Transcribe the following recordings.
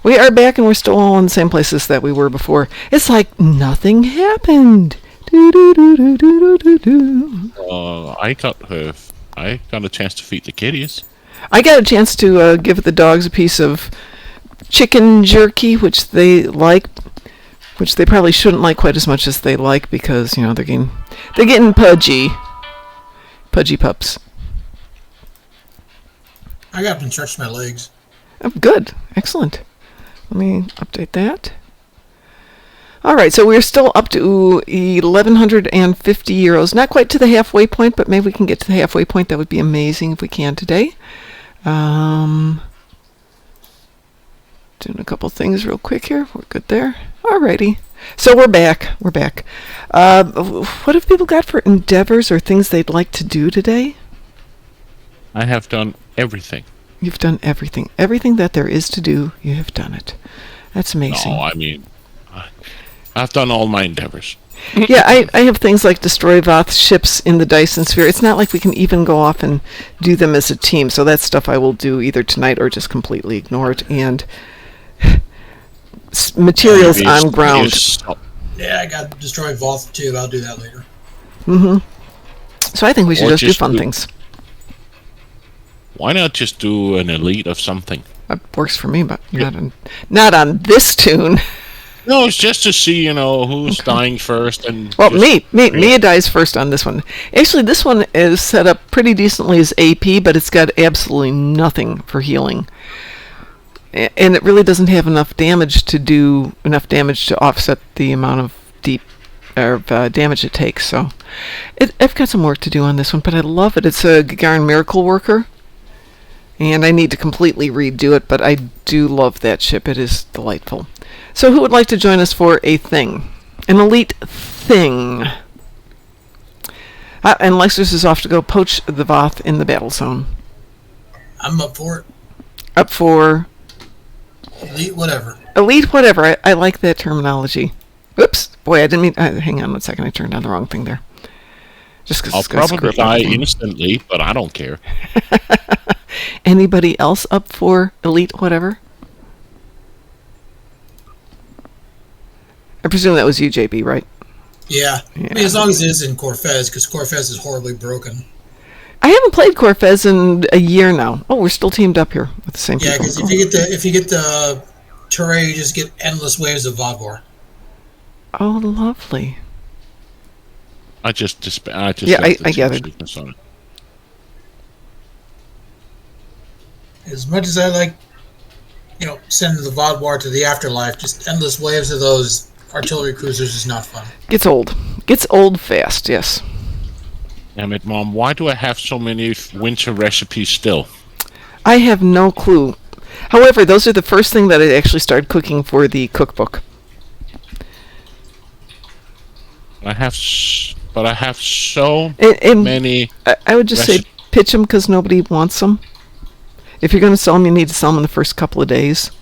We are back, and we're still all in the same places that we were before. It's like nothing happened. I got a chance to feed the kitties. I got a chance to give the dogs a piece of chicken jerky, which they like, which they probably shouldn't like quite as much as they like because they're getting pudgy pups. I got them stretch my legs. Oh, good, excellent. Let me update that. All right, so we're still up to 1,150 euros. Not quite to the halfway point, but maybe we can get to the halfway point. That would be amazing if we can today. Doing a couple things real quick here. We're good there. Alrighty. So we're back. What have people got for endeavors or things they'd like to do today? I have done everything. You've done everything. Everything that there is to do, you have done it. That's amazing. No, I mean, I've done all my endeavors. Yeah, I have things like destroy Voth ships in the Dyson sphere. It's not like we can even go off and do them as a team, so that's stuff I will do either tonight or just completely ignore it. And materials on ground. Yeah, I got destroy Voth too. I'll do that later. So I think we should just do fun things. Why not just do an elite of something? That works for me, but not on this tune. No, it's just to see, who's dying first. And well, Mia dies first on this one. Actually, this one is set up pretty decently as AP, but it's got absolutely nothing for healing. And it really doesn't have enough damage to offset the amount of damage it takes. So I've got some work to do on this one, but I love it. It's a Gagarin Miracle Worker. And I need to completely redo it, but I do love that ship. It is delightful. So who would like to join us for a thing? An elite thing. And Lexus is off to go poach the Voth in the battle zone. I'm up for it. Up for? Elite whatever. Elite whatever. I like that terminology. Oops. Boy, I didn't mean... hang on one second. I turned on the wrong thing there. Just because I'll probably die instantly, but I don't care. Anybody else up for elite whatever? I presume that was you, JB, right? Yeah. I mean, as long as it is in Corfez, because Corfez is horribly broken. I haven't played Corfez in a year now. Oh, we're still teamed up here with the same people. Yeah, because if you get the Turay, you just get endless waves of Vodwar. Oh, lovely. I just I gathered. As much as I like, sending the Vodwar to the afterlife, just endless waves of those artillery cruisers is not fun. Gets old fast, yes. Damn it, Mom, why do I have so many winter recipes still? I have no clue. However, those are the first thing that I actually started cooking for the cookbook. I have so many. I would just say pitch them because nobody wants them. If you're going to sell them, you need to sell them in the first couple of days.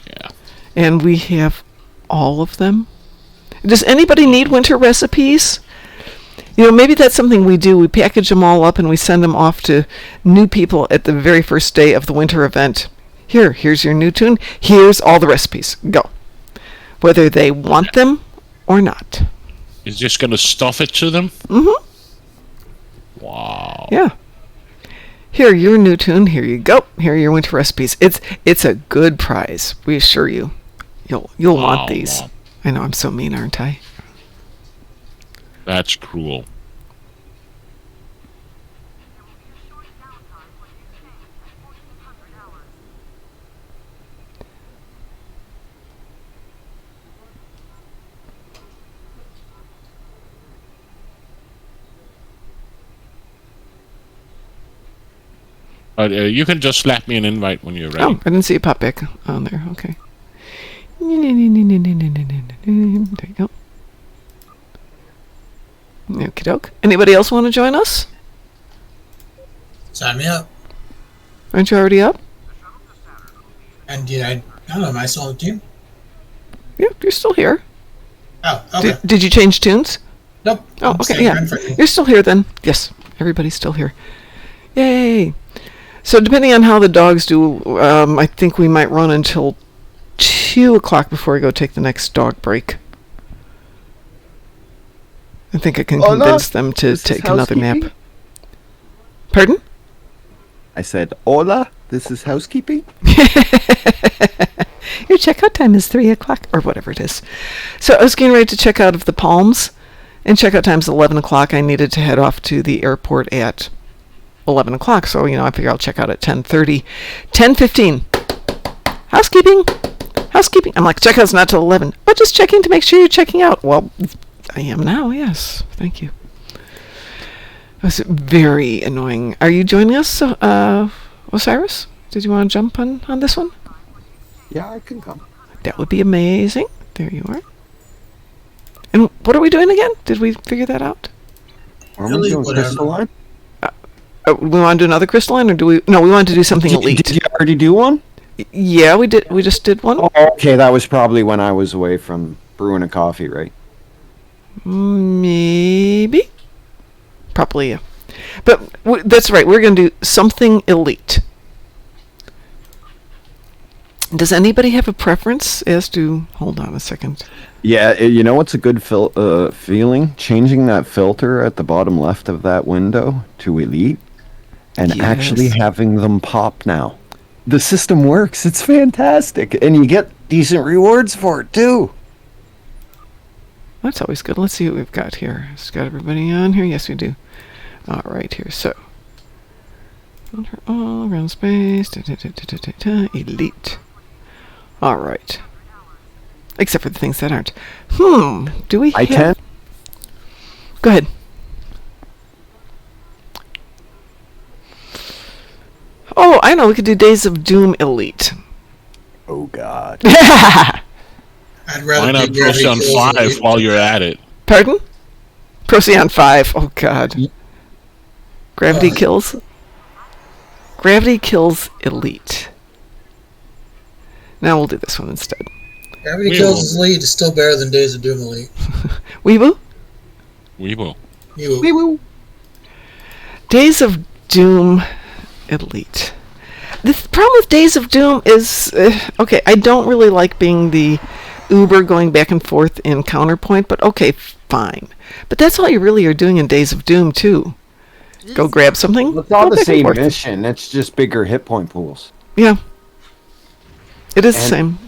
Yeah. And we have all of them. Does anybody need winter recipes? Maybe that's something we do. We package them all up and we send them off to new people at the very first day of the winter event. Here's your new tune. Here's all the recipes. Go. Whether they want them or not. Is just going to stuff it to them? Mm-hmm. Wow. Yeah. Here, your new tune. Here you go. Here are your winter recipes. It's a good prize. We assure you. You'll want these. Wow. I know I'm so mean, aren't I? That's cruel. You can just slap me an invite when you're ready. Oh, I didn't see it pop back on there. Okay. There you go. Okie doke. Anybody else want to join us? Sign me up. Aren't you already up? And I don't know, am I still on the team? Yeah, you're still here. Oh, okay. Did you change tunes? Nope. Oh, okay, yeah. You're still here then. Yes, everybody's still here. Yay! So depending on how the dogs do, I think we might run until 2 o'clock before I go take the next dog break. I think I can convince them to take another nap. Pardon? I said, hola, this is housekeeping? Your checkout time is 3 o'clock, or whatever it is. So I was getting ready to check out of the Palms, and checkout time's 11 o'clock. I needed to head off to the airport at 11 o'clock, so, I figure I'll check out at 10:30. 10:15. Housekeeping. I'm like, checkout's not till 11. Oh, just checking to make sure you're checking out. Well, I am now, yes. Thank you. It was very annoying. Are you joining us, Osiris? Did you want to jump on this one? Yeah, I can come. That would be amazing. There you are. And what are we doing again? Did we figure that out? Are we doing crystalline? We want to do another crystalline, or do we? No, we want to do something elite. Did you already do one? Yeah, we did. We just did one. Oh, okay, that was probably when I was away from brewing a coffee, right? Maybe. Probably, yeah. But that's right. We're going to do something elite. Does anybody have a preference as to... Hold on a second. Yeah, you know what's a good feeling? Changing that filter at the bottom left of that window to elite and actually having them pop now. The system works. It's fantastic. And you get decent rewards for it, too. That's always good. Let's see what we've got here. Has got everybody on here? Yes, we do. All right, here. So, all around space. Elite. All right. Except for the things that aren't. Do we have... I-10? Go ahead. Oh, I know. We could do Days of Doom Elite. Oh, God. I'd rather Why not do Gravity Procyon Kills 5 Elite. while you're at it? Pardon? Procyon 5. Oh, God. Gravity Kills? Gravity Kills Elite. Now we'll do this one instead. Gravity Kills Elite is still better than Days of Doom Elite. Weeboo? We will. You. Days of Doom Elite. The problem with Days of Doom is... okay, I don't really like being the Uber going back and forth in Counterpoint, but okay, fine. But that's all you really are doing in Days of Doom, too. Go grab something. Well, it's all go the back and same forth. mission. It's just bigger hit point pools. Yeah. It is the same.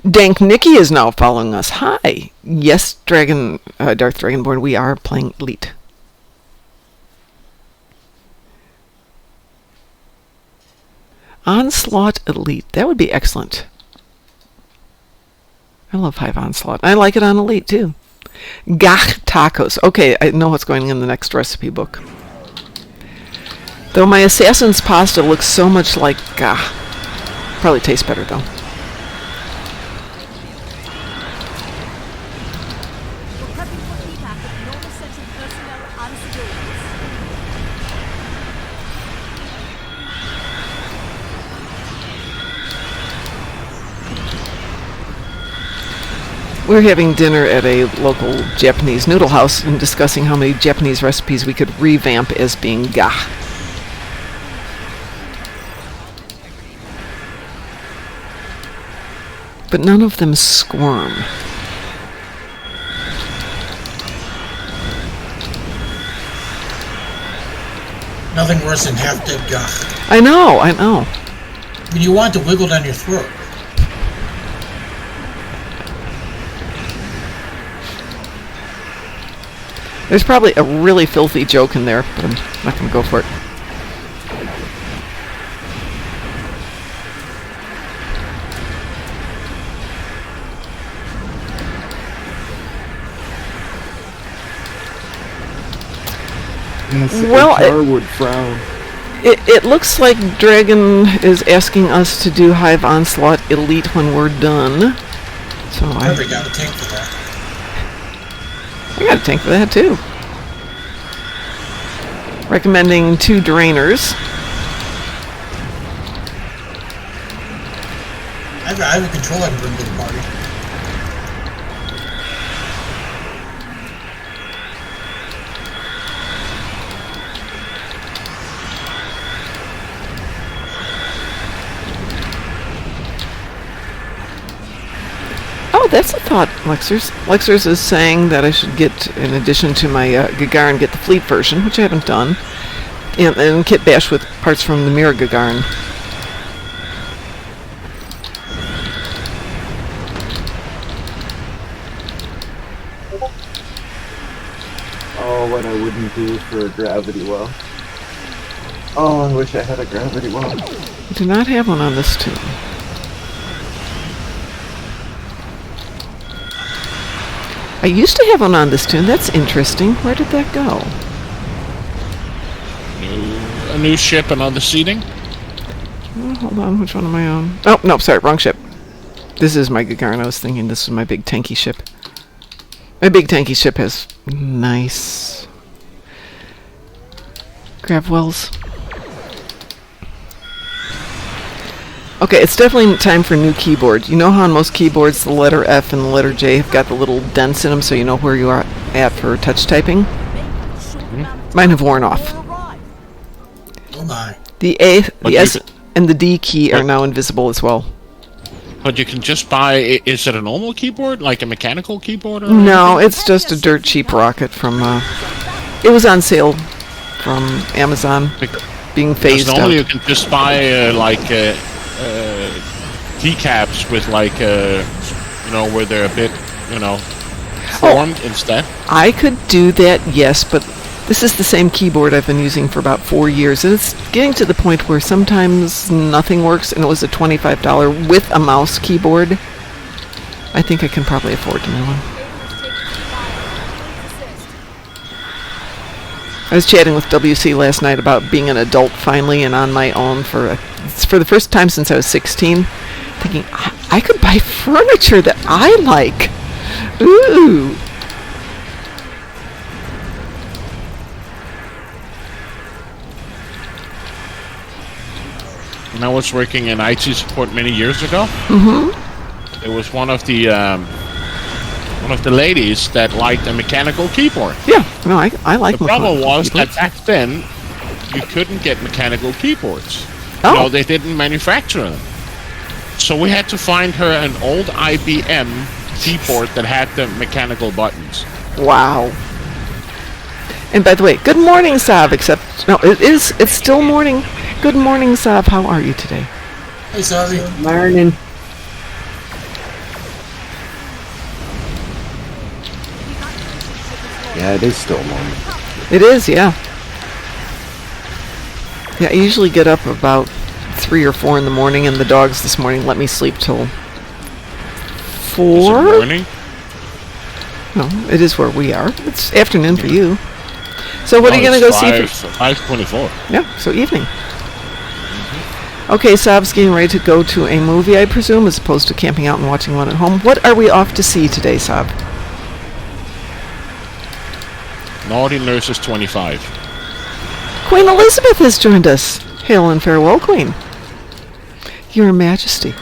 Dank Nikki is now following us. Hi. Yes, Darth Dragonborn, we are playing Elite. Onslaught Elite. That would be excellent. I love Hive Onslaught. I like it on Elite, too. Gach tacos. Okay, I know what's going in the next recipe book. Though my assassin's pasta looks so much like gach. Probably tastes better, though. We're having dinner at a local Japanese noodle house and discussing how many Japanese recipes we could revamp as being ga. But none of them squirm. Nothing worse than half-dead gach. I know. I mean, you want it to wiggle down your throat. There's probably a really filthy joke in there, but I'm not going to go for it. Well, would frown. It looks like Dragon is asking us to do Hive Onslaught Elite when we're done. So I got a tank for that. I got a tank for that too. Recommending 2 drainers. I have a control I can bring to the party. that's a thought, Lexers. Lexers is saying that I should get, in addition to my Gagarin, get the Fleet version, which I haven't done, and kit bash with parts from the Mirror Gagarin. Oh, what I wouldn't do for a gravity well. Oh, I wish I had a gravity well. I do not have one on this tune. I used to have one on this tune. That's interesting. Where did that go? A new ship, another seating. Oh, hold on. Which one am I on? Oh, no, sorry. Wrong ship. This is my Gagarin. I was thinking this was my big tanky ship. My big tanky ship has nice grav wells. Okay, it's definitely time for a new keyboard. You know how on most keyboards the letter F and the letter J have got the little dents in them so you know where you are at for touch typing? Mine have worn off. Oh my. The A, the S, and the D key are now invisible as well. But you can just buy. Is it a normal keyboard, like a mechanical keyboard? Or No, it's just a dirt cheap rocket from. It was on sale from Amazon, being phased out. Normally you can just buy keycaps with where they're a bit formed instead. I could do that, yes, but this is the same keyboard I've been using for about 4 years, and it's getting to the point where sometimes nothing works, and it was a $25 with a mouse keyboard. I think I can probably afford a new one. I was chatting with WC last night about being an adult finally and on my own for the first time since I was 16, thinking I could buy furniture that I like. Ooh. When I was working in IT support many years ago, there was one of the ladies that liked a mechanical keyboard. Yeah, no, I like The problem was keyboards. that back then you couldn't get mechanical keyboards. Oh. No, they didn't manufacture them. So we had to find her an old IBM keyboard that had the mechanical buttons. Wow. And by the way, good morning, Sav, except, no, it's still morning. Good morning, Sav. How are you today? Hey, Savi. Morning. Yeah, it is still morning. It is, yeah. Yeah, I usually get up about 3 or 4 in the morning, and the dogs this morning let me sleep till 4? Is it morning? No, it is where we are. It's afternoon for you. So what are you going to go see? 5:24. Yeah, so evening. Okay, Sav's getting ready to go to a movie, I presume, as opposed to camping out and watching one at home. What are we off to see today, Sav? Naughty Nurses 25. Queen Elizabeth has joined us. Hail and farewell, Queen. Your Majesty.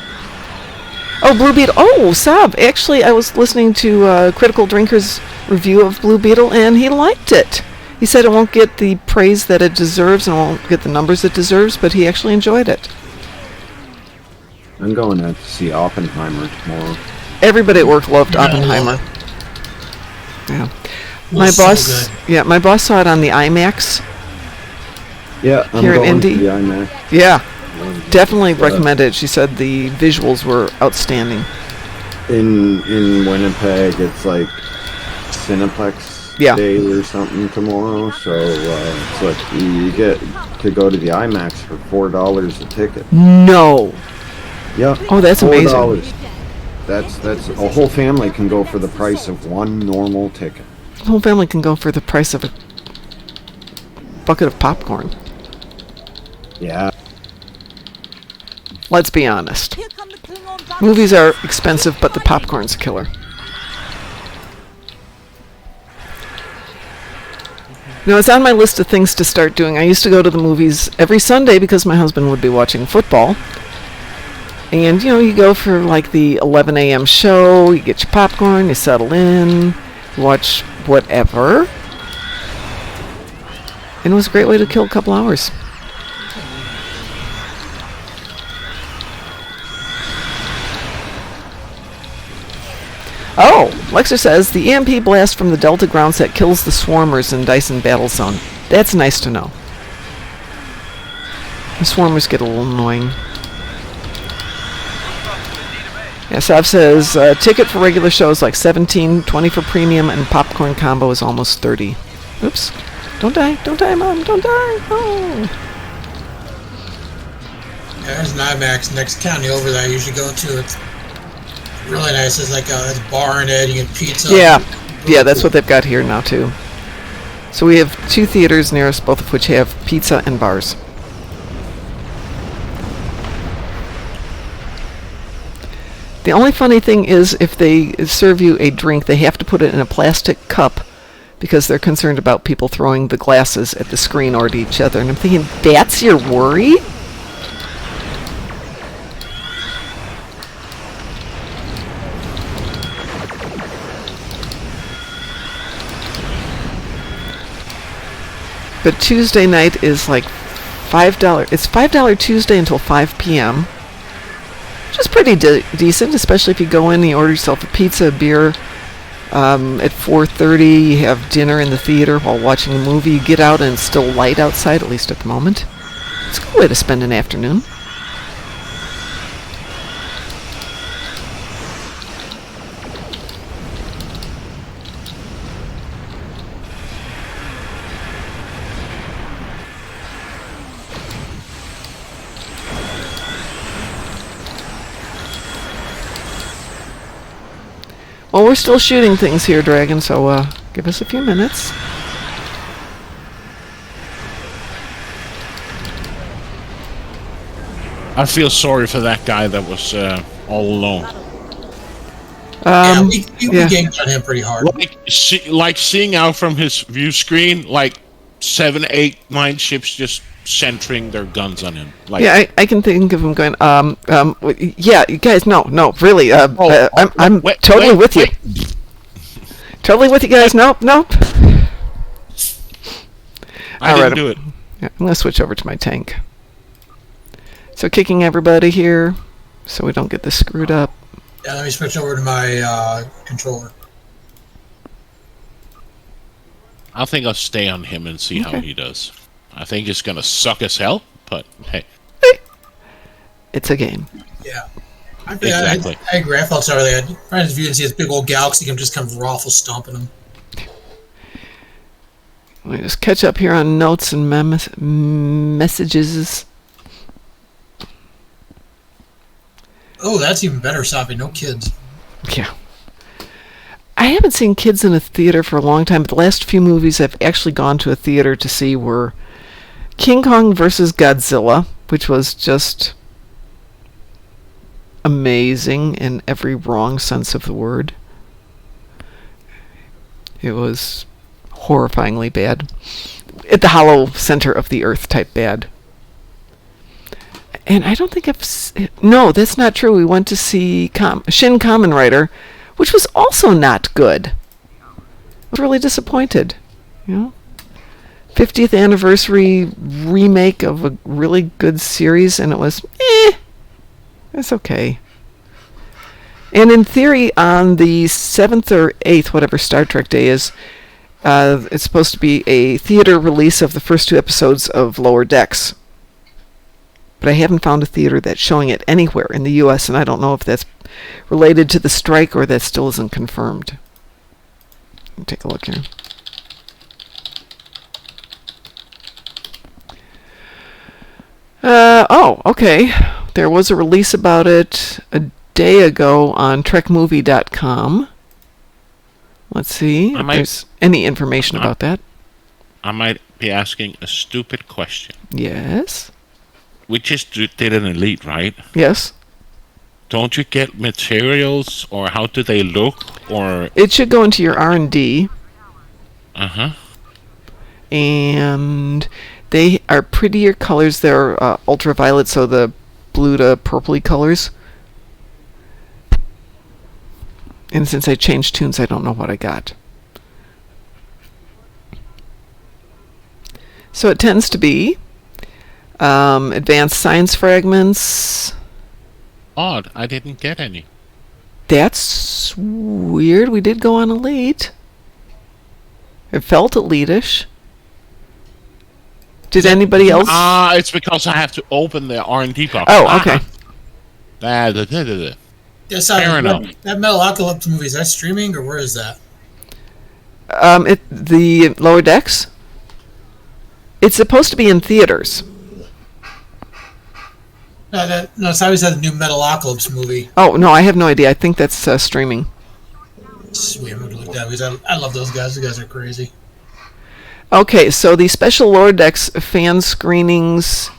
Oh, Blue Beetle. Oh, Sav. Actually, I was listening to Critical Drinker's review of Blue Beetle, and he liked it. He said it won't get the praise that it deserves and won't get the numbers it deserves, but he actually enjoyed it. I'm going to see Oppenheimer tomorrow. Everybody at work loved Yeah, Oppenheimer. Yeah. My Was so boss, good. yeah, my boss saw it on the IMAX. Yeah, I'm Here in going Indy? to the IMAX. Yeah, definitely recommend it. She said the visuals were outstanding. In Winnipeg, it's like Cineplex Yeah. Day or something tomorrow, so it's like you get to go to the IMAX for $4 a ticket. No. Yeah. Oh, that's amazing. $4. That's a whole family can go for the price of one normal ticket. The whole family can go for the price of a bucket of popcorn. Yeah. Let's be honest. Movies are expensive, but the popcorn's a killer. No, it's on my list of things to start doing. I used to go to the movies every Sunday because my husband would be watching football. And, you go for like the 11 a.m. show, you get your popcorn, you settle in, watch whatever. And it was a great way to kill a couple hours. Lexer says, the EMP blast from the Delta ground set kills the swarmers in Dyson Battle Zone. That's nice to know. The swarmers get a little annoying. Yeah, Sav says, ticket for regular shows like 17, 20 for premium, and popcorn combo is almost 30. Oops. Don't die, Mom, don't die. Oh. Yeah, there's an IMAX next county over that I usually go to. It's really nice. There's like a bar in it. You get pizza. Yeah, that's what they've got here now too. So we have 2 theaters near us, both of which have pizza and bars. The only funny thing is if they serve you a drink, they have to put it in a plastic cup because they're concerned about people throwing the glasses at the screen or at each other. And I'm thinking, that's your worry? But Tuesday night is like $5. It's $5 Tuesday until 5 p.m. Which is pretty decent, especially if you go in and you order yourself a pizza, a beer. At 4:30, you have dinner in the theater while watching a movie. You get out and it's still light outside, at least at the moment. It's a good way to spend an afternoon. Well, we're still shooting things here, Dragon, so give us a few minutes. I feel sorry for that guy that was all alone. We ganked on him pretty hard. Like seeing out from his view screen, like 7, 8, 9 ships just centering their guns on him. Like, yeah, I can think of him going, yeah, you guys, no, really, I'm totally with you. Totally with you guys, nope. I didn't do it. Yeah, I'm going to switch over to my tank. So kicking everybody here, so we don't get this screwed up. Yeah, let me switch over to my controller. I think I'll stay on him and see how he does. I think it's gonna suck as hell, but hey. It's a game. Yeah. Exactly. I agree. I felt sorry. I tried to view and see this big old galaxy. I'm just kind of raffle stomping them. Let me just catch up here on notes and messages. Oh, that's even better, Sabi. No kids. Yeah. I haven't seen kids in a theater for a long time, but the last few movies I've actually gone to a theater to see were King Kong vs. Godzilla, which was just amazing in every wrong sense of the word. It was horrifyingly bad. At the hollow center of the earth type bad. And I don't think no, that's not true. We went to see Shin Kamen Rider, which was also not good. I was really disappointed. 50th anniversary remake of a really good series, and it was it's okay. And in theory, on the 7th or 8th, whatever Star Trek Day is, it's supposed to be a theater release of the first 2 episodes of Lower Decks. But I haven't found a theater that's showing it anywhere in the U.S., and I don't know if that's related to the strike or that still isn't confirmed. Let me take a look here. Okay. There was a release about it a day ago on trekmovie.com. Let's see if there's any information about that. I might be asking a stupid question. Yes. We just did an Elite, right? Yes. Don't you get materials, or how do they look, or... It should go into your R&D. Uh-huh. And they are prettier colors. They're ultraviolet, so the blue to purpley colors. And since I changed tunes, I don't know what I got. So it tends to be advanced science fragments. Odd, I didn't get any. That's weird. We did go on elite. It felt elite-ish. Did anybody else? It's because I have to open the R&D box. Oh, okay. Yes, Fair enough. That Metalocalypse movie, is that streaming or where is that? The Lower Decks. It's supposed to be in theaters. No, so I always had the new Metalocalypse movie. Oh no, I have no idea. I think that's streaming. Sweet, I'm going to look that because I love those guys. Those guys are crazy. Okay, so the special Lower Decks fan screenings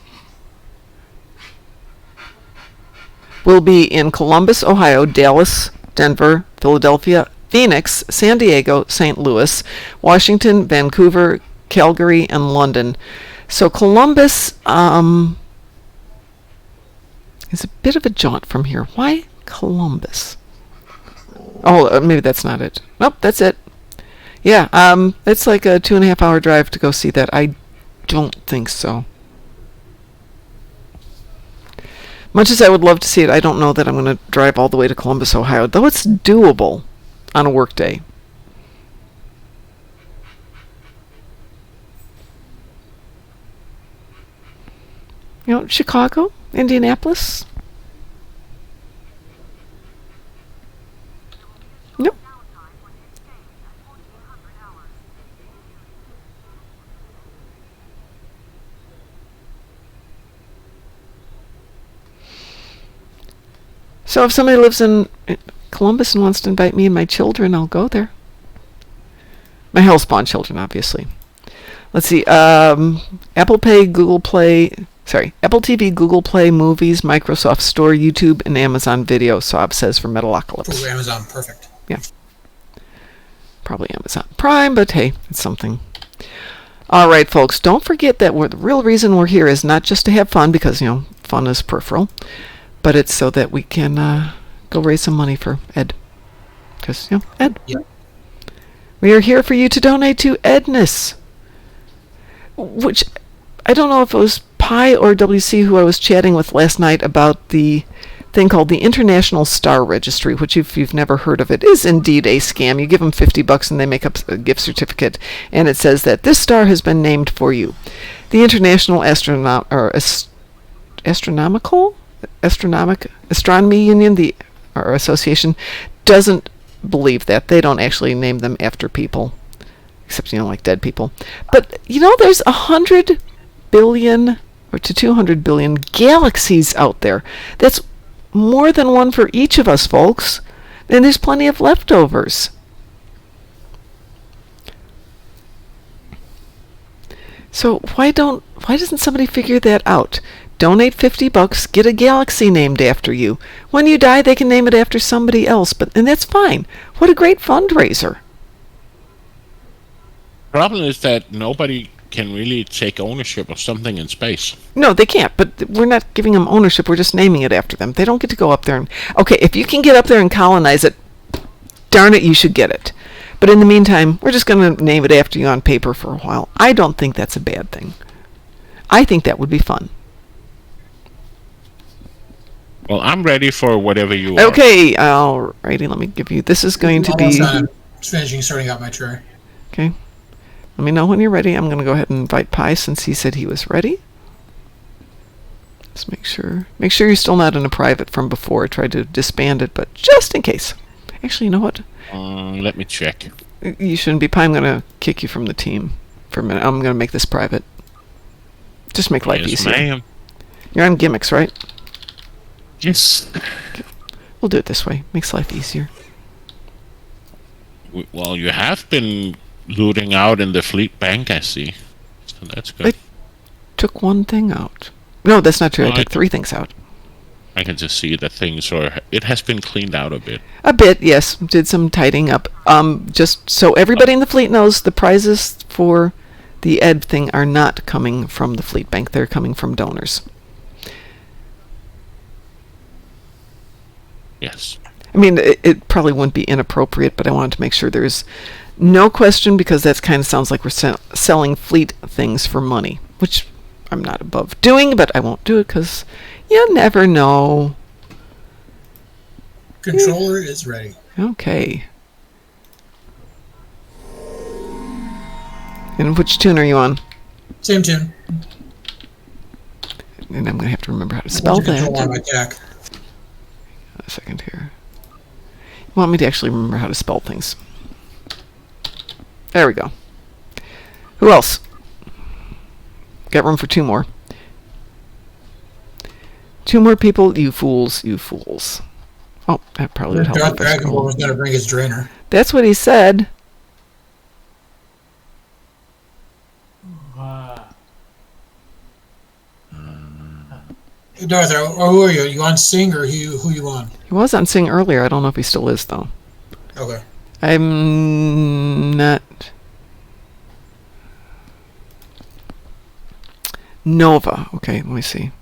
will be in Columbus, Ohio, Dallas, Denver, Philadelphia, Phoenix, San Diego, St. Louis, Washington, Vancouver, Calgary, and London. So Columbus is a bit of a jaunt from here. Why Columbus? Oh, maybe that's not it. Nope, that's it. Yeah, it's like a 2.5 hour drive to go see that. I don't think so. Much as I would love to see it, I don't know that I'm going to drive all the way to Columbus, Ohio, though it's doable on a work day. You know, Chicago, Indianapolis. Nope. So if somebody lives in Columbus and wants to invite me and my children, I'll go there. My hellspawn children, obviously. Let's see. Apple Pay, Apple TV, Google Play, Movies, Microsoft Store, YouTube, and Amazon Video. Sob says for Metalocalypse. Oh, Amazon, perfect. Yeah. Probably Amazon Prime, but hey, it's something. All right, folks. Don't forget that the real reason we're here is not just to have fun, because fun is peripheral, but it's so that we can go raise some money for Ed. Because Ed. Yeah. We are here for you to donate to Edness, which I don't know if it was Pi or WC who I was chatting with last night about the thing called the International Star Registry, which if you've never heard of it, is indeed a scam. You give them $50 and they make up a gift certificate, and it says that this star has been named for you. The International Astronomy Union, our association, doesn't believe that. They don't actually name them after people, except like dead people. But there's 100 billion or to 200 billion galaxies out there. That's more than one for each of us, folks. And there's plenty of leftovers. So why doesn't somebody figure that out? Donate $50, get a galaxy named after you. When you die, they can name it after somebody else, and that's fine. What a great fundraiser. Problem is that nobody can really take ownership of something in space. No, they can't, but we're not giving them ownership. We're just naming it after them. They don't get to go up there and... Okay, if you can get up there and colonize it, darn it, you should get it. But in the meantime, we're just going to name it after you on paper for a while. I don't think that's a bad thing. I think that would be fun. Well, I'm ready for whatever you are. Okay, alrighty, let me give you... This is going to be... I'm finishing sorting out my tray. Okay. Let me know when you're ready. I'm going to go ahead and invite Pi since he said he was ready. Just make sure you're still not in a private from before. I tried to disband it, but just in case. Actually, you know what? Let me check. You shouldn't be. Pi, I'm going to kick you from the team for a minute. I'm going to make this private. Just make life easier. Ma'am. You're on gimmicks, right? Yes. Okay. We'll do it this way. Makes life easier. Well, you have been looting out in the fleet bank, I see. So that's good. I took one thing out. No, that's not true. I took 3 things out. I can just see that it has been cleaned out a bit. A bit, yes. Did some tidying up. Just so everybody in the fleet knows, the prizes for the Ed thing are not coming from the fleet bank. They're coming from donors. Yes. I mean, it probably wouldn't be inappropriate, but I wanted to make sure there's no question, because that kind of sounds like we're selling fleet things for money, which I'm not above doing, but I won't do it because you never know. Controller is ready. Okay. And which tune are you on? Same tune. And I'm going to have to remember how to spell Control on that. my tack. A second here. You want me to actually remember how to spell things. There we go. Who else? Got room for 2 more. 2 more people. You fools. You fools. Oh, that probably would help. Darth Dragonborn was going to bring his drainer. That's what he said. Hey, Darth, who are you? You on Sing or who you on? He was on Sing earlier. I don't know if he still is, though. Okay. I'm not... Nova. Okay, let me see.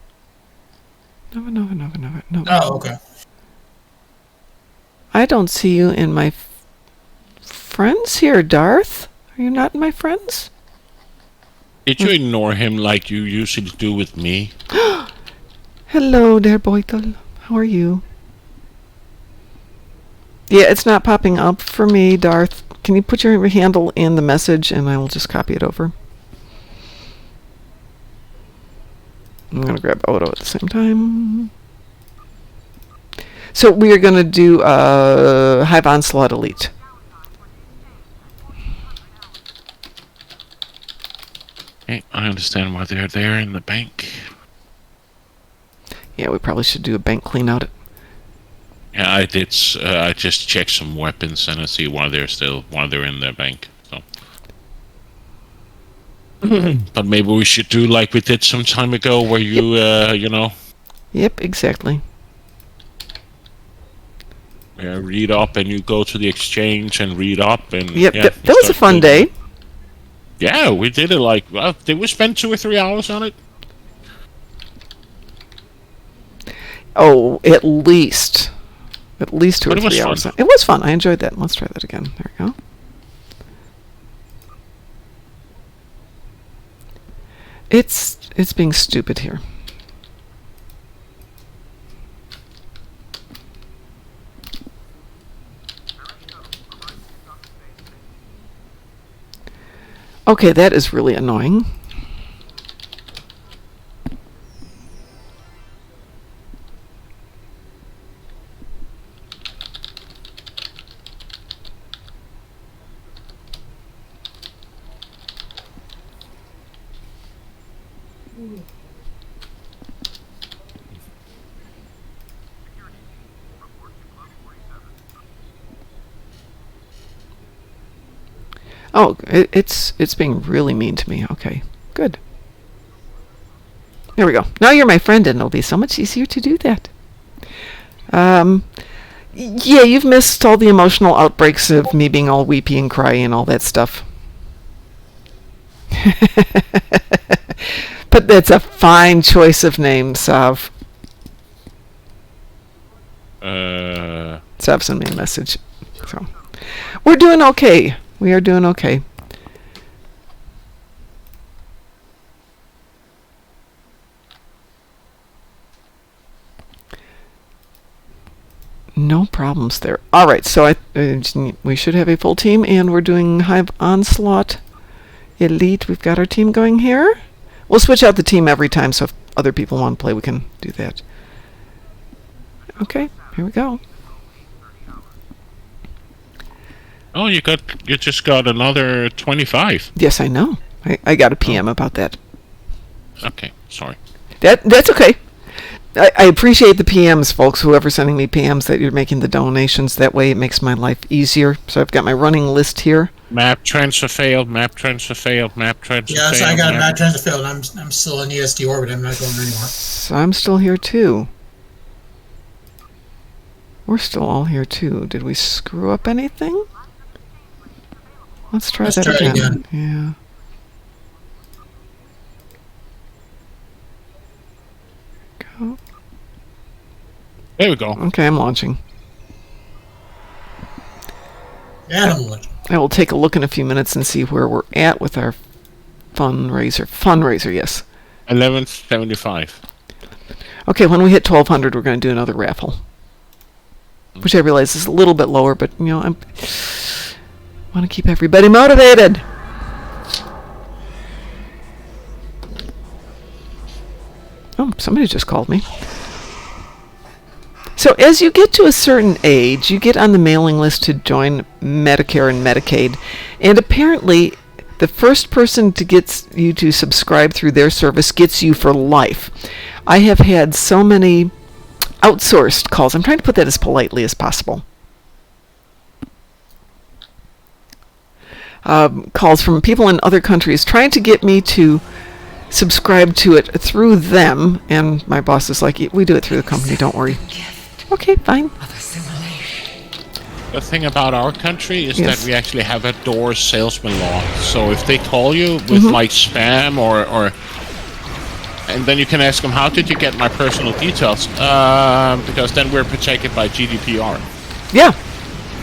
Nova. Oh, okay. I don't see you in my friends here, Darth. Are you not in my friends? Did you ignore him like you usually do with me? Hello there, Boitel. How are you? Yeah, it's not popping up for me, Darth. Can you put your handle in the message and I will just copy it over? I'm going to grab Odo at the same time. So we are going to do Hive Onslaught Elite. Okay, I understand why they're there in the bank. Yeah, we probably should do a bank clean out. Yeah, I did. I just checked some weapons and I see why they're in the bank. So, but maybe we should do like we did some time ago, where you, you know. Yep, exactly. Read up, and you go to the exchange and read up, and Yep, yeah, that was a fun day. Yeah, we did it like. Did we spend 2 or 3 hours on it? Oh, at least 2 But or it was 3 fun. hours. It was fun. I enjoyed that. Let's try that again. There we go. It's being stupid here. Okay, that is really annoying. Oh, it's being really mean to me. Okay, good. There we go. Now you're my friend, and it'll be so much easier to do that. Yeah, you've missed all the emotional outbreaks of me being all weepy and cryy and all that stuff. But that's a fine choice of name, Sav. Sav sent me a message. So we're doing okay. We are doing okay. No problems there. All right, so we should have a full team, and we're doing Hive Onslaught Elite. We've got our team going here. We'll switch out the team every time, so if other people want to play, we can do that. Okay, here we go. Oh, you just got another 25. Yes, I know. I got a PM about that. Okay, sorry. That's okay. I appreciate the PMs, folks. Whoever's sending me PMs, that you're making the donations. That way, it makes my life easier. So I've got my running list here. Map transfer failed. Map transfer failed. Map transfer failed. Yes, I got map transfer failed. I'm still in ESD orbit. I'm not going anymore. So I'm still here too. We're still all here too. Did we screw up anything? Let's try that again. Yeah. Go. There we go. Okay, I'm launching. Yeah, I'm launching. I will take a look in a few minutes and see where we're at with our fundraiser. Yes. 1175. Okay, when we hit 1200, we're going to do another raffle. which I realize is a little bit lower, but I want to keep everybody motivated. Oh, somebody just called me. So as you get to a certain age, you get on the mailing list to join Medicare and Medicaid, and apparently the first person to get you to subscribe through their service gets you for life. I have had so many outsourced calls. I'm trying to put that as politely as possible. Calls from people in other countries trying to get me to subscribe to it through them, and my boss is like, we do it through the company, don't worry. Okay, fine. The thing about our country is Yes. that we actually have a door salesman law. So if they call you with like spam or and then you can ask them, how did you get my personal details? Because then we're protected by GDPR. Yeah,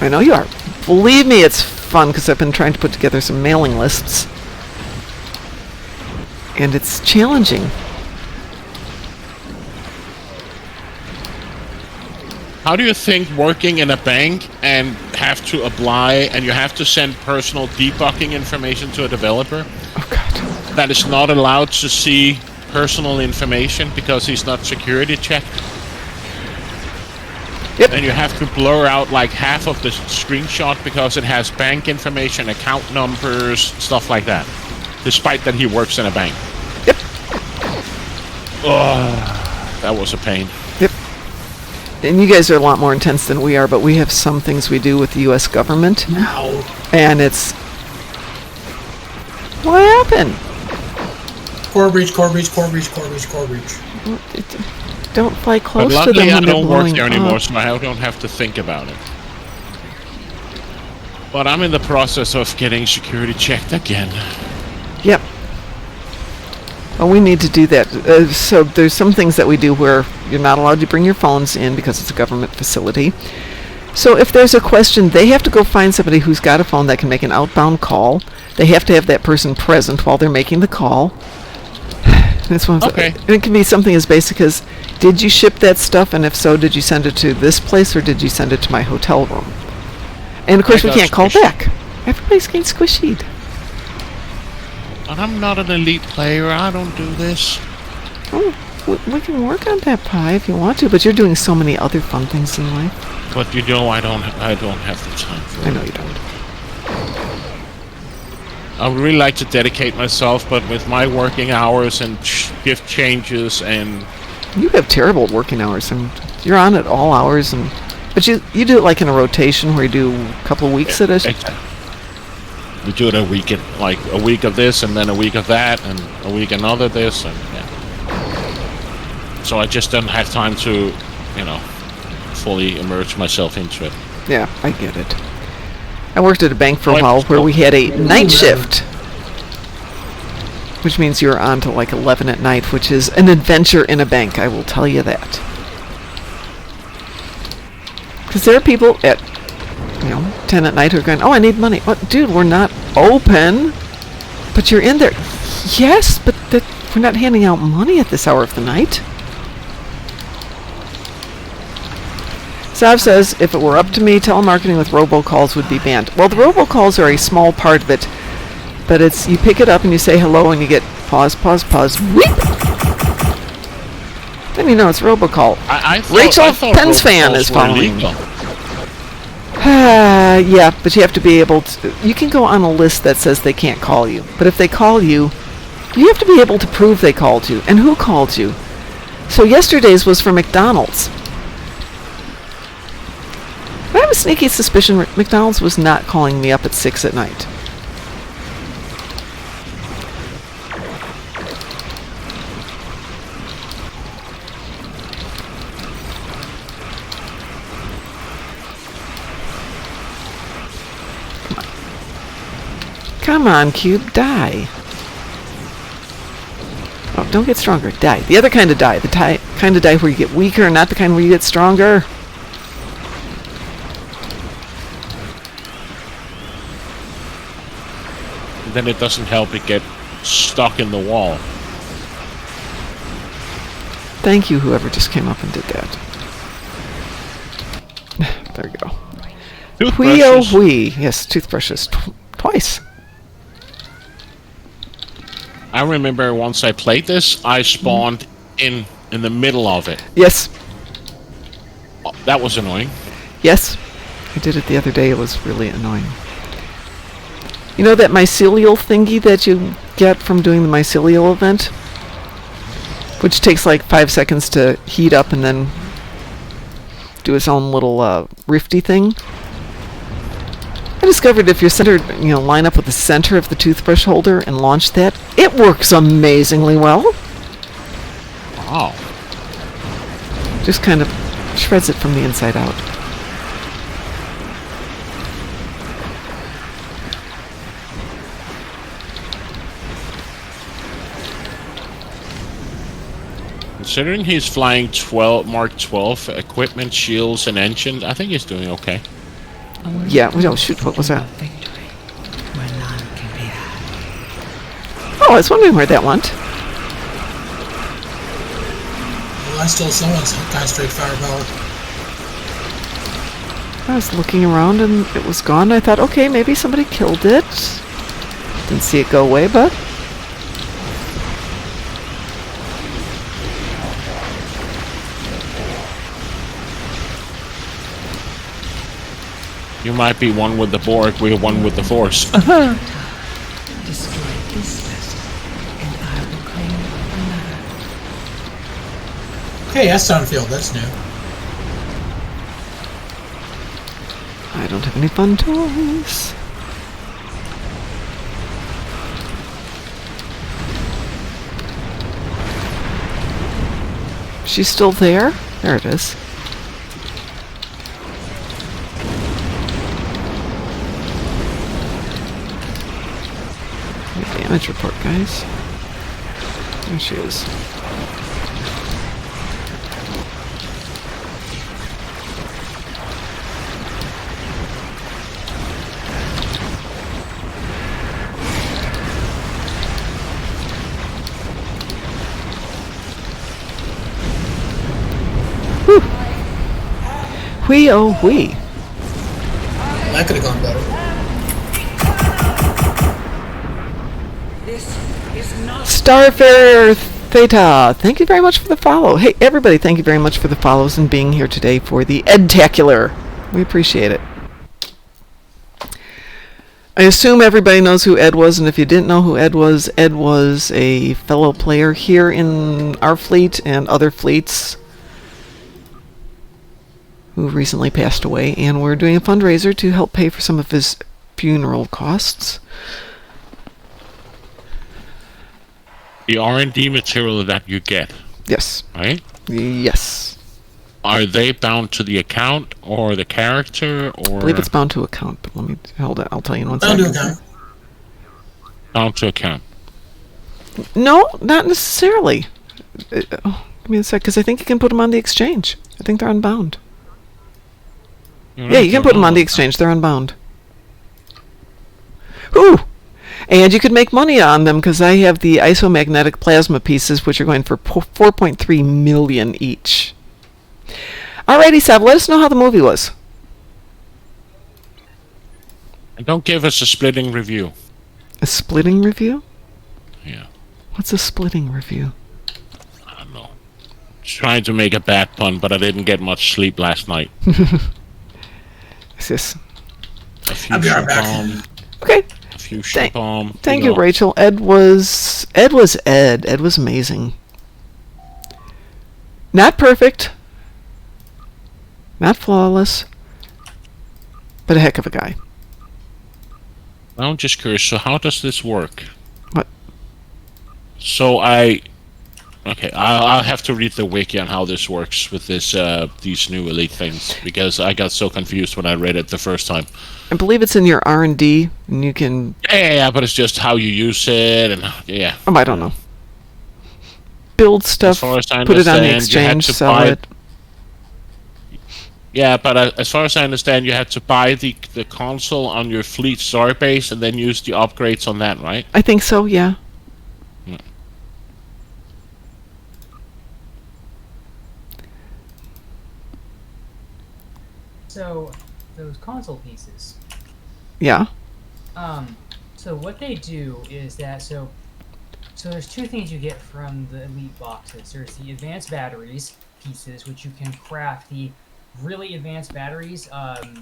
I know you are. Believe me, it's fun because I've been trying to put together some mailing lists. And it's challenging. How do you think working in a bank and have to apply and you have to send personal debugging information to a developer Oh, God. that is not allowed to see personal information because he's not security checked? Yep. And you have to blur out like half of the screenshot because it has bank information, account numbers, stuff like that. Despite that he works in a bank. Yep. Oh, that was a pain. Yep. And you guys are a lot more intense than we are, but we have some things we do with the U.S. government. Now, And it's... What happened? core breach, core breach, core breach, core breach, core breach. Don't fly But close to luckily them I when they're don't work blowing there anymore, up. so I don't have to think about it. But I'm in the process of getting security checked again. Yep. Well, we need to do that. So there's some things that we do where you're not allowed to bring your phones in because it's a government facility. So if there's a question, they have to go find somebody who's got a phone that can make an outbound call. They have to have that person present while they're making the call. This one's Okay. It can be something as basic as, did you ship that stuff? And if so, did you send it to this place or did you send it to my hotel room? And of course, I we got can't call squished. back. Everybody's getting squishied. But I'm not an elite player, I don't do this. Oh, we can work on that pie if you want to, but you're doing so many other fun things in life. But you know I don't have the time for I it. know you don't. I would really like to dedicate myself, but with my working hours and shift changes and You have terrible working hours, and you're on at all hours, but you do it like in a rotation where you do a couple of weeks at a... we do it a week, like a week of this and then a week of that and a week another this and yeah. So I just don't have time to, fully immerse myself into it. Yeah, I get it. I worked at a bank for a Right. while where we had a night shift, which means you're on till like 11 at night, which is an adventure in a bank, I will tell you that. Because there are people at 10 at night who are going, oh, I need money. What, dude, we're not open. But you're in there. Yes, but we're not handing out money at this hour of the night. Sav says, if it were up to me, telemarketing with robocalls would be banned. Well, the robocalls are a small part of it, but it's, you pick it up and you say hello and you get pause, weep! Then you know it's robocall. I Rachel thought Pensfan robocalls is were following me. illegal. Yeah, but you have to be able to... You can go on a list that says they can't call you. But if they call you, you have to be able to prove they called you. And who called you? So yesterday's was for McDonald's. I have a sneaky suspicion McDonald's was not calling me up at 6 at night. Come on, Cube, die. Oh, don't get stronger, die. The other kind of die. The kind of die where you get weaker, not the kind where you get stronger. And then it doesn't help it get stuck in the wall. Thank you, whoever just came up and did that. There you go. Wee Toothbrushes. oh wee. Yes, toothbrushes. Twice. I remember once I played this, I spawned in the middle of it. Yes. Oh, that was annoying. Yes. I did it the other day. It was really annoying. You know that mycelial thingy that you get from doing the mycelial event? Which takes like 5 seconds to heat up and then do its own little rifty thing. I discovered if you're centered, line up with the center of the toothbrush holder and launch that, it works amazingly well. Wow. Just kind of shreds it from the inside out. Considering he's flying Mark 12 equipment, shields, and engines, I think he's doing okay. Yeah, shoot, what was that? Victory, where none can be had. Oh, I was wondering where that went. Well, I stole someone's kind of straight firepower. I was looking around and it was gone. I thought, okay, maybe somebody killed it. Didn't see it go away, but... You might be one with the Borg, we're one with the Force. Destroy this vessel, and I will claim another. Okay, Eston Field, that's new. I don't have any fun toys. She's still there? There it is. Damage report, guys. There she is. Whew. Wee oh wee. That could have gone better. Starfarer Theta, thank you very much for the follow. Hey, everybody, thank you very much for the follows and being here today for the ED-TACULAR. We appreciate it. I assume everybody knows who Ed was, and if you didn't know who Ed was a fellow player here in our fleet and other fleets who recently passed away, and we're doing a fundraiser to help pay for some of his funeral costs. The R&D material that you get, Yes. right? Yes. Are they bound to the account or the character, or I believe it's bound to account, but let me hold it. I'll tell you in one Bound to second. account. bound to account? No, not necessarily. Give me a sec, because I think you can put them on the exchange. I think they're unbound. Yeah, you can put them on the exchange. They're unbound. Ooh! And you could make money on them, because I have the isomagnetic plasma pieces, which are going for 4.3 million each. Alrighty, Sav, let us know how the movie was. And don't give us a splitting review. A splitting review? Yeah, What's a splitting review? I don't know. Trying to make a bad pun, but I didn't get much sleep last night. Is this... A few I'll be right ship back. bomb. Okay. A few ship bomb. Thank you, Rachel. Ed was Ed. Ed was amazing. Not perfect. Not flawless. But a heck of a guy. I'm just curious, so how does this work? What? So okay, I'll have to read the wiki on how this works with this these new elite things, because I got so confused when I read it the first time. I believe it's in your R&D, and you can... Yeah, but it's just how you use it, and yeah. Oh, I don't know. Build stuff, As far as I put it on the understand, you had exchange, to sell buy it. Yeah, but as far as I understand, you had to buy the console on your fleet starbase and then use the upgrades on that, right? I think so, yeah. Yeah. So those console pieces. Yeah. So what they do is that so there's two things you get from the elite boxes. There's the advanced batteries pieces, which you can craft the really advanced batteries.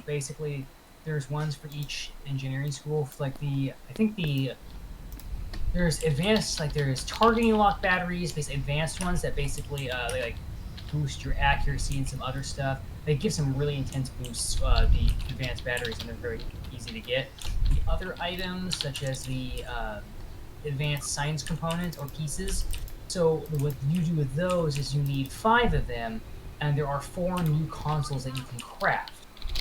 Basically, there's ones for each engineering school. Like there's advanced, like there's targeting lock batteries, basically advanced ones that basically they like boost your accuracy and some other stuff. They give some really intense boosts. The advanced batteries, and they're very easy to get. The other items, such as the advanced science component or pieces. So what you do with those is you need 5 of them, and there are 4 new consoles that you can craft.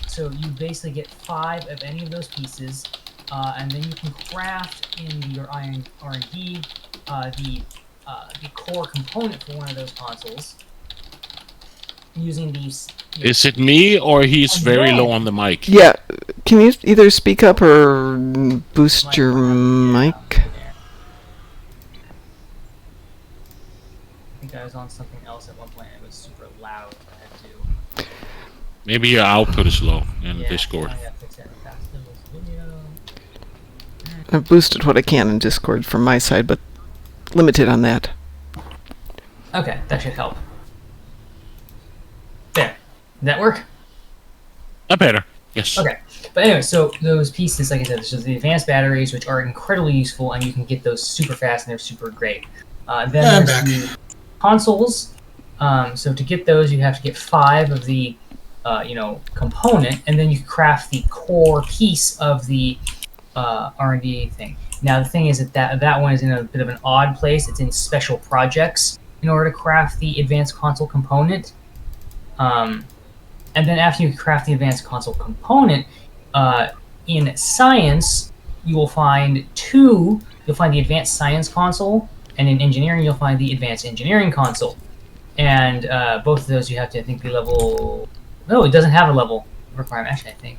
So you basically get 5 of any of those pieces, and then you can craft in your R&D the core component for one of those consoles using these. Is it me or he's very low on the mic? Yeah. Can you either speak up or boost your mic? I think I was on something else at one point. It was super loud. I had to. Maybe your output is low in Discord. I gotta fix that fast. It was video. I've boosted what I can in Discord from my side, but limited on that. Okay, that should help. There. Did that work? Better. Yes. Okay. But anyway, so those pieces, like I said, there's the advanced batteries, which are incredibly useful, and you can get those super fast, and they're super great. Then there's the consoles. So to get those, you have to get 5 of the, component, and then you craft the core piece of the R&D thing. Now the thing is that one is in a bit of an odd place. It's in special projects in order to craft the advanced console component. And then after you craft the advanced console component, in science, you will find 2. You'll find the advanced science console, and in engineering, you'll find the advanced engineering console. And both of those you have to, I think, be level... No, it doesn't have a level requirement, actually, I think.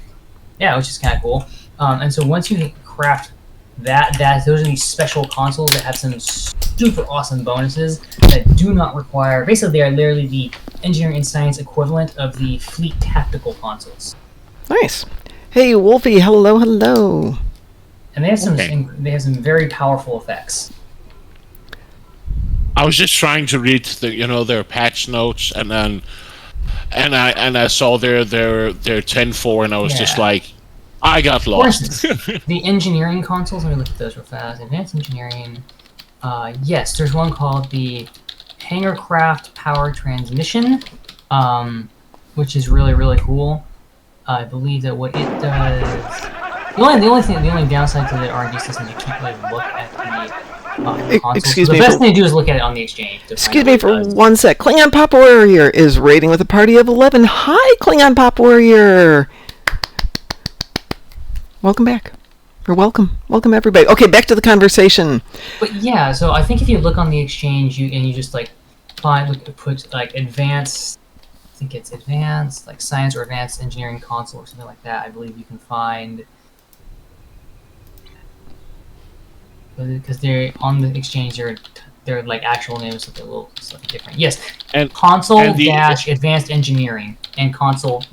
Yeah, which is kind of cool. And so once you craft those are these special consoles that have some super awesome bonuses that do not require... Basically, they are literally the engineering and science equivalent of the fleet tactical consoles. Nice. Hey, Wolfie, hello, hello. And they have some very powerful effects. I was just trying to read their patch notes, and then I saw their 10.4, and I was just like, I got lost. For instance, the engineering consoles. Let me look at those real fast. Advanced engineering. Yes, there's one called the Hangarcraft Power Transmission, which is really, really cool. I believe that what it does. The only downside to the R&D system is you can't really look at the consoles. Excuse the me. best thing to do is look at it on the exchange. Excuse me for one sec. Klingon Pop Warrior is raiding with a party of 11. Hi, Klingon Pop Warrior. Welcome back. Or welcome everybody. Okay, back to the conversation. But yeah, so I think if you look on the exchange, you just like put like advanced. I think it's advanced, like science or advanced engineering console or something like that. I believe you can find, because they're on the exchange, they're like actual names, so they're a little slightly different. Yes, and console dash advanced engineering and console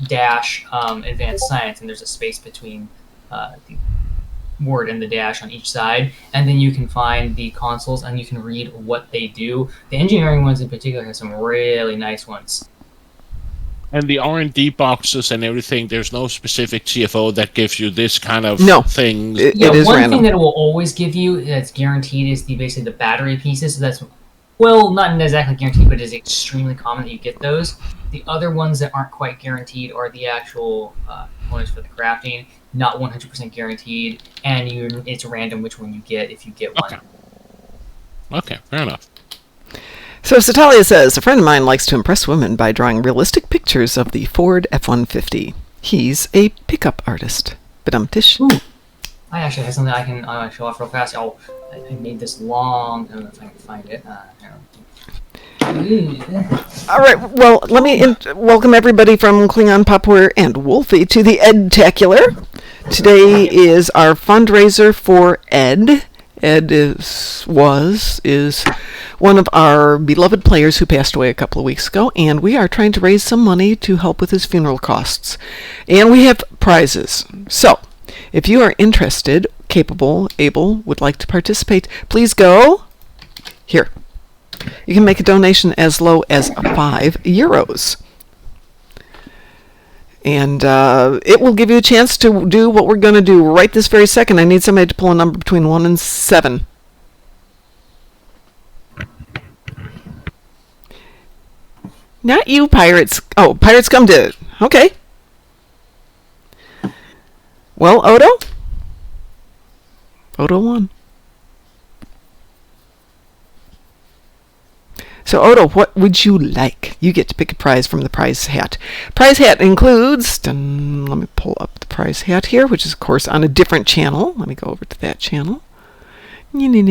dash advanced science, and there's a space between the word and the dash on each side, and then you can find the consoles and you can read what they do. The engineering ones in particular have some really nice ones. And the R&D boxes and everything, there's no specific CFO that gives you this kind of things. It is one random. thing that it will always give you that's guaranteed is basically the battery pieces. So that's, well, not exactly guaranteed, but it is extremely common that you get those. The other ones that aren't quite guaranteed are the actual components for the crafting, not 100% guaranteed, and it's random which one you get if you get one. Okay, fair enough. So Satalia says, a friend of mine likes to impress women by drawing realistic pictures of the Ford F-150. He's a pickup artist. Badum-tish. Ooh. I actually have something I can show off real fast. I made this long. I don't know if I can find it. All right, well, let me welcome everybody from Klingon Popware and Wolfie to the ED-TACULAR. Today is our fundraiser for ED, Ed is one of our beloved players who passed away a couple of weeks ago, and we are trying to raise some money to help with his funeral costs. And we have prizes. So, if you are interested, capable, able, would like to participate, please go here. You can make a donation as low as €5. And it will give you a chance to do what we're going to do right this very second. I need somebody to pull a number between 1 and 7. Not you, Pirates. Oh, Pirates Scum did it. Okay. Well, Odo? Odo won. So, Odo, what would you like? You get to pick a prize from the prize hat. Prize hat includes... let me pull up the prize hat here, which is, of course, on a different channel. Let me go over to that channel. There we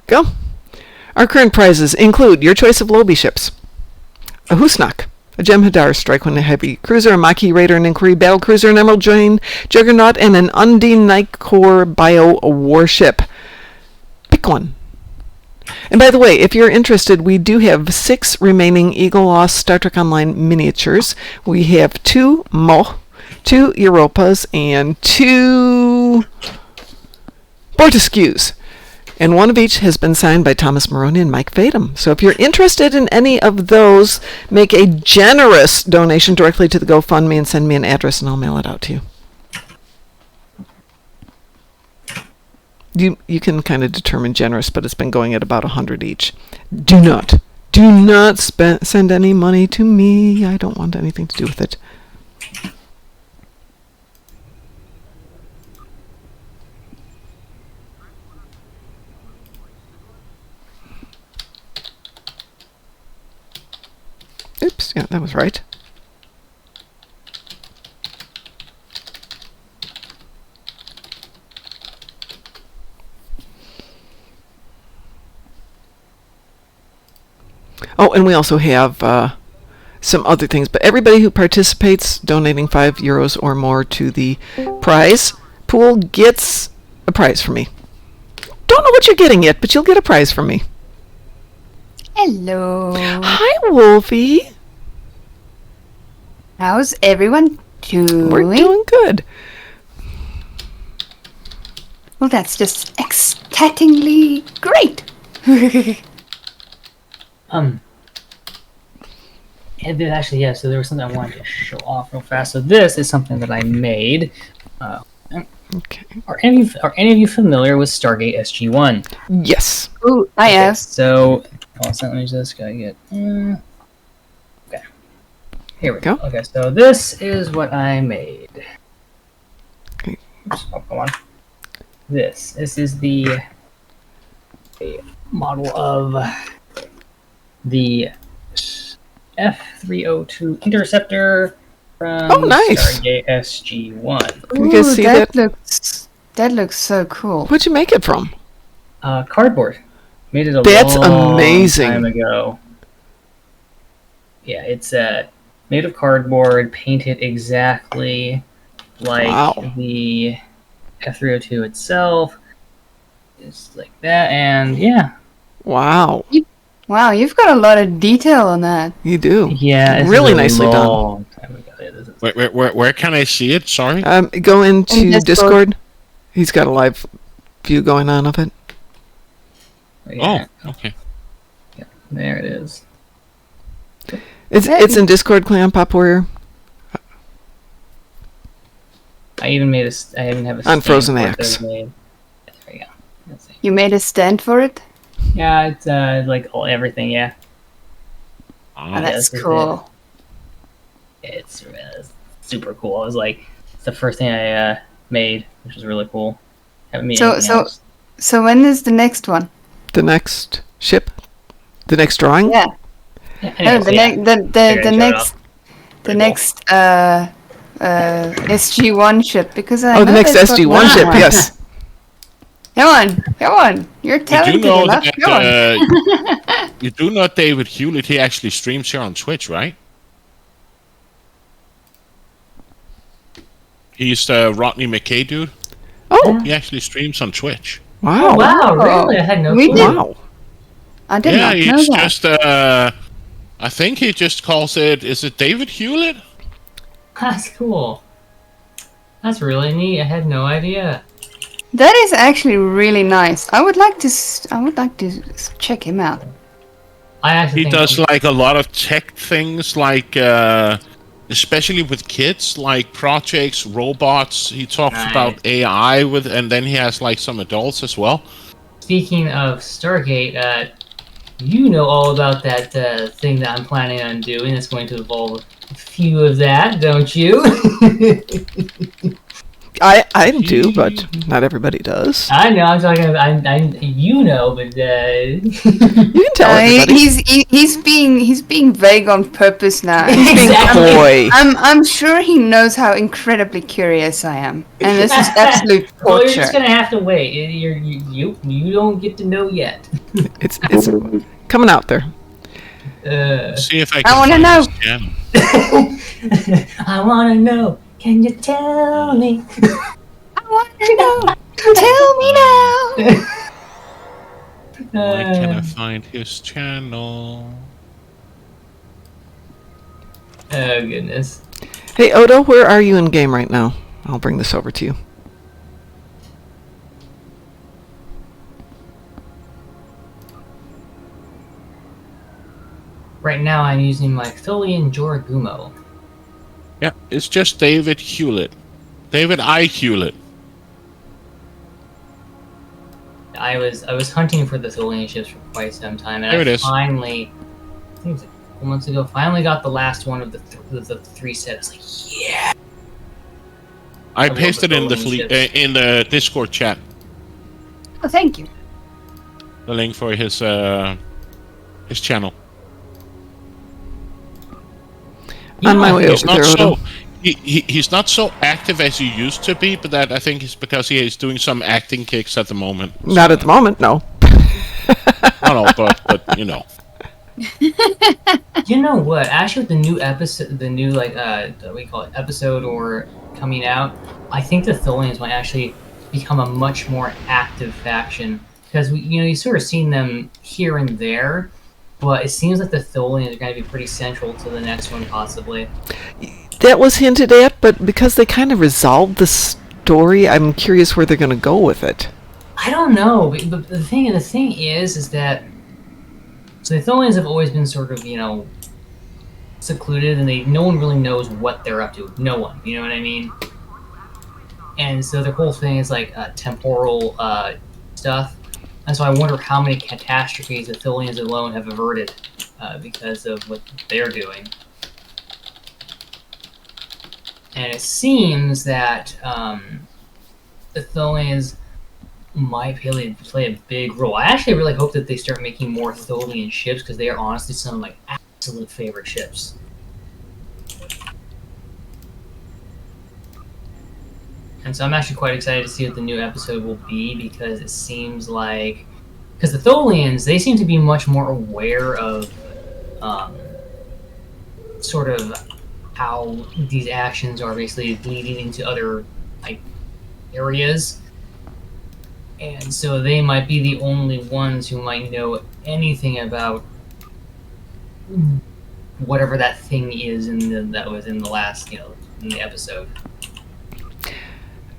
go. Our current prizes include your choice of Lobby ships, a Husnak, a Jem'Hadar Strike One Heavy Cruiser, a Maquis Raider, an Inquiry Battle Cruiser, an Emerald Join Juggernaut, and an Undine Night Corps Bio Warship. Pick one. And by the way, if you're interested, we do have 6 remaining Eagle Lost Star Trek Online miniatures. We have 2 Mo, 2 Europas, and 2 Bortescues. And one of each has been signed by Thomas Maroney and Mike Vadum. So if you're interested in any of those, make a generous donation directly to the GoFundMe and send me an address and I'll mail it out to you. You can kind of determine generous, but it's been going at about 100 each. Do not send any money to me. I don't want anything to do with it. Oops, yeah, that was right. Oh, and we also have some other things. But everybody who participates, donating €5 or more to the prize pool, gets a prize from me. Don't know what you're getting yet, but you'll get a prize from me. Hello. Hi, Wolfie. How's everyone doing? We're doing good. Well, that's just ecstatically great. And then actually, yeah, so there was something I wanted to show off real fast. So this is something that I made. Okay. Are any of you familiar with Stargate SG-1? Yes. Ooh, I am. So, let me just get... okay. Here we go. Okay, so this is what I made. Okay. Oops, oh, come on. This is the model of the F-302 Interceptor from nice. Stargate SG-1. Can you guys see that? That looks so cool. What'd you make it from? Cardboard. Made it a That's long amazing. time ago. Yeah, it's made of cardboard, painted exactly like the F-302 itself. It's like that, and yeah. Wow. Wow, you've got a lot of detail on that. You do. Yeah, it's really nicely done. Where can I see it? Sorry. Go into In Discord. He's got a live view going on of it. Yeah. Oh, okay. Yeah, there it is. It's in Discord, Clan Pop Warrior. I even have a On stand Frozen for it Axe. that I made. There you go. Let's see. You made a stand for it? Yeah, it's like everything. Yeah. Oh, that's cool. It's super cool. It was like it's the first thing I made, which was really cool. Haven't made anything else. So when is the next one? The next ship? The next drawing? Yeah. Anyways, No, the next SG-1 ship, because I the know next they've got SG-1 ship, one. yes. Come on. You're You do talented know enough. Come on. that you do know David Hewlett. He actually streams here on Twitch, right? He's the Rodney McKay dude. Oh, He actually streams on Twitch. wow. Oh, wow, really? I had no We clue. did. Wow. I did Yeah, not know he's that. just. I think he just calls it. Is it David Hewlett? That's cool. That's really neat. I had no idea. That is actually really nice. I would like to. Check him out. I actually He think does like a lot of tech things, like especially with kids, like projects, robots. He talks Nice. about AI with, and then he has like some adults as well. Speaking of Stargate, you know all about that thing that I'm planning on doing. It's going to involve a few of that, don't you? I do, but not everybody does. I know. I'm talking about. You know, but You can tell everybody. He's being vague on purpose now. Exactly. Boy. I'm sure he knows how incredibly curious I am, and this is absolute Well, you're torture. just gonna have to wait. You don't get to know yet. It's coming out there. See if I I can wanna find know. his channel. I wanna know. Can you tell me? I want to know. Tell me now. Why can I find his channel? Oh goodness. Hey, Odo, where are you in game right now? I'll bring this over to you. Right now, I'm using my Tholian Joragumo. Yeah, it's just David Hewlett. David I. Hewlett. I was hunting for the Tholian ships for quite some time, and There it I is. finally, I think it was a couple months ago, finally got the last one of the three sets. I was like, yeah. I love pasted the in the Tholian ships. in the Discord chat Oh, thank you. the link for his channel. On my way He's over not there, Odo. so he's not so active as he used to be, but that I think is because he is doing some acting gigs at the moment. Not at the moment, no. No, but you know. You know what? Actually, with the new episode, the new what do you call it, episode or coming out, I think the Tholians might actually become a much more active faction because you sort of seen them here and there, but it seems like the Tholians are going to be pretty central to the next one, possibly. That was hinted at, but because they kind of resolved the story, I'm curious where they're going to go with it. I don't know, but the thing is that so the Tholians have always been sort of secluded, and no one really knows what they're up to. No one, you know what I mean? And so the whole thing is like temporal stuff, and so I wonder how many catastrophes the Tholians alone have averted because of what they're doing. And it seems that the Tholians might play a big role. I actually really hope that they start making more Tholian ships because they are honestly some of my absolute favorite ships. And so I'm actually quite excited to see what the new episode will be because it seems like... Because the Tholians, they seem to be much more aware of sort of how these actions are basically leading into other areas. And so they might be the only ones who might know anything about whatever that thing is that was in the last, in the episode.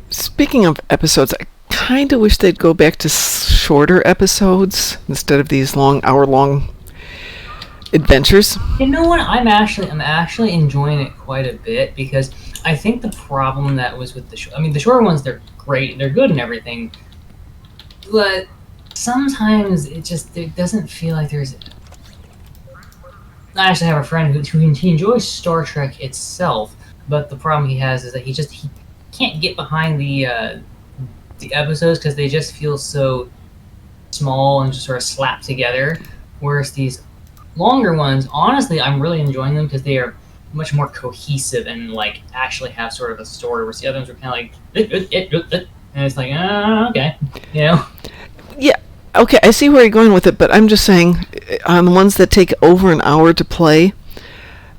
Speaking of episodes, I kind of wish they'd go back to shorter episodes instead of these hour-long adventures. You know what? I'm actually enjoying it quite a bit because I think the problem that was with the shorter ones, they're great, they're good and everything, but sometimes it doesn't feel like there's... I actually have a friend who enjoys Star Trek itself, but the problem he has is that he can't get behind the episodes because they just feel so small and just sort of slapped together, whereas these longer ones, honestly, I'm really enjoying them because they are much more cohesive and actually have sort of a story, whereas the other ones are kind of and it's like, okay, Yeah, okay, I see where you're going with it, but I'm just saying, on the ones that take over an hour to play,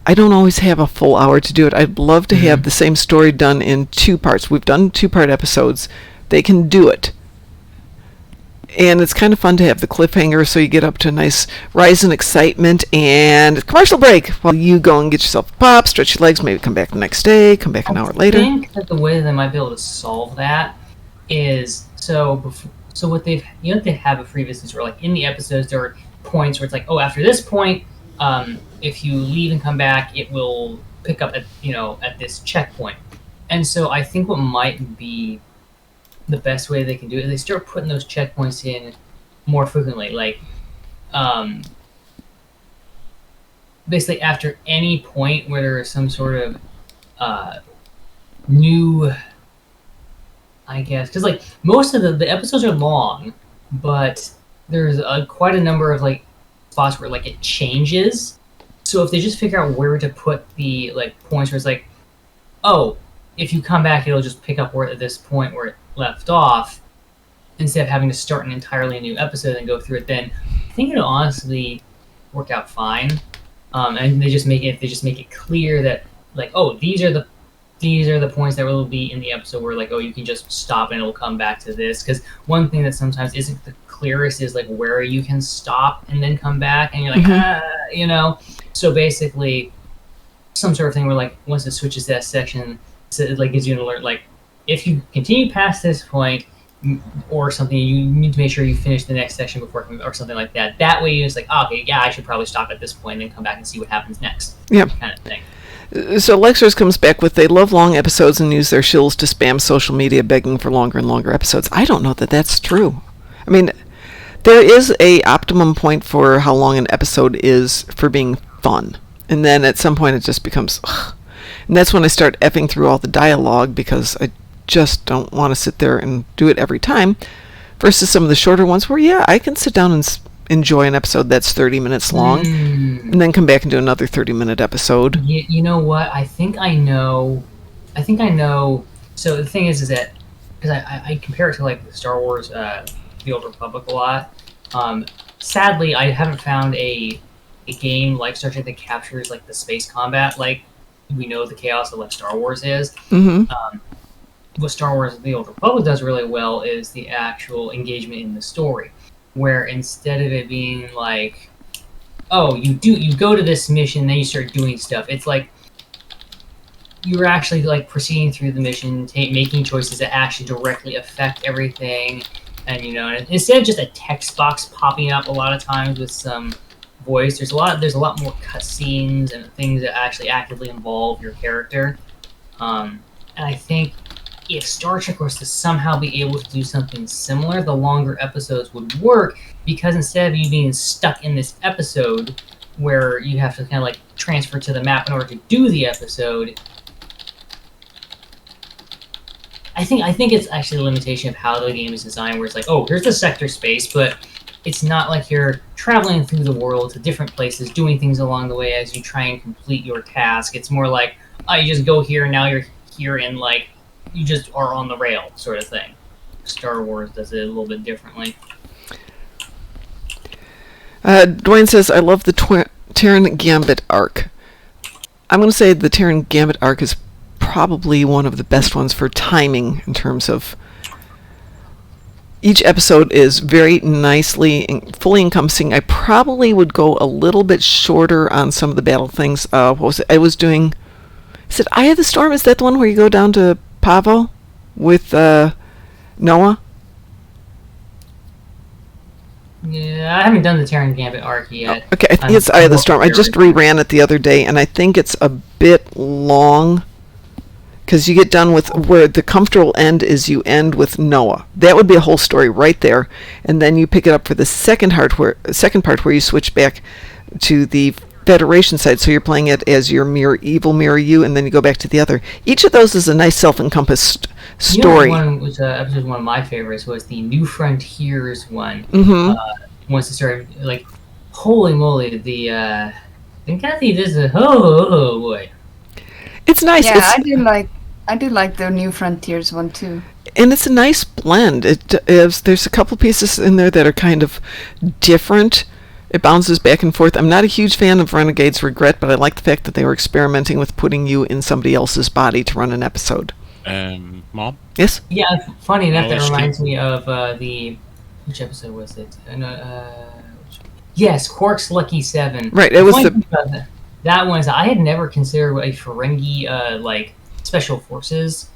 I don't always have a full hour to do it. I'd love to have the same story done in 2 parts. We've done 2-part episodes, they can do it. And it's kind of fun to have the cliffhanger, so you get up to a nice rise in excitement and commercial break while you go and get yourself a pop, stretch your legs, maybe come back the next day, come back an hour later. I think that the way that they might be able to solve that is so what they have a previously, where like in the episodes there are points where it's like, oh, after this point, if you leave and come back, it will pick up at this checkpoint. And so I think what might be the best way they can do it is they start putting those checkpoints in more frequently. Like, basically after any point where there is some sort of new, I guess, because like most of the episodes are long, but there's quite a number of like spots where like it changes. So if they just figure out where to put the like points where it's like, oh, if you come back, it'll just pick up where at this point where it left off, instead of having to start an entirely new episode and go through it, then I think it'll honestly work out fine. And they just make it clear that like, oh, these are the points that will be in the episode where like, oh, you can just stop and it'll come back to this. Because one thing that sometimes isn't the clearest is like where you can stop and then come back, and you're like, So basically, some sort of thing where like once it switches that section, so it like gives you an alert like, if you continue past this point or something, you need to make sure you finish the next section before, or something like that. That way you're just like, oh, okay, yeah, I should probably stop at this point and then come back and see what happens next. Yep. Kind of thing. So Lexers comes back with, they love long episodes and use their shills to spam social media begging for longer and longer episodes. I don't know that that's true. I mean, there is a optimum point for how long an episode is for being fun. And then at some point it just becomes, ugh. And that's when I start effing through all the dialogue, because I just don't want to sit there and do it every time, versus some of the shorter ones where, yeah, I can sit down and enjoy an episode that's 30 minutes long and then come back and do another 30-minute episode. You know what? I think I know. So the thing is that, because I compare it to like Star Wars, The Old Republic a lot. Sadly, I haven't found a game like Star Trek that captures like the space combat like we know the chaos of like Star Wars is. What Star Wars The Old Republic does really well is the actual engagement in the story, where instead of it being like, oh, you go to this mission, then you start doing stuff, it's like you're actually like proceeding through the mission, making choices that actually directly affect everything. And and instead of just a text box popping up a lot of times with some voice, there's a lot more cutscenes and things that actually actively involve your character. And I think if Star Trek was to somehow be able to do something similar, the longer episodes would work, because instead of you being stuck in this episode where you have to kind of like transfer to the map in order to do the episode, I think it's actually a limitation of how the game is designed, where it's like, oh, here's the sector space, but it's not like you're traveling through the world to different places, doing things along the way as you try and complete your task. It's more like, oh, you just go here, and now you're here, and like, you just are on the rail, sort of thing. Star Wars does it a little bit differently. Dwayne says, I love the Terran Gambit arc. I'm going to say the Terran Gambit arc is probably one of the best ones for timing, in terms of each episode is very nicely and fully encompassing. I probably would go a little bit shorter on some of the battle things. What was it? I was doing, is it Eye of the Storm? Is that the one where you go down to Pavo with Noah? Yeah, I haven't done the Terran Gambit arc yet. Okay, I think it's Eye of the Storm. I just reran it the other day, and I think it's a bit long, because you get done with where the comfortable end is. You end with Noah. That would be a whole story right there, and then you pick it up for the second part where you switch back to the Federation side. So you're playing it as your evil mirror you, and then you go back to the other. Each of those is a nice self-encompassed story. One which episode one of my favorites was the New Frontiers one. Once it started, like, holy moly, the Kathy does a oh boy. It's nice. Yeah, I do like the New Frontiers one too. And it's a nice blend. There's a couple pieces in there that are kind of different. It bounces back and forth. I'm not a huge fan of Renegade's Regret, but I like the fact that they were experimenting with putting you in somebody else's body to run an episode. Mom? Yes? Yeah, funny enough, that it's reminds me of which episode was it? Yes, Quark's Lucky 7. Right, it was funny the- thing about that one is I had never considered what a Ferengi like special forces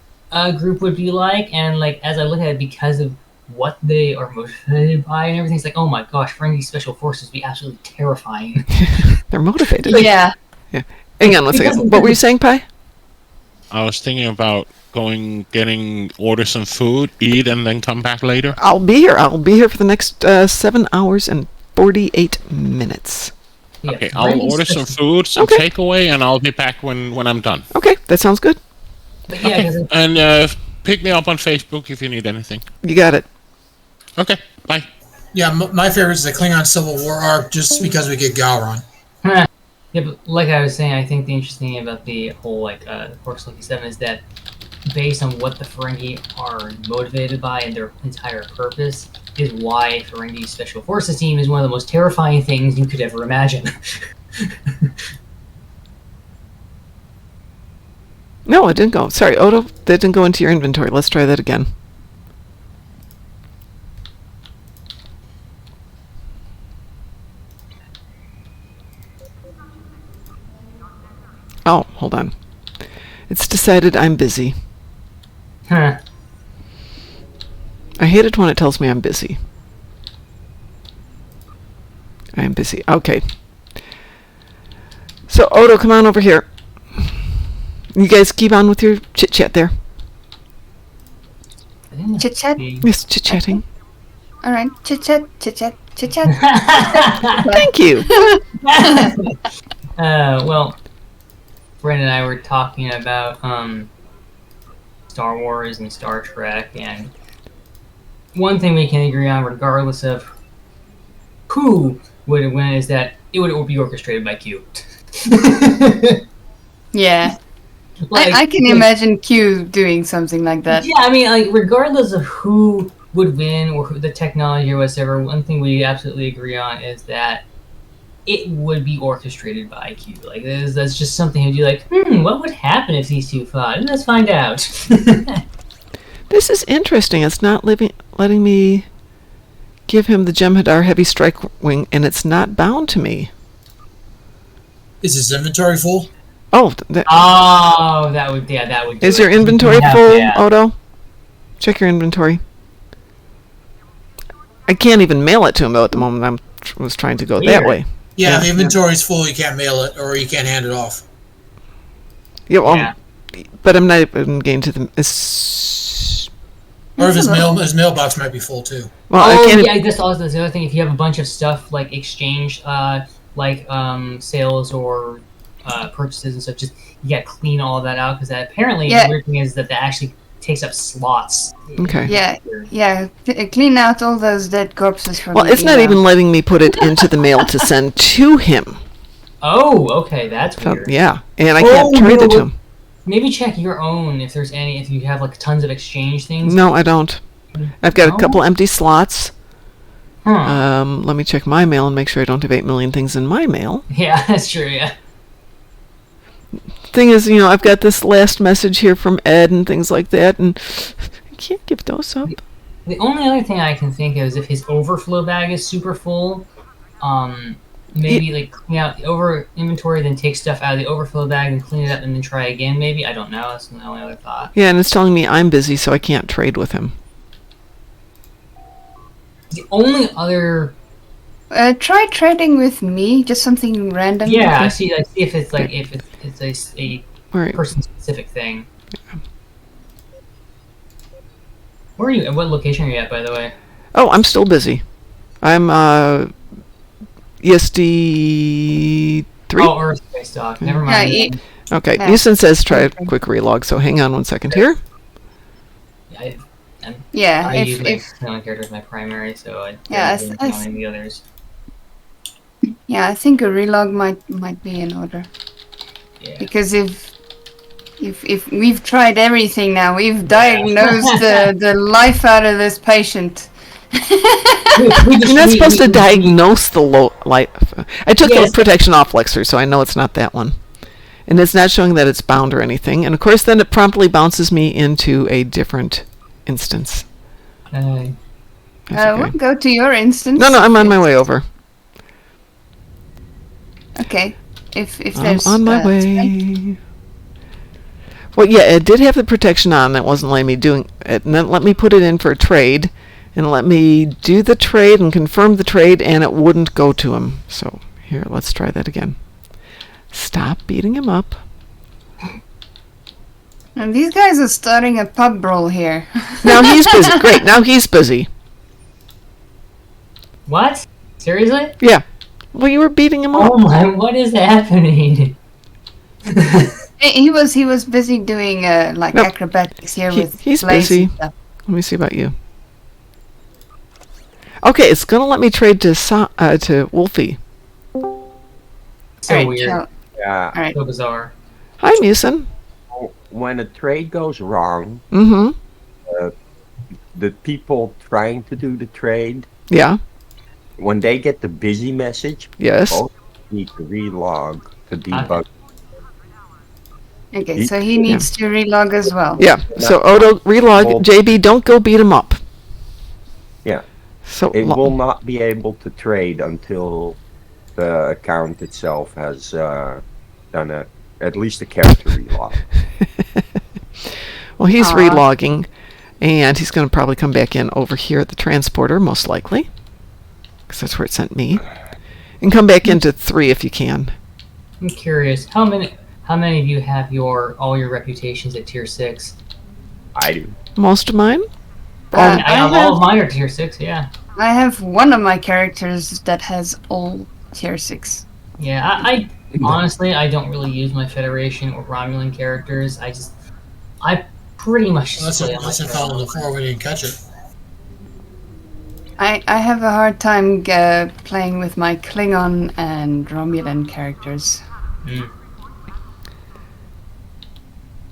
group would be like, and like as I look at it, because of what they are motivated by and everything, it's like, oh my gosh, Ferengi special forces would be absolutely terrifying. They're motivated. Yeah. Hang on one second. What were you saying, Pi? I was thinking about order some food, eat, and then come back later. I'll be here. I'll be here for the next 7 hours and 48 minutes. Yeah, Okay, I'll Ferengi order some special- food, some Okay. takeaway, and I'll be back when I'm done. Okay, that sounds good. But yeah, 'cause it- And pick me up on Facebook if you need anything. You got it. Okay, bye. Yeah, my favorite is the Klingon Civil War arc, just because we get Gowron. yeah, but like I was saying, I think the interesting thing about the whole like Quark's Lucky 7 is that based on what the Ferengi are motivated by and their entire purpose is why Ferengi's Special Forces team is one of the most terrifying things you could ever imagine. No, it didn't go. Sorry, Odo, that didn't go into your inventory. Let's try that again. Oh, hold on. It's decided I'm busy. Huh. I hate it when it tells me I'm busy. I am busy. Okay. So, Odo, come on over here. You guys keep on with your chit-chat there. Chit chat. Yes, chit-chatting. All right. Chit chat. Chit chat. Chit chat. Thank you. Well, Brandon and I were talking about Star Wars and Star Trek, and one thing we can agree on, regardless of who would win, is that it would be orchestrated by Q. Yeah. Like, I can imagine Q doing something like that. Yeah, I mean, like, regardless of who would win or who, the technology or whatever, one thing we absolutely agree on is that it would be orchestrated by Q. Like, that's just something you'd be like, what would happen if these two fought? Let's find out. This is interesting. It's not letting me give him the Jem'Hadar Heavy Strike Wing, and it's not bound to me. Is his inventory full? Oh, Oh, that would do is it. your inventory Yeah, full, yeah. Odo? Check your inventory. I can't even mail it to him, though, at the moment. I was trying to go that Weird. way. Yeah, Yeah. the inventory's full. You can't mail it, or you can't hand it off. Yeah, well, Yeah. but I'm not even getting to the... Or if his mailbox might be full too. well, I Oh, can't... yeah, that's also the other thing. If you have a bunch of stuff like exchange, sales or purchases and stuff, just you gotta clean all of that out, because that apparently Yeah. the weird thing is that actually takes up slots. Okay. Yeah. Clean out all those dead corpses from Well, the it's not email. even letting me put it into the mail to send to him. Oh, okay, that's So, weird. yeah, and I can't trade it to him. Maybe check your own if there's any. If you have like tons of exchange things. No, I don't. I've got No? a couple empty slots. Huh. Let me check my mail and make sure I don't have 8 million things in my mail. Yeah, that's true. Yeah. Thing is, I've got this last message here from Ed and things like that, and I can't give those up. The only other thing I can think of is if his overflow bag is super full, maybe like clean out the over inventory, then take stuff out of the overflow bag and clean it up, and then try again. Maybe, I don't know. That's the only other thought. Yeah, and it's telling me I'm busy, so I can't trade with him. The only other, Try trading with me, just something random. yeah, I see if it's like if it's a All right. person specific thing. Where are you? At what location are you at, by the way? Oh, I'm still busy. I'm ESD 3. Oh, Earth Space Dock. Never mind. Yeah, Okay, yeah. Houston says try a quick relog, so hang on one second here. Yeah, I use my if Klingon character as my primary, so I Yeah, don't I count any of the others. I think a relog might be in order, Yeah. because if we've tried everything now, we've diagnosed the life out of this patient. You're not supposed to diagnose the life. I took Yes. the protection off Lexer, so I know it's not that one. And it's not showing that it's bound or anything. And of course, then it promptly bounces me into a different instance. Uh, That's We'll okay. go to your instance. No, I'm on my way over. Okay. If I'm there's on my space. way. Well, yeah, it did have the protection on. That wasn't letting me doing it. And then let me put it in for a trade. And let me do the trade and confirm the trade, and it wouldn't go to him. So here, let's try that again. Stop beating him up. And these guys are starting a pub brawl here. Now he's busy. Great, now he's busy. what? Seriously? Yeah. Well, you were beating him up. Oh my! What is happening? He was busy doing like Nope. acrobatics here He- with he's blades busy. and stuff. Let me see about you. Okay, it's gonna let me trade to Wolfie. So Alright, weird. so- Yeah. alright. So bizarre. Hi, Musin. When a trade goes wrong, Mm-hmm. the people trying to do the trade, Yeah. when they get the busy message, Yes. both need to relog to debug. Okay, so he needs to relog as well. Yeah. So Odo, relog. Well- JB, don't go beat him up. Yeah. So It will not be able to trade until the account itself has done at least a character relog. well, he's Aw. relogging, and he's going to probably come back in over here at the transporter, most likely, because that's where it sent me. And come back into 3 if you can. I'm curious. How many of you have all your reputations at tier 6? I do. Most of mine. I all have- of mine are tier 6. Yeah. I have one of my characters that has all tier 6. Yeah. I honestly, I don't really use my Federation or Romulan characters. I pretty much just play on my Unless you Federal followed before we didn't catch it. I have a hard time playing with my Klingon and Romulan characters. Mm.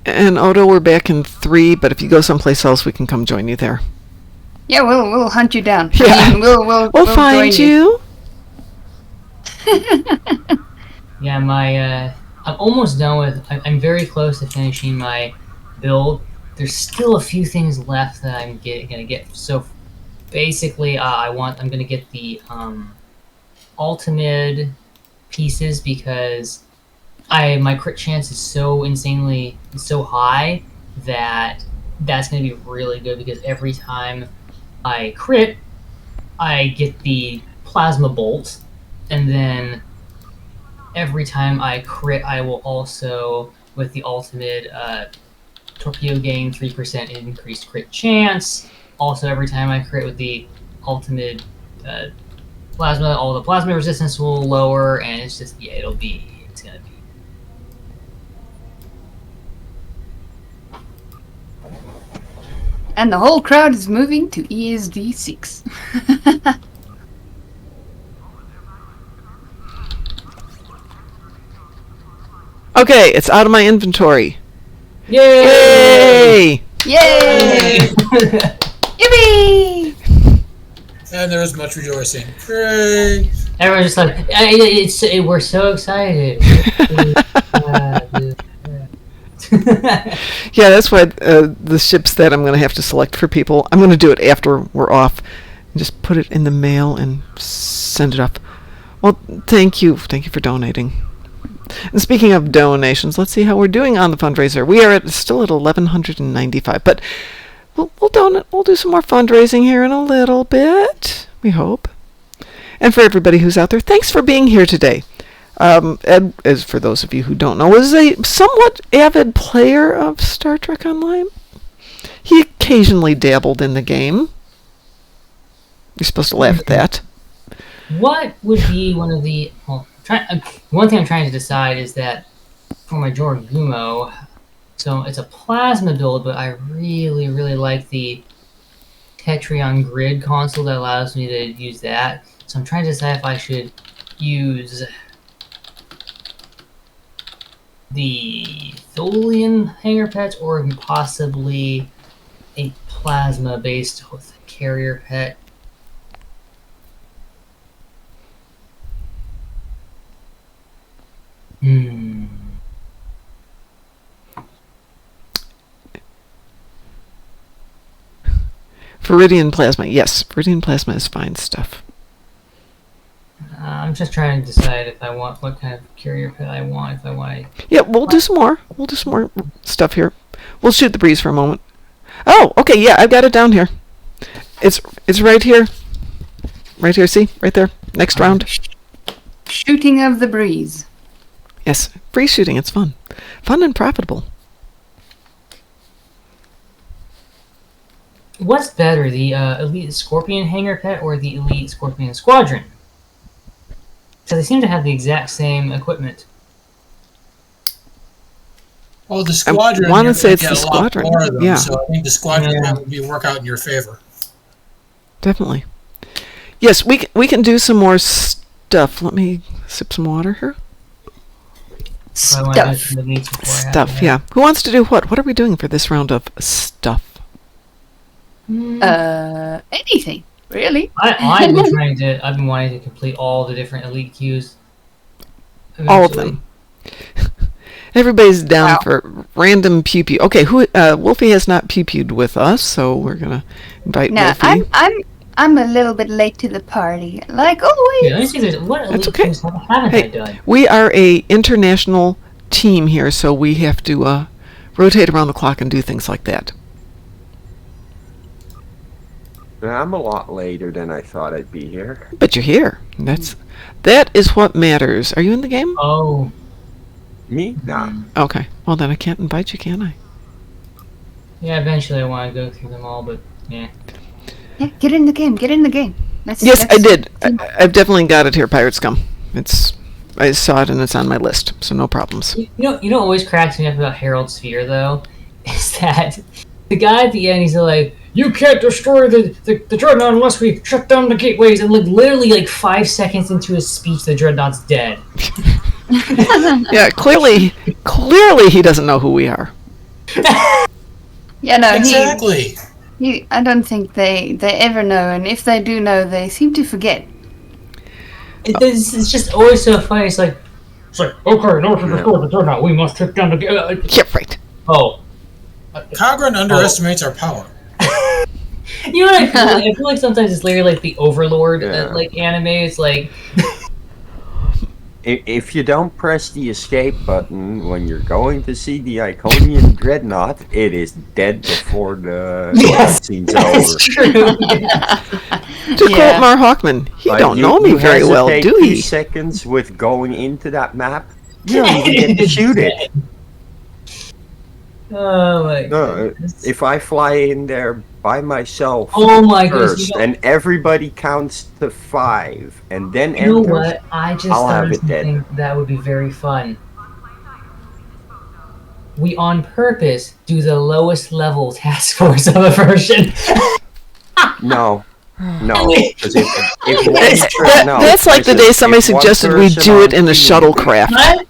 And Odo, we're back in 3, but if you go someplace else, we can come join you there. Yeah, we'll hunt you down. Yeah. I mean, we'll We'll find join you. Yeah, I'm almost done with. I'm very close to finishing my build. There's still a few things left that I'm gonna get. So basically, I'm gonna get the ultimate pieces because my crit chance is so high that that's gonna be really good because every time I crit, I get the plasma bolt, and then every time I crit, I will also, with the ultimate torpedo gain 3% increased crit chance. Also, every time I crit with the ultimate plasma, all the plasma resistance will lower, and it's just, yeah, it's gonna be. And the whole crowd is moving to ESD6. Okay, it's out of my inventory. Yay! Yay! Yay! Yippee! And there was much rejoicing. Hooray! Everyone's just like, we're so excited. Yeah, that's why the ships that I'm going to have to select for people, I'm going to do it after we're off. Just put it in the mail and send it up. Well, thank you. Thank you for donating. And speaking of donations, let's see how we're doing on the fundraiser. We are still at 1,195, but we'll donate. We'll do some more fundraising here in a little bit, we hope. And for everybody who's out there, thanks for being here today. Ed, as for those of you who don't know, is a somewhat avid player of Star Trek Online. He occasionally dabbled in the game. You're supposed to laugh at that. What would be one of the one thing I'm trying to decide is that for my Jorgumo, so it's a plasma build, but I really, really like the Tetrion grid console that allows me to use that. So I'm trying to decide if I should use the Tholian hanger pets or possibly a plasma based carrier pet. Viridian plasma. Yes, Viridian plasma is fine stuff. I'm just trying to decide if I want what kind of carrier pet I want. If I want Yeah, we'll do some more. We'll do some more stuff here. We'll shoot the breeze for a moment. Oh, okay, yeah, I've got it down here. It's right here. Right here, see? Right there. Next round. Shooting of the breeze. Yes, free shooting. It's fun. Fun and profitable. what's better, the Elite Scorpion Hangar Pet or the Elite Scorpion Squadron? Because they seem to have the exact same equipment. Oh, the squadron. I want to say it's get the a lot squadron. more of them, Yeah, So I think the squadron Yeah. would be work out in your favor. definitely. Yes, we can do some more stuff. Let me sip some water here. So I wanna do Stuff. some Elites before I have Stuff, to- yeah. Who wants to do what? What are we doing for this round of stuff? Anything, really. I've been wanting to complete all the different Elite queues. All of eventually. them. Everybody's down Wow. for random pew pew. Okay, who? Wolfie has not pew pewed with us, so we're gonna invite No, Wolfie. I'm a little bit late to the party, like Yeah, let me always. see. What Elite That's okay. queues haven't I Hey, done? we are a international team here, so we have to rotate around the clock and do things like that. I'm a lot later than I thought I'd be here. But you're here. That is what matters. Are you in the game? Oh, Me? Nah. Okay. Well, then I can't invite you, can I? yeah. Eventually, I want to go through them all, but yeah. Yeah, get in the game. Get in the game. Yes, I did. I've definitely got it here, Pirate Scum. I saw it and it's on my list, so no problems. You know what always cracks me up about Harold Sphere though, is that the guy at the end, he's like, "You can't destroy the dreadnought unless we shut down the gateways," and like literally like 5 seconds into his speech, the dreadnought's dead. Yeah, clearly he doesn't know who we are. Yeah, no, Exactly. I don't think they ever know, and if they do know, they seem to forget. It's just always so funny. It's like, okay, in order to destroy the dreadnought, we must take down the gate. Yeah, right. Oh, Cogran underestimates our power. you know what I feel like? I feel like sometimes it's literally like the Overlord Yeah. like anime. It's like, If you don't press the escape button when you're going to see the Iconian Dreadnought, it is dead before the yes, cutscene's that's over. true. To Yeah. quote Mar Hockman, he Like, don't know me you very well, hesitate do 2 he? seconds with going into that map, you don't even get to shoot it. Oh my No, goodness. if I fly in there by myself Oh my goodness, first, you know- and everybody counts to 5, and then You know enters, what? I just I'll thought have of it dead. something that would be very fun. We on purpose do the lowest level task force of a version. No. No. Wait. 'Cause if That's, one no, that's like the day listen, somebody if one suggested we person do it on in a team- shuttlecraft. What?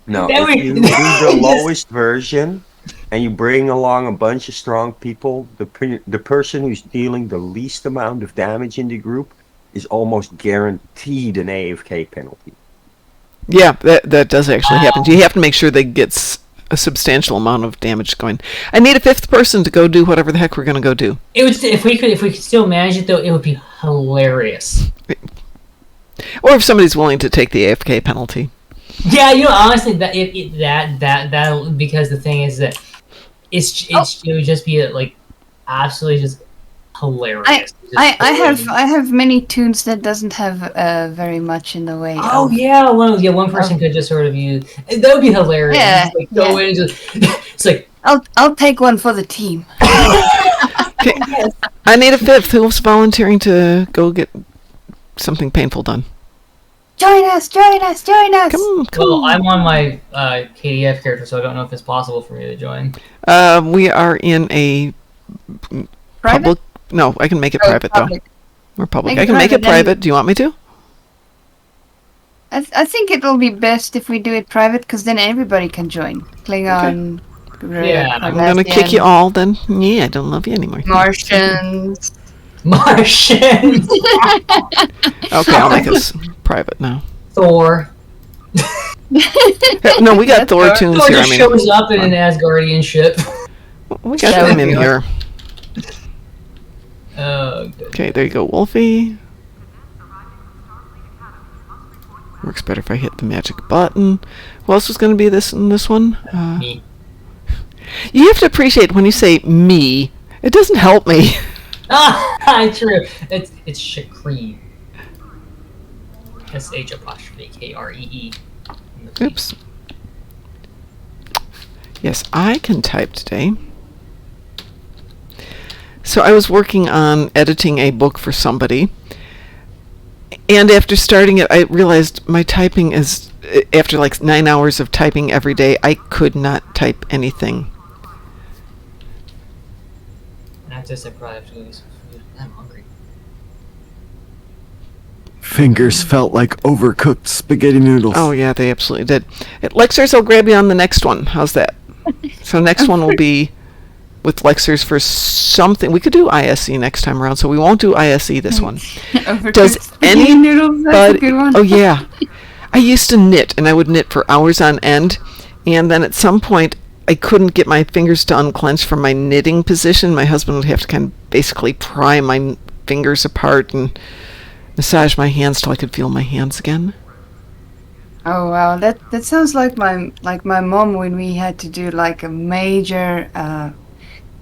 No, Then if we- you do the lowest version and you bring along a bunch of strong people, the person who's dealing the least amount of damage in the group is almost guaranteed an AFK penalty. Yeah, that does actually happen. You have to make sure they get a substantial amount of damage going. I need a 5th person to go do whatever the heck we're going to go do. It would if we could still manage it though, it would be hilarious. Or if somebody's willing to take the AFK penalty. Yeah, you know, honestly, that because the thing is that it would just be like absolutely just hilarious. I have many tunes that doesn't have very much in the way. Oh of, yeah, one person could just sort of use that would be hilarious. Yeah, Just, like, go in and just it's like I'll take one for the team. Okay. I need a 5th. Who's volunteering to go get something painful done? Join us! Join us! Join us! Come well, on. I'm on my KDF character, so I don't know if it's possible for me to join. We are in a Private? public. No, I can make it Oh, private public. though. We're public. Make I it can make it private, then- private. Do you want me to? I think it'll be best if we do it private, because then everybody can join. Klingon, Yeah, I'm gonna kick you all. Then yeah, I don't love you anymore. Martians. Martian, Okay, I'll make us private now. Thor. No, we got Thor tunes Thor here. I just mean, shows up in an Asgardian ship. we got That them would in be here. Good. Okay, there you go, Wolfie. Works better if I hit the magic button. Who else was going to be this in this one? Me. You have to appreciate when you say me. It doesn't help me. Ah, true. It's Shakree. SH''KREE. Oops. Yes, I can type today. So I was working on editing a book for somebody. And after starting it, I realized my typing is, after like 9 hours of typing every day, I could not type anything. And after this, I probably have to go get some food. I'm hungry. Fingers felt like overcooked spaghetti noodles. Oh, yeah, they absolutely did. Lexers, I'll grab you on the next one. How's that? So next one will be with Lexers for something. We could do ISE next time around, so we won't do ISE this one. Does any noodles? That's a good one. Oh, yeah. I used to knit, and I would knit for hours on end, and then at some point, I couldn't get my fingers to unclench from my knitting position. My husband would have to kind of basically pry my fingers apart and massage my hands till I could feel my hands again. Oh wow, that sounds like my mom when we had to do like a major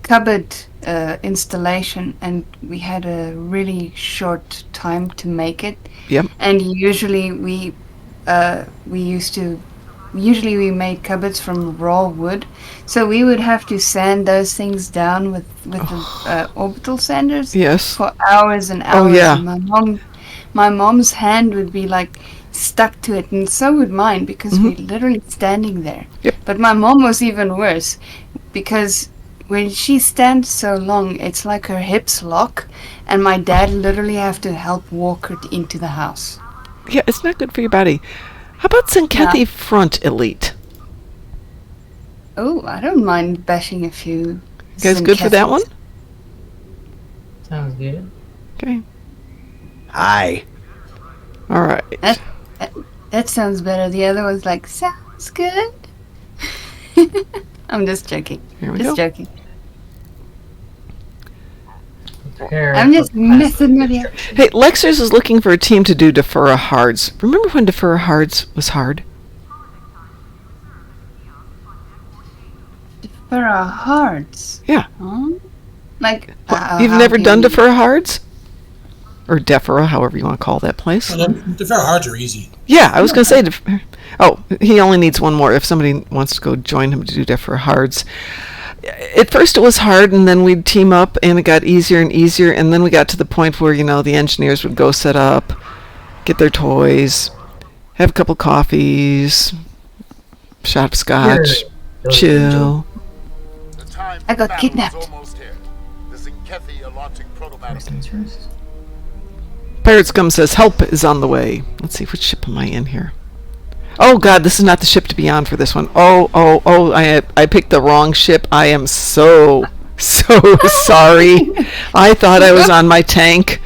cupboard installation, and we had a really short time to make it. Yep. And usually we made cupboards from raw wood, so we would have to sand those things down with the orbital sanders. Yes. For hours and hours. Oh, yeah. And my mom's hand would be like stuck to it, and so would mine, because we're literally standing there. Yep. But my mom was even worse, because when she stands so long, it's like her hips lock, and my dad literally have to help walk her into the house. Yeah, it's not good for your body. How about Zenkethi Front Elite? Oh, I don't mind bashing a few. You guys good for that one? Sounds good. Okay. Hi. All right. That sounds better. The other one's like, sounds good. I'm just joking. Here we Just go. joking. Prepare I'm just for class messing with you. instruction. Hey, Lexers is looking for a team to do Defura Hards. Remember when Defura Hards was hard? For our hearts. Yeah. Huh? Like, You've never done Defura Hards? Or Defura, however you want to call that place. The fair hards are easy. Yeah, I was going to say... Oh, he only needs one more if somebody wants to go join him to do Defura Hards. At first it was hard, and then we'd team up, and it got easier and easier, and then we got to the point where, the engineers would go set up, get their toys, have a couple coffees, shot of scotch, chill. I got kidnapped. Pirate Scum says, help is on the way. Let's see, which ship am I in here? Oh god, this is not the ship to be on for this one. Oh, I picked the wrong ship. I am so sorry. I thought I was on my tank.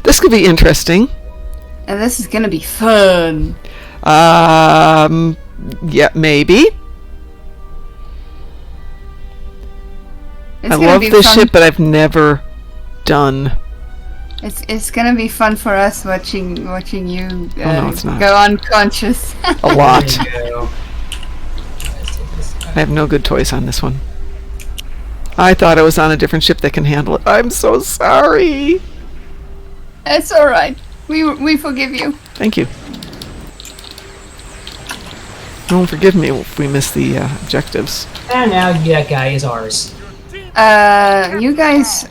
This could be interesting. And this is gonna be fun. Yeah, maybe. I love this ship, but I've never done. It's gonna be fun for us watching you no, it's not. go unconscious. A lot. There you go. I have no good toys on this one. I thought I was on a different ship that can handle it. I'm so sorry. It's all right. We forgive you. Thank you. Don't forgive me if we miss the objectives. And now that guy is ours. You guys,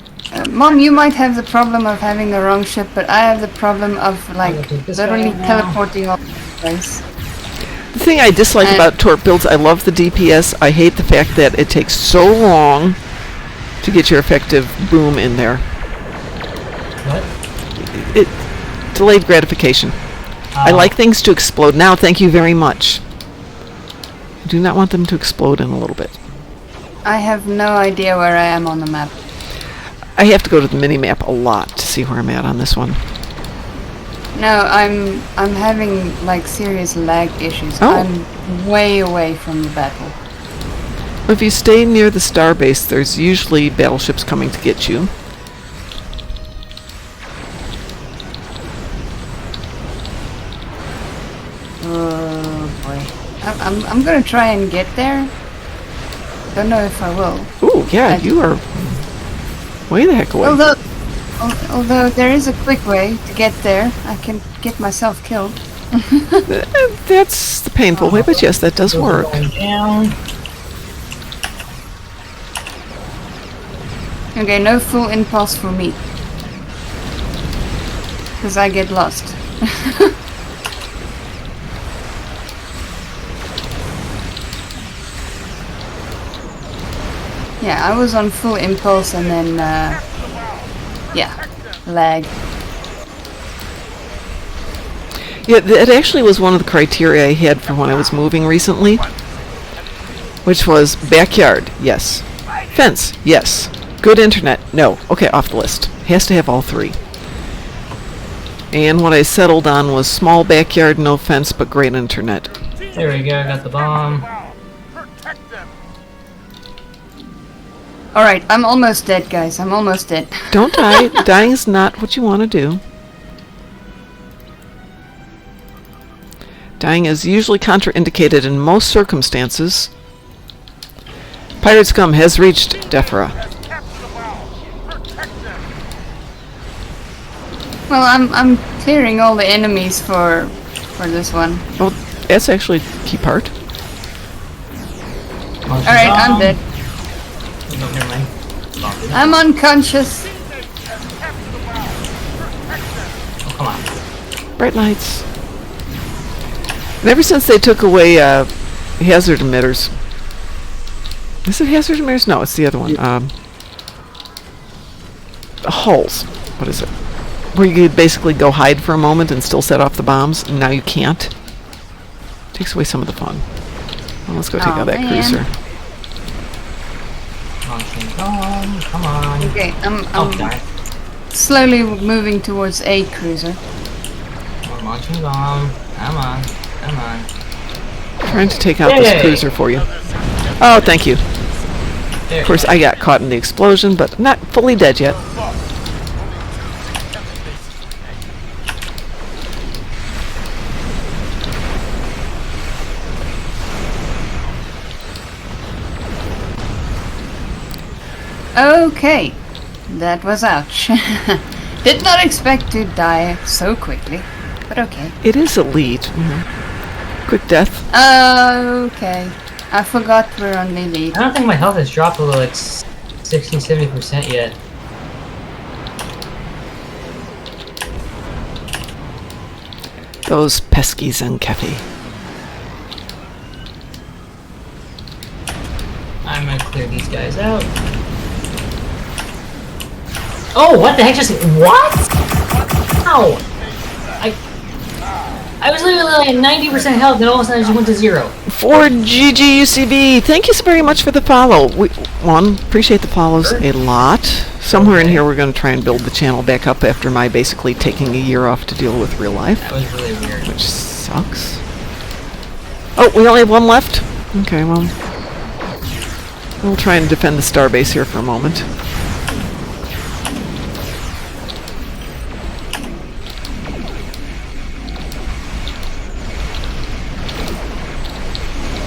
Mom, you might have the problem of having the wrong ship, but I have the problem of literally teleporting all over the place. The thing I dislike about torp builds, I love the DPS. I hate the fact that it takes so long to get your effective boom in there. What? It delayed gratification. I like things to explode now. Thank you very much. I do not want them to explode in a little bit. I have no idea where I am on the map. I have to go to the mini-map a lot to see where I'm at on this one. No, I'm having serious lag issues. Oh. I'm way away from the battle. If you stay near the starbase, there's usually battleships coming to get you. boy. I'm gonna try and get there. Don't know if I will. Ooh, yeah, you are way the heck away. Although there is a quick way to get there, I can get myself killed. That's the painful way, but yes, that does work. Going down. Okay, no full impulse for me. Because I get lost. Yeah, I was on full impulse and then, yeah, lag. Yeah, it actually was one of the criteria I had for when I was moving recently, which was backyard, yes. Fence, yes. Good internet, no. Okay, off the list. Has to have all three. And what I settled on was small backyard, no fence, but great internet. There we go, I got the bomb. Alright, I'm almost dead, guys. I'm almost dead. Don't die. Dying is not what you want to do. Dying is usually contraindicated in most circumstances. Pirate scum has reached Defra. Well, I'm clearing all the enemies for this one. Well, that's actually a key part. Alright, I'm dead. No, never mind. I'm unconscious. Oh, come on. Bright lights. And ever since they took away hazard emitters. Is it hazard emitters? No, it's the other one. Hulls. What is it? Where you could basically go hide for a moment and still set off the bombs, and now you can't. Takes away some of the fun. Well, let's go take out that man. cruiser. Launching bomb. Come on. Okay, Oh, I'm darn it. slowly moving towards a cruiser. We're launching bomb. Come on. Come on. Trying to take out this Yay. cruiser for you. Oh, thank you. There Of course, I got caught in the explosion, but not fully dead yet. Okay, that was ouch. Did not expect to die so quickly, but okay. It is elite. Quick death. Okay, I forgot we're on the lead. I don't think my health has dropped below like 60-70% yet. Those pesky Zenkefi. I'm gonna clear these guys out. Oh, what the heck just... What? Ow! I was literally like at 90% health and all of a sudden I just went to 0. For GGUCB, thank you so very much for the follow. Appreciate the follows a lot. Somewhere in here we're going to try and build the channel back up after my basically taking a year off to deal with real life. That was really weird. Which sucks. Oh, we only have one left? Okay, well... We'll try and defend the starbase here for a moment.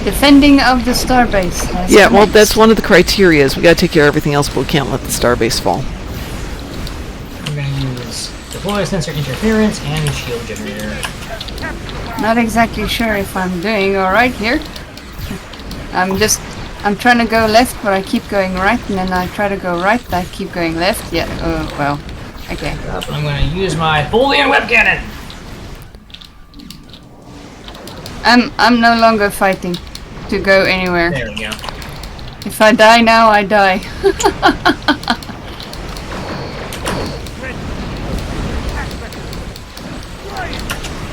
Defending of the starbase. Yeah, well, that's one of the criteria is we gotta take care of everything else, but we can't let the starbase fall. I'm gonna use deploy sensor interference and shield generator. Not exactly sure if I'm doing alright here. I'm trying to go left, but I keep going right, and then I try to go right, I keep going left. Yeah, well, okay. I'm gonna use my Boolean web cannon! I'm no longer fighting to go anywhere. There we go. If I die now, I die.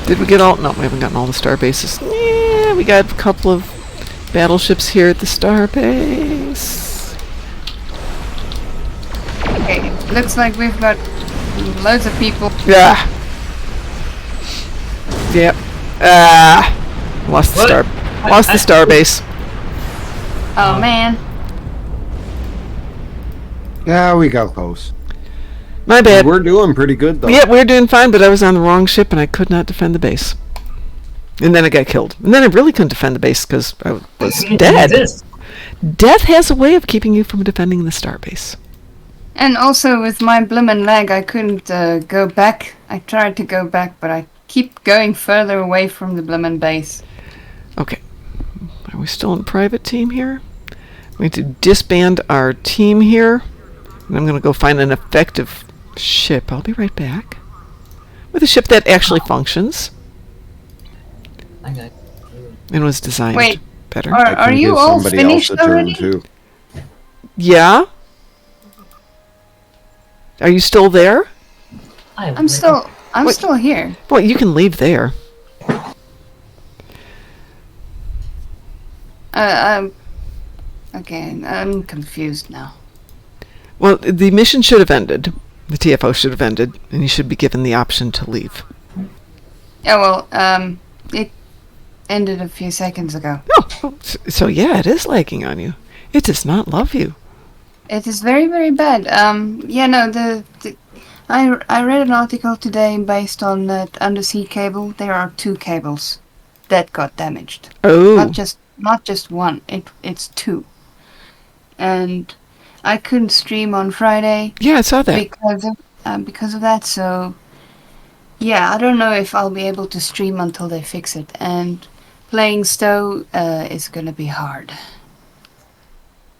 Did we get all... No, we haven't gotten all the star bases. Yeah, we got a couple of battleships here at the star base. Okay, looks like we've got loads of people. Yeah. Yep. Lost the What? star... Lost the star base. Oh man. Yeah, we got close. My bad. We're doing pretty good though. Yeah, we're doing fine, but I was on the wrong ship and I could not defend the base. And then I got killed. And then I really couldn't defend the base because I was It dead. exists. Death has a way of keeping you from defending the starbase. And also with my bloomin' leg, I couldn't go back. I tried to go back, but I keep going further away from the bloomin' base. Okay. Are we still in private team here? I'm going to disband our team here. And I'm going to go find an effective ship. I'll be right back. With a ship that actually functions I got and was designed Wait, better. are- I can you give all somebody finished else a turn already? too. Yeah? Are you still there? I'm still here. Well, you can leave there. Okay, I'm confused now. Well, the mission should have ended. The TFO should have ended, and you should be given the option to leave. Yeah, well, it ended a few seconds ago. Oh, so yeah, it is lagging on you. It does not love you. It is very, very bad. Yeah, no, I read an article today based on that undersea cable. There are 2 cables that got damaged. Oh. Not just one. It's 2. And I couldn't stream on Friday Yeah, I saw that. because of that. So yeah, I don't know if I'll be able to stream until they fix it. And playing Stowe is gonna be hard.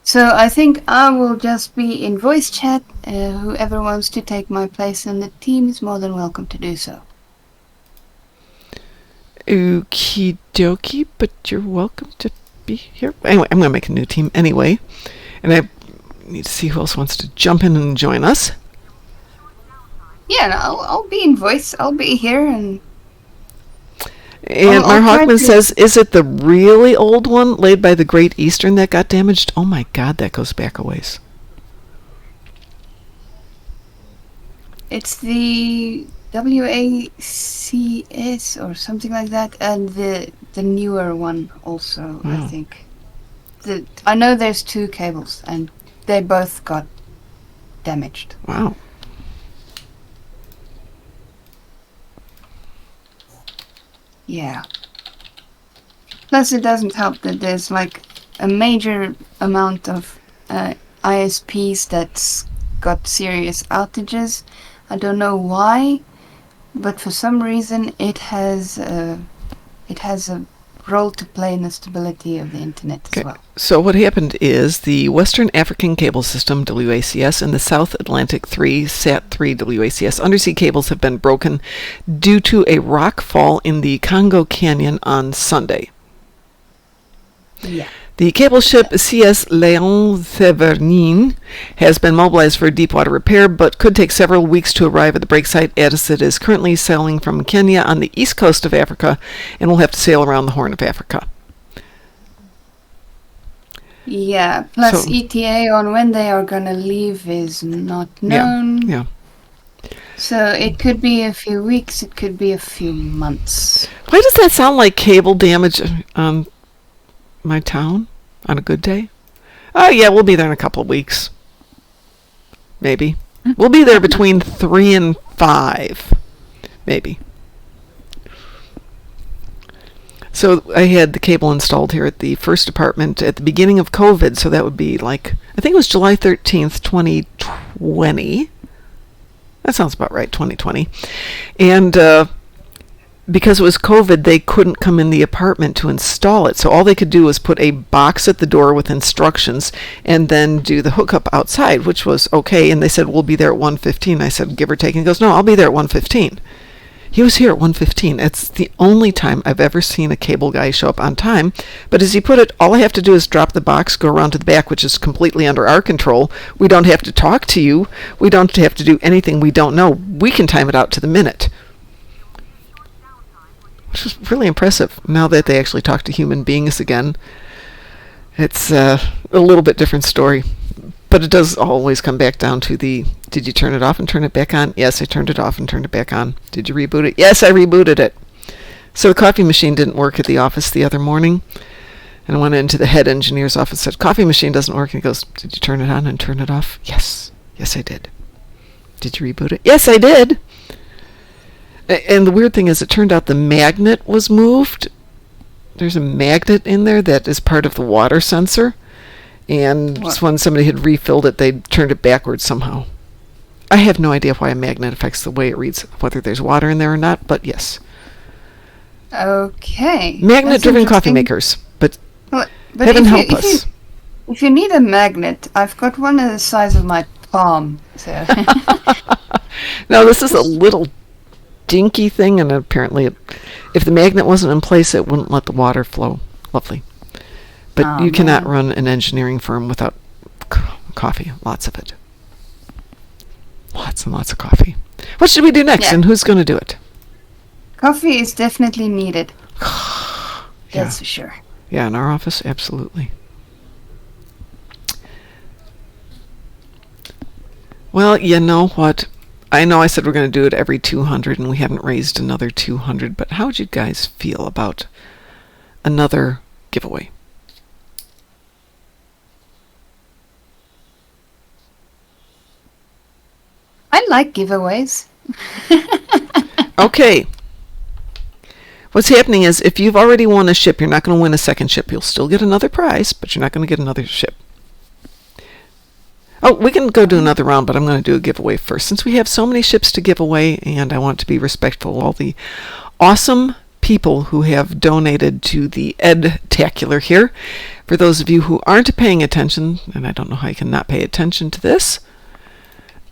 So I think I will just be in voice chat. Whoever wants to take my place in the team is more than welcome to do so. Okie dokie, but you're welcome to be here. Anyway, I'm going to make a new team anyway. And I need to see who else wants to jump in and join us. Yeah, no, I'll be in voice. I'll be here and And I'll Mar try Hawkman to- says, is it the really old one laid by the Great Eastern that got damaged? Oh my god, that goes back a ways. it's the WACS or something like that, and the newer one also. I Wow. think. I know there's 2 cables, and they both got damaged. Wow. Yeah. Plus, it doesn't help that there's like a major amount of ISPs that's got serious outages. I don't know why, but for some reason it has a role to play in the stability of the internet as Okay. well. So what happened is the Western African Cable System, WACS, and the South Atlantic 3, SAT-3 WACS undersea cables have been broken due to a rock fall in the Congo Canyon on Sunday. Yeah. The cable ship CS Léon Sévernin has been mobilized for deep water repair, but could take several weeks to arrive at the break site, as it is currently sailing from Kenya on the east coast of Africa and will have to sail around the Horn of Africa. Yeah. Plus, So- ETA on when they are gonna leave is not known. Yeah. So it could be a few weeks. It could be a few months. Why does that sound like cable damage on my town on a good day? Oh, yeah, we'll be there in a couple of weeks. Maybe. We'll be there between 3 and 5. Maybe. So I had the cable installed here at the first apartment at the beginning of COVID, so that would be like, I think it was July 13th, 2020. That sounds about right, 2020. And because it was COVID, they couldn't come in the apartment to install it. So all they could do was put a box at the door with instructions and then do the hookup outside, which was okay. And they said, we'll be there at 1:15. I said, give or take. And he goes, no, I'll be there at 1:15. He was here at 1:15. It's the only time I've ever seen a cable guy show up on time. But as he put it, all I have to do is drop the box, go around to the back, which is completely under our control. We don't have to talk to you. We don't have to do anything we don't know. We can time it out to the minute. Which is really impressive. Now that they actually talk to human beings again, it's a little bit different story. But it does always come back down to the, did you turn it off and turn it back on? Yes, I turned it off and turned it back on. Did you reboot it? Yes, I rebooted it. So the coffee machine didn't work at the office the other morning. And I went into the head engineer's office and said, coffee machine doesn't work. And he goes, did you turn it on and turn it off? Yes. Yes, I did. Did you reboot it? Yes, I did. And the weird thing is, it turned out the magnet was moved. There's a magnet in there that is part of the water sensor. And just when somebody had refilled it, they turned it backwards somehow. I have no idea why a magnet affects the way it reads, whether there's water in there or not, but yes. Okay. Magnet-driven That's coffee interesting. makers, but But heaven if help you, us. If you need a magnet, I've got one the size of my palm. So Now, this is a little dinky thing, and apparently, if the magnet wasn't in place, it wouldn't let the water flow. Lovely. But Oh, you cannot man. run an engineering firm without coffee. Lots of it. Lots and lots of coffee. What should we do next, Yeah. and who's going to do it? coffee is definitely needed. Yeah. That's for sure. Yeah, in our office, absolutely. Well, you know what? I know I said we're going to do it every 200, and we haven't raised another 200, but how would you guys feel about another giveaway? I like giveaways. Okay. What's happening is, if you've already won a ship, you're not going to win a second ship. You'll still get another prize, but you're not going to get another ship. Oh, we can go do another round, but I'm going to do a giveaway first. Since we have so many ships to give away, and I want to be respectful of all the awesome people who have donated to the ED-TACULAR here. For those of you who aren't paying attention, and I don't know how you can not pay attention to this,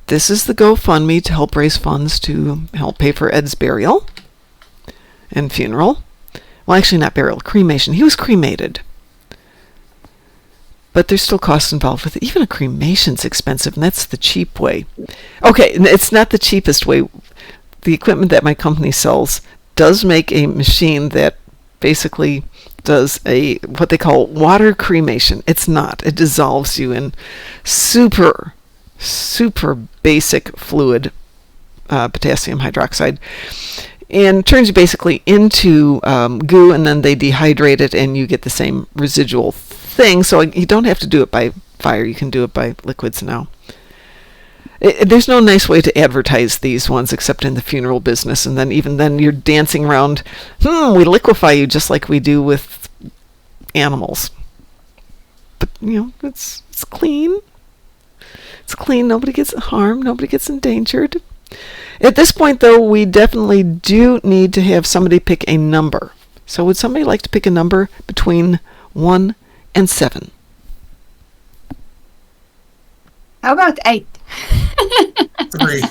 this is the GoFundMe to help raise funds to help pay for Ed's burial and funeral. Well, actually not burial, cremation. He was cremated. But there's still costs involved with it. Even a cremation's expensive, and that's the cheap way. Okay, it's not the cheapest way. The equipment that my company sells does make a machine that basically does a what they call water cremation. It's not. It dissolves you in super basic fluid, potassium hydroxide, and turns you basically into goo, and then they dehydrate it, and you get the same residual thing. So you don't have to do it by fire. You can do it by liquids now. There's no nice way to advertise these ones except in the funeral business, and then even then you're dancing around, we liquefy you just like we do with animals. But, it's clean. It's clean. Nobody gets harmed. Nobody gets endangered. At this point, though, we definitely do need to have somebody pick a number. So would somebody like to pick a number between 1 and 7? How about 8? 3.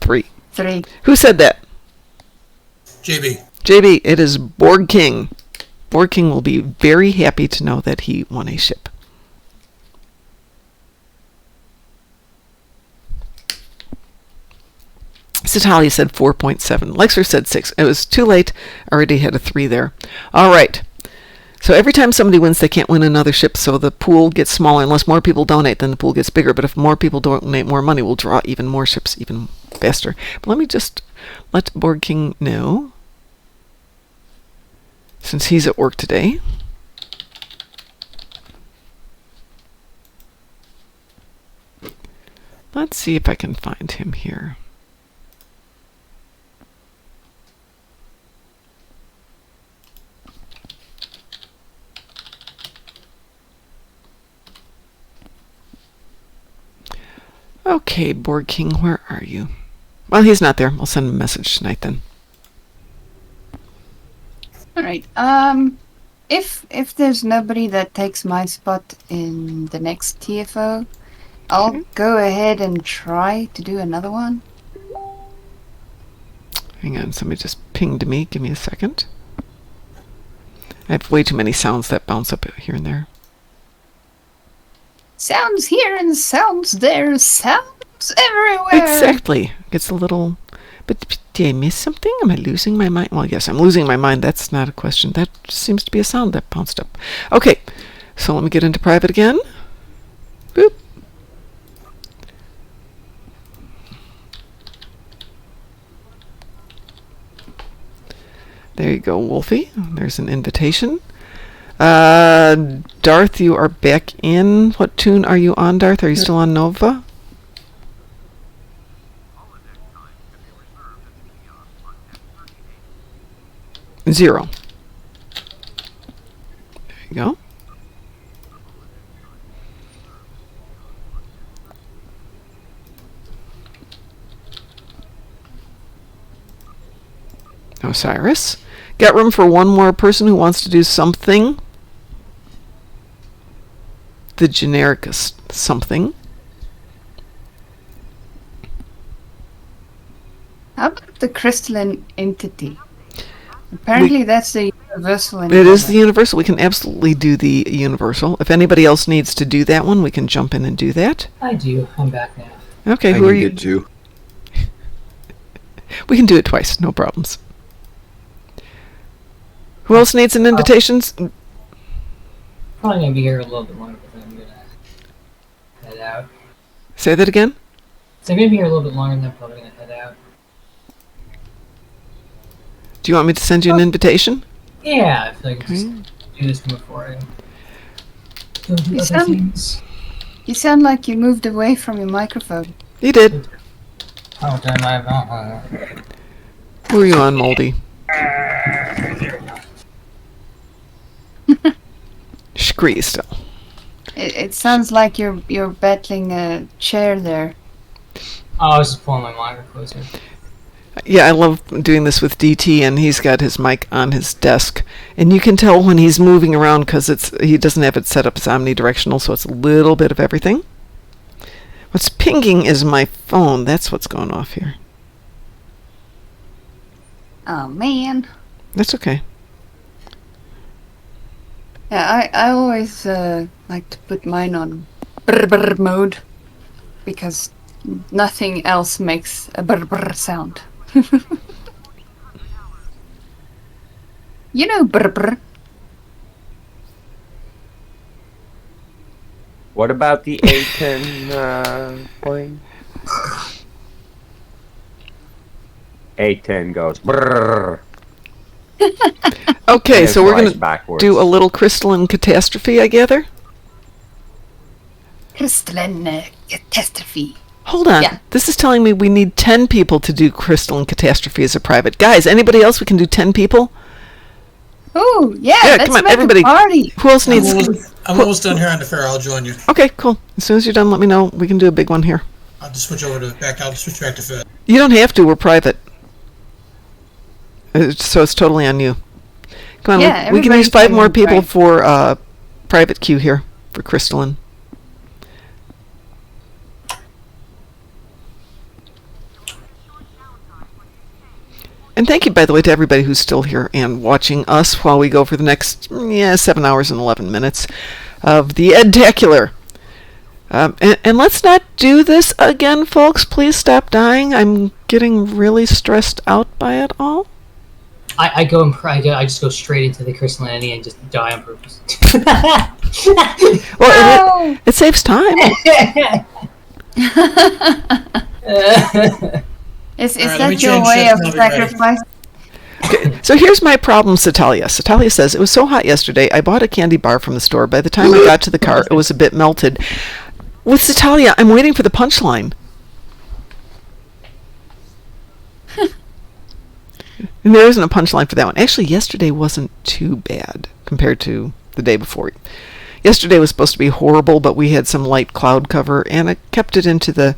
3. 3. Who said that? JB. JB, it is Borg King. Borg King will be very happy to know that he won a ship. Satalia said 4.7. Lexer said 6. It was too late. I already had a 3 there. All right. So every time somebody wins, they can't win another ship, so the pool gets smaller. Unless more people donate, then the pool gets bigger. But if more people donate more money, we'll draw even more ships even faster. But let me just let Borg King know, since he's at work today. Let's see if I can find him here. Okay, Borg King, where are you? Well, he's not there. I'll send him a message tonight then. All right. If there's nobody that takes my spot in the next TFO, I'll go ahead and try to do another one. Hang on, somebody just pinged me. Give me a second. I have way too many sounds that bounce up here and there. Sounds here and sounds there, sounds everywhere. Exactly. It's a little... But did I miss something? Am I losing my mind? Well, yes, I'm losing my mind. That's not a question. That seems to be a sound that bounced up. Okay, so let me get into private again. Boop. There you go, Wolfie. There's an invitation. Darth, you are back in. What tune are you on, Darth? Are you still on Nova? 0. There you go. Osiris. Got room for one more person who wants to do something. The generic something. How about the crystalline entity? Apparently, that's the universal. It is the universal. We can absolutely do the universal. If anybody else needs to do that one, we can jump in and do that. I do. I'm back now. Okay, I who are can you? get two. We can do it twice, no problems. Who else needs an invitations? Probably gonna be here a little bit longer, but then I'm gonna head out. Say that again. So I'm gonna be here a little bit longer, and then I'm probably gonna head out. Do you want me to send you an invitation? Yeah, I feel like I just do this before I go do other things. You sound like you moved away from your microphone. You did. Oh, damn, I Who are you on, Moldy? Scree still. It sounds like you're battling a chair there. Oh, I was just pulling my monitor closer. Yeah, I love doing this with DT, and he's got his mic on his desk, and you can tell when he's moving around because he doesn't have it set up as omnidirectional, so it's a little bit of everything. What's pinging is my phone. That's what's going off here. Oh man. That's okay. Yeah, I always like to put mine on brr brr mode because nothing else makes a brr brr sound. You know brr brr. What about the A10 point? A10 goes brrrr. Okay, And so we're flies going to backwards. do a little crystalline catastrophe, I gather? Crystalline catastrophe. Hold on. Yeah. This is telling me we need 10 people to do crystalline catastrophe as a private. Guys, anybody else we can do 10 people? Oh yeah, Yeah, let's come on, make everybody. a party. Who else needs... I'm almost done here on the fair. I'll join you. Okay, cool. As soon as you're done, let me know. We can do a big one here. I'll just switch over to back. I'll switch back to Fed. You don't have to. We're private. So it's totally on you. Come on, Yeah, we can use everybody 5 can more win, people right? for private queue here for crystalline. And thank you, by the way, to everybody who's still here and watching us while we go for the next 7 hours and 11 minutes of the ED-TACULAR. And let's not do this again, folks. Please stop dying. I'm getting really stressed out by it all. I just go straight into the crystalline entity and just die on purpose. Well, it saves time. Is All right, let that me your change way of shifts and I'll be ready. sacrifice? Okay, so here's my problem, Satalia. Satalia says, it was so hot yesterday, I bought a candy bar from the store. By the time I got to the car, it was a bit melted. With Satalia, I'm waiting for the punchline. And there isn't a punchline for that one. Actually, yesterday wasn't too bad compared to the day before. Yesterday was supposed to be horrible, but we had some light cloud cover, and it kept it into the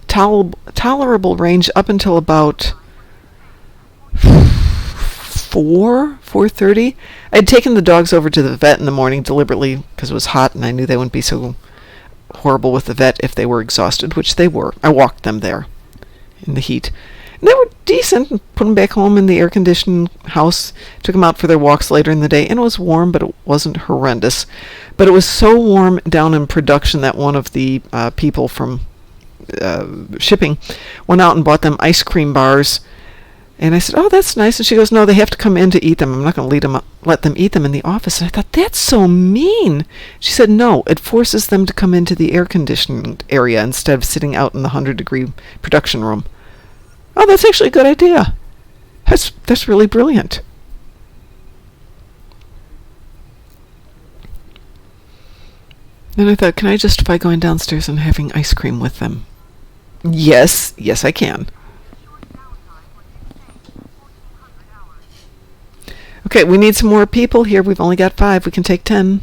tolerable range up until about 4:30. I'd taken the dogs over to the vet in the morning deliberately because it was hot, and I knew they wouldn't be so horrible with the vet if they were exhausted, which they were. I walked them there in the heat. And they were decent. Put them back home in the air-conditioned house. Took them out for their walks later in the day, and it was warm, but it wasn't horrendous. But it was so warm down in production that one of the people from shipping went out and bought them ice cream bars. And I said, oh, that's nice. And she goes, no, they have to come in to eat them. I'm not going to let them eat them in the office. And I thought, that's so mean. She said, no, it forces them to come into the air-conditioned area instead of sitting out in the 100-degree production room. Oh, that's actually a good idea. That's really brilliant. Then I thought, can I justify going downstairs and having ice cream with them? Yes, I can. Okay, we need some more people here. We've only got 5. We can take 10.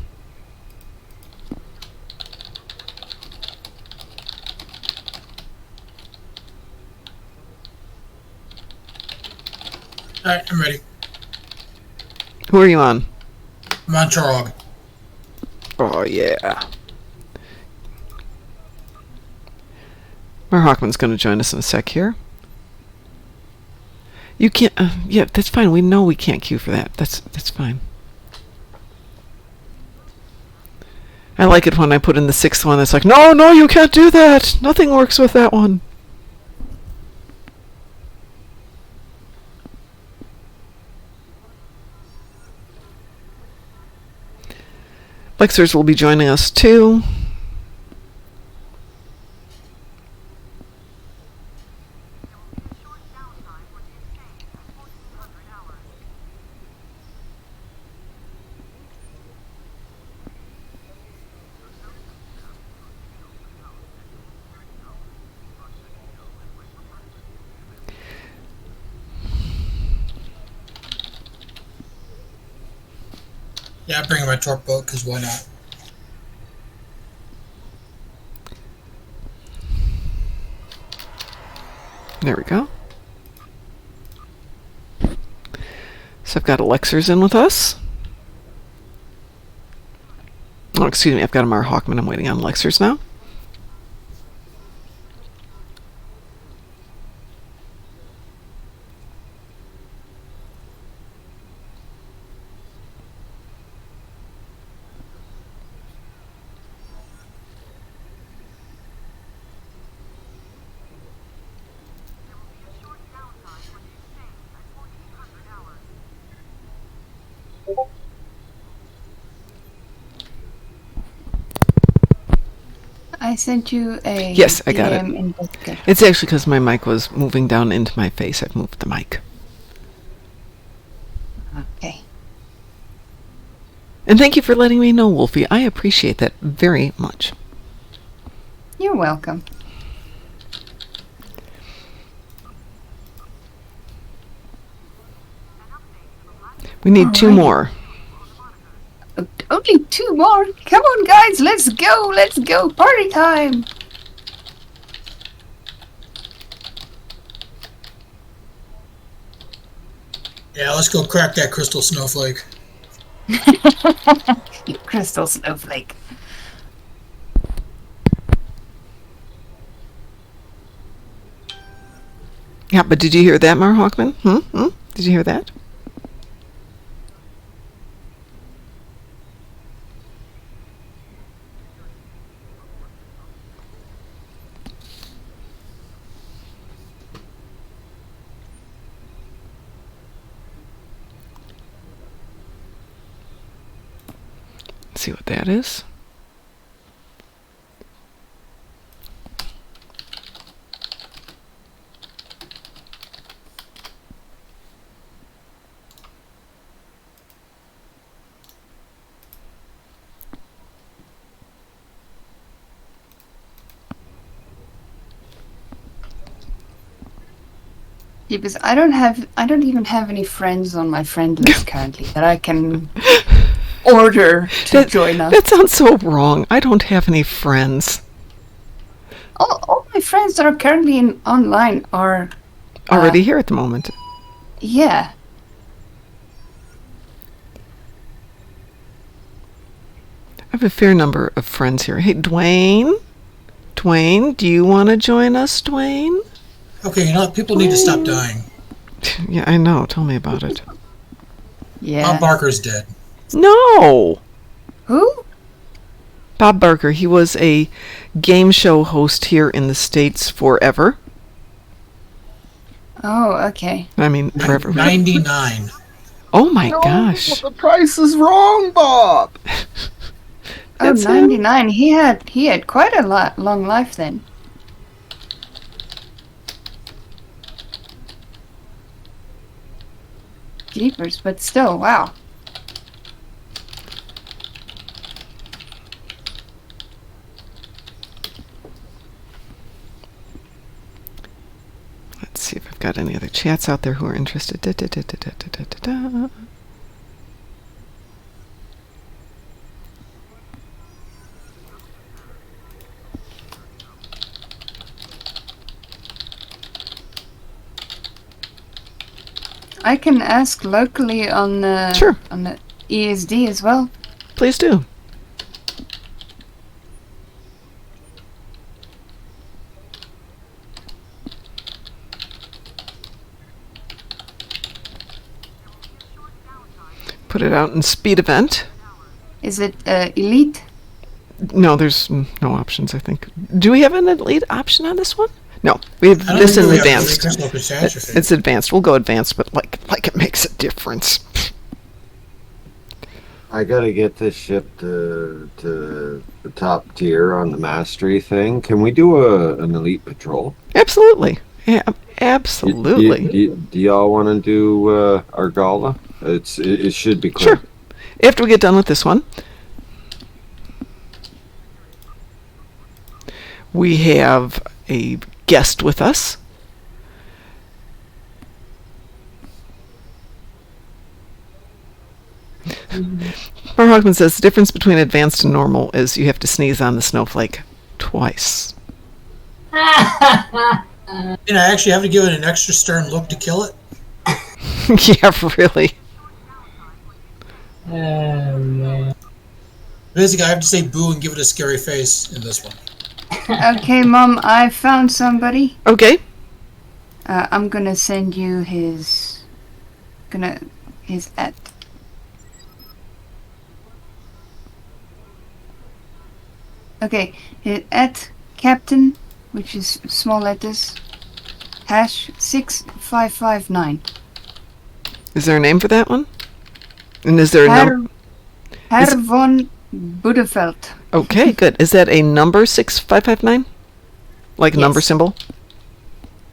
All right, I'm ready. Who are you on? I'm on Chorog. Oh, yeah. Mar Hawkman's going to join us in a sec here. You can't... yeah, that's fine. We know we can't queue for that. That's fine. I like it when I put in the 6th one. It's like, no, you can't do that. Nothing works with that one. Lexers will be joining us too. Yeah, I'm bringing my torque boat because why not? There we go. So I've got Alexers in with us. Oh, excuse me, I've got a Mar Hawkman. I'm waiting on Alexers now. I sent you a Yes, I got it. DM in Discord. It's actually because my mic was moving down into my face. I've moved the mic. Okay. And thank you for letting me know, Wolfie. I appreciate that very much. You're welcome. We need 2 Alrighty. more. Only 2 more. Come on, guys. Let's go. Let's go. Party time. Yeah, let's go crack that crystal snowflake. You crystal snowflake. Yeah, but did you hear that, Mar Hawkman? Did you hear that? Let's see what that is. Yeah, because I don't even have any friends on my friend list currently that I can order to join us. That sounds so wrong. I don't have any friends. All my friends that are currently online are Already here at the moment. yeah. I have a fair number of friends here. Hey, Dwayne? Dwayne, do you want to join us, Dwayne? Okay, you know what? People need to stop dying. Yeah, I know. Tell me about it. Yeah. Bob Barker's dead. No! Who? Bob Barker. He was a game show host here in the States forever. Oh, okay. I mean, forever. 99. Oh my gosh. The price is wrong, Bob. Oh, That's him. 99. He had quite a long life then. Jeepers, but still, wow. Let's see if I've got any other chats out there who are interested. I can ask locally on Sure. on the ESD as well. Please do. Put it out in speed event. Is it elite? No, there's no options, I think. Do we have an elite option on this one? No, we have I don't this think in we have advanced. crystal catastrophe. It's advanced. We'll go advanced, but like it makes a difference. I gotta get this ship to the top tier on the mastery thing. Can we do an elite patrol? Absolutely. Yeah, absolutely. Do y'all want to do Argala? It should be clear. Sure. After we get done with this one, we have a guest with us. Mark Hockman says the difference between advanced and normal is you have to sneeze on the snowflake twice. I actually have to give it an extra stern look to kill it. Yeah, really. Oh, man. Basically, I have to say boo and give it a scary face in this one. Okay, Mom, I found somebody. Okay. I'm gonna send you his at. Okay, his at captain, which is small letters, #6559. Is there a name for that one? And is there a number? Herr von Budefeld. Okay, good. Is that a number 6559? Like a Yes. number symbol?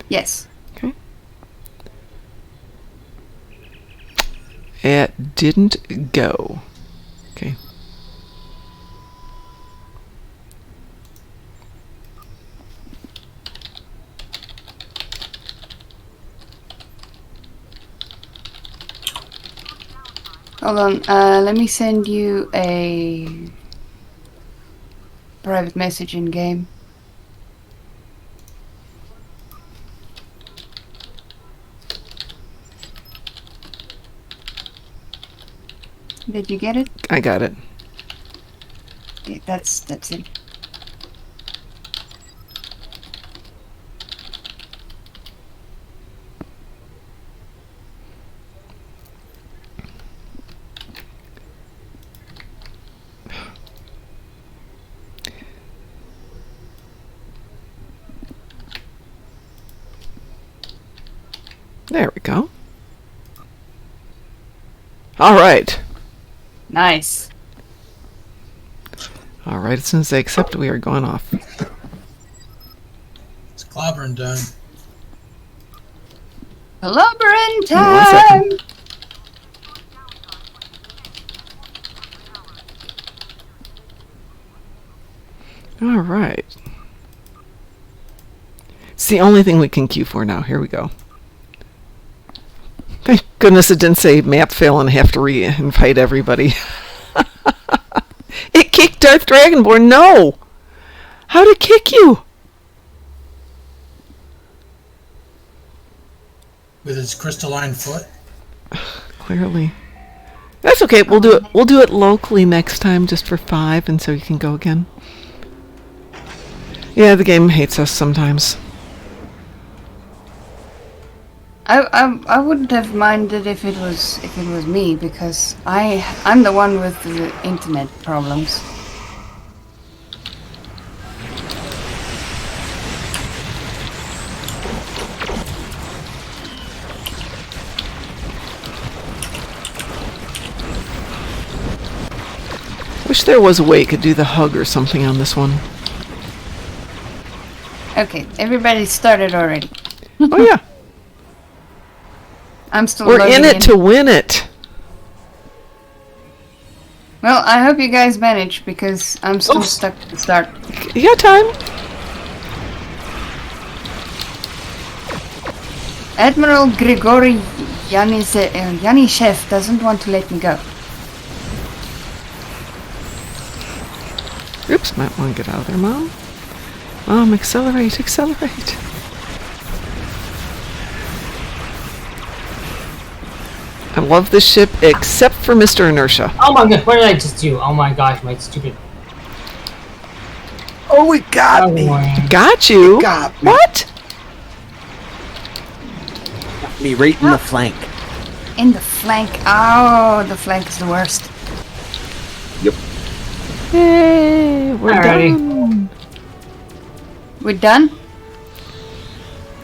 Yes. Okay. It didn't go. Okay. Hold on. Let me send you a private message in game. Did you get it? I got it. Yeah, that's it. There we go. All right. Nice. All right. As soon as they accept, we are going off. It's clobbering time. Blubbering One time! second. All right. It's the only thing we can queue for now. Here we go. Thank goodness it didn't say map fail and have to re-invite everybody. It kicked Darth Dragonborn. No! How'd it kick you? With its crystalline foot. Clearly. That's okay. We'll do it. We'll do it locally next time, just for 5, and so you can go again. Yeah, the game hates us sometimes. I wouldn't have minded if it was me, because I'm the one with the internet problems. Wish there was a way you could do the hug or something on this one. Okay, everybody started already. Oh yeah, I'm still we're loading in it to win it. Well, I hope you guys manage, because I'm still Oops. stuck at the start. You got time? Admiral Grigory Yanishev doesn't want to let me go. Oops, might want to get out of there, Mom. Mom, accelerate, accelerate. I love this ship, except for Mr. Inertia. Oh my god, what did I just do? Oh my gosh, my stupid. Oh, it got me. Got you? Got me. What? Got me right in the flank. In the flank. Oh, the flank is the worst. Yep. Hey, we're Alrighty. done. We're done?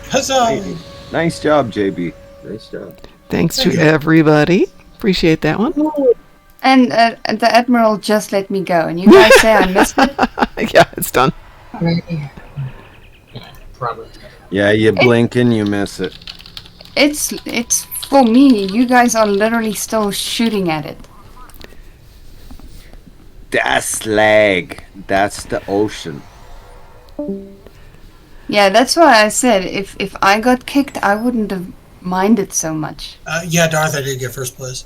Huzzah! Nice job, JB. Nice job. Thanks to everybody. Appreciate that one. And the Admiral just let me go. And you guys say I missed it? Yeah, it's done. Yeah, probably. Yeah, you blink and you miss it. It's for me. You guys are literally still shooting at it. That's lag. That's the ocean. Yeah, that's why I said if I got kicked, I wouldn't have minded so much. Yeah, Darth, I did get first place.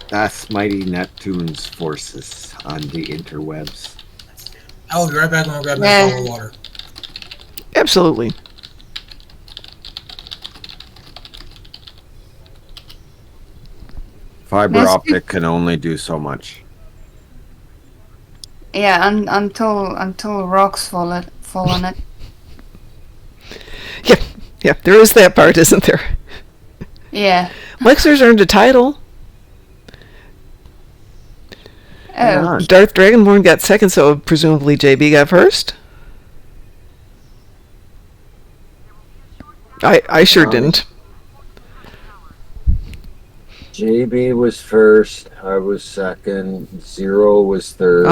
That's Mighty Neptune's forces on the interwebs. I will be right back when I grab my Yeah. bottle of water. Absolutely. Fiber Let's optic can only do so much. Yeah, until rocks fall on it. Yeah, there is that part, isn't there? Yeah. Lexer's earned a title. Oh, Darth Dragonborn got second, so presumably JB got first. I sure didn't. JB was first. I was second. Zero was third.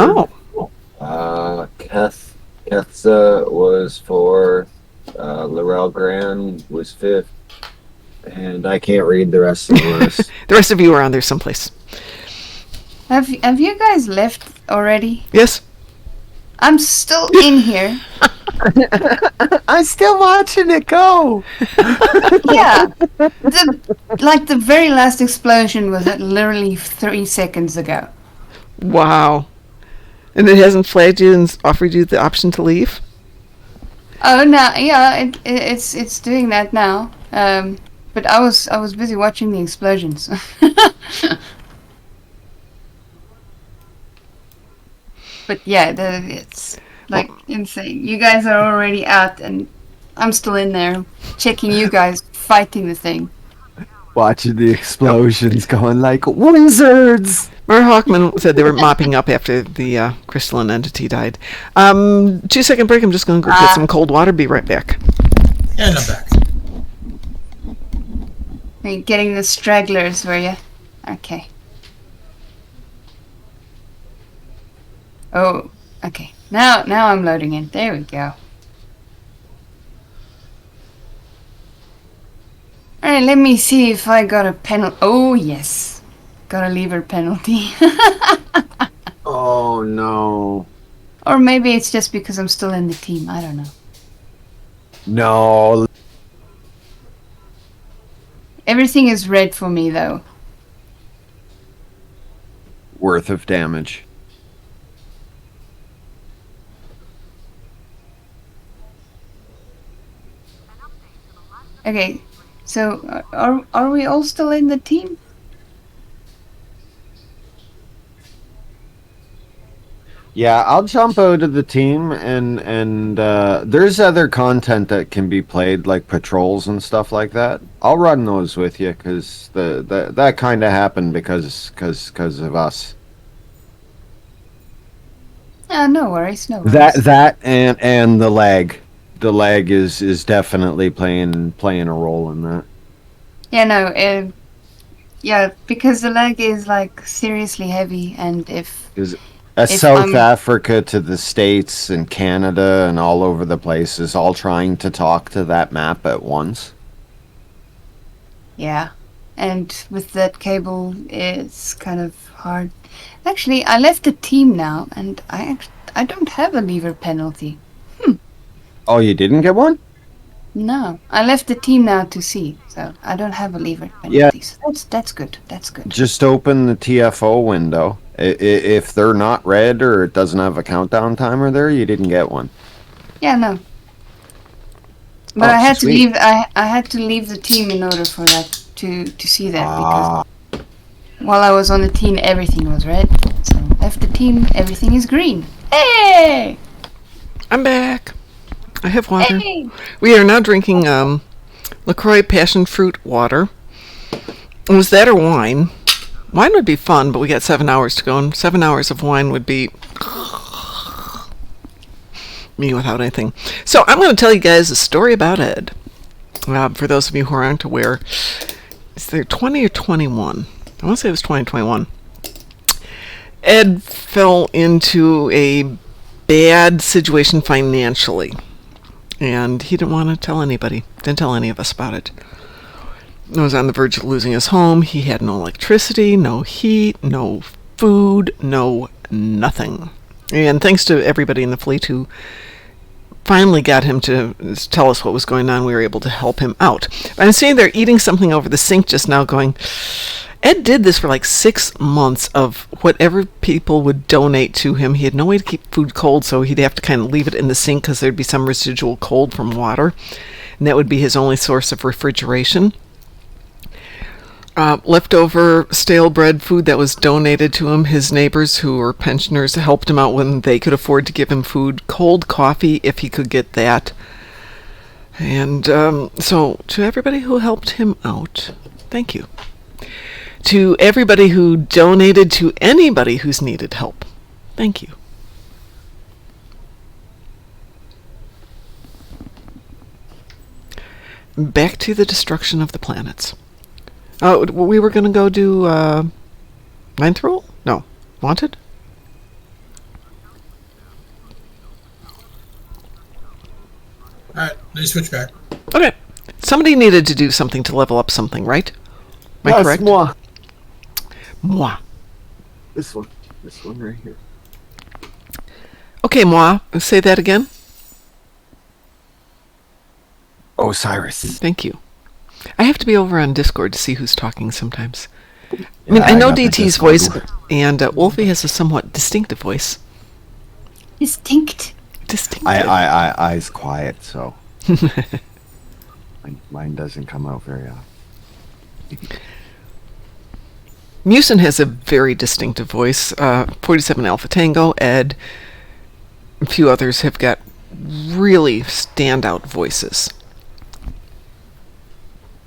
Oh, Ketha was fourth. Laurel Grand was fifth. And I can't read the rest of the list. the rest of you are on there someplace. have you guys left already? Yes. I'm still in here. I'm still watching it go. Yeah. The very last explosion was literally 3 seconds ago. Wow. And it hasn't flagged you and offered you the option to leave? Oh no, yeah, it's doing that now. But I was busy watching the explosions. But yeah, it's like insane. You guys are already out, and I'm still in there checking you guys fighting the thing. Watching the explosions going like wizards. Mara Hawkman said they were mopping up after the crystalline entity died. 2-second break. I'm just going to go get some cold water. Be right back. And I'm back. Are you getting the stragglers, were you? Okay. Oh, okay. Now I'm loading in. There we go. Alright, let me see if I got a penalty. Oh, yes. Got a lever penalty. Oh no. Or maybe it's just because I'm still in the team. I don't know. No. Everything is red for me, though. Worth of damage. Okay, so are we all still in the team? Yeah, I'll jump out of the team and there's other content that can be played like patrols and stuff like that. I'll run those with you because that kind of happened because of us. No worries, no worries. That and the lag. The lag is definitely playing a role in that. Yeah, no, yeah, because the lag is like seriously heavy, and if South Africa to the States and Canada and all over the place is all trying to talk to that map at once. yeah, and with that cable, it's kind of hard. Actually, I left the team now, and I don't have a lever penalty. Oh, you didn't get one? No, I left the team now to see, so I don't have a lever penalty. Yeah. So that's good. That's good. Just open the TFO window. If they're not red or it doesn't have a countdown timer there, you didn't get one. Yeah, no. But Oh, I had to sweet. leave. I had to leave the team in order for that to see that because while I was on the team, everything was red. So after team, everything is green. Hey! I'm back. I have water. Hey! We are now drinking LaCroix passion fruit water. Was that or wine? Wine would be fun, but we got 7 hours to go, and 7 hours of wine would be me without anything. So I'm going to tell you guys a story about Ed. For those of you who aren't aware, is there 20 or 21? I want to say it was 2021. Ed fell into a bad situation financially, and he didn't want to tell anybody. Didn't tell any of us about it. He was on the verge of losing his home. He had no electricity, no heat, no food, no nothing. And thanks to everybody in the fleet who finally got him to tell us what was going on, we were able to help him out. I'm sitting there eating something over the sink just now going, Ed did this for like 6 months of whatever people would donate to him. He had no way to keep food cold, so he'd have to kind of leave it in the sink because there'd be some residual cold from water. And that would be his only source of refrigeration. Leftover stale bread food that was donated to him. His neighbors who were pensioners helped him out when they could afford to give him food. Cold coffee if he could get that. And so to everybody who helped him out, thank you. To everybody who donated to anybody who's needed help, thank you. Back to the destruction of the planets. Oh, we were going to go do Ninth Rule? No. Wanted? Alright, let me switch back. Okay. Somebody needed to do something to level up something, right? Am I Yes, correct? moi. Moi. This one right here. Okay, moi. Say that again. Osiris. Thank you. I have to be over on Discord to see who's talking sometimes. I mean, I I know got the DT's Discord voice, one. and Wolfie has a somewhat distinctive voice. Distinct. Distinctive. I's quiet, so mine doesn't come out very often. Musin has a very distinctive voice. 47 Alpha Tango, Ed, a few others have got really standout voices.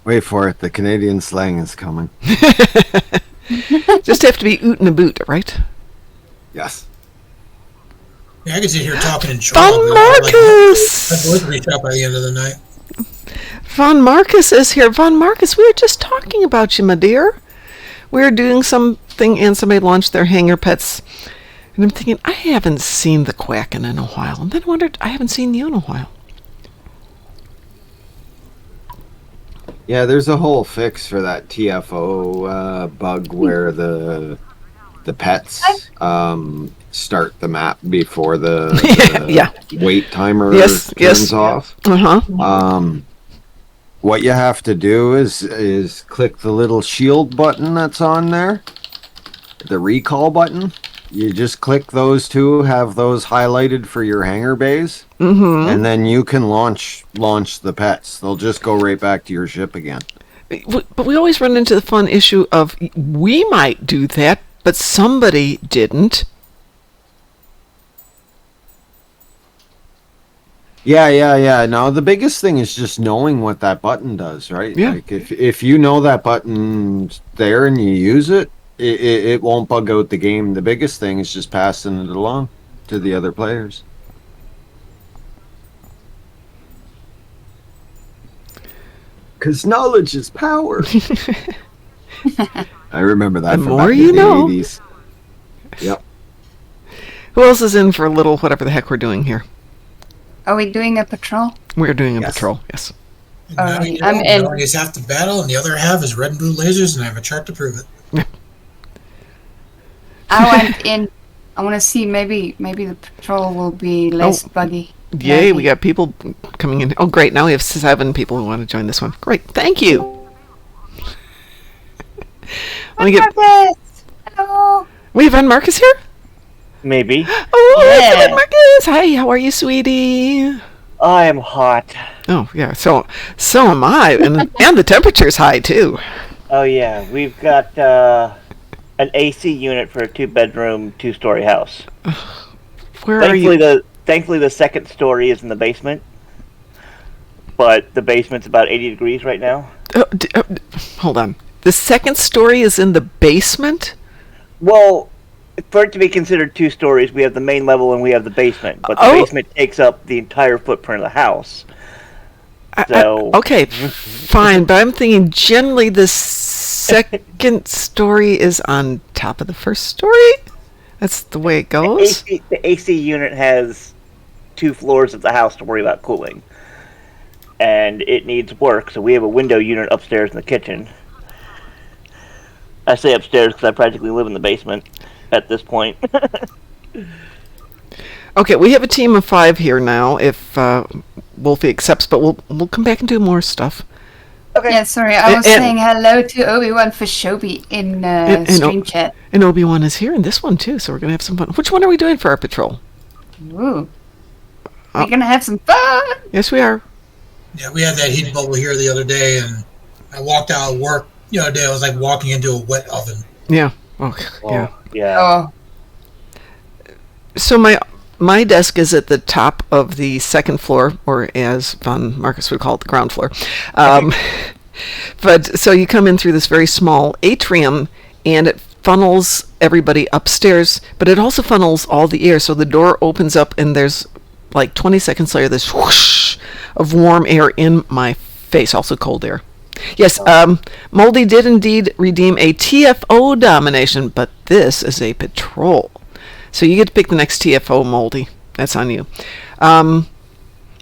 Wait for it. The Canadian slang is coming. Just have to be oot and a boot, right? Yes. Yeah, I could sit here talking in Von Charlotte. Marcus! My voice will be shot by the end of the night. Von Marcus is here. Von Marcus, we were just talking about you, my dear. We were doing something and somebody launched their hanger pets. And I'm thinking, I haven't seen the Quacken in a while. And then I wondered, I haven't seen you in a while. Yeah, there's a whole fix for that TFO bug where the pets start the map before the Yeah. wait timer Yes, turns off. Uh-huh. What you have to do is click the little shield button that's on there, the recall button. You just click those two, have those highlighted for your hangar bays, and then you can launch the pets. They'll just go right back to your ship again. But we always run into the fun issue of we might do that, but somebody didn't. Yeah. Now the biggest thing is just knowing what that button does, right? Yeah. Like if you know that button's there and you use it, it won't bug out the game. The biggest thing is just passing it along to the other players. Because knowledge is power. I remember that The from more back you in the know. 80s. Yep. Who else is in for a little whatever the heck we're doing here? Are we doing a patrol? We're doing a Yes. patrol, yes. And now Alright, you know, I'm in. knowing is half the battle, and the other half is red and blue lasers, and I have a chart to prove it. I went in. I want to see maybe the patrol will be less buggy. Yay, we Laggy. got people coming in. Oh, great. Now we have 7 people who want to join this one. Great. Thank you. Let me get. Marcus! Hello. We have Von Marcus here? Maybe. Oh, Yeah. Von Marcus. Hi, how are you, sweetie? I am hot. Oh yeah, so am I, and the temperature's high too. Oh yeah, we've got an AC unit for a 2-bedroom, 2-story house. Where are you? Thankfully, the second story is in the basement, but the basement's about 80 degrees right now. Hold on. The second story is in the basement? Well, for it to be considered 2 stories, we have the main level and we have the basement, but the basement takes up the entire footprint of the house. So okay, fine, but I'm thinking generally the second story is on top of the first story? That's the way it goes? The AC unit has 2 floors of the house to worry about cooling. And it needs work, so we have a window unit upstairs in the kitchen. I say upstairs because I practically live in the basement at this point. Okay, we have a team of 5 here now, if Wolfie accepts, but we'll come back and do more stuff. Okay. Yeah, sorry, I was saying hello to Obi-Wan for Shobi in stream chat. And Obi-Wan is here in this one too, so we're going to have some fun. Which one are we doing for our patrol? Ooh. We're going to have some fun! Yes, we are. Yeah, we had that heat bubble here the other day, and I walked out of work the other day. I was like walking into a wet oven. Yeah. Oh, yeah. Yeah. Oh. So my desk is at the top of the second floor, or as Von Marcus would call it, the ground floor. But so you come in through this very small atrium, and it funnels everybody upstairs, but it also funnels all the air. So the door opens up, and there's like 20 seconds later, this whoosh of warm air in my face, also cold air. Yes, Moldy did indeed redeem a TFO domination, but this is a patrol. So you get to pick the next TFO, Moldy. That's on you.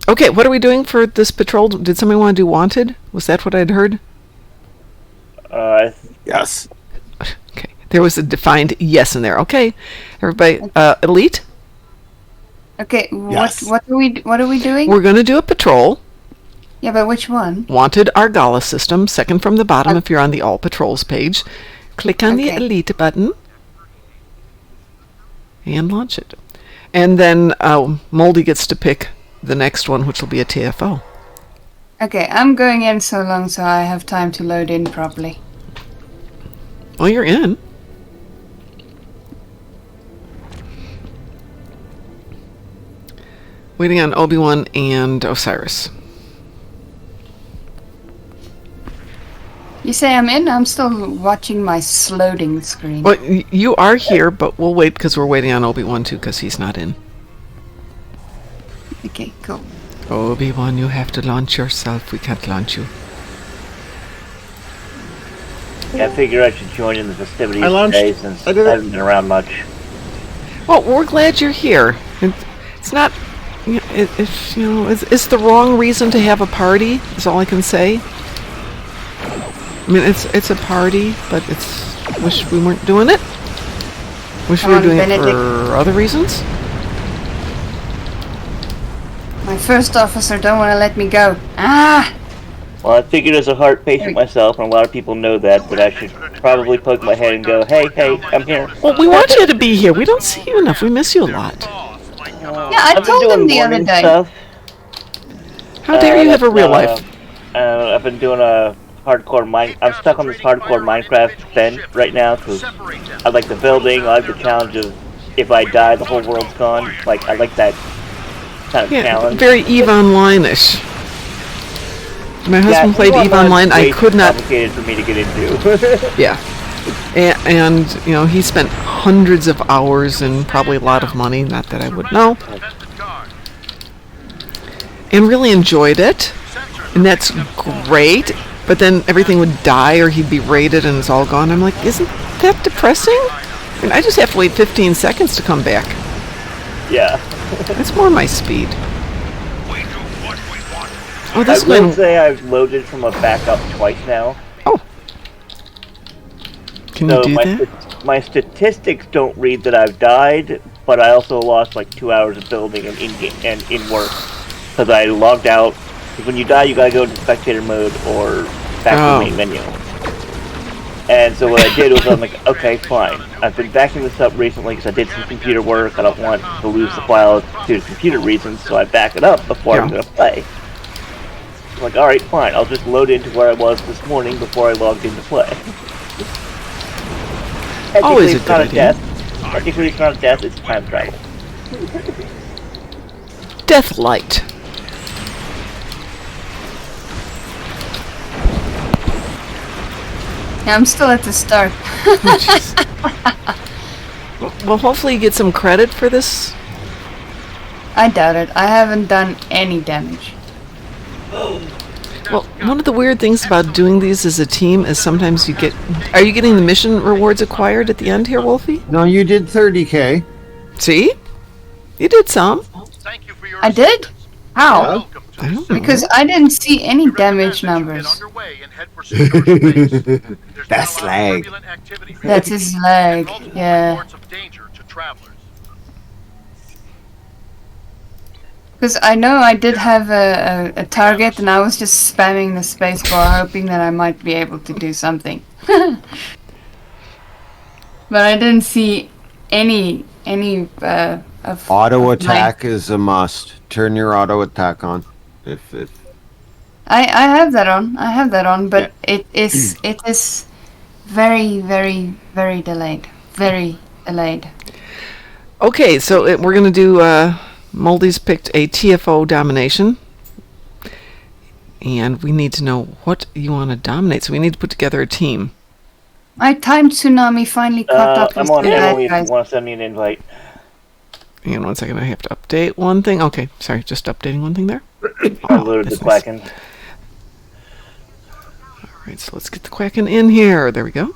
Okay, what are we doing for this patrol? Did somebody want to do Wanted? Was that what I'd heard? Yes. Okay, there was a defined yes in there. Okay, everybody, Elite? Okay, Yes. what are we doing? We're going to do a patrol. Yeah, but which one? Wanted Argala system, second from the bottom if you're on the All Patrols page. Click on the Elite button and launch it. And then Moldy gets to pick the next one, which will be a TFO. Okay, I'm going in so long so I have time to load in properly. Well, you're in. Waiting on Obi-Wan and Osiris. You say I'm in? I'm still watching my loading screen. Well, you are here, but we'll wait because we're waiting on Obi-Wan too because he's not in. Okay, cool. Obi-Wan, you have to launch yourself. We can't launch you. Yeah, I figure I should join in the festivities I launched. today since I I did it. haven't been around much. Well, we're glad you're here. It's not, it's the wrong reason to have a party. Is all I can say. I mean, it's a party, but wish we weren't doing it. Wish we were doing it for other reasons. My first officer don't want to let me go. Ah! Well, I figured as a heart patient myself, and a lot of people know that I should probably poke my head and go, hey, I'm here. Well, we want you to be here. We don't see you enough. We miss you a lot. Yeah, I I've been told doing him the other morning day. stuff. How dare you have a real life? I've been doing a hardcore I'm stuck on this hardcore Minecraft thing right now because I like the building. I like the challenge of if I die, the whole world's gone. Like I like that kind of challenge. Very EVE Online-ish. My husband played EVE Online. I could not. Complicated for me to get into. Yeah, and he spent hundreds of hours and probably a lot of money. Not that I would know. And really enjoyed it, and that's great. But then everything would die or he'd be raided and it's all gone. I'm like, isn't that depressing? I mean, I just have to wait 15 seconds to come back. Yeah. That's more my speed. Oh, I this would say I've loaded from a backup twice now. Oh. Can you do that? My statistics don't read that I've died, but I also lost like 2 hours of building and in work. Because I logged out. When you die, you gotta go into spectator mode or back to the main menu. And so what I did was I'm like, okay, fine. I've been backing this up recently because I did some computer work. I don't want to lose the file due to computer reasons, so I back it up before I'm going to play. I'm like, alright, fine. I'll just load into where I was this morning before I logged into play. Always a it's not good a idea. death. Technically, it's not a death, it's time travel. Death light. Yeah, I'm still at the start. Well, hopefully you get some credit for this. I doubt it. I haven't done any damage. Well, one of the weird things about doing these as a team is sometimes you get... Are you getting the mission rewards acquired at the end here, Wolfie? No, you did 30K. See? You did some. Thank you for your I did? How? Welcome to I the don't know. Because I didn't see any damage Recommend that you numbers. get underway and head for secure space. There's been That's a lot of lag. turbulent activity That's recently, his and leg, multiple yeah. reports of danger to travelers. Because I know I did have a target and I was just spamming the spacebar hoping that I might be able to do something. But I didn't see any of Auto of attack is a must. Turn your auto attack on. If I have that on. I have that on, but it is very, very, very delayed. Very delayed. Okay, so we're going to do... Moldy's picked a TFO domination. And we need to know what you want to dominate. So we need to put together a team. My time tsunami finally caught up I'm with on the Emily bad if guys. you want to send me an invite. Hang on 1 second. I have to update one thing. Okay, sorry. Just updating one thing there. I loaded the that's nice. Quacken. All right, so let's get the Quacken in here. There we go.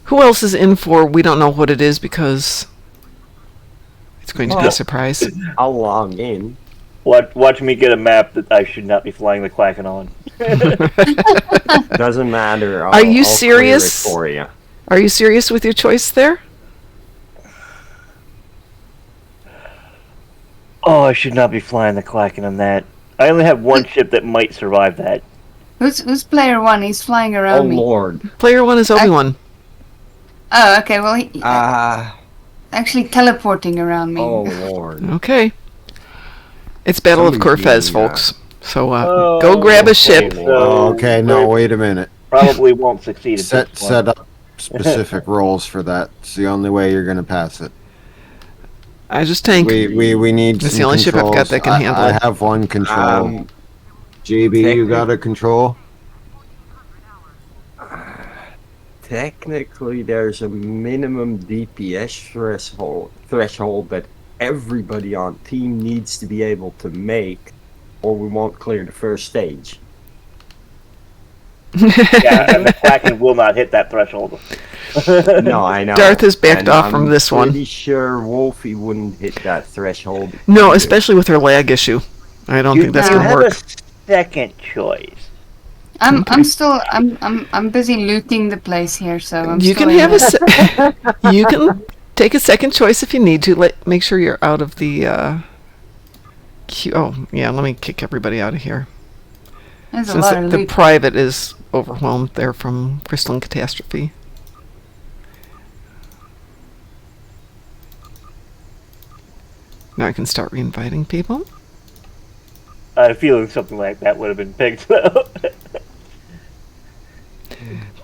Who else is in for? We don't know what it is because it's going to be a surprise. I'll log in. Watch me get a map that I should not be flying the Quacken on. Doesn't matter. Are you I'll serious? clear it for you. Are you serious with your choice there? Oh, I should not be flying the Quacken on that. I only have one ship that might survive that. Who's player one? He's flying Oh around me. Lord. Player one is Obi-Wan. Oh, okay. Well, he Ah. actually teleporting around me. Oh Lord. Okay. It's Battle of Somebody's Corfez, being, folks. So go grab a ship. So okay, no, wait a minute. Probably won't succeed at Set this point. set up specific roles for that. It's the only way you're gonna pass it. I just tank. We need It's some the only ship I've got controls. that can handle I it. have one control. JB, you got a control? Technically, there's a minimum DPS threshold that everybody on team needs to be able to make, or we won't clear the first stage. Yeah, and the Quacken will not hit that threshold. No, I know. Darth has backed And off from this one. I'm pretty sure Wolfie wouldn't hit that threshold. No, either. especially with her lag issue. I don't think that's You going to have work. a second choice. I'm still I'm busy looting the place here, so I'm You still can in have it. you can take a second choice if you need to. Make sure you're out of the queue. Oh, yeah, let me kick everybody out of here. There's a Since lot of the loot. private is overwhelmed there from Crystalline Catastrophe. Now I can start re-inviting people. I had a feeling something like that would have been picked, though.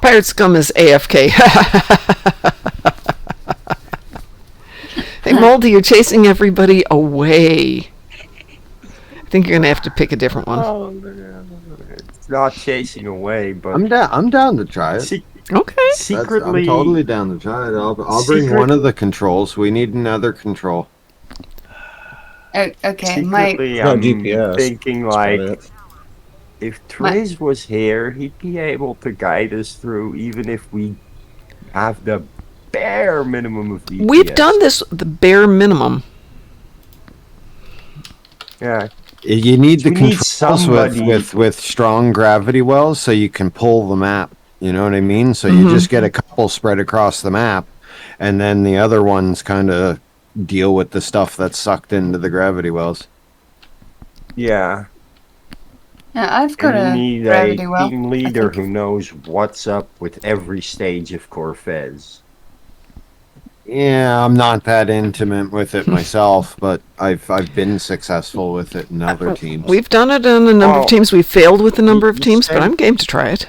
Pirate Scum is AFK. Hey, Moldy, you're chasing everybody away. I think you're going to have to pick a different one. It's not chasing away, but I'm down to try it. Okay. Secretly, I'm totally down to try it. I'll bring one of the controls. We need another control. Oh, okay, my secretly, No I'm DPS. thinking That's like, about it. if Triz was here, he'd be able to guide us through, even if we have the bare minimum of DPS. We've done this the bare minimum. Yeah. You need the We need controls somebody- with strong gravity wells so you can pull the map. You know what I mean? So you just get a couple spread across the map, and then the other ones kind of deal with the stuff that's sucked into the gravity wells. Yeah. Yeah, I've got And a you need gravity a well. team I leader think. who knows what's up with every stage of Corfez. Yeah, I'm not that intimate with it myself, but I've been successful with it in other teams. We've done it on a number of Well, teams. We've failed with a number of you teams, but said- I'm game to try it.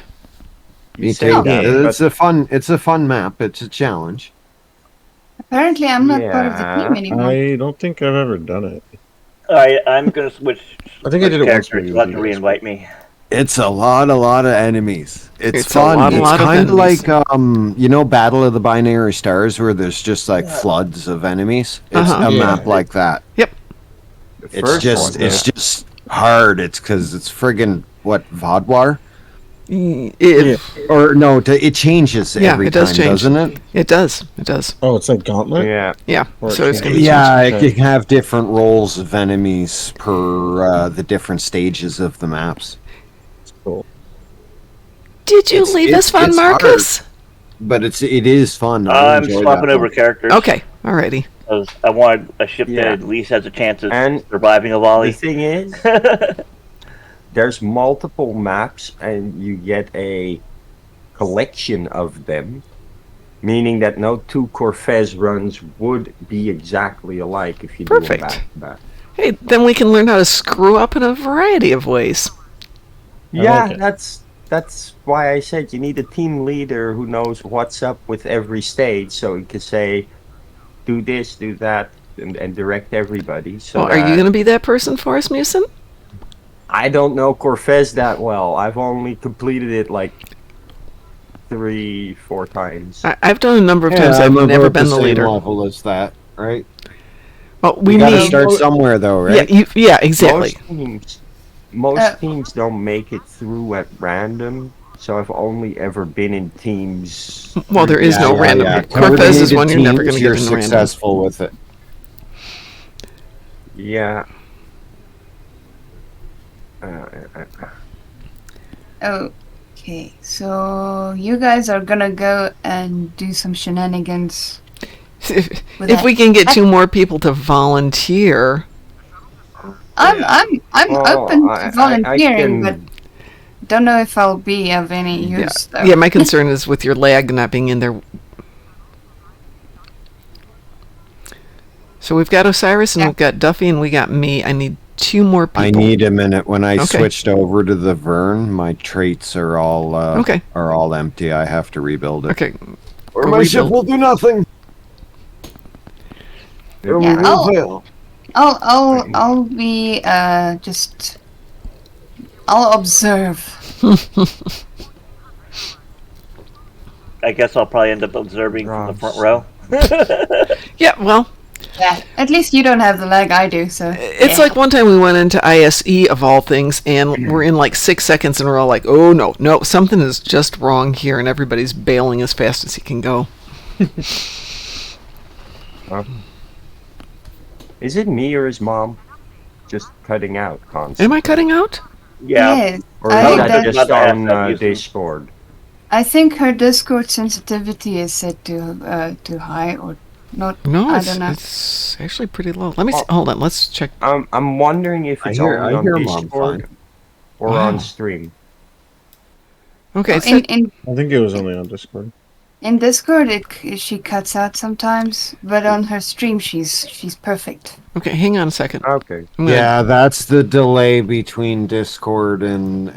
You Me say too. that, It's but a fun map. It's a challenge. Apparently, I'm not part of the Yeah, team anymore. I don't think I've ever done it. I'm gonna switch. I think I did it once, characters. maybe You'll have with to you guys, re-invite me. It's a lot of enemies. It's It's a fun. lot It's of kind of enemies. like Battle of the Binary Stars, where there's just like floods of enemies. It's Uh-huh. a Yeah. map like that. the It's first just one, it's just hard. It's because it's friggin' what Vodwar or no, it changes Yeah, every it does time, change. doesn't it? It does. It does. Oh, it's like Gauntlet? Yeah. Yeah. Or So it's it going to be changes. Yeah, it Okay. can have different roles of enemies per the different stages of the maps. Cool. Did you It's- leave it's- us fun, it's Marcus? But it is fun. I I'm enjoy swapping that over one. characters. Okay. Alrighty. 'Cause I wanted a ship Yeah. that at least has a chance of And surviving a the volley. thing is, there's multiple maps, and you get a collection of them, meaning that no two Corfez runs would be exactly alike if you do Perfect. them back to back. Hey, then we can learn how to screw up in a variety of ways. Yeah, like it. that's why I said you need a team leader who knows what's up with every stage, so he can say, do this, do that, and direct everybody. So Well, are you that- going to be that person for us, Musin? I don't know Corfez that well. I've only completed it like 3-4 times. I've done a number of Yeah, times. I've I'm never about been the same leader. level as that, right? Well, We we gotta need. start somewhere, though, right? Yeah, exactly. Most teams don't make it through at random. So I've only ever been in teams. Well, there is no random. Yeah. Corfez is Coordinated one you're never teams, going to you're get in random. successful with it. Yeah. Okay, so you guys are gonna go and do some shenanigans. If we can get 2 more people to volunteer. I'm Well, open I to volunteering, but can- don't know if I'll be of any use. Though. Yeah, my concern is with your lag not being in there. So we've got Osiris and we've got Duffy and we got me. I need 2 more people. I need a minute. When I Okay. switched over to the Vern, my traits are all Okay. empty. I have to rebuild it. Okay. Or Go my ship rebuild. will do nothing. Or we Yeah, will fail. I'll be just. I'll observe. I guess I'll probably end up observing from the front row. Yeah, well, Yeah, at least you don't have the lag I do, so. it's yeah. like one time we went into ISE of all things and we're in like 6 seconds and we're all like, oh no, something is just wrong here, and everybody's bailing as fast as he can go. Is it me or his mom just cutting out constantly? Am I cutting out? Yeah. Yes, Or I, is that that- just Not on that useful. Discord? I think her Discord sensitivity is set to high or not. No, I it's, don't know. it's actually pretty low. Let me see. Hold on, let's check. I'm wondering if I it's hear- only I on hear Mom Discord fine. or Wow. on stream. Okay, in, in I think it was only on Discord. in Discord, she cuts out sometimes, but on her stream, she's perfect. okay, hang on a second. Okay. I'm gonna- Yeah, that's the delay between Discord and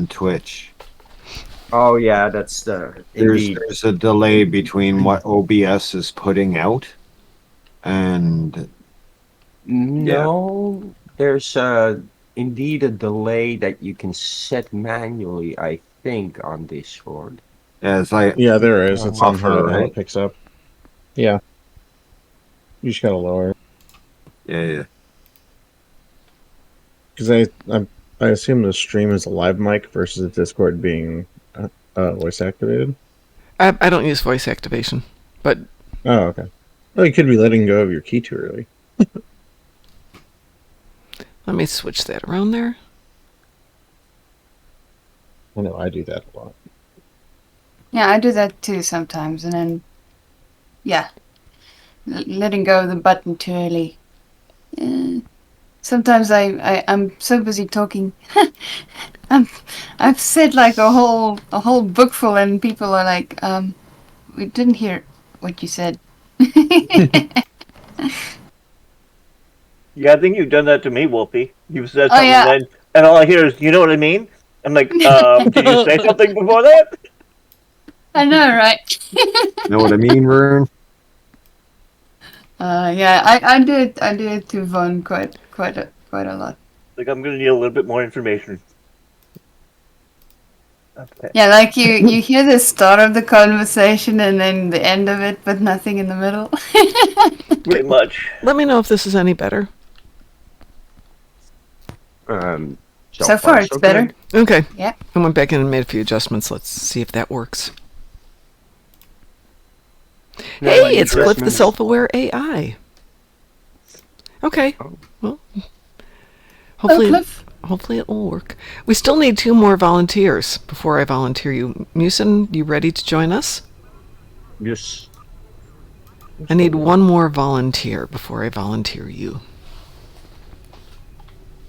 Twitch. Oh yeah, that's the indeed. There's a delay between what OBS is putting out and No, there's indeed a delay that you can set manually, I think, on Discord. as I Yeah, there is. It's on Buffer, how right? it picks up. Yeah. You just gotta lower it. yeah. Because I assume the stream is a live mic versus the Discord being voice activated. I don't use voice activation, but Oh, okay. Well, you could be letting go of your key too early. let me switch that around there. I know I do that a lot. Yeah, I do that too sometimes, and then, yeah, letting go of the button too early. sometimes I'm so busy talking. I've said like a whole bookful, and people are like, we didn't hear what you said. Yeah, I think you've done that to me, Wolfie. You've said Oh, something, yeah. and all I hear is, "You know what I mean?" I'm like, "Did you say something before that?" I know, right? Know what I mean, Vern? Yeah, I do it to Von quite a lot. Like, I'm gonna need a little bit more information. Okay. Yeah, like you hear the start of the conversation and then the end of it, but nothing in the middle. Pretty much. Let me know if this is any better. So far it's better. Okay. Yeah. I went back in and made a few adjustments. Let's see if that works. No, Hey, it's Cliff the adjustments. self-aware AI. Okay. Well, Hello, Cliff. hopefully it will work. We still need 2 more volunteers before I volunteer you. Musin, you ready to join us? Yes. I need 1 more volunteer before I volunteer you.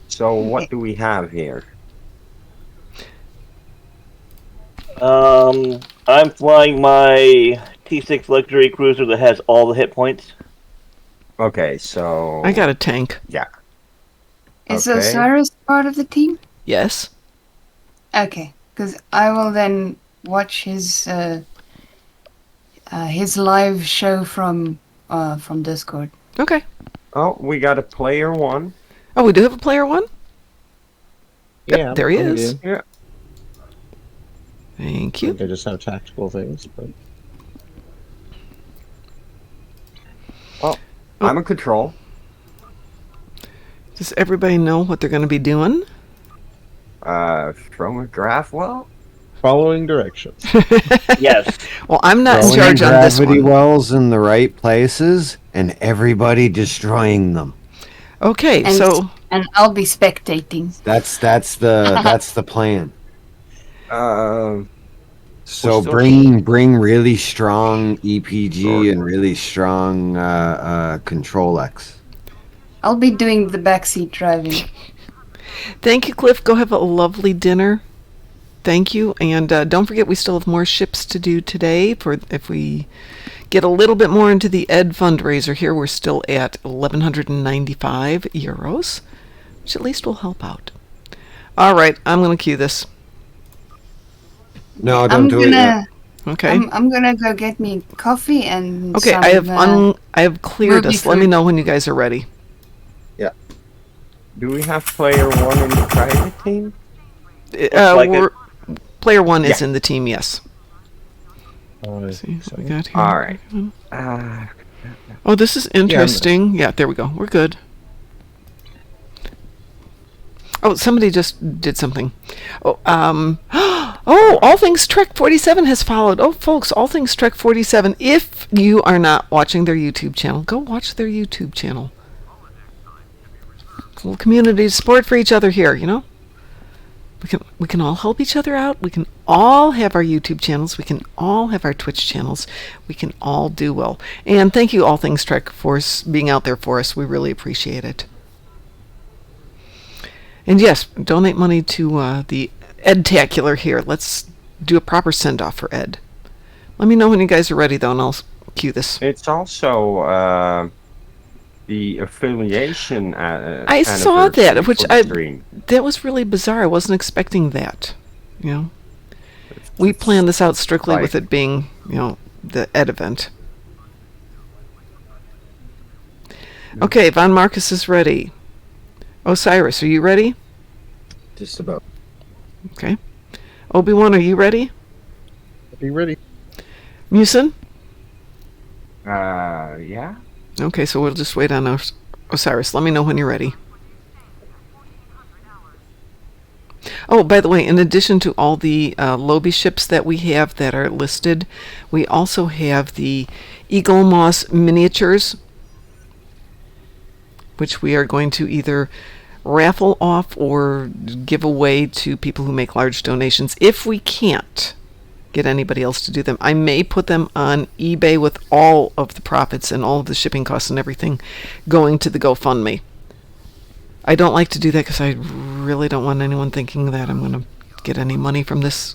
So what do we have here? I'm flying my T6 luxury cruiser that has all the hit points. Okay, so I got a tank. yeah. Is Okay. Osiris part of the team? Yes. Okay, because I will then watch his live show from Discord. Okay. Oh, we got a player 1. Oh, we do have a player 1? Yep, Yeah, there he I'm is. good. Yeah. Thank you. They just have tactical things, but I'm in control. Does everybody know what they're going to be doing? From a graph well? following directions. Yes. Well, I'm not in Throwing charge on this gravity one. wells in the right places and everybody destroying them. Okay, And so and I'll be spectating. That's the plan. So still- bring really strong EPG and really strong Control X. I'll be doing the backseat driving. thank you, Cliff. Go have a lovely dinner. Thank you, and don't forget we still have more ships to do today. For if we get a little bit more into the Ed fundraiser here, we're still at 1,195 euros, which at least will help out. All right, I'm going to cue this. No, I'm don't do it yet. gonna Okay. I'm gonna go get me coffee and Okay, some, I have cleared movie us. Let me food. know when you guys are ready. Do we have player 1 in the private team? like Player 1 is Yeah. in the team, yes. Oh, See what we got here. All right. Oh, this is interesting. Yeah, there we go. We're good. Oh, somebody just did something. Oh, oh, All Things Trek 47 has followed. Oh, folks, All Things Trek 47. If you are not watching their YouTube channel, go watch their YouTube channel. A little community support for each other here, you know? We can all help each other out. We can all have our YouTube channels. We can all have our Twitch channels. We can all do well. And thank you, All Things Trek, for being out there for us. We really appreciate it. And yes, donate money to the ED-TACULAR here. Let's do a proper send-off for Ed. Let me know when you guys are ready, though, and I'll cue this. It's also the affiliation. I saw that, anniversary which for the stream. that was really bizarre. I wasn't expecting that. You know, we planned this out strictly with it being, you know, the Ed event. Okay, Von Marcus is ready. Osiris, are you ready? Just about. Okay. Obi-Wan, are you ready? Be ready. Musin? Yeah. Okay, so we'll just wait on Osiris. Let me know when you're ready. Oh, by the way, in addition to all the Lobby ships that we have that are listed, we also have the Eagle Moss miniatures, which we are going to either raffle off or give away to people who make large donations if we can't get anybody else to do them. I may put them on eBay with all of the profits and all of the shipping costs and everything going to the GoFundMe. I don't like to do that because I really don't want anyone thinking that I'm going to get any money from this.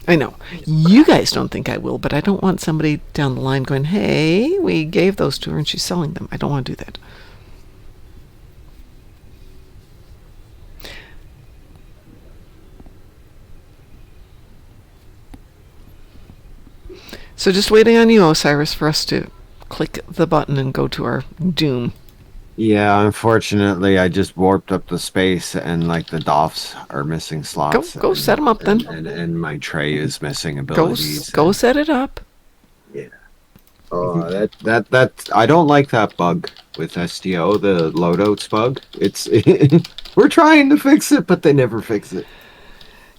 I know. You guys don't think I will, but I don't want somebody down the line going, hey, we gave those to her and she's selling them. I don't want to do that. So just waiting on you, Osiris, for us to click the button and go to our doom. Yeah, unfortunately, I just warped up the space, and like the DOFs are missing slots. Go set them up then. And my tray is missing abilities. Go set it up. Yeah. Oh, that I don't like that bug with STO, the loadouts bug. It's we're trying to fix it, but they never fix it.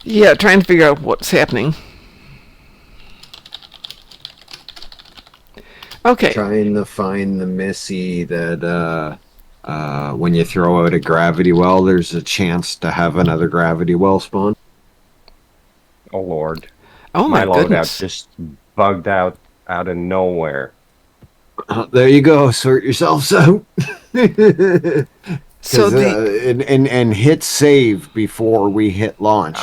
Yeah, trying to figure out what's happening. Okay. Trying to find the Missy that when you throw out a gravity well, there's a chance to have another gravity well spawn. Oh Lord. Oh my goodness. Loadout just bugged out of nowhere. There you go. Sort yourselves out. So and hit save before we hit launch.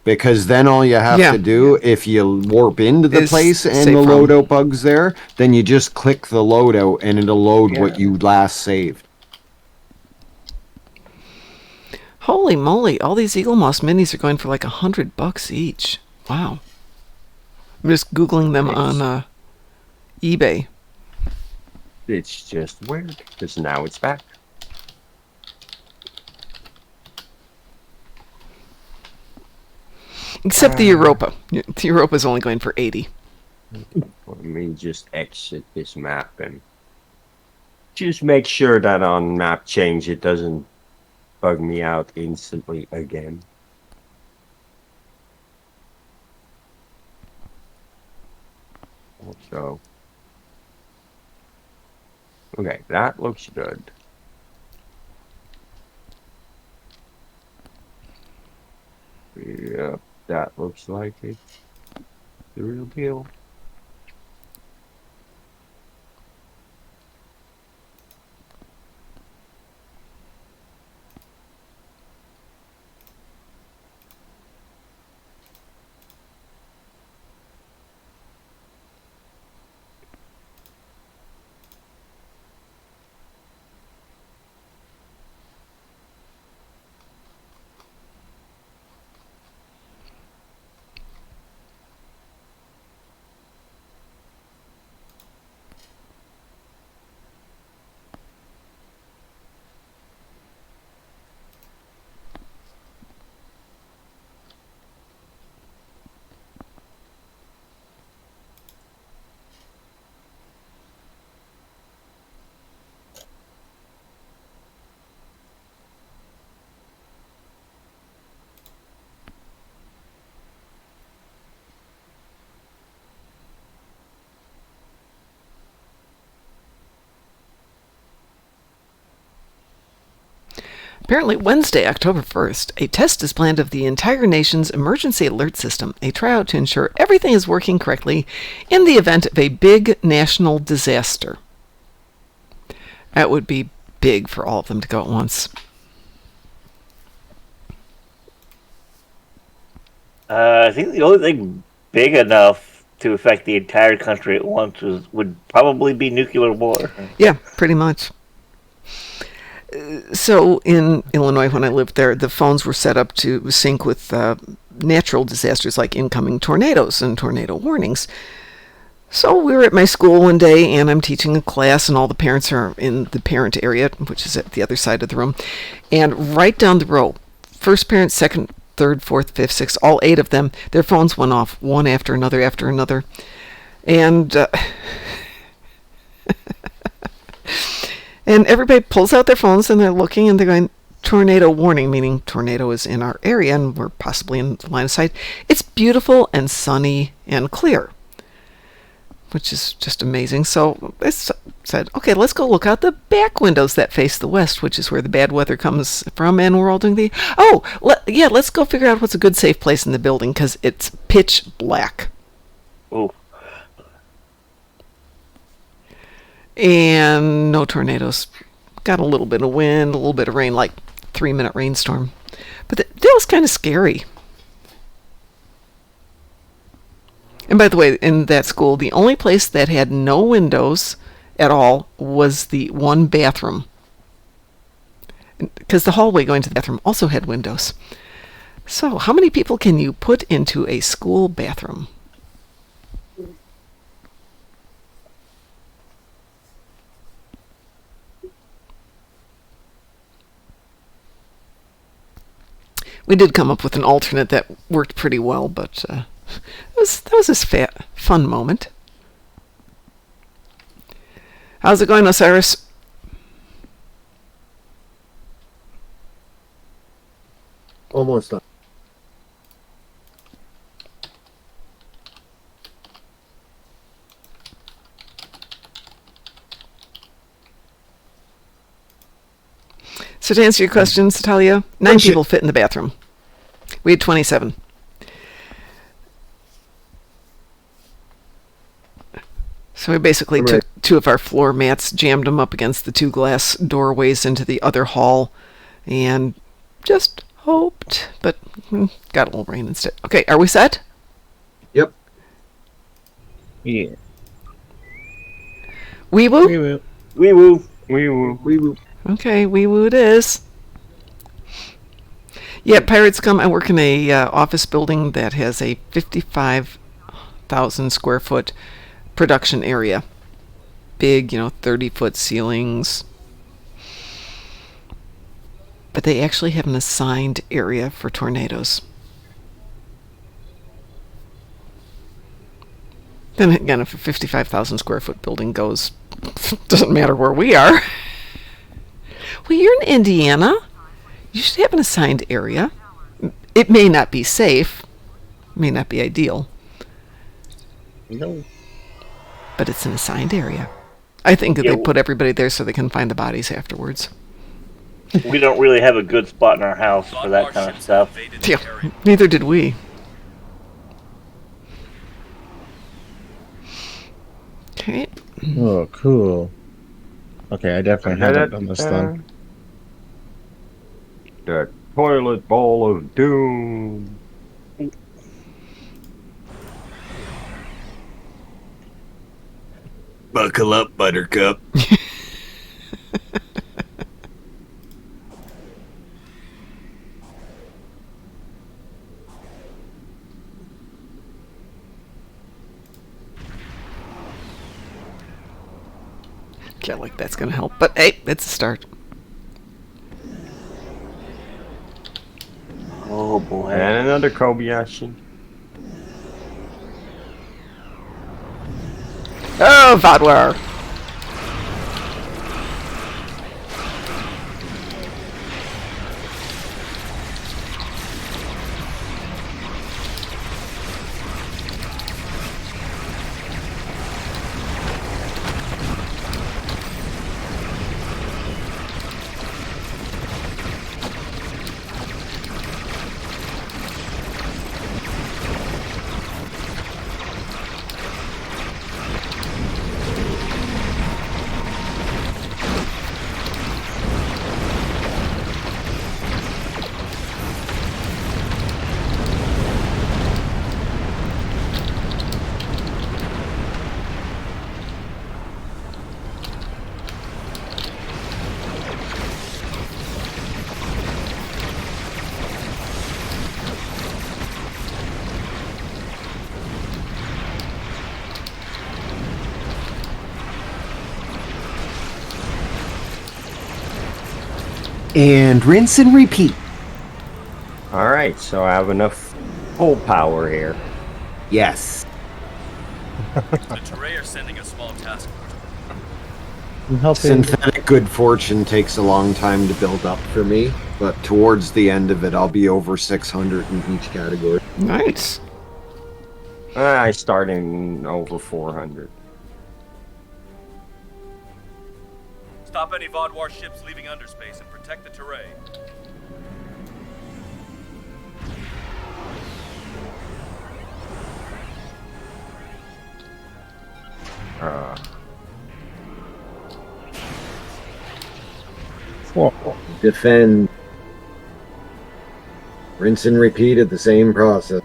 Because then all you have to do, if you warp into the place and the loadout bug's there, then you just click the loadout and it'll load what you last saved. Holy moly, all these Eagle Moss minis are going for like $100 each. Wow. I'm just Googling them on eBay. It's just weird, because now it's back. Except the Europa. The Europa is only going for 80. Let me just exit this map and just make sure that on map change it doesn't bug me out instantly again. So, okay, that looks good. Yep, that looks like it's the real deal. Apparently Wednesday, October 1st, a test is planned of the entire nation's emergency alert system, a tryout to ensure everything is working correctly in the event of a big national disaster. That would be big for all of them to go at once. I think the only thing big enough to affect the entire country at once would probably be nuclear war. Yeah, pretty much. So in Illinois, when I lived there, the phones were set up to sync with natural disasters like incoming tornadoes and tornado warnings. So we were at my school one day, and I'm teaching a class, and all the parents are in the parent area, which is at the other side of the room. And right down the row, first parent, second, third, fourth, fifth, sixth, all 8 of them, their phones went off one after another after another. And and everybody pulls out their phones and they're looking and they're going, tornado warning, meaning tornado is in our area and we're possibly in the line of sight. It's beautiful and sunny and clear, which is just amazing. So I said, okay, let's go look out the back windows that face the west, which is where the bad weather comes from. And we're all doing let's go figure out what's a good safe place in the building because it's pitch black. Oh. And no tornadoes. Got a little bit of wind, a little bit of rain, like 3-minute rainstorm. But that was kind of scary. And by the way, in that school, the only place that had no windows at all was the one bathroom. Because the hallway going to the bathroom also had windows. So, how many people can you put into a school bathroom? We did come up with an alternate that worked pretty well, but that was this fun moment. How's it going, Osiris? Almost done. So to answer your question, Talia, 9 people fit in the bathroom. We had 27. So we basically took 2 of our floor mats, jammed them up against the 2 glass doorways into the other hall, and just hoped, but got a little rain instead. Okay, are we set? Yep. Yeah. Wee woo? Wee woo. Wee woo. Wee woo. Wee woo. Okay, wee woo it is. Yeah, Pirates come. I work in a office building that has a 55,000 square foot production area. Big, 30-foot ceilings. But they actually have an assigned area for tornadoes. Then again, if a 55,000 square foot building goes, doesn't matter where we are. Well, you're in Indiana. You should have an assigned area. It may not be safe, may not be ideal. No. But it's an assigned area. I think that they put everybody there so they can find the bodies afterwards. We don't really have a good spot in our house for that kind of stuff. Yeah, neither did we. Okay. Oh, cool. Okay, I definitely haven't done this then. The toilet bowl of doom. Buckle up, Buttercup. Can't like that's going to help, but hey, it's a start. Oh boy. And another Kobayashi. Oh, Vodwar! And rinse and repeat. Alright, so I have enough full power here. Yes. The Teray are sending a small task force. I'm helping. Synthetic good fortune takes a long time to build up for me, but towards the end of it, I'll be over 600 in each category. Nice. I start in over 400. Stop any Vodwar ships leaving underspace and protect the Teray. Defend. Rinse and repeat at the same process.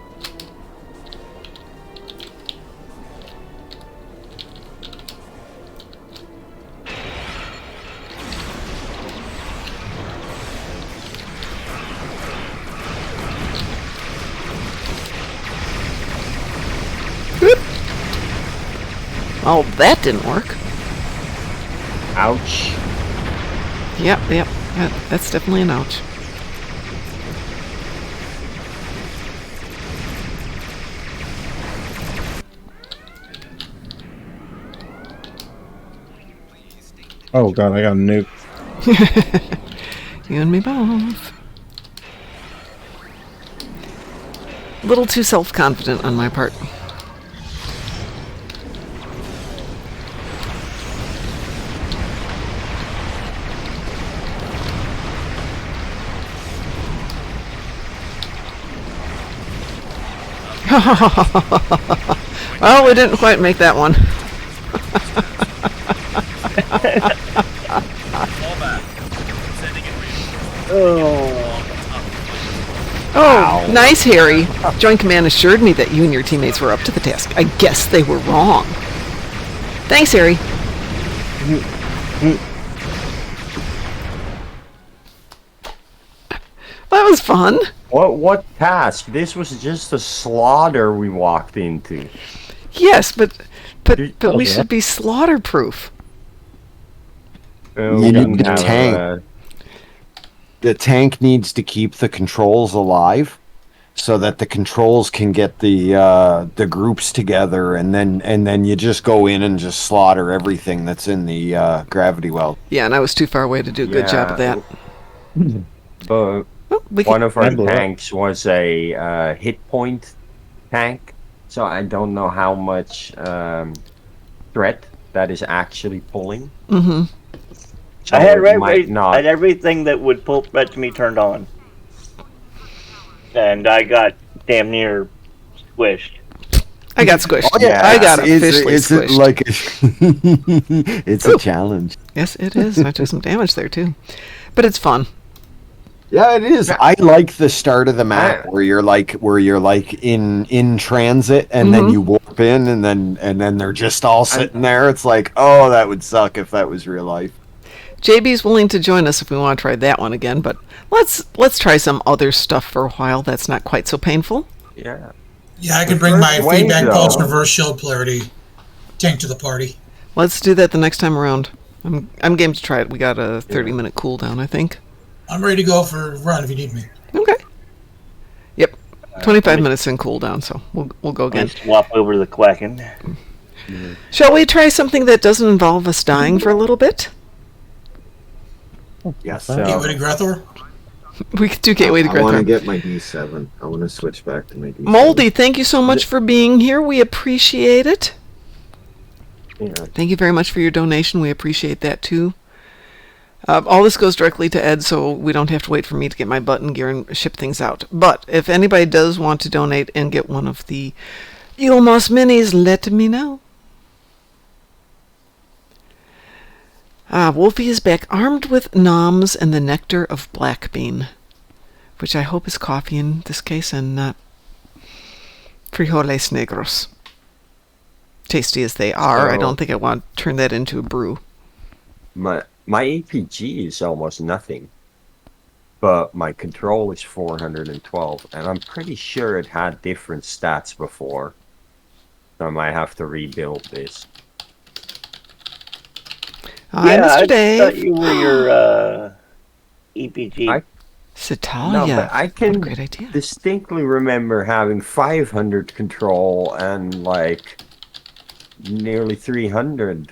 Oh, that didn't work. Ouch. Yep. That's definitely an ouch. Oh god, I got a nuke. You and me both. A little too self-confident on my part. Well, we didn't quite make that one. Fall back. Sending in reinforcements. Oh, nice, Harry. Joint Command assured me that you and your teammates were up to the task. I guess they were wrong. Thanks, Harry. That was fun. What task? This was just a slaughter we walked into. Yes, but we should be slaughter-proof. You need the tank. The tank needs to keep the controls alive, so that the controls can get the groups together, and then you just go in and just slaughter everything that's in the gravity well. Yeah, and I was too far away to do a good job of that. But one of our tanks was a hit point tank, so I don't know how much threat that is actually pulling. Mm-hmm. So I had not. everything that would pull threat to me turned on, and I got damn near squished. I got squished. Oh, yeah, I got officially squished. It's a challenge. Yes, it is. I took some damage there too, but it's fun. Yeah, it is. I like the start of the map where you're like in transit, and then you warp in, and then they're just all sitting there. It's like, oh, that would suck if that was real life. JB's willing to join us if we want to try that one again, but let's try some other stuff for a while. That's not quite so painful. Yeah. Yeah, I could bring my feedback pulse reverse shield polarity tank to the party. Let's do that the next time around. I'm game to try it. We got a 30-minute cooldown, I think. I'm ready to go for a run if you need me. Okay. Yep. 25 minutes in cooldown, so we'll go again. Swap over the quacking. Shall we try something that doesn't involve us dying for a little bit? Yes. Gateway to Grethor? We could do Gateway to Grethor. I want to get my D7. I want to switch back to my D7. Moldy, thank you so much for being here. We appreciate it. Yeah. Thank you very much for your donation. We appreciate that too. All this goes directly to Ed, so we don't have to wait for me to get my button gear and ship things out. But if anybody does want to donate and get one of the Eulmos minis, let me know. Wolfie is back armed with noms and the nectar of blackbean, which I hope is coffee in this case and not frijoles negros. Tasty as they are, I don't think I want to turn that into a brew. My APG is almost nothing, but my control is 412, and I'm pretty sure it had different stats before. So I might have to rebuild this. Hi, Mr. Dave. I thought you were your EPG. Satalia. No, but I can What a great idea. distinctly remember having 500 control and like nearly 300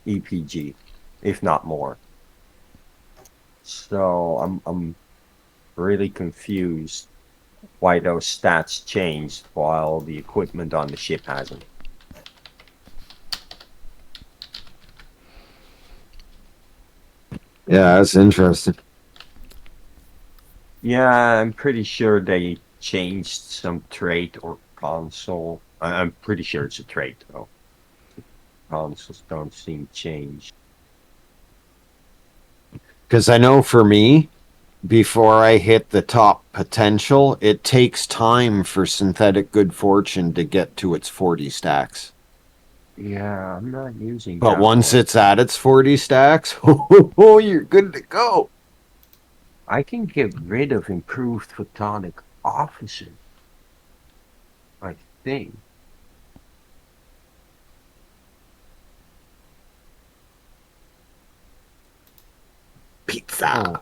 EPG, if not more. So I'm really confused why those stats changed while the equipment on the ship hasn't. Yeah, that's interesting. Yeah, I'm pretty sure they changed some trait or console. I'm pretty sure it's a trait though. Consoles don't seem changed. Because I know for me, before I hit the top potential, it takes time for synthetic good fortune to get to its 40 stacks. Yeah, I'm not using But that once one. it's at its 40 stacks, oh, you're good to go. I can get rid of improved photonic officer, I think. Pizza. Oh.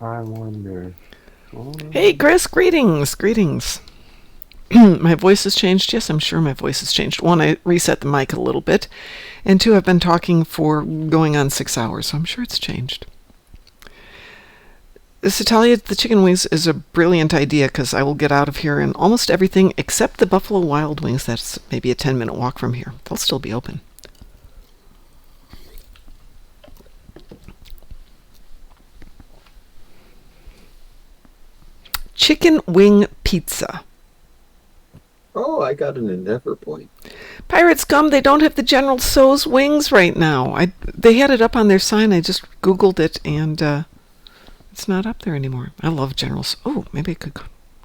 I wonder. Hey, Chris, greetings. My voice has changed. Yes, I'm sure my voice has changed. One, I reset the mic a little bit. And two, I've been talking for going on 6 hours, so I'm sure it's changed. This Italia, the chicken wings, is a brilliant idea because I will get out of here in almost everything except the Buffalo Wild Wings. That's maybe a 10-minute walk from here. They'll still be open. Chicken wing pizza. Oh, I got an endeavor point. Pirate Scum, they don't have the General Tso's wings right now. They had it up on their sign. I just Googled it, and it's not up there anymore. I love General Tso. Oh, maybe I could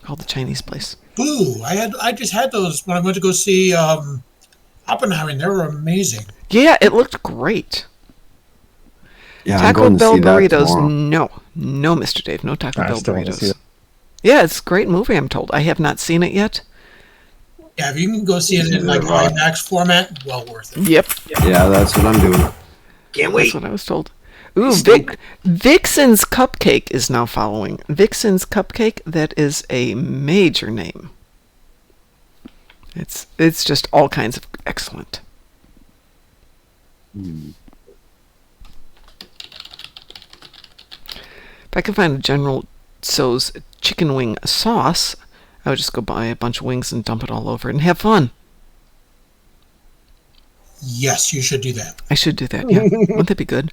call the Chinese place. Ooh, I just had those when I went to go see Oppenheimer, and they were amazing. Yeah, it looked great. Yeah, I'm Taco going to Bell see that burritos, tomorrow. no, Mr. Dave, no Taco I Bell still wanna see burritos. that. Yeah, it's a great movie, I'm told. I have not seen it yet. Yeah, if you can go see it in like IMAX format, well worth it. Yep. Yeah, that's what I'm doing. Can't That's wait. what I was told. Ooh, Vixen's Cupcake is now following. Vixen's Cupcake, that is a major name. It's just all kinds of excellent. If I could find a General Tso's chicken wing sauce, I would just go buy a bunch of wings and dump it all over it and have fun. Yes, you should do that. I should do that, yeah. Wouldn't that be good?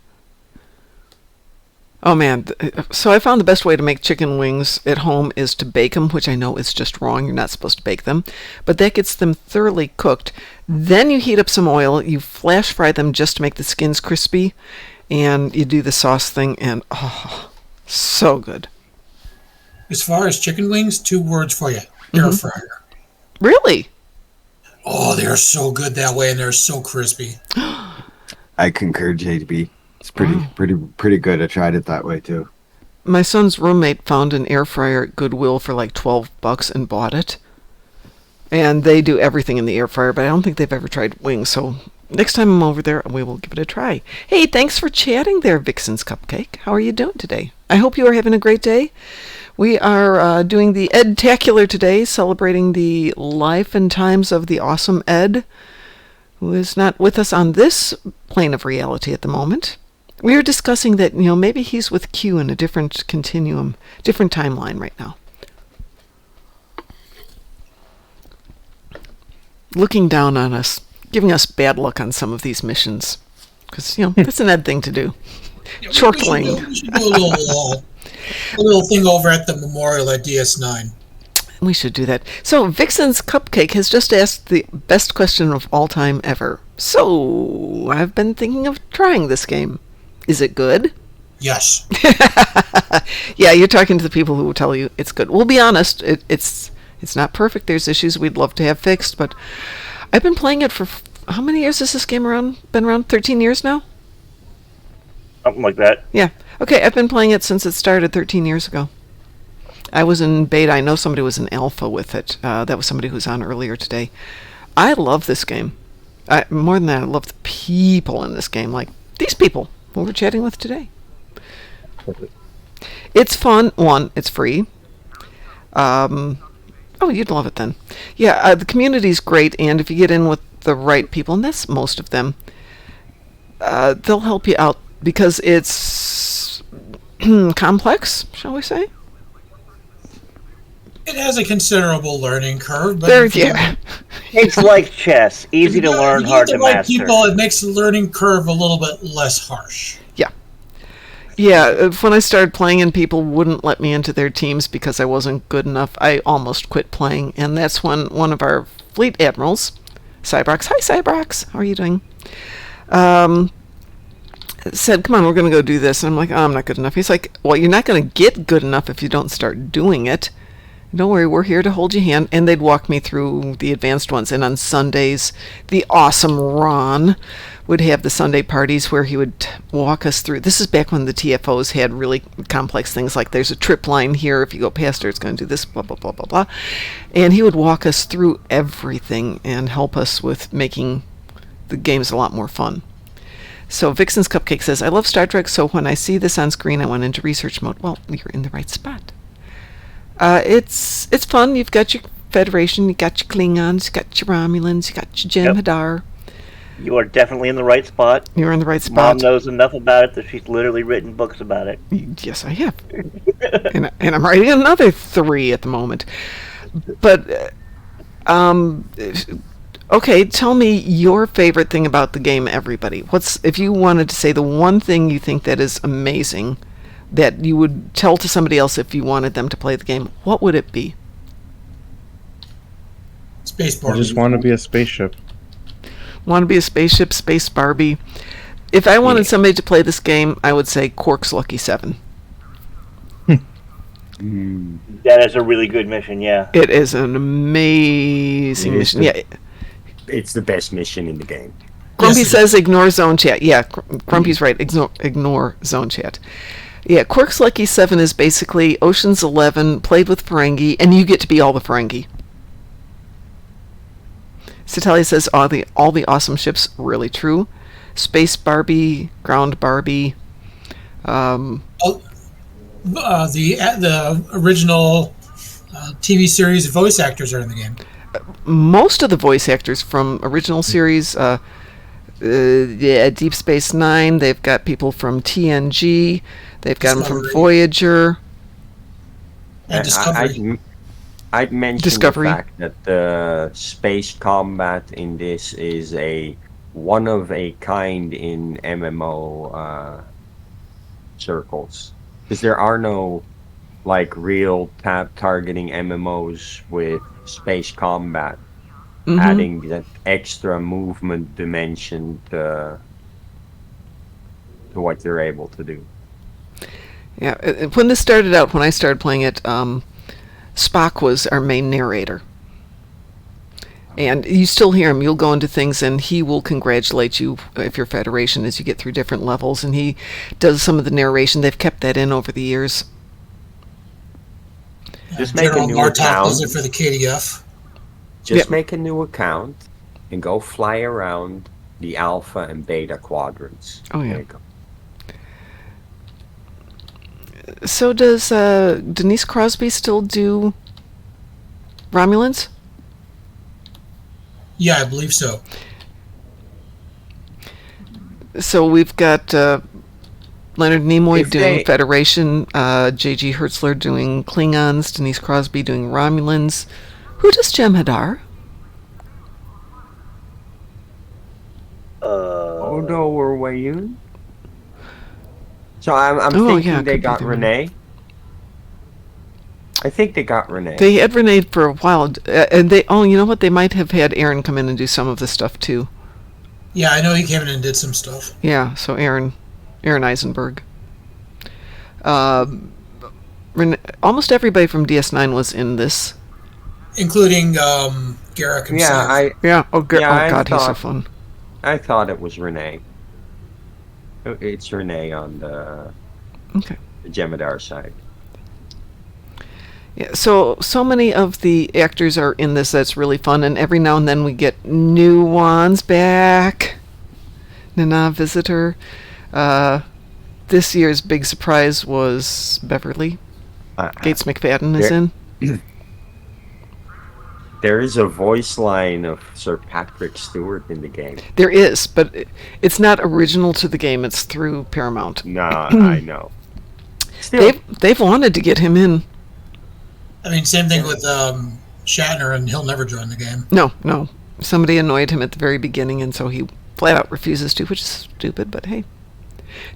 Oh man, so I found the best way to make chicken wings at home is to bake them, which I know is just wrong. You're not supposed to bake them. But that gets them thoroughly cooked. Then you heat up some oil, you flash fry them just to make the skins crispy, and you do the sauce thing, and oh, so good. As far as chicken wings, 2 words for you: air fryer. Really? Oh, they're so good that way, and they're so crispy. I concur, JB. It's pretty good. I tried it that way too. My son's roommate found an air fryer at Goodwill for like $12 and bought it. And they do everything in the air fryer, but I don't think they've ever tried wings. So next time I'm over there, we will give it a try. Hey, thanks for chatting there, Vixen's Cupcake. How are you doing today? I hope you are having a great day. We are doing the ED-TACULAR today, celebrating the life and times of the awesome Ed, who is not with us on this plane of reality at the moment. We are discussing that, maybe he's with Q in a different continuum, different timeline right now. Looking down on us, giving us bad luck on some of these missions. Because, that's an Ed thing to do. Chortling. We should do a little thing over at the memorial at DS9. We should do that. So, Vixen's Cupcake has just asked the best question of all time ever. So, I've been thinking of trying this game. Is it good? Yes. Yeah, you're talking to the people who will tell you it's good. We'll be honest, it's not perfect. There's issues we'd love to have fixed, but I've been playing it for how many years has this game been around? 13 years now? Something like that. Yeah. Okay, I've been playing it since it started 13 years ago. I was in beta. I know somebody was in alpha with it. That was somebody who was on earlier today. I love this game. More than that, I love the people in this game, like these people who we're chatting with today. It's fun. One, it's free. Oh, you'd love it then. Yeah, the community's great, and if you get in with the right people, and that's most of them, they'll help you out because it's complex, shall we say? It has a considerable learning curve, but It's like chess. Easy to learn, if you hard get to the right master. people, it makes the learning curve a little bit less harsh. Yeah, when I started playing and people wouldn't let me into their teams because I wasn't good enough, I almost quit playing. And that's when one of our fleet admirals, Cybrox, hi Cybrox, how are you doing? Said, come on, we're going to go do this. And I'm like, oh, I'm not good enough. He's like, well, you're not going to get good enough if you don't start doing it. Don't worry, we're here to hold your hand. And they'd walk me through the advanced ones. And on Sundays, the awesome Ron would have the Sunday parties where he would walk us through. This is back when the TFOs had really complex things like there's a trip line here. If you go past her, it's going to do this, blah, blah, blah, blah, blah. And he would walk us through everything and help us with making the games a lot more fun. So Vixen's Cupcake says, I love Star Trek, so when I see this on screen, I went into research mode. Well, you're in the right spot. It's fun. You've got your Federation, you got your Klingons, you got your Romulans, you got your Jem'Hadar. You are definitely in the right spot. You're in the right spot. Mom knows enough about it that she's literally written books about it. Yes, I have. and I'm writing another 3 at the moment. But, okay, tell me your favorite thing about the game, everybody. If you wanted to say the one thing you think that is amazing that you would tell to somebody else if you wanted them to play the game, what would it be? Space Barbie. I just want to be a spaceship. Want to be a spaceship, Space Barbie. If I wanted somebody to play this game, I would say Quark's Lucky 7. That is a really good mission, yeah. It is an amazing mission. Yeah. It's the best mission in the game. Grumpy says ignore zone chat. Yeah, Grumpy's right. Ignore zone chat. Yeah, Quark's Lucky 7 is basically Ocean's 11 played with Ferengi, and you get to be all the Ferengi. Satalia says all the awesome ships, really true. Space Barbie, Ground Barbie. The original TV series voice actors are in the game. Most of the voice actors from original series, Deep Space Nine. They've got people from TNG. They've got them from Voyager. And Discovery. I'd mention Discovery. the fact that the space combat in this is a one of a kind in MMO circles, because there are no like real targeting MMOs with space combat, adding that extra movement dimension to what you're able to do. Yeah, when this started out, when I started playing it, Spock was our main narrator. And you still hear him. You'll go into things and he will congratulate you if you're Federation as you get through different levels. And he does some of the narration. They've kept that in over the years. Just make a new account. Does it for the KDF. Just make a new account and go fly around the Alpha and Beta quadrants. Oh, yeah. There you go. So does Denise Crosby still do Romulans? Yeah, I believe so. So we've got Leonard Nimoy doing Federation, J.G. Hertzler doing Klingons, Denise Crosby doing Romulans. Who does Jem'Hadar? Odo or Wayun? So I'm thinking they got Renee. I think they got Renee. They had Renee for a while, and you know what? They might have had Aaron come in and do some of the stuff too. Yeah, I know he came in and did some stuff. Yeah, so Aaron Eisenberg. Almost everybody from DS9 was in this, including Garrick himself. Oh God, he's so fun. I thought it was Renee. It's Renee on the Jem'Hadar side. Yeah, so many of the actors are in this that's really fun, and every now and then we get new ones back. Nana Visitor. This year's big surprise was Beverly. Gates McFadden is in. There is a voice line of Sir Patrick Stewart in the game. There is, but it's not original to the game. It's through Paramount. No, I know. They've wanted to get him in. I mean, same thing with Shatner, and he'll never join the game. No. Somebody annoyed him at the very beginning, and so he flat out refuses to, which is stupid, but hey.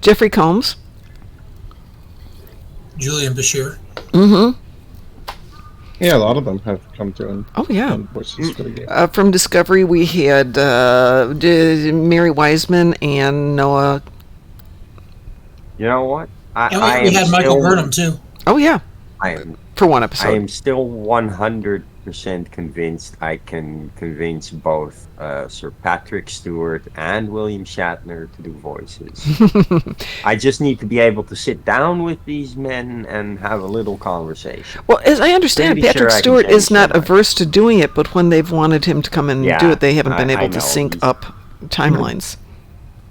Jeffrey Combs. Julian Bashir. Mm-hmm. Yeah, a lot of them have come through. And voices for the game. From Discovery, we had Mary Wiseman and Noah. You know what? And we had Michael Burnham too. Oh yeah. For one episode. I am still 100% convinced I can convince both Sir Patrick Stewart and William Shatner to do voices. I just need to be able to sit down with these men and have a little conversation. Well, as I understand, Patrick Stewart is not averse to doing it, but when they've wanted him to come and do it, they haven't been able to sync up timelines.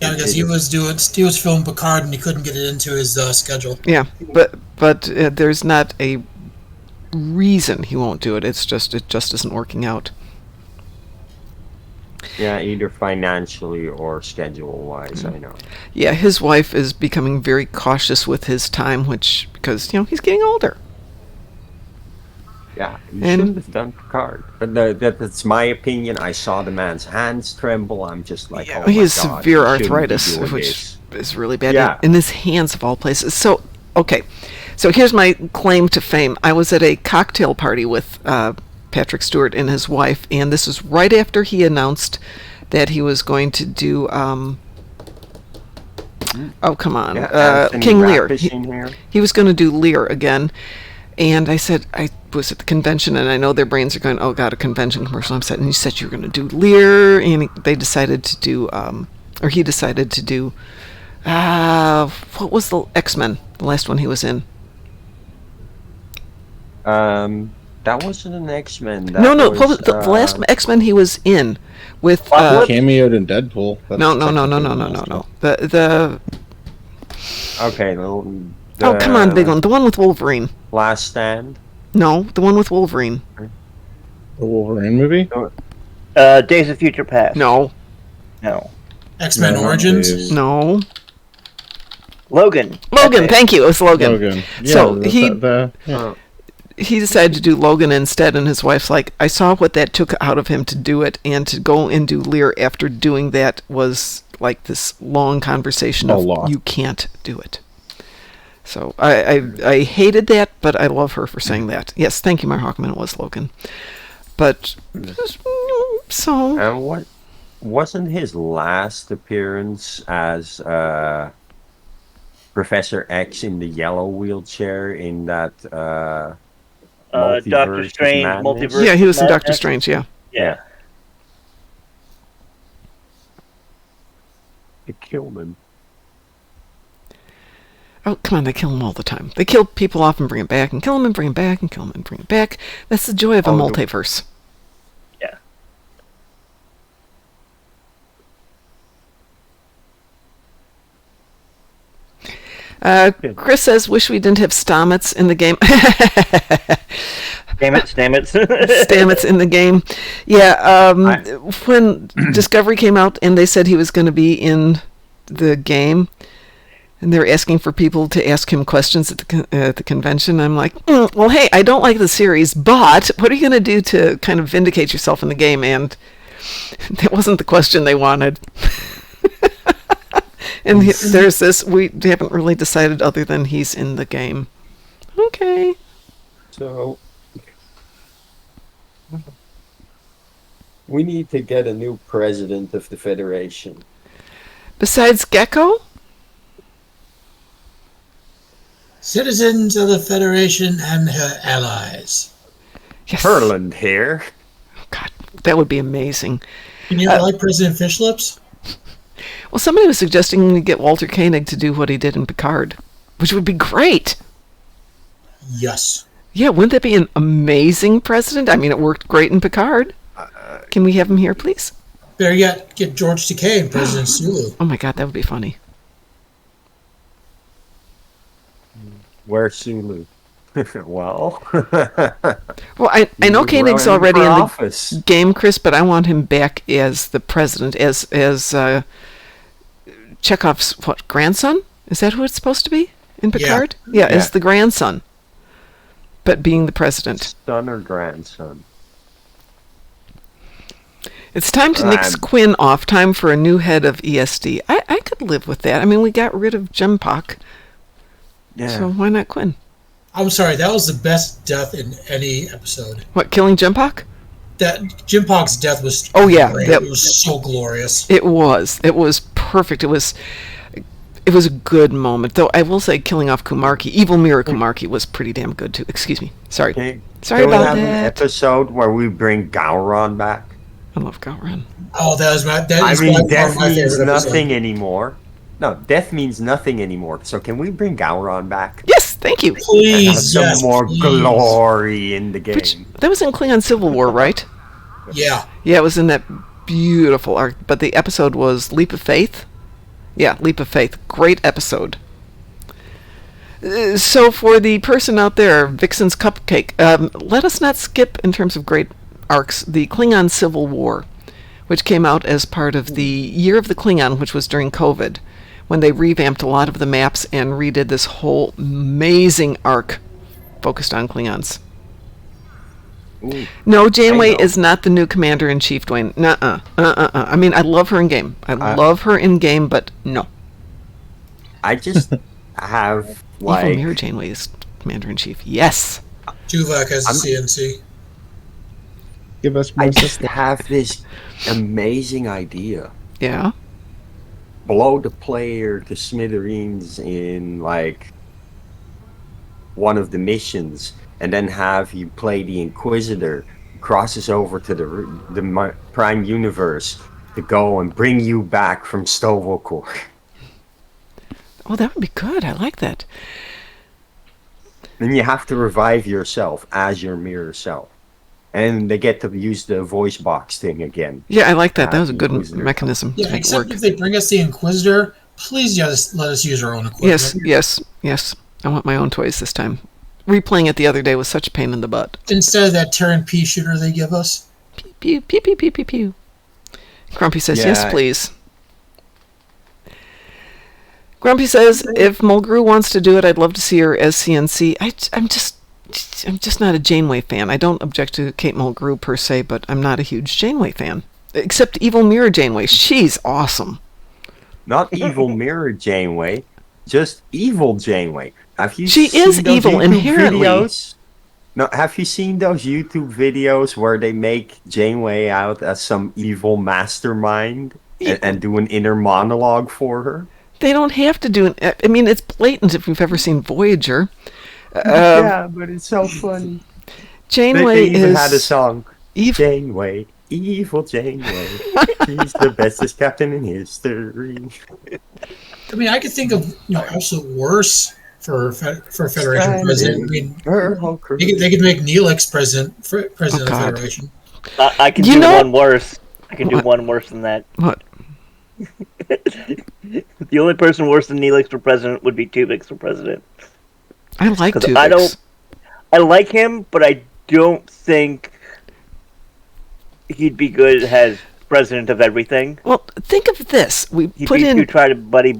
Yeah, because he was filming Picard and he couldn't get it into his schedule. Yeah, but there's not a reason he won't do it. It just isn't working out. Yeah, either financially or schedule-wise, I know. Yeah, his wife is becoming very cautious with his time, because he's getting older. Yeah, he shouldn't have done Picard. But that's my opinion. I saw the man's hands tremble. I'm just like, oh my God. He has severe arthritis, which is really bad. Yeah. In his hands, of all places. So, okay. So here's my claim to fame. I was at a cocktail party with Patrick Stewart and his wife, and this was right after he announced that he was going to do... oh, come on. King Lear. He was going to do Lear again. And I said, I was at the convention, and I know their brains are going, oh, God, a convention commercial. I'm set. And you said you were going to do Lear, and they decided to do, or he decided to do, what was the X-Men, the last one he was in? That wasn't an X-Men. No, what was the last X-Men he was in with... he cameoed in Deadpool. No. The Okay, oh, come on, big one. The one with Wolverine. Last Stand? No, the one with Wolverine. The Wolverine movie? Days of Future Past. No. X-Men Origins? No. Logan, thank you. It was Logan. Yeah, so he decided to do Logan instead, and his wife's like, I saw what that took out of him to do it, and to go and do Lear after doing that was like this long conversation of you can't do it. So I hated that, but I love her for saying that. Yes, thank you, Mark Hawkman. It was Logan. But, so... And what wasn't his last appearance as Professor X in the yellow wheelchair in that Doctor Strange multiverse? Yeah, he was in Doctor Strange, yeah. Yeah. It killed him. Oh, come on, they kill him all the time. They kill people off and bring him back, and kill him and bring him back, and kill him and bring him back. That's the joy of a multiverse. Yeah. Chris says, wish we didn't have Stamets in the game. Stamets in the game. Yeah, when Discovery came out and they said he was going to be in the game, and they're asking for people to ask him questions at the convention. I'm like, well, hey, I don't like the series, but what are you going to do to kind of vindicate yourself in the game? And that wasn't the question they wanted. And there's this, we haven't really decided other than he's in the game. Okay. So, we need to get a new president of the Federation. Besides Gecko? Citizens of the Federation and her allies. Yes. Herland here. Oh, God, that would be amazing. Can you like President Fish Lips? Well, somebody was suggesting we get Walter Koenig to do what he did in Picard, which would be great. Yes. Yeah, wouldn't that be an amazing president? I mean, it worked great in Picard. Can we have him here, please? Better yet, get George Takei and President Sulu. Oh my God, that would be funny. Where's Sulu? Well, I know Koenig's already in the game, Chris, but I want him back as the president, as Chekhov's grandson? Is that who it's supposed to be in Picard? Yeah, as the grandson. but being the president. Son or grandson? It's time to nix Quinn off. Time for a new head of ESD. I could live with that. I mean, we got rid of Jempak. Yeah. So why not Quinn? I'm sorry, that was the best death in any episode. What, killing Jempak? That Jimpok's death was great. It was so glorious. It was perfect. It was a good moment. Though I will say killing off Kumarki, evil mirror Kumarki, was pretty damn good too. Excuse me. Sorry. Okay. Sorry Can we about have that. an episode where we bring Gowron back? I love Gowron. Oh, that I is mean, by far death my means favorite nothing episode. anymore. No, death means nothing anymore. So can we bring Gowron back? Yes, thank you. Please, and have some yes, more please. glory in the game. That was in Klingon Civil War, right? Yeah. Yeah, it was in that beautiful arc. But the episode was Leap of Faith. Yeah, Leap of Faith. Great episode. So for the person out there, Vixen's Cupcake, let us not skip, in terms of great arcs, the Klingon Civil War, which came out as part of the Year of the Klingon, which was during COVID, when they revamped a lot of the maps and redid this whole amazing arc focused on Klingons. Ooh, No, Janeway is not the new commander-in-chief, Dwayne. Nuh-uh. I mean, I love her in game. I love her in game, but no. I just have, like... Evil Mirror Janeway is commander-in-chief. Yes. Tuvok has the CNC. Give us more I just have this amazing idea. Yeah. Blow the player to smithereens in, like, one of the missions, and then have you play the Inquisitor, crosses over to the Prime Universe to go and bring you back from Stovokor. Oh, that would be good. I like that. Then you have to revive yourself as your mirror self. And they get to use the voice box thing again. Yeah, I like that. That was a good mechanism to Yeah, make it except work. if they bring us the Inquisitor, please just let us use our own equipment. Yes. I want my own toys this time. Replaying it the other day was such a pain in the butt. Instead of that Terran pea shooter they give us. Pew, pew, pew, pew, pew, pew. Grumpy says, yes, please. Grumpy says, if Mulgrew wants to do it, I'd love to see her as CNC. I'm just not a Janeway fan. I don't object to Kate Mulgrew per se, but I'm not a huge Janeway fan. Except Evil Mirror Janeway. She's awesome. Not Evil Mirror Janeway, just Evil Janeway. Have you She seen is those evil YouTube inherently. videos? No, have you seen those YouTube videos where they make Janeway out as some evil mastermind and do an inner monologue for her? They don't have to do it. I mean, it's blatant if you've ever seen Voyager. Yeah, but it's so funny. Janeway they even is had a song. Janeway, evil Janeway. He's the bestest captain in history. I mean, I could think of absolute worse for Federation president. I mean, they could make Neelix president of the Federation. I can do one worse. I can do one worse than that. What? The only person worse than Neelix for president would be Tuvix for president. I like Tuvix. I like him, but I don't think he'd be good as president of everything. Well, think of this. He'd be try to buddy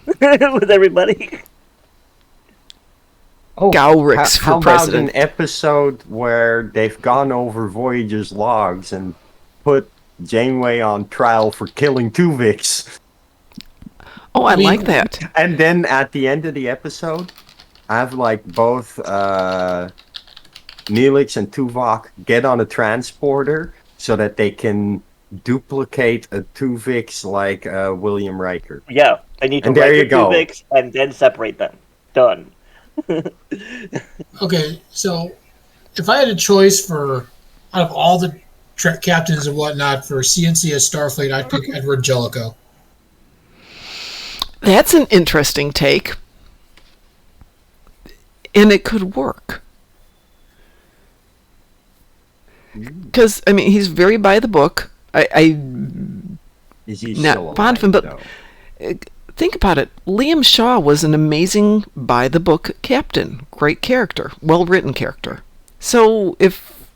with everybody. Gowrix How for president. about an episode where they've gone over Voyager's logs and put Janeway on trial for killing Tuvix? Oh, I like that. And then at the end of the episode, have like both Neelix and Tuvok get on a transporter so that they can duplicate a Tuvix like William Riker. Yeah, I need to and there write you the go. Tuvix and then separate them. Done. Okay, so if I had a choice for out of all the captains and whatnot for CNC as Starfleet, I'd pick Edward Jellicoe. That's an interesting take. And it could work. Because, I mean, he's very by the book. Is he not still fond of him, but though? think about it. Liam Shaw was an amazing by the book captain. Great character. Well written character. So if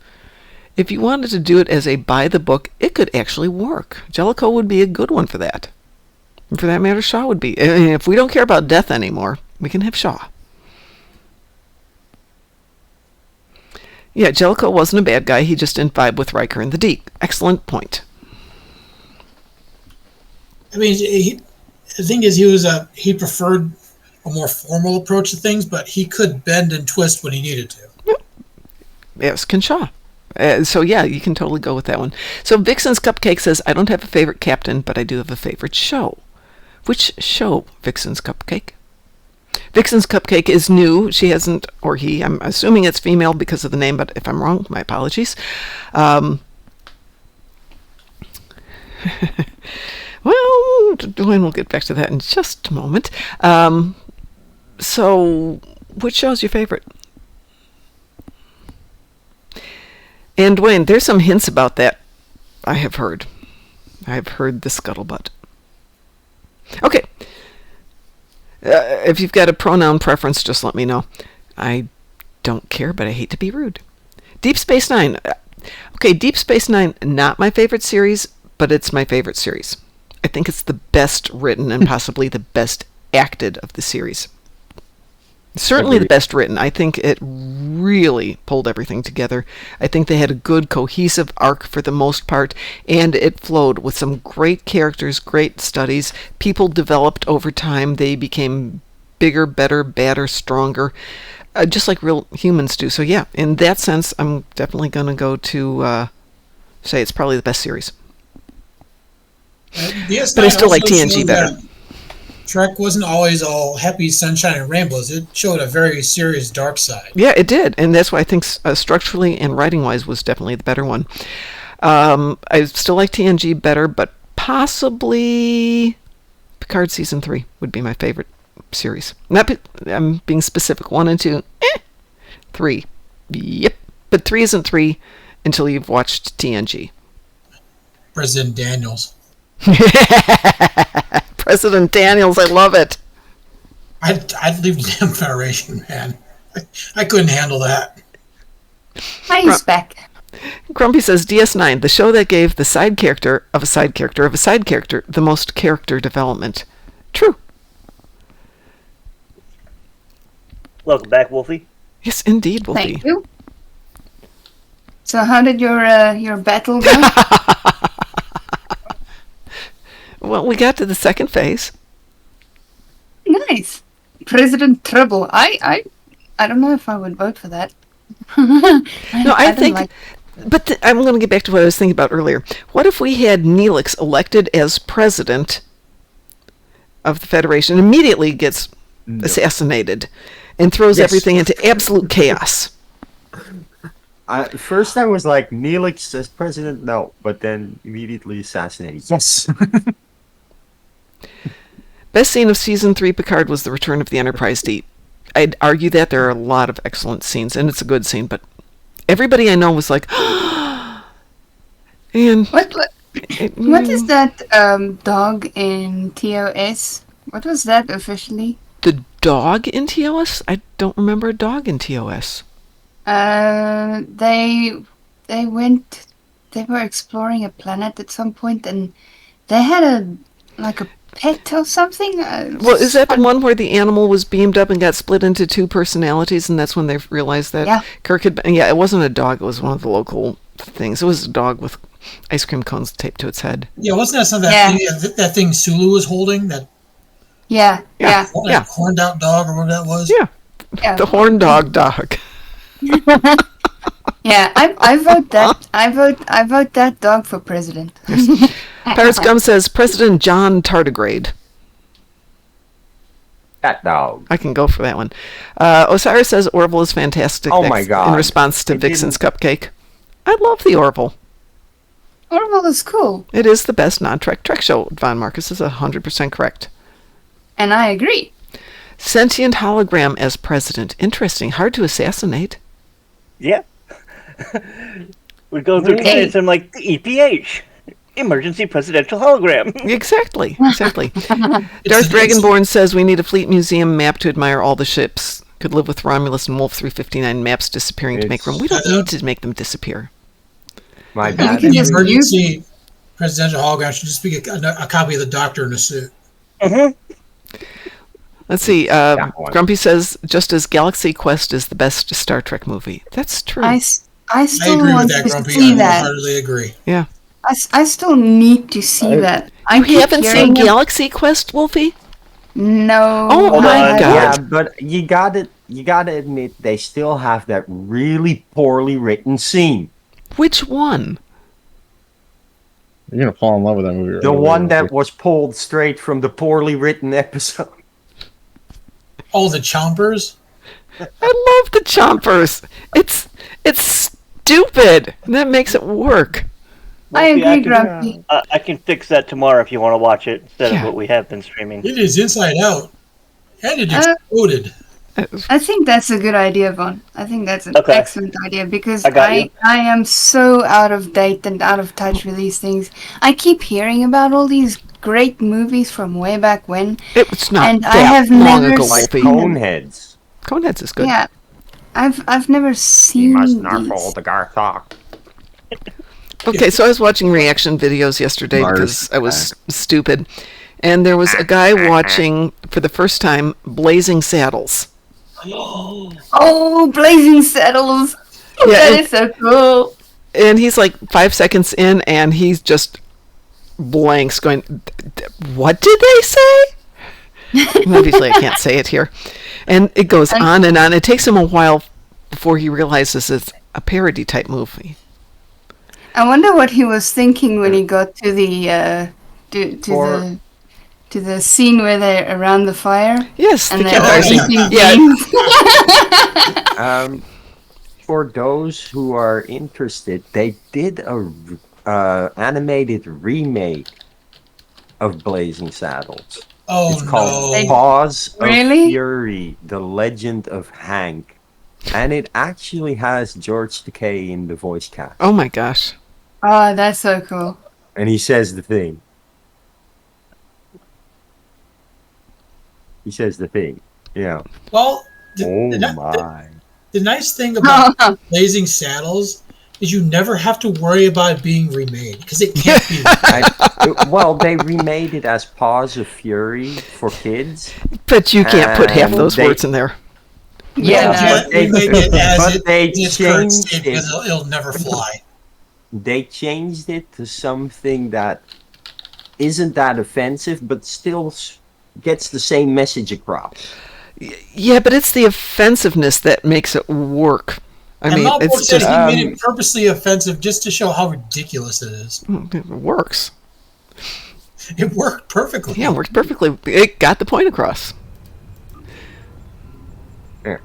you wanted to do it as a by the book, it could actually work. Jellicoe would be a good one for that. And for that matter, Shaw would be. And if we don't care about death anymore, we can have Shaw. Yeah, Jellicoe wasn't a bad guy. He just didn't vibe with Riker and the Deke. Excellent point. I mean, the thing is, he preferred a more formal approach to things, but he could bend and twist when he needed to. Yes, Kinshaw. So yeah, you can totally go with that one. So Vixen's Cupcake says, I don't have a favorite captain, but I do have a favorite show. Which show, Vixen's Cupcake? Vixen's Cupcake is new. She hasn't, or he, I'm assuming it's female because of the name, but if I'm wrong, my apologies. Well, Dwayne will get back to that in just a moment. So, which show's your favorite? And Dwayne, there's some hints about that I have heard. I've heard the scuttlebutt. Okay. If you've got a pronoun preference, just let me know. I don't care, but I hate to be rude. Deep Space Nine. Okay, Deep Space Nine, not my favorite series, but it's my favorite series. I think it's the best written and possibly the best acted of the series. Certainly the best written. I think it really pulled everything together. I think they had a good cohesive arc for the most part, and it flowed with some great characters, great studies. People developed over time. They became bigger, better, badder, stronger, just like real humans do. So yeah, in that sense, I'm definitely going to go to say it's probably the best series. But I still like TNG better. Trek wasn't always all happy sunshine and rainbows. It showed a very serious dark side. Yeah, it did, and that's why I think structurally and writing-wise was definitely the better one. I still like TNG better, but possibly Picard Season 3 would be my favorite series. I'm being specific. 1 and 2, 3. Yep, but 3 isn't 3 until you've watched TNG. President Daniels. President Daniels, I love it. I'd leave the damn Federation, man. I couldn't handle that. He's back. Grumpy says, DS9, the show that gave the side character of a side character of a side character the most character development. True. Welcome back, Wolfie. Yes, indeed, Wolfie. Thank you. So how did your battle go? Well, we got to the second phase. Nice. President Trouble. I don't know if I would vote for that. I think... But I'm going to get back to what I was thinking about earlier. What if we had Neelix elected as president of the Federation, immediately gets assassinated, and throws everything into absolute chaos? First I was like, Neelix as president? No. But then immediately assassinated. Yes. Best scene of Season 3 Picard was the return of the Enterprise D. I'd argue that there are a lot of excellent scenes, and it's a good scene, but everybody I know was like, and what is that dog in TOS? What was that officially? The dog in TOS? I don't remember a dog in TOS. They were exploring a planet at some point, and they had a pet or something. Well, is that the one where the animal was beamed up and got split into two personalities, and that's when they realized that Kirk had been... Yeah, it wasn't a dog. It was one of the local things. It was a dog with ice cream cones taped to its head. Yeah, wasn't that something that thing Sulu was holding? Yeah. Horned out dog or whatever that was? Yeah. The horn dog. Yeah, I vote that. I vote that dog for president. Yes. Paris Gum says President John Tardigrade. That dog. I can go for that one. Osiris says Orville is fantastic. Oh my God! In response to Vixen's Cupcake, I love the Orville. Orville is cool. It is the best non-Trek show. Von Marcus is 100% correct. And I agree. Sentient hologram as president. Interesting. Hard to assassinate. Yeah. We go through candidates and I'm like, EPH. Emergency presidential hologram. Exactly. Darth Dragonborn says we need a fleet museum map to admire all the ships. Could live with Romulus and Wolf 359 maps disappearing to make room. We don't need to make them disappear. My bad. The emergency presidential hologram should just be a copy of the Doctor in a suit. Let's see. Grumpy says, just as Galaxy Quest is the best Star Trek movie. That's true. I I still agree with want that, to Grumpy. see I that. wholeheartedly agree. Yeah. I still need to see that. I You keep haven't seen hearing Galaxy Quest, Wolfie? No. Oh Hold my on. God. Yeah, but you gotta admit they still have that really poorly written scene. Which one? You're gonna fall in love with that movie. Right The away, one that Wolfie. was pulled straight from the poorly written episode. Oh, the Chompers? I love the Chompers. It's stupid. And that makes it work. I Wolfie, agree, can, Grumpy. I can fix that tomorrow if you want to watch it instead Yeah. of what we have been streaming. It is Inside Out. And it exploded. I think that's a good idea, Von. I think that's an Okay. excellent idea because I got you. I am so out of date and out of touch with these things. I keep hearing about all these great movies from way back when. It was not And that I have long never ago, Like Wolfie. Coneheads. Coneheads is good. Yeah, I've never You seen must not these. fall the Garthok. Okay, so I was watching reaction videos yesterday Mars because I was stupid. And there was a guy watching, for the first time, Blazing Saddles. Oh, Blazing Saddles! Yeah, That and- is so cool. And he's like 5 seconds in, and he's just blanks going, what did they say? And obviously, I can't say it here. And it goes on and on. It takes him a while before he realizes it's a parody type movie. I wonder what he was thinking when he got to the to the scene where they're around the fire. Yes, and the they're campfire scene. eating Yeah. beans. For those who are interested, they did a animated remake of Blazing Saddles. Oh, It's called no. Paws of Really? Fury, The Legend of Hank. And it actually has George Takei in the voice cast. Oh my gosh. Oh, that's so cool. And he says the thing. He says the thing. Yeah. Well, Oh the, my. the nice thing about Blazing Saddles is you never have to worry about it being remade because it can't be. Well, they remade it as Paws of Fury for kids. But you can't put half And those they- words in there. Yeah, But they make it as but it, they in its current changed state it. because it'll never fly. They changed it to something that isn't that offensive, but still gets the same message across. Yeah, but it's the offensiveness that makes it work. I mean, Malcolm it's said just he made it purposely offensive just to show how ridiculous it is. it works. It worked perfectly. Yeah, it works perfectly. It got the point across. There.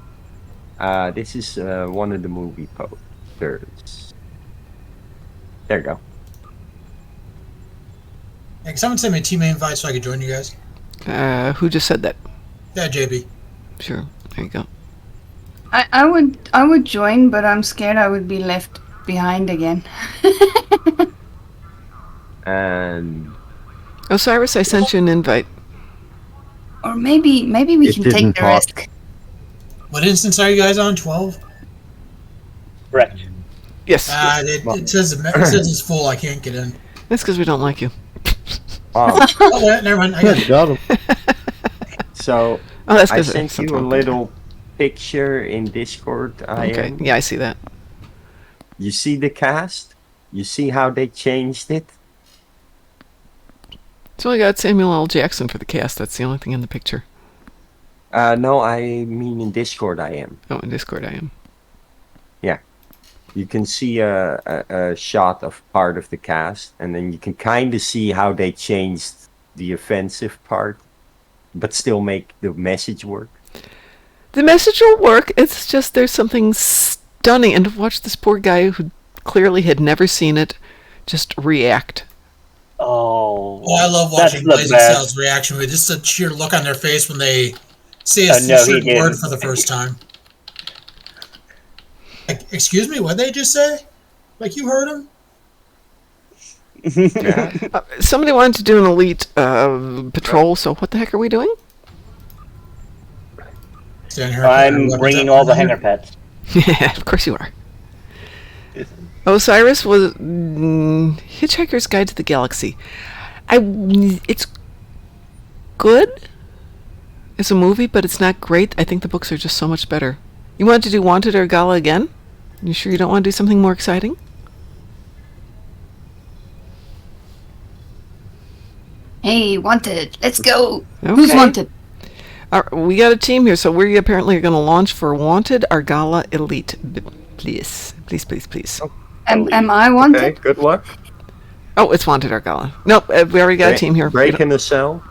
This is one of the movie posters. There you go. Yeah, can someone send me a team invite so I could join you guys? Who just said that? Yeah, JB. Sure. There you go. I would join, but I'm scared I would be left behind again. And Osiris, I sent you an invite. Or maybe we It can didn't take the talk. risk. What instance are you guys on? 12? Correct. Yes. It says it's full. I can't get in. That's because we don't like you. oh, Oh, yeah, never mind. I got it. Got him. so Oh, that's I 'cause sent something you a wrong with little picture in Discord. Okay. Yeah, I see that. You see the cast? You see how they changed it? So I got Samuel L. Jackson for the cast. That's the only thing in the picture. No, I mean in Discord I am. Oh, in Discord I am. Yeah. You can see a shot of part of the cast, and then you can kind of see how they changed the offensive part, but still make the message work. The message will work. It's just there's something stunning. And to watch this poor guy who clearly had never seen it just react. Oh, Oh, I love that's watching the Blazing best. Saddles' reaction with just the sheer look on their face when they say Oh, a no, he certain didn't. word for the first time. Like, excuse me, what did they just say? Like, you heard him? Somebody wanted to do an elite patrol, so what the heck are we doing? Standing here, I'm what- bringing what- all the hanger pets. Yeah, of course you are. Osiris was Hitchhiker's Guide to the Galaxy. It's good as a movie, but it's not great. I think the books are just so much better. You wanted to do Wanted or Gala again? You sure you don't want to do something more exciting? Hey, wanted. Let's go. Okay. Who's wanted? We got a team here, so we apparently are going to launch for Wanted Argala Elite. Please. Am I wanted? Okay, good luck. Oh, it's Wanted Argala. Nope, we already got a team here. Break in the cell.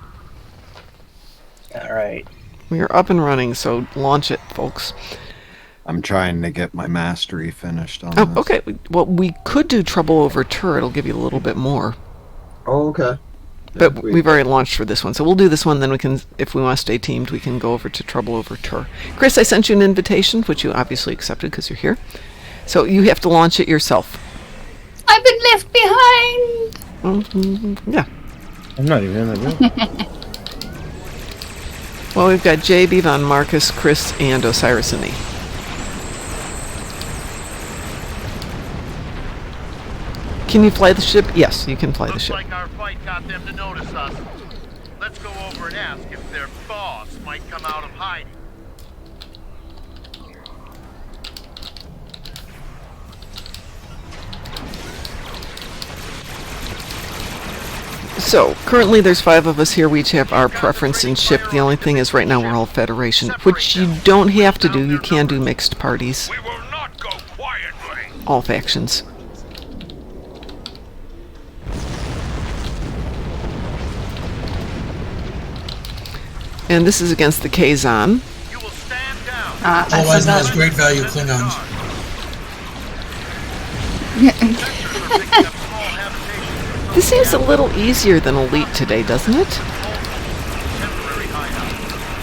All right. We are up and running, so launch it, folks. I'm trying to get my mastery finished on Oh, this. okay. Well, we could do Trouble Over Tur. It'll give you a little bit more. Oh, okay. But we've already launched for this one, so we'll do this one, then we can, if we want to stay teamed, we can go over to Trouble Over Tur. Chris, I sent you an invitation, which you obviously accepted because you're here. So you have to launch it yourself. I've been left behind. Yeah. I'm not even in the room. Well, we've got JB, Von Marcus, Chris, and Osiris and me. Can you fly the ship? Yes, you can fly the ship. Looks like our fight got them to notice us. Let's go over and ask if their boss might come out of hiding. So, currently there's 5 of us here. We each have our preference in ship. The only thing is right now we're all Federation, which you don't have to do. You can do mixed parties. We will not go quietly. All factions. And this is against the Kazan. You will stand down. Otherwise known as great value Klingons. This seems a little easier than Elite today, doesn't it?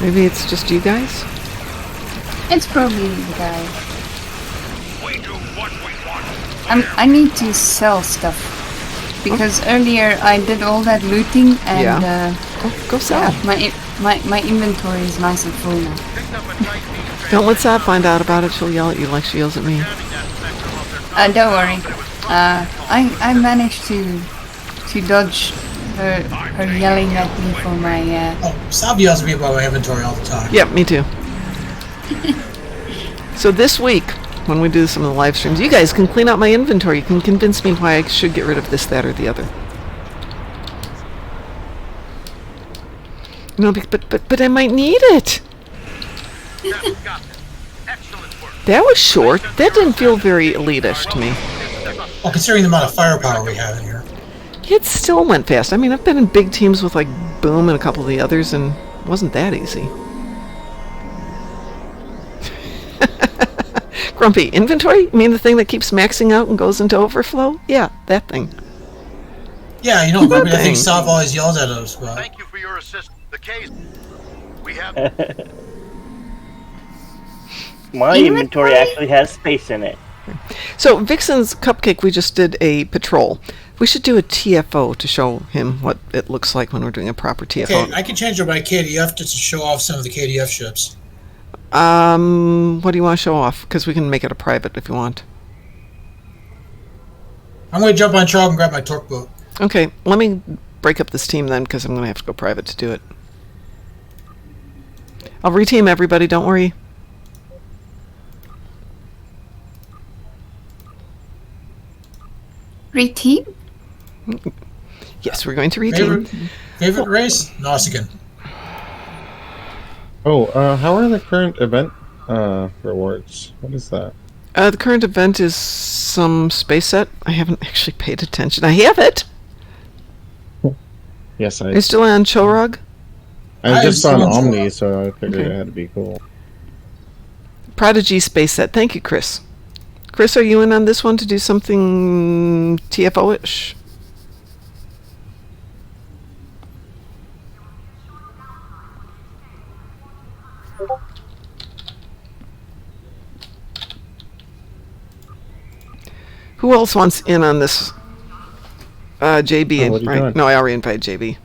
Maybe it's just you guys? It's probably the guy. I need to sell stuff. Because earlier I did all that looting and go sell. Yeah, my inventory is nice and full now. Don't let Saab find out about it. She'll yell at you like she yells at me. Don't worry. I managed to dodge her yelling at me for my Saab yells at me about my inventory all the time. Yep, me too. So this week, when we do some of the live streams, you guys can clean out my inventory. You can convince me why I should get rid of this, that, or the other. No, but I might need it. That was short. That didn't feel very elite-ish to me. Well, considering the amount of firepower we have in here. It still went fast. I mean, I've been in big teams with, like, Boom and a couple of the others, and it wasn't that easy. Grumpy, inventory? You mean the thing that keeps maxing out and goes into overflow? Yeah, that thing. Yeah, you know, I think Saab always yells at us. But... Thank you for your assistance. The case we have. My inventory actually has space in it. So Vixen's Cupcake, we just did a patrol. We should do a TFO to show him what it looks like when we're doing a proper TFO. Okay, I can change over my KDF just to show off some of the KDF ships. What do you want to show off? Because we can make it a private if you want. I'm going to jump on Charles and grab my torque boat. Okay, let me break up this team then, because I'm going to have to go private to do it. I'll reteam everybody, don't worry. Reteam? Yes, we're going to reteam. Favorite race? Nausicaan. Oh, how are the current event rewards? What is that? The current event is some space set. I haven't actually paid attention. I have it! Yes, Are you still on Chorog? I just saw an Omni, so I figured it had to be cool. Prodigy space set. Thank you, Chris. Chris, are you in on this one to do something TFO-ish? Who else wants in on this? JB. what are you Right? doing? No, I already invited JB.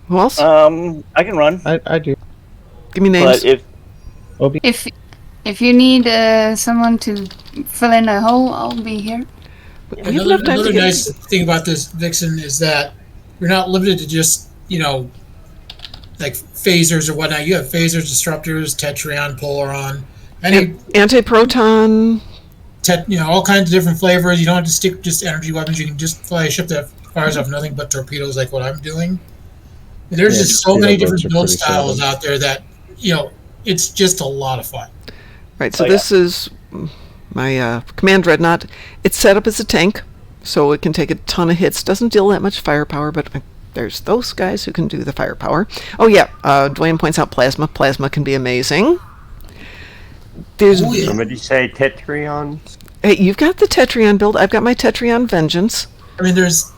Who else? I can run. I do. Give me names. But if you need someone to fill in a hole, I'll be here. Another nice thing about this, Vixen, is that you're not limited to just, you know, like phasers or whatnot. You have phasers, disruptors, Tetrion, Polaron. Anti-proton. all kinds of different flavors. You don't have to stick just energy weapons. You can just fly a ship that fires off nothing but torpedoes, like what I'm doing. And there's just so many different build styles out there that it's just a lot of fun. Right. So this is my Command Dreadnought. It's set up as a tank, so it can take a ton of hits. Doesn't deal that much firepower, but there's those guys who can do the firepower. Oh yeah, Dwayne points out plasma. Plasma can be amazing. There's somebody say Tetrion. Hey, you've got the Tetrion build. I've got my Tetrion Vengeance. I mean, there's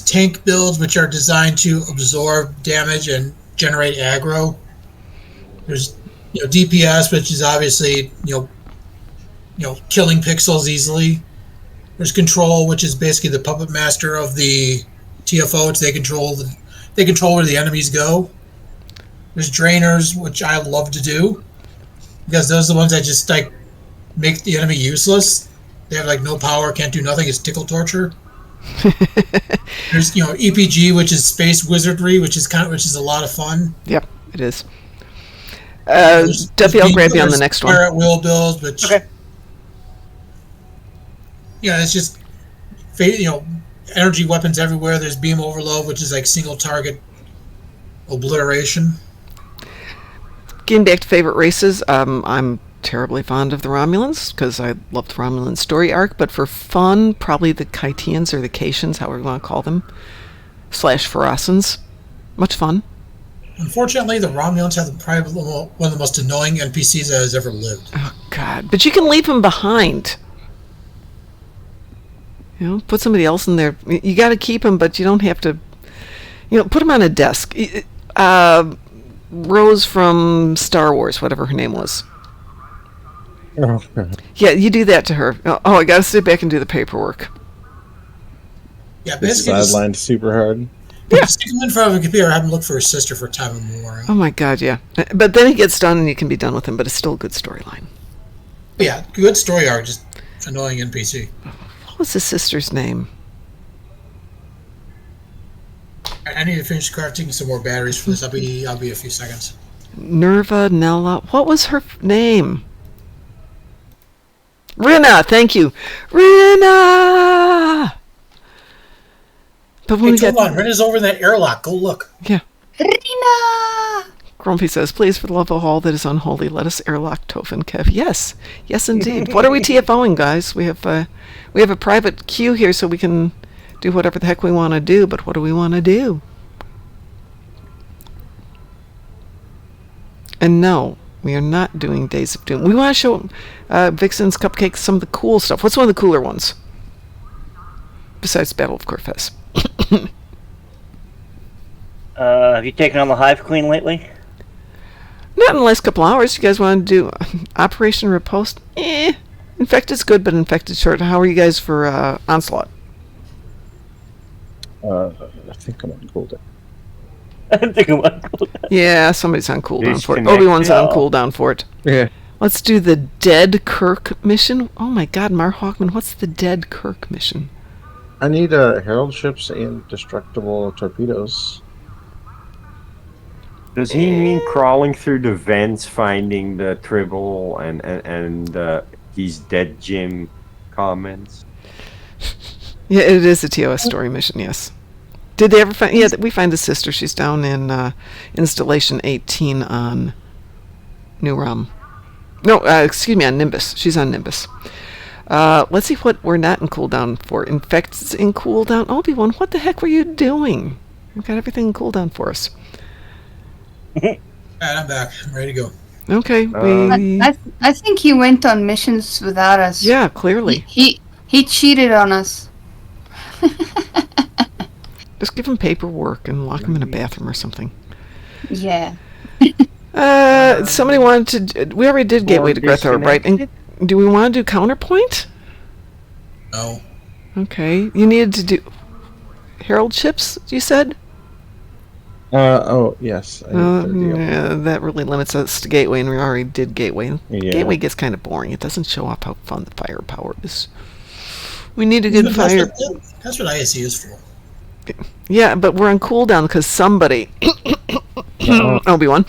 tank builds which are designed to absorb damage and generate aggro. There's DPS, which is obviously killing pixels easily. There's control, which is basically the puppet master of the TFO, which they control where the enemies go. There's drainers, which I love to do because those are the ones that just make the enemy useless. They have no power, can't do nothing. It's tickle torture. There's EPG, which is space wizardry, which is a lot of fun. Yep, it is. Duffy, I'll grab you on the next one. At will builds, which it's just energy weapons everywhere. There's beam overload, which is single target obliteration. Getting back to favorite races, I'm terribly fond of the Romulans because I love the Romulan story arc, but for fun, probably the Kytians or the Caitians, however you want to call them, / Ferocans. Much fun. Unfortunately, the Romulans have probably one of the most annoying NPCs that has ever lived. Oh, God. But you can leave them behind. Put somebody else in there. You got to keep them, but you don't have to, put them on a desk. Rose from Star Wars, whatever her name was. Oh. Yeah, you do that to her. Oh, I got to sit back and do the paperwork. Yeah, basically sidelined super hard. Yeah, stick him in front of a computer. Have him look for his sister for time immemorial. Oh my God, yeah. But then he gets done, and you can be done with him. But it's still a good storyline. Yeah, good story arc, just annoying NPC. What was his sister's name? I need to finish crafting some more batteries for this. I'll be a few seconds. Nerva, Nella. What was her name? Rina, thank you. Rina! But when hold on. Rina's over in that airlock. Go look. Yeah. Rina! Grumpy says, please, for the love of all that is unholy, let us airlock Toph and Kev. Yes. Yes, indeed. What are we TFOing, guys? We have a private queue here so we can do whatever the heck we want to do, but what do we want to do? And no, we are not doing Days of Doom. We want to show Vixen's Cupcakes some of the cool stuff. What's one of the cooler ones? Besides Battle of Corfez. Have you taken on the Hive Queen lately? Not in the last couple hours. You guys want to do Operation Riposte? Infected's good, but Infected short. How are you guys for Onslaught? I think I'm on cooldown. I think I'm on cooldown. Yeah, somebody's on cooldown for it. Obi-Wan's on cooldown for it. Yeah. Let's do the Dead Kirk mission. Oh my God, Mar Hawkman, what's the Dead Kirk mission? I need Herald ships and destructible torpedoes. Does he mean crawling through the vents, finding the Tribble and these dead Jim comments? Yeah, it is a TOS story mission, yes. Did they ever find... Yeah, we find the sister. She's down in Installation 18 on New Rum. No, excuse me, on Nimbus. She's on Nimbus. Let's see what we're not in cooldown for. Infect's in cooldown. Obi-Wan, what the heck were you doing? We've got everything in cooldown for us. Alright, I'm back. I'm ready to go. Okay. I think he went on missions without us. Yeah, clearly. He cheated on us. Just give him paperwork and lock him in a bathroom or something. Yeah. Somebody wanted to... We already did Gateway to Grethor, right? And do we want to do Counterpoint? No. Okay. You needed to do... Herald ships, you said? Oh, yes. Yeah, that really limits us to Gateway, and we already did Gateway. Yeah. Gateway gets kind of boring. It doesn't show off how fun the firepower is. We need a good fire... That's what ISE is for. Yeah, but we're on cooldown because somebody... Obi-Wan.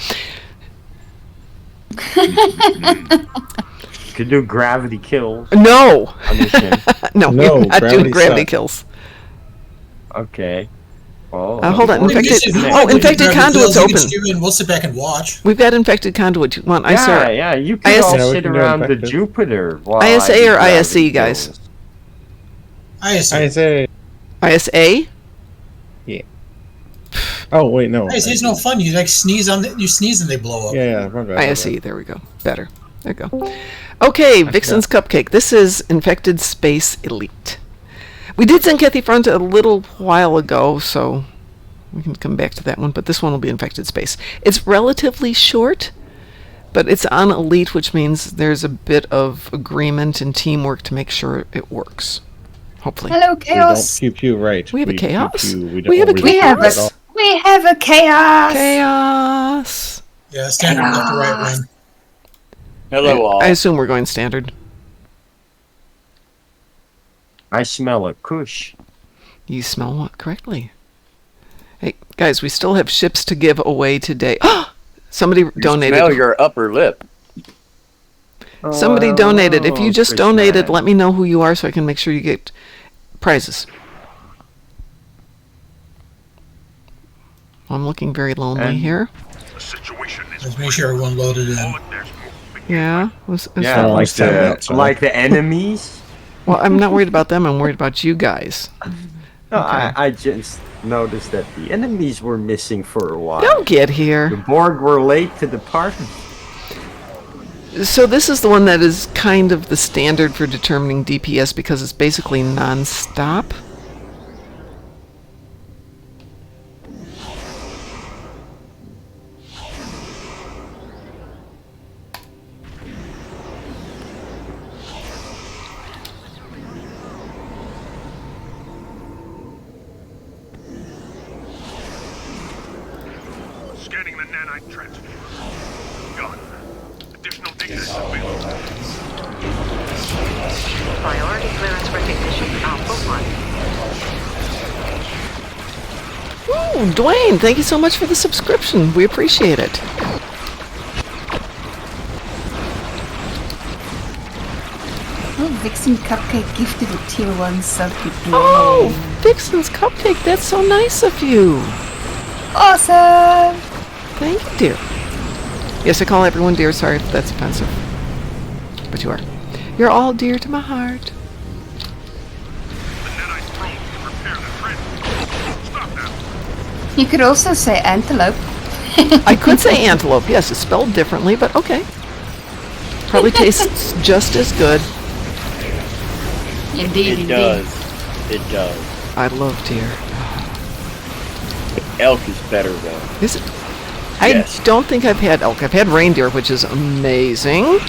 Could do gravity kills. No! On the ship. No, No, we're not doing gravity gravity sucks. kills. Okay. Well, Hold on, Maybe infected. if you Oh, want to do infected gravity conduit's kills, you can open. stream and we'll sit back and watch. We've got infected conduit. You want ISA? Yeah, you can IS all Yeah, we sit can do around the infected. Jupiter while ISA I do or gravity ISE, guys? kills. I see. I say, ISA? oh wait, no. It's no fun. You like sneeze on you sneeze and they blow up. Yeah, my bad. my ISE, bad. there we go. Better. There you go. Okay, Vixen's Cupcake. This is Infected Space Elite. We did send Kathy Front a little while ago, so we can come back to that one, but this one will be Infected Space. It's relatively short, but it's on Elite, which means there's a bit of agreement and teamwork to make sure it works. Hopefully. Hello, We chaos. don't pew right. We have a pew chaos? pew. We, We have a don't We have pew a at all. we have a chaos. Chaos! Yeah, standard left to right one. Hello, all. I assume we're going standard. I smell a kush. You smell what correctly. Hey, guys, we still have ships to give away today. Somebody donated. Smell your upper lip. Somebody donated. If you just Chris donated, Rad. let me know who you are so I can make sure you get prizes. I'm looking very lonely And- here. Let's make sure everyone loaded in. Yeah. Yeah, Oh, like stand the outside. like the enemies. Well, I'm not worried about them. I'm worried about you guys. No, I just noticed that the enemies were missing for a while. Don't get The here. Borg were late to the party. So this is the one that is kind of the standard for determining DPS because it's basically non-stop. Scanning the nanite transfer. Gun. Additional data available. Priority clearance recognition Alpha 1. Ooh, Dwayne, thank you so much for the subscription. We appreciate it. Oh, Vixen Cupcake gifted a tier 1 sub to Dwayne. Oh, Vixen's Cupcake, that's so nice of you. Awesome! Thank you, dear. Yes, I call everyone dear. Sorry if that's offensive. But you are. You're all dear to my heart. The nanite probe can repair the transfer. Stop now. You could also say antelope. I could say antelope. Yes, it's spelled differently, but okay. Probably tastes just as good. Indeed, It indeed. does. It does. I love deer. Elk is better though. Is it? I Yes. don't think I've had elk. I've had reindeer, which is amazing.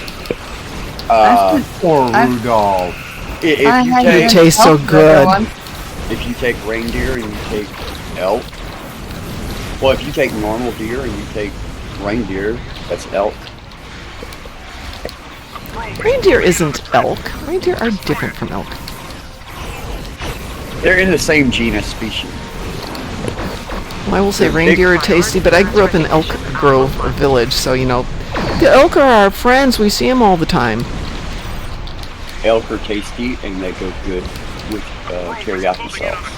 Poor I've- Rudolph. If I you had take You taste so elk good. once. if you take reindeer and you take elk, well, if you take normal deer and you take reindeer, that's elk. Reindeer isn't elk. Reindeer are different from elk. They're in the same genus species. Well, I will say They're big. reindeer are tasty, but I grew up in Elk Grove Village, so you know, the elk are our friends. We see them all the time. Elk are tasty and they go good with teriyaki sauce.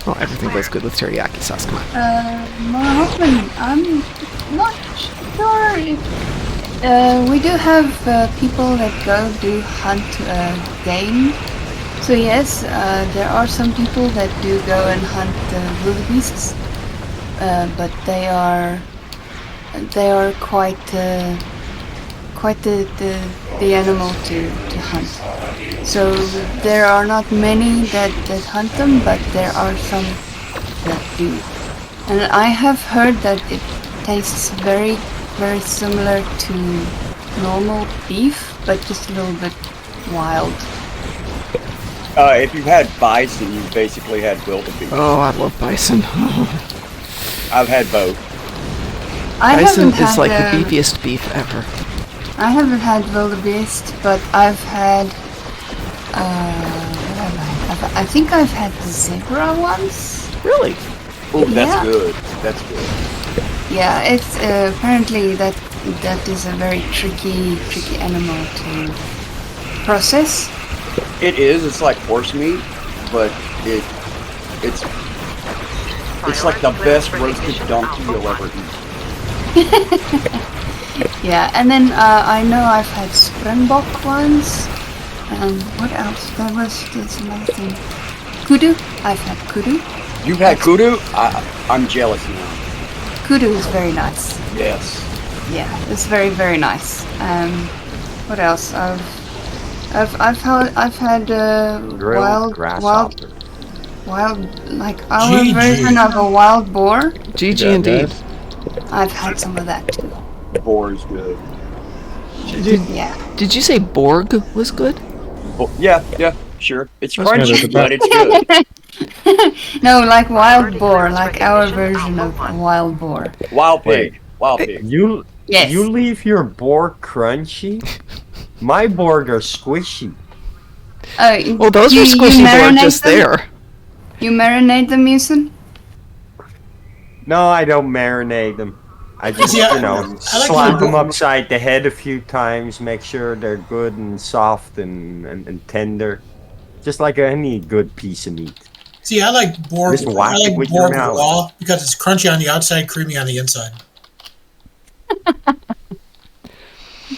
Well, everything goes good with teriyaki sauce. Come on. Hoffman, I'm not sure if we do have people that go do hunt game. So yes, there are some people that do go and hunt wildebeests, but they are quite the animal to hunt. So there are not many that hunt them, but there are some that do. And I have heard that it tastes very, very similar to normal beef, but just a little bit wild. If you've had bison, you've basically had wildebeest. Oh, I love bison. I've had both. Bison is like the beefiest beef ever. I haven't had wildebeest, but I've had. What have I had? I think I've had zebra once. Really? Oh, that's Yeah. good. That's good. Yeah, it's apparently that is a very tricky animal to process. It is. It's like horse meat, but it's like the best roasted donkey you'll ever eat. Yeah, and then I know I've had springbok once. What else? There's another thing. Kudu. I've had kudu. You've had kudu? I'm jealous now. Kudu is very nice. Yes. Yeah, it's very, very nice. What else? I've had Grilled grasshopper. wild, like our version of a wild boar. GG indeed. I've had some of that too. Boar is good. Yeah. Did you say Borg was good? Yeah, sure. It's That's crunchy, good. but it's good. No, like wild boar, like our version of a wild boar. Wild pig. Wild pig. You Yes. you leave your boar crunchy? My boar are squishy. Well, those are squishy board just there. You marinate them, Musin? No, I don't marinate them. I just, Yeah, you know, I like slap the- them upside the head a few times, make sure they're good and soft and tender. Just like any good piece of meat. See, I like boar. Just whack I it like with boar your mouth. raw because it's crunchy on the outside, creamy on the inside.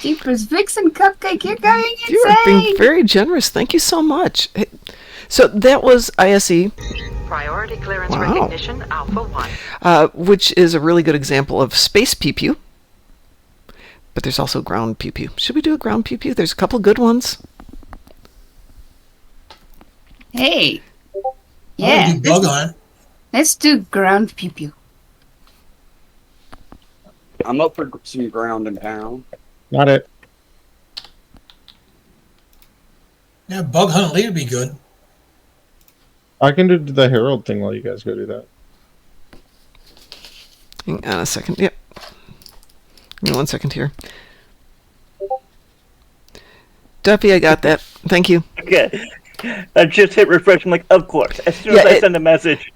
Jeepers, Vixen Cupcake, you're going insane! You are being very generous. Thank you so much. Hey, so that was ISE, Priority clearance Wow. recognition Alpha 1. which is a really good example of space pew-pew. But there's also ground pew-pew. Should we do a ground pew-pew? There's a couple good ones. Hey. I Yeah. wanna do bug hunt. Let's do ground pew pew. I'm up for some ground and pound. Not it. Yeah, bug hunt lead would be good. I can do the Herald thing while you guys go do that. Hang on a second. Yep. Give me 1 second here. Duffy, I got that. Thank you. Okay. I just hit refresh. I'm like, of course. As soon as Yeah, I send a message.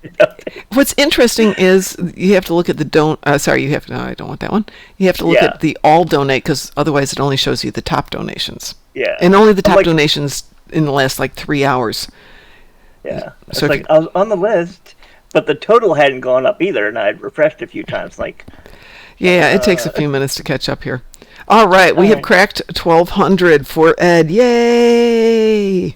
What's interesting is you have to look at the sorry, you have to. No, I don't want that one. You have to look Yeah. at the all donate because otherwise it only shows you the top donations. Yeah. And only the I'm top like- donations in the last 3 hours. Yeah. It's So if like I was on the list, but the total hadn't gone up either, and I'd refreshed a few times. Like, Yeah, it takes a few minutes to catch up here. All right, we have Alright. cracked 1,200 for Ed. Yay!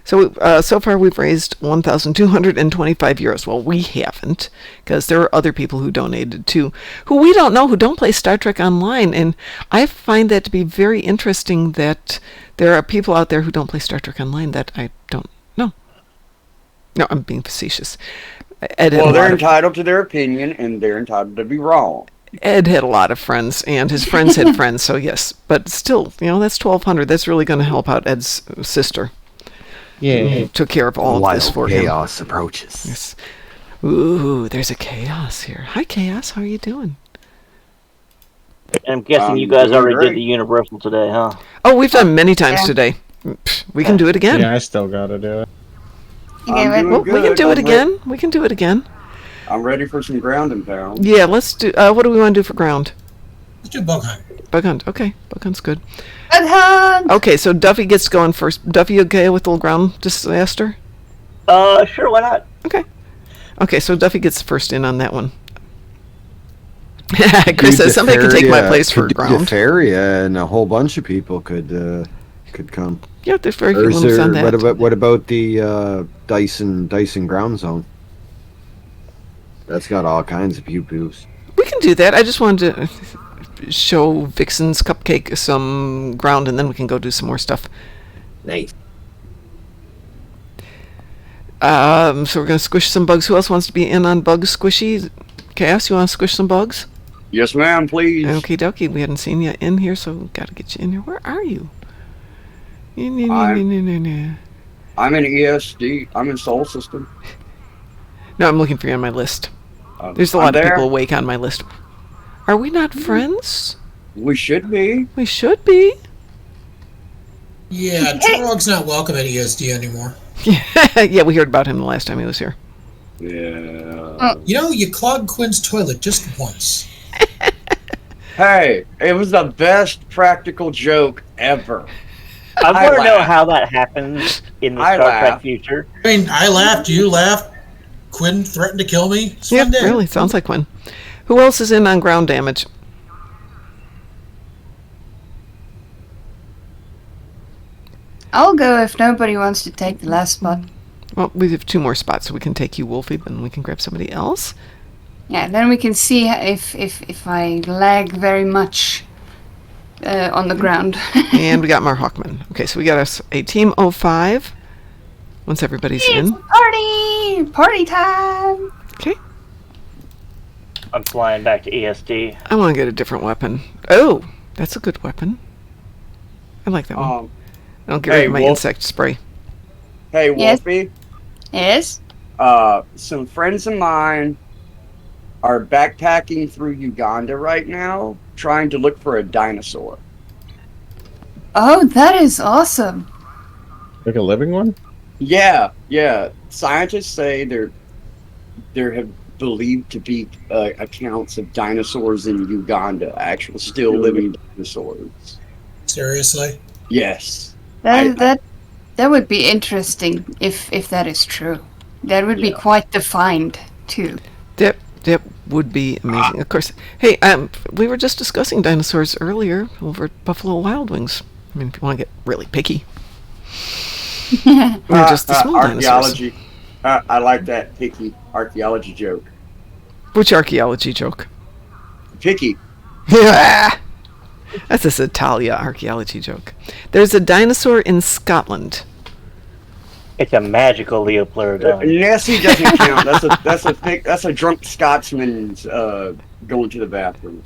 So far we've raised 1,225 euros. Well, we haven't, because there are other people who donated too, who we don't know, who don't play Star Trek Online. And I find that to be very interesting that there are people out there who don't play Star Trek Online that I don't know. No, I'm being facetious. Ed had Well, a they're lot of- entitled to their opinion, and they're entitled to be wrong. Ed had a lot of friends, and his friends had friends, so yes. But still, that's 1,200. That's really going to help out Ed's sister. Yeah. Who took care of all of this Wild for him. chaos approaches. Yes. Ooh, there's a chaos here. Hi, Chaos. How are you doing? I'm guessing you I'm guys doing already great. did the Universal today, huh? Oh, we've done many times Yeah. today. Pff, we can do it again. Yeah, I still gotta do it. Okay, I'm wait. doing Well, we can good. do it I'm again. We can do it again. I'm ready for some ground and pound. Yeah, let's do. What do we want to do for ground? Let's do bug hunt. Bug hunt. Okay, bug hunt's good. Bug hunt! Okay, so Duffy gets going first. Duffy, you okay with the ground disaster? Sure, why not? Okay. Okay, so Duffy gets first in on that one. Chris says somebody can take my place for ground. Defaria and a whole bunch of people could come. Yeah, there's very few Or is limits on there, that. what about the Dyson ground zone? That's got all kinds of pew pews. We can do that. I just wanted to show Vixen's Cupcake some ground, and then we can go do some more stuff. Nice. So we're going to squish some bugs. Who else wants to be in on bug squishy? Cass, you want to squish some bugs? Yes, ma'am, please. Okie dokie. We hadn't seen you in here, so got to get you in here. Where are you? I'm in ESD. I'm in Soul System. No, I'm looking for you on my list. There's a lot of people awake on my list. Are we not friends? We should be. We should be. Yeah, Turog's not welcome at ESD anymore. Yeah, we heard about him the last time he was here. Yeah. You know, you clogged Quinn's toilet just once. Hey, it was the best practical joke ever. I want to know how that happens in the Star Trek future. I mean, I laughed, you laughed. Quinn threatened to kill me. It's Yeah, fun day. really, sounds like Quinn. Who else is in on ground damage? I'll go if nobody wants to take the last spot. Well, we have 2 more spots, so we can take you, Wolfie, but then we can grab somebody else. Yeah, then we can see if I lag very much on the ground. And we got Mar Hawkman. Okay, so we got us a team 05. Once everybody's in. Party time! Okay. I'm flying back to ESD. I want to get a different weapon. Oh, that's a good weapon. I like that one. I'll get rid of my insect spray. Hey, Yes? Wolfie. Yes? Some friends of mine are backpacking through Uganda right now, trying to look for a dinosaur. Oh, that is awesome. Like a living one? Yeah. Scientists say there have believed to be accounts of dinosaurs in Uganda, actual still living dinosaurs. Seriously? Yes. That would be interesting if that is true. That would be quite the find, too. That would be amazing. Of course. Hey, we were just discussing dinosaurs earlier over at Buffalo Wild Wings. I mean, if you want to get really picky. We're just the small archaeology. I like that picky archaeology joke. Which archaeology joke? Picky. Yeah. That's a Italia archaeology joke. There's a dinosaur in Scotland. It's a magical Leopleurodon. Nessie doesn't count. That's a drunk Scotsman's going to the bathroom.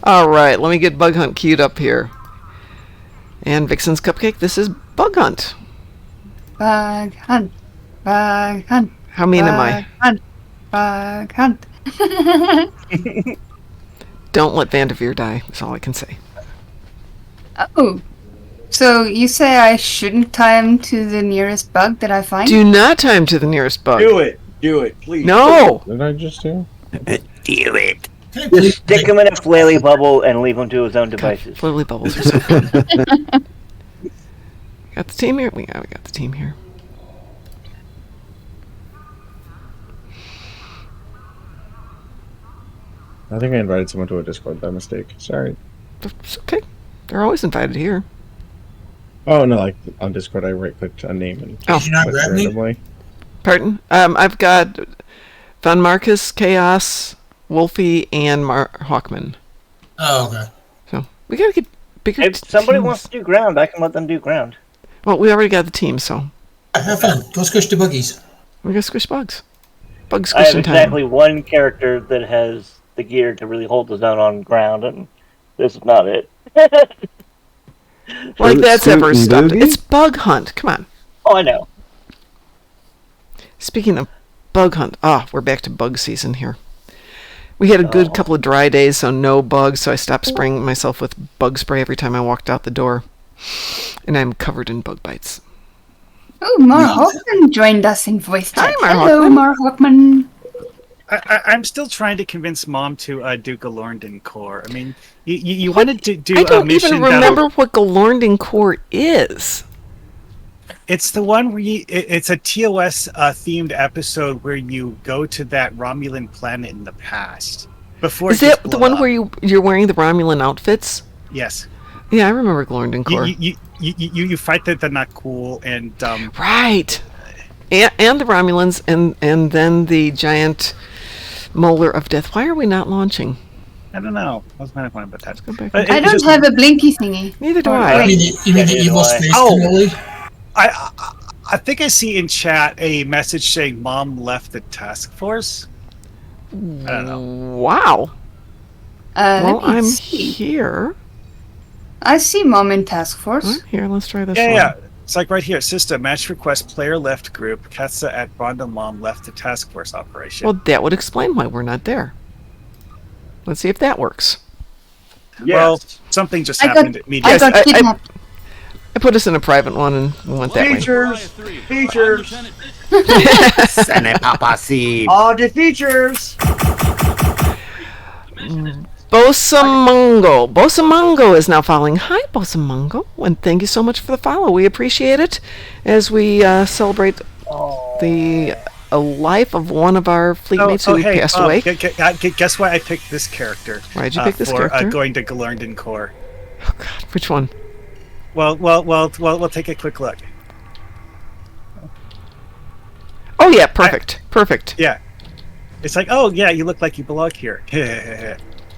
All right, let me get Bug Hunt queued up here. And Vixen's Cupcake, this is Bug Hunt. Bug hunt. Bug hunt. How mean am I? Hunt. Bug hunt. Don't let Vanderveer die, is all I can say. Oh. So you say I shouldn't tie him to the nearest bug that I find? Do not tie him to the nearest bug. Do it, please. No! What did I just do? Do it. Just stick him in a flaily bubble and leave him to his own devices. Flaily bubbles are so fun. Got the team here? We got the team here. I think I invited someone to a Discord by mistake. Sorry. It's okay. They're always invited here. Oh, no, like on Discord, I right-clicked a name and Did you not clicked grab me? randomly. Pardon? I've got Von Marcus, Chaos, Wolfie, and Hawkman. Oh, okay. So we gotta get bigger. If somebody teams. wants to do ground, I can let them do ground. Well, we already got the team, so Have fun. Go squish the buggies. we're gonna squish bugs. Bug I have squishing exactly time. one character that has the gear to really hold his own on ground, and this is not it. Like that's Suit ever and stopped. boogie? It's Bug Hunt. Come on. Oh, I know. Speaking of Bug Hunt, we're back to bug season here. We had a good couple of dry days, so no bugs, so I stopped spraying myself with bug spray every time I walked out the door. And I'm covered in bug bites. Oh, Mar Hawkman joined us in voice chat. Mar Hello, Hawkman. Mar Hawkman. I'm still trying to convince Mom to do Galorndon Core. I mean, you wanted to do I a don't mission even remember what Galorndon Core is. It's the one where it's a TOS themed episode where you go to that Romulan planet in the past. Before Is it that gets the blown one up. where you're wearing the Romulan outfits? Yes. Yeah, I remember Galorndon Core. You fight the not cool and Right. And the Romulans and then the giant molar of death. Why are we not launching? I don't know. I was kind of wondering about that. Go back. I don't have a blinky thingy. Neither do Or- I. You mean the evil space cannoli? I think I see in chat a message saying Mom left the task force. I don't know. Wow. Well, let me I'm see. here. I see Mom in task force. Here, let's try this Yeah, one. yeah. It's like right here. System match request player left group. Katsa at Bonda Mom left the task force operation. Well, that would explain why we're not there. Let's see if that works. Well, something just I got- happened at me. I got kidnapped. I put us in a private one and we went that way. Features. Sene Papa C. All the features. Bosamungo. Bosamungo is now following. Hi, Bosamungo. And thank you so much for the follow. We appreciate it as we celebrate the life of one of our fleet mates who passed away. Guess why I picked this character? Why'd you pick this for character? going to Galerndon Corps. Oh, God. Which one? Well, we'll take a quick look. Oh, yeah. Perfect. Yeah. It's like, oh, yeah, you look like you belong here.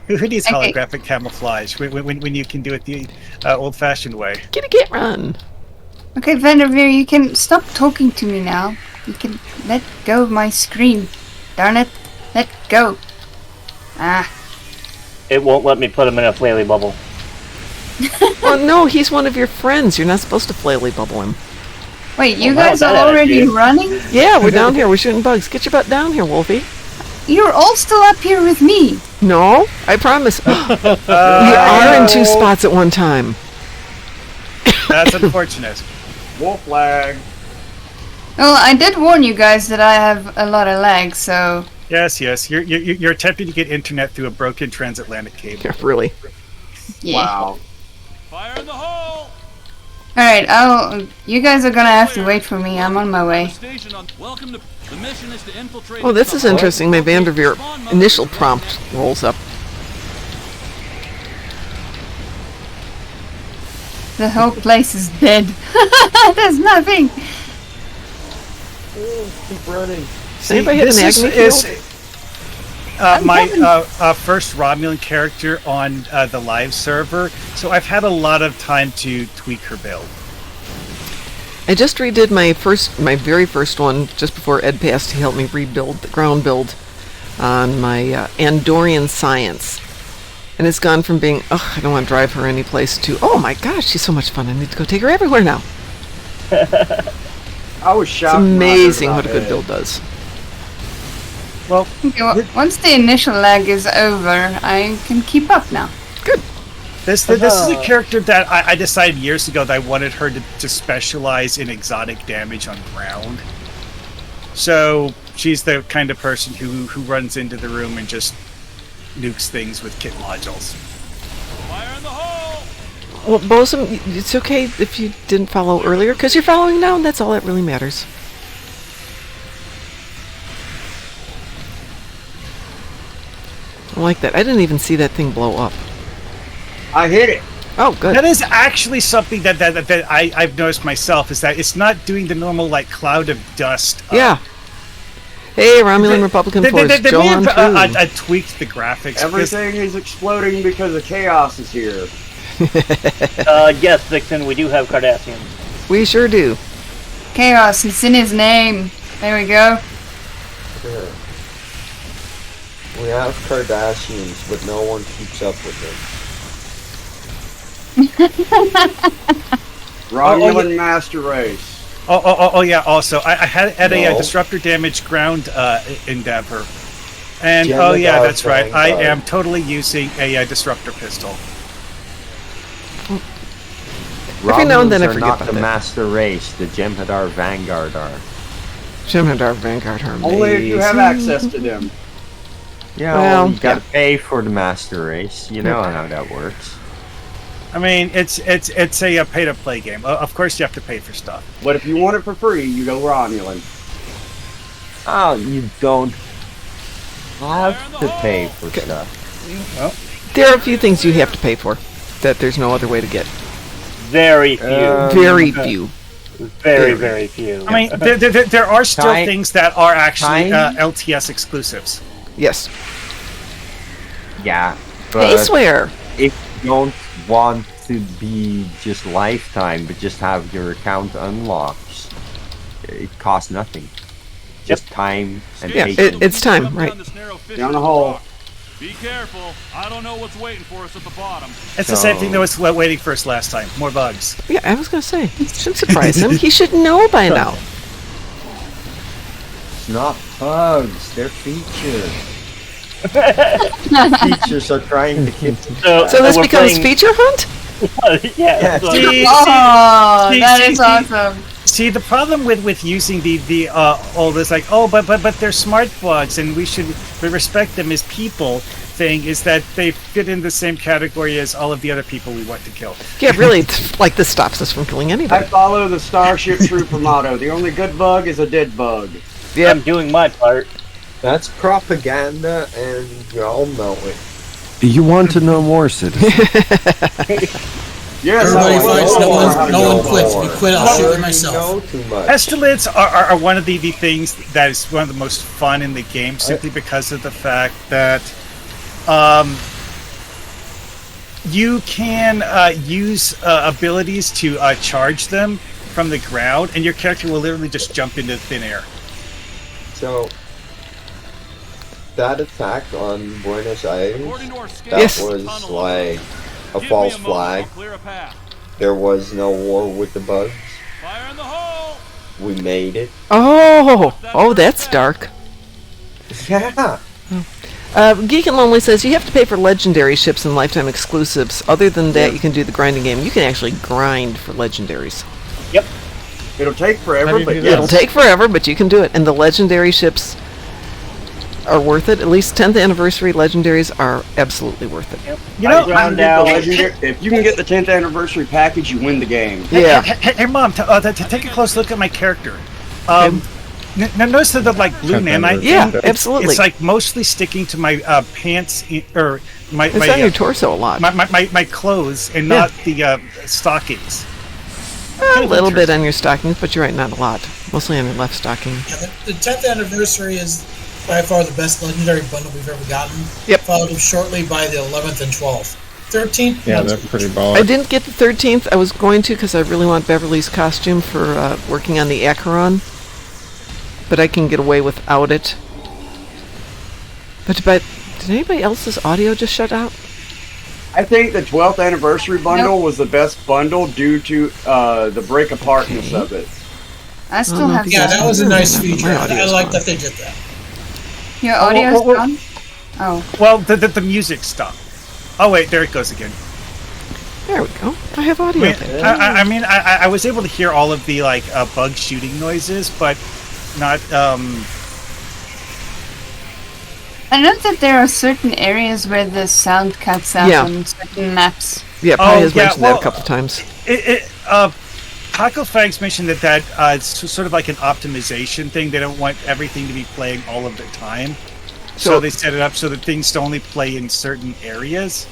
Who needs holographic camouflage when you can do it the old-fashioned way? Get run. Okay, Vanderveer, you can stop talking to me now. You can let go of my screen. Darn it. Let go. It won't let me put him in a flaily bubble. Well, no, he's one of your friends. You're not supposed to flaily bubble him. Wait, you guys are already running? Yeah, we're down here. We're shooting bugs. Get your butt down here, Wolfie. You're all still up here with me. No, I promise. You are in two spots at one time. That's unfortunate. Wolf lag. Well, I did warn you guys that I have a lot of lag, so... Yes. You're attempting to get internet through a broken transatlantic cable. Yeah, really? Yeah. Wow. Fire in the hole! Alright, you guys are gonna have to wait for me. I'm on my way. Welcome to the mission is to infiltrate. Oh, this is interesting. My Vanderveer initial prompt rolls up. The whole place is dead. There's nothing. Keep running. See, this is my first Romulan character on the live server, so I've had a lot of time to tweak her build. I just redid my very first one just before Ed passed. He helped me rebuild the ground build on my Andorian Science. And it's gone from being, I don't want to drive her any place, to, oh my gosh, she's so much fun. I need to go take her everywhere now. I was shocked. It's amazing what a good build does. Well, once the initial lag is over, I can keep up now. Good. This is a character that I decided years ago that I wanted her to specialize in exotic damage on ground. So she's the kind of person who runs into the room and just nukes things with kit modules. Fire in the hole! Well, Bosum, it's okay if you didn't follow earlier, because you're following now, and that's all that really matters. I like that. I didn't even see that thing blow up. I hit it. Oh, good. That is actually something that I've noticed myself, is that it's not doing the normal, like, cloud of dust. Yeah. Hey, Romulan Republican Force, Joe on through. I tweaked the graphics. Everything is exploding because the chaos is here. Yes, Vixen, we do have Cardassians. We sure do. Chaos, it's in his name. There we go. Sure. We have Kardashians, but no one keeps up with them. Romulan Master Race. Oh yeah, also, I had a disruptor damage ground endeavor. And, oh yeah, that's right, I am totally using a disruptor pistol. Every now and then I Romulans are forget not about the that. Master Race, the Jem'Hadar Vanguard are. Jem'Hadar Vanguard are amazing. Only if you have access to them. Yeah, Well, you gotta pay for the Master Race. You know how that works. I mean, it's a pay-to-play game. Of course you have to pay for stuff. But if you want it for free, you go Romulan. Oh, you don't have to pay for stuff. Well, There are a few things you have to pay for that there's no other way to get. Very few. Very few. Very few. I mean, there are still Time- things that are actually time- LTS exclusives. Yes. Yeah, I but swear. if you don't want to be just lifetime, but just have your account unlocked, it costs nothing. Just time and Yeah, patience. it's time, right. Down the hole. Be careful. I don't know what's waiting for us at the bottom. It's the same thing that was waiting for us last time. More bugs. Yeah, I was going to say. It shouldn't surprise him. He should know by now. It's not bugs, they're features. Features are trying to keep. So this we're becomes playing- feature hunt? Yeah. Oh, that is awesome. See, the problem with using the all this, like, but they're smart bugs and we should respect them as people. thing is that they fit in the same category as all of the other people we want to kill. Yeah, really, like this stops us from killing I anybody. follow the Starship Trooper motto. The only good bug is a dead bug. Yeah, I'm doing my part. That's propaganda, and you all know it. You want to know more, citizen? Yes, Everybody I fights, know no more. one quits. If you quit, I'll shoot you myself. know too much. Pestilence are one of the things that is one of the most fun in the game, simply because of the fact that you can use abilities to charge them from the ground, and your character will literally just jump into thin air. So, that attack on Buenos Aires, that Yes. was like a false flag. There was no war with the bugs. We made it. Oh, that's dark. Yeah. Geek and Lonely says you have to pay for legendary ships and lifetime exclusives. Other than that, you can do the grinding game. You can actually grind for legendaries. Yep. It'll take forever, but yes. It'll take forever, but you can do it. And the legendary ships are worth it. At least 10th anniversary legendaries are absolutely worth it. You know, if you can get the 10th anniversary package, you win the game. Yeah. Hey, Mom, take a close look at my character. Notice the like blue nanite. Yeah, absolutely. It's like mostly sticking to my pants or my. It's on your torso a lot. My clothes and not the stockings. A little bit on your stockings, but you're right, not a lot. Mostly on your left stocking. Yeah, the 10th anniversary is by far the best legendary bundle we've ever gotten. Yep. Followed up shortly by the 11th and 12th. 13th? Yeah, they're pretty baller. I didn't get the 13th. I was going to because I really want Beverly's costume for working on the Acheron. But I can get away without it. But did anybody else's audio just shut out? I think the 12th anniversary bundle was the best bundle due to the break apartness of it. I still have. Yeah, that was a nice feature. My I audio's like gone. that they did that. Your audio's gone. Oh. Well, the music stopped. Oh wait, there it goes again. There we go. I have audio. I was able to hear all of the like bug shooting noises, but not. I know that there are certain areas where the sound cuts out on certain maps. Yeah, Pi has mentioned that a couple times. Taco Fangs mentioned that it's sort of like an optimization thing. They don't want everything to be playing all of the time. So they set it up so that things only play in certain areas.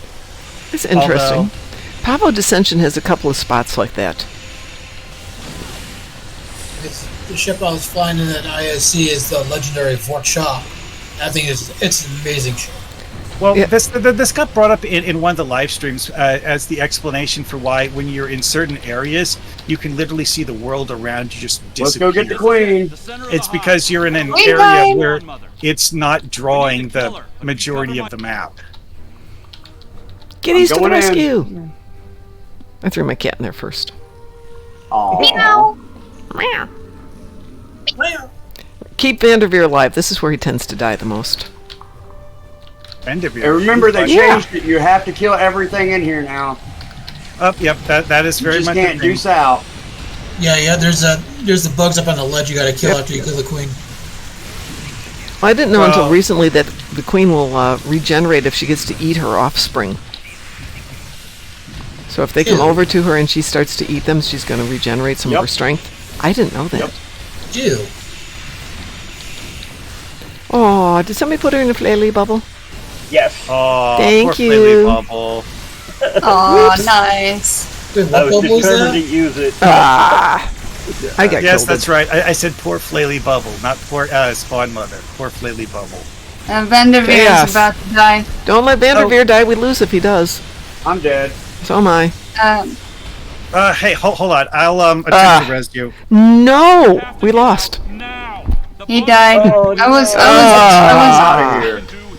It's interesting. Pavo Dissension has a couple of spots like that. The ship I was flying in at ISC is the legendary Fort Shaw. I think it's an amazing ship. Well, this got brought up in one of the live streams as the explanation for why, when you're in certain areas, you can literally see the world around you just disappear. Let's go get the queen. It's because you're in an area where it's not drawing the majority of the map. Kitties to the rescue! I threw my cat in there first. Meow. Meow. Keep Vanderveer alive. This is where he tends to die the most. Vanderveer. And remember, they changed it. You have to kill everything in here now. Yep, that is very much. You just can't deuce out. Yeah. There's the bugs up on the ledge you got to kill after you kill the queen. Well, I didn't know until recently that the queen will regenerate if she gets to eat her offspring. So if they come over to her and she starts to eat them, she's going to regenerate some of her strength. I didn't know that. Ew. Oh, did somebody put her in a flaily bubble? Yes. Oh, thank poor you. Flaily Bubble. Oh, nice. Wait, I was determined to use it. I got Yes, killed. that's right. I said poor Flaily Bubble, not poor Spawn Mother. Poor Flaily Bubble. Vanderveer is about to die. Don't let Vanderveer die. We lose if he does. I'm dead. So am I. Hey, hold on. I'll attempt to res you. No, we lost. He died.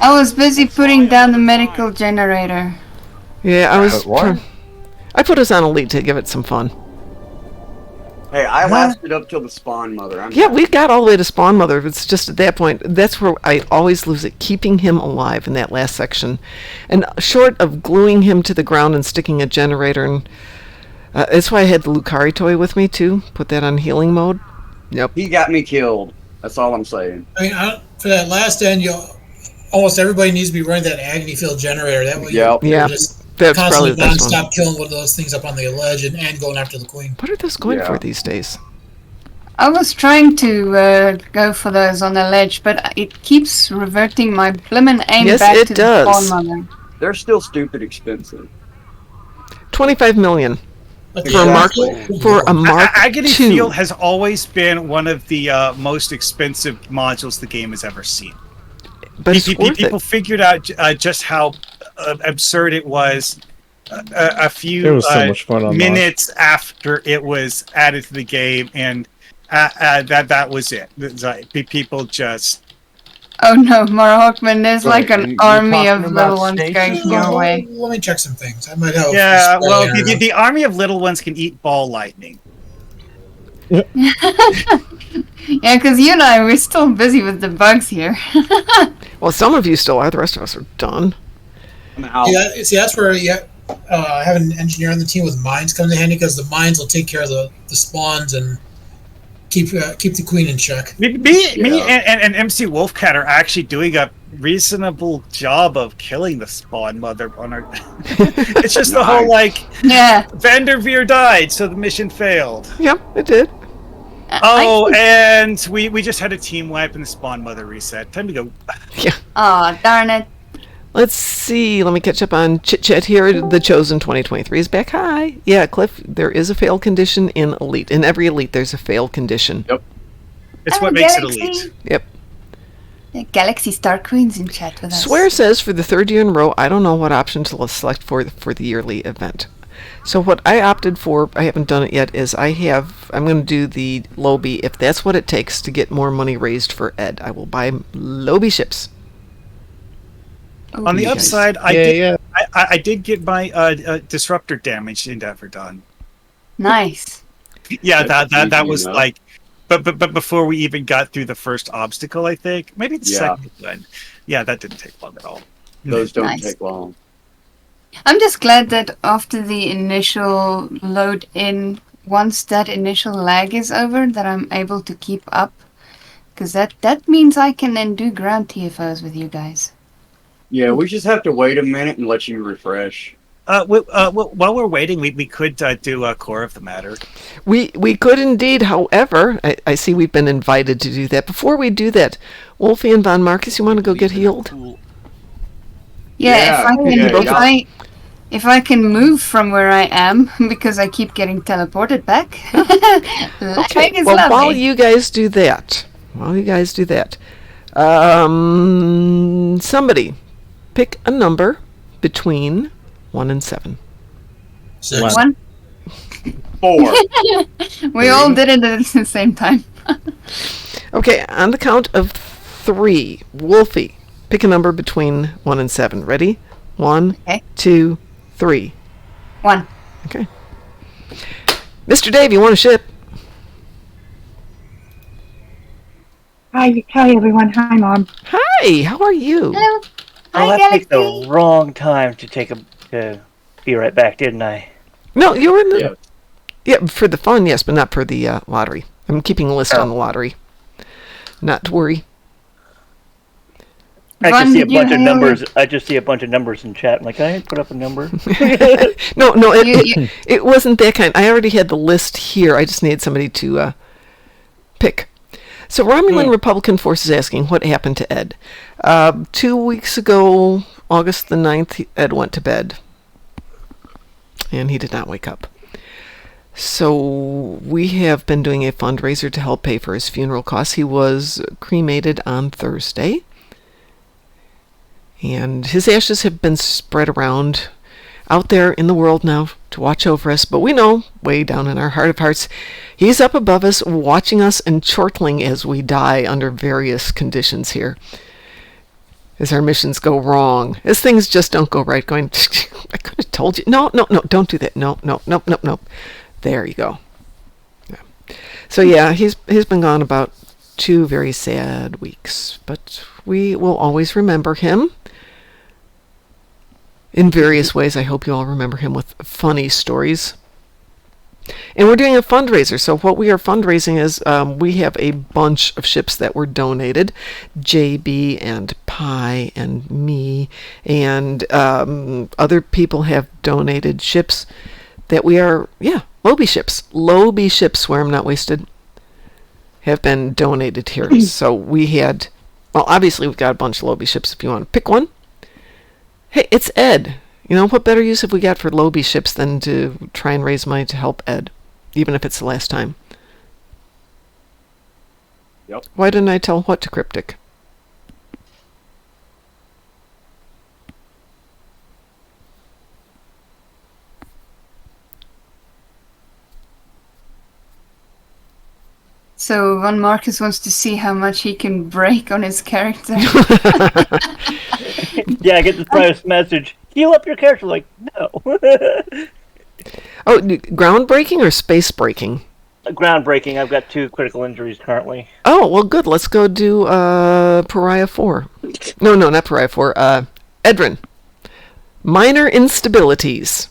I was busy putting down the medical generator. Yeah, I put us on elite to give it some fun. Hey, I lasted up till the Spawn Mother. We got all the way to Spawn Mother. It's just at that point, that's where I always lose it, keeping him alive in that last section. And short of gluing him to the ground and sticking a generator, and that's why I had the Lucari toy with me too. Put that on healing mode. Yep. He got me killed. That's all I'm saying. I mean, for that last end, almost everybody needs to be running that agony field generator. That way, Yep. you're Yeah, just that's constantly probably the best one. non-stop killing one of those things up on the ledge and going after the queen. What are those going Yeah. for these days? I was trying to go for those on the ledge, but it keeps reverting my blimmin' aim Yes, back it to does. the spawn mother. They're still stupid expensive. 25 million But for a Mark Exactly. for a Mark Agony II. Field has always been one of the most expensive modules the game has ever seen. But it's worth People it. figured out just how absurd it was a It few was so much fun on minutes after it was added to the game, and that was it. It's like, people just Oh no, Marahawkman, there's Right, like an you're army talking of about little ones going stations? your way. Let me check some things. I might have. yeah. a Well, spray the army of little ones can eat ball lightning. Yeah, because you and I, we're still busy with the bugs here. Well, some of you still are. The rest of us are done. I'm out. See, that's where having an engineer on the team with mines comes in handy, because the mines will take care of the spawns and keep the queen in check. Me and MC Wolfcat are actually doing a reasonable job of killing the spawn mother on our. It's just the whole like, Yeah. Vanderveer died, so the mission failed. Yep, it did. Oh, and we just had a team wipe and the spawn mother reset. Time to go. Yeah. Aw, darn it. Let's see. Let me catch up on chit chat here. The Chosen 2023 is back. Hi. Yeah, Cliff. There is a fail condition in Elite. In every Elite, there's a fail condition. Yep. It's Oh, what makes it Galaxy. elite. Yep. The Galaxy Star Queen's in chat with us. Swear says for the third year in a row, I don't know what option to select for the yearly event. So what I opted for, I haven't done it yet, is I'm going to do the Lobby. If that's what it takes to get more money raised for Ed, I will buy Lobby ships. On the you guys. upside, Yeah. I did get my disruptor damage endeavor done. Nice. Yeah, That's that easy was enough. like, but before we even got through the first obstacle, I think maybe the Yeah. second one. Yeah, that didn't take long at all. Those don't Nice. take long. I'm just glad that after the initial load in, once that initial lag is over, that I'm able to keep up. Because that means I can then do ground TFOs with you guys. Yeah, we just have to wait a minute and let you refresh. While we're waiting, we could do a core of the matter. We could indeed. However, I see we've been invited to do that. Before we do that, Wolfie and Von Marcus, you want to go get healed? Yeah, yeah. if I can move from where I am, because I keep getting teleported back. Okay. Is Well, lovely. while you guys do that, somebody pick a number between 1 and 7. 6. 1. 4. We all did it at the same time. Okay, on the count of 3, Wolfie, pick a number between 1 and 7. Ready? 1, Okay. 2, 3. 1. Okay. Mr. Dave, you want a ship? Hi everyone. Hi, Mom. Hi, how are you? Hello. Oh, Hi, I picked Galaxy. the wrong time to be right back, didn't I? No, you were in the... Yeah. Yeah, for the fun, yes, but not for the lottery. I'm keeping a list on the lottery. Not to worry. I Vaughn, just see a did you bunch of have- numbers. I just see a bunch of numbers in chat. I'm like, I put up a number. No, You- it wasn't that kind. I already had the list here. I just needed somebody to pick. So Romulan Republican Force is asking, what happened to Ed? 2 weeks ago, August the 9th, Ed went to bed. And he did not wake up. So we have been doing a fundraiser to help pay for his funeral costs. He was cremated on Thursday. And his ashes have been spread around out there in the world now to watch over us. But we know, way down in our heart of hearts, he's up above us, watching us and chortling as we die under various conditions here. As our missions go wrong, as things just don't go right, going, I could have told you. No, don't do that. No. There you go. Yeah. So yeah, he's been gone about 2 very sad weeks, but we will always remember him in various ways. I hope you all remember him with funny stories. And we're doing a fundraiser. So what we are fundraising is we have a bunch of ships that were donated. JB and Ty and me, and other people have donated ships that we are, Lobby ships. Lobby ships, where I'm not wasted, have been donated here. So we had, well, obviously we've got a bunch of Lobby ships if you want to pick one. Hey, it's Ed. You know, what better use have we got for Lobby ships than to try and raise money to help Ed, even if it's the last time. Yep. Why didn't I tell what to Cryptic? So Von Marcus wants to see how much he can break on his character. Yeah, I get the first message. Heal up your character. Like, no. Oh, groundbreaking or space breaking? Groundbreaking. I've got 2 critical injuries currently. Oh, well, good. Let's go do Pariah 4. No, not Pariah 4. Edrin. Minor instabilities.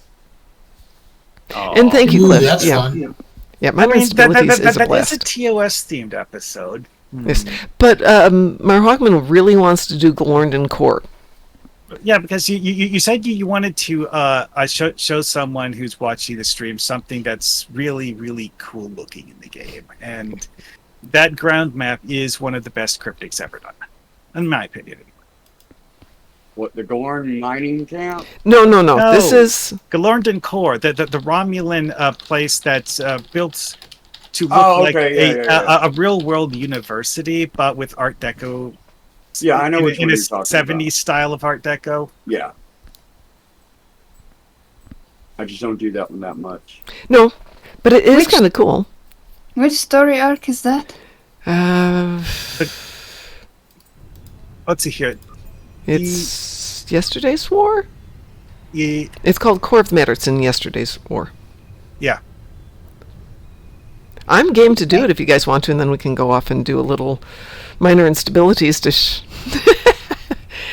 And thank you, Cliff. That's fun. Yeah, minor instabilities is a that blast. is a TOS-themed episode. Yes, but Marhawkman really wants to do Glorndon Court. Yeah, because you said you wanted to show someone who's watching the stream something that's really, really cool looking in the game. And that ground map is one of the best cryptics ever done, in my opinion. What, the Gorn mining camp? No. This is Glorndon Core, the Romulan place that's built to look a real world university, but with Art Deco. Yeah, I know which in one a you're talking 70s about. style of Art Deco. Yeah. I just don't do that one that much. No, but it is kind of cool. Which story arc is that? Let's see here. It's Yesterday's War? Yeah. It's called Core of the Matter. It's in Yesterday's War. Yeah. I'm game to do it if you guys want to, and then we can go off and do a little minor instabilities to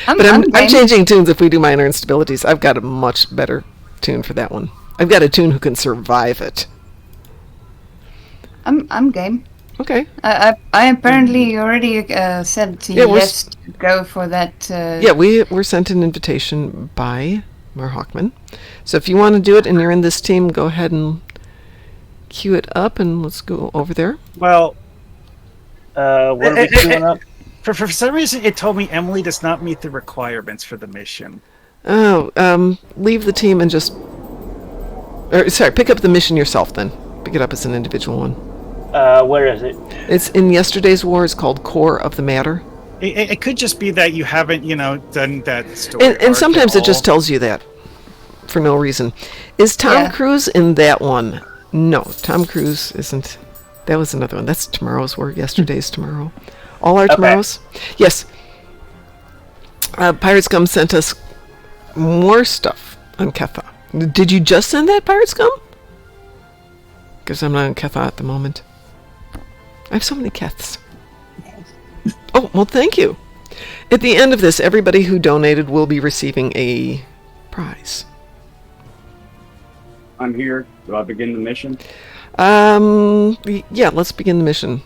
But I'm changing tunes if we do minor instabilities. I've got a much better tune for that one. I've got a tune who can survive it. I'm game. Okay. I apparently already said to yes to go for that. Yeah, we were sent an invitation by Marhawkman. So if you want to do it and you're in this team, go ahead and queue it up and let's go over there. Well, what are we queuing up? For some reason, it told me Emily does not meet the requirements for the mission. Oh, leave the team and just... pick up the mission yourself then. Pick it up as an individual one. Where is it? It's in Yesterday's War. It's called Core of the Matter. It could just be that you haven't, done that story. And sometimes it just tells you that for no reason. Is Tom Cruise in that one? No, Tom Cruise isn't. That was another one. That's tomorrow's war. Yesterday's tomorrow. All our tomorrows. Yes. Pirate Scum sent us more stuff on Ketha. Did you just send that, Pirate Scum? Because I'm not on Ketha at the moment. I have so many Keths. Oh, well, thank you. At the end of this, everybody who donated will be receiving a prize. I'm here. Do I begin the mission? Yeah, let's begin the mission.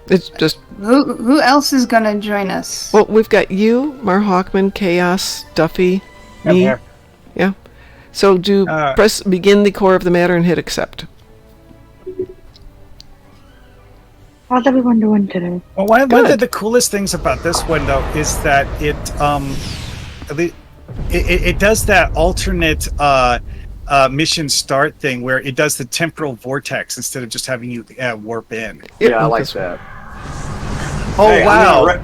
It's just... Who else is gonna join us? Well, we've got you, Marhawkman, Chaos, Duffy, me. I'm here. Yeah. So press begin the Core of the Matter and hit accept. How's everyone doing today? Well, one of the coolest things about this window is that it does that alternate mission start thing where it does the temporal vortex instead of just having you warp in. Yeah, I like that. Oh, hey, wow.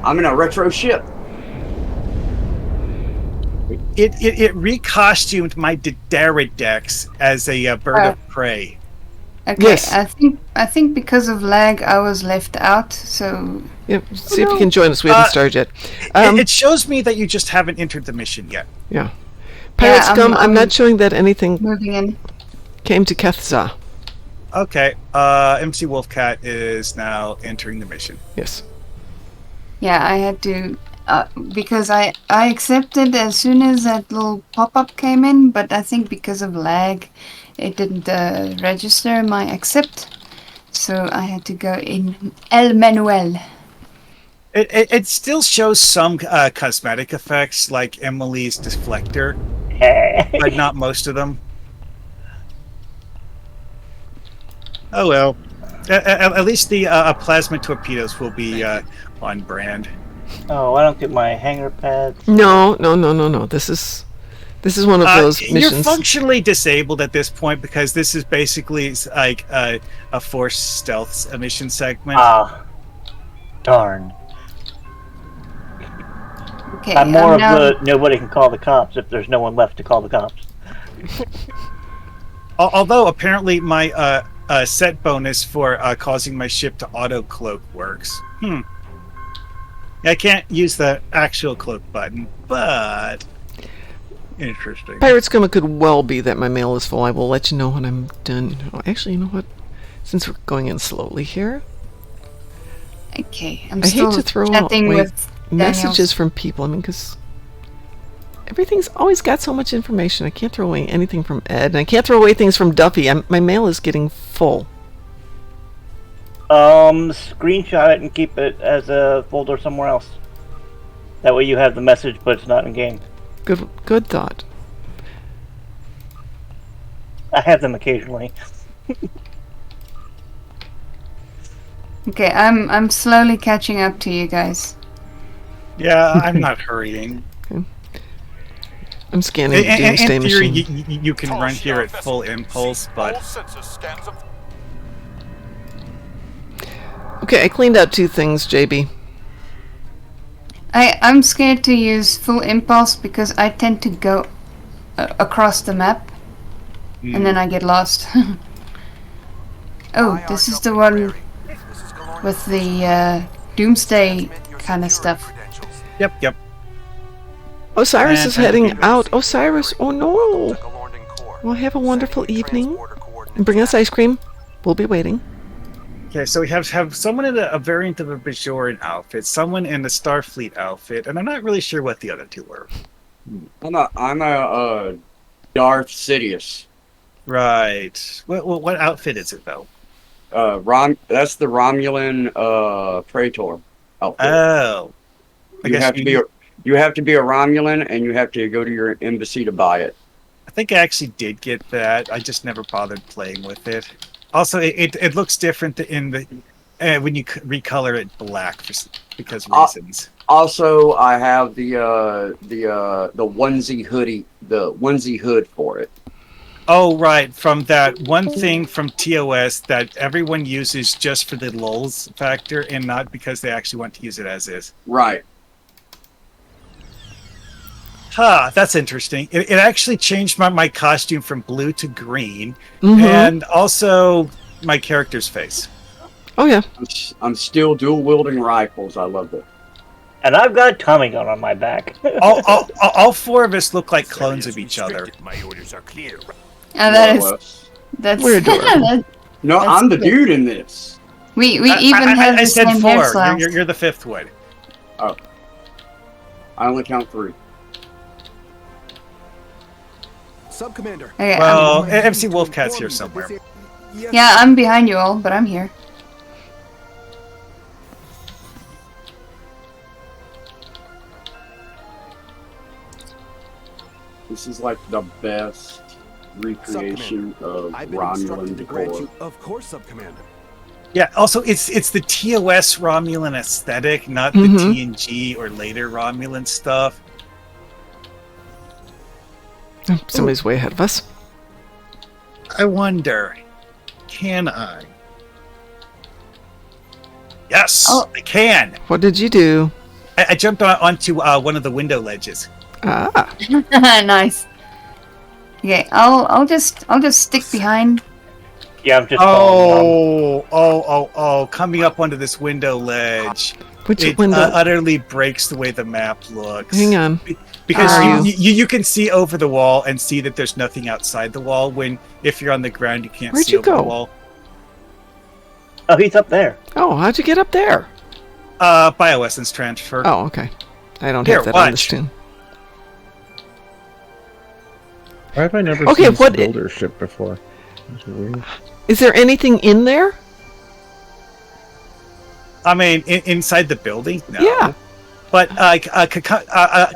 I'm in a retro ship. It recostumed my Didaridex as a bird of prey. Okay, yes. I think because of lag, I was left out. So yeah, see if you can join us. We haven't started yet. It shows me that you just haven't entered the mission yet. Yeah, Pirate Scum. I'm not showing that anything moving in. Came to Kethza. Okay, MC Wolfcat is now entering the mission. Yes. Yeah, I had to because I accepted as soon as that little pop-up came in, but I think because of lag, it didn't register my accept, so I had to go in El Manuel. It still shows some cosmetic effects, like Emily's deflector, but not most of them. Oh well. At least the plasma torpedoes will be on brand. Oh, I don't get my hanger pads. No. This is one of those missions. You're functionally disabled at this point because this is basically like a force stealth mission segment. Ah, darn. Okay, I'm more of the nobody can call the cops if there's no one left to call the cops. Although apparently my set bonus for causing my ship to auto cloak works. I can't use the actual cloak button, but interesting. Pirate Scum, could well be that my mail is full. I will let you know when I'm done. Oh, actually, you know what? Since we're going in slowly here. Okay, I hate to throw away messages from people. I mean, because everything's always got so much information. I can't throw away anything from Ed, and I can't throw away things from Duffy. My mail is getting full. Screenshot it and keep it as a folder somewhere else. That way you have the message, but it's not in game. Good thought. I have them occasionally. Okay, I'm slowly catching up to you guys. Yeah, I'm not hurrying. Okay. I'm scanning the Doomsday in theory, machine. you can run here at full impulse, but... Okay, I cleaned out 2 things, JB. I'm scared to use full impulse because I tend to go across the map and then I get lost. Oh, this is the one with the Doomsday kind of stuff. Yep. Osiris is heading out. Osiris, oh no! Well, have a wonderful evening. And bring us ice cream. We'll be waiting. Okay, so we have someone in a variant of a Bajoran outfit, someone in a Starfleet outfit, and I'm not really sure what the other two were. I'm a Darth Sidious. Right. What outfit is it though? That's the Romulan Praetor outfit. Oh. You have to be a Romulan, and you have to go to your embassy to buy it. I think I actually did get that. I just never bothered playing with it. Also, it looks different in the when you recolor it black because reasons. Also, I have the onesie hoodie, the onesie hood for it. Oh, right. From that one thing from TOS that everyone uses just for the lulz factor and not because they actually want to use it as is. Right. That's interesting. It actually changed my costume from blue to green, and also my character's face. Oh, yeah. I'm still dual wielding rifles. I love it. And I've got a Tommy gun on my back. all 4 of us look like clones of each other. My orders are clear. That's we're adorable. No, I'm the dude in this. We even have I the said same 4. hairstyles. You're the 5th one. Oh. I only count 3. Sub-Commander. Okay, Well, MC Wolfcat's here somewhere. yeah, I'm behind you all, but I'm here. This is like the best recreation of Romulan decor. Of course, Sub-Commander. Yeah, also it's the TOS Romulan aesthetic, not the TNG or later Romulan stuff. Oh, somebody's way ahead of us. I wonder, can I? Yes, I can. What did you do? I jumped onto one of the window ledges. Ah. Nice. Okay, I'll just stick behind. Yeah, I'm just. Coming up onto this window ledge. Which window? Utterly breaks the way the map looks. Hang on. Because you can see over the wall and see that there's nothing outside the wall. When if you're on the ground, you can't see over the wall. Oh, he's up there. Oh, how'd you get up there? Bioessence transfer. Oh, okay. I don't have that on this tune. Why have I never seen this builder ship before? That's weird. Is there anything in there? I mean, inside the building? No. Yeah. But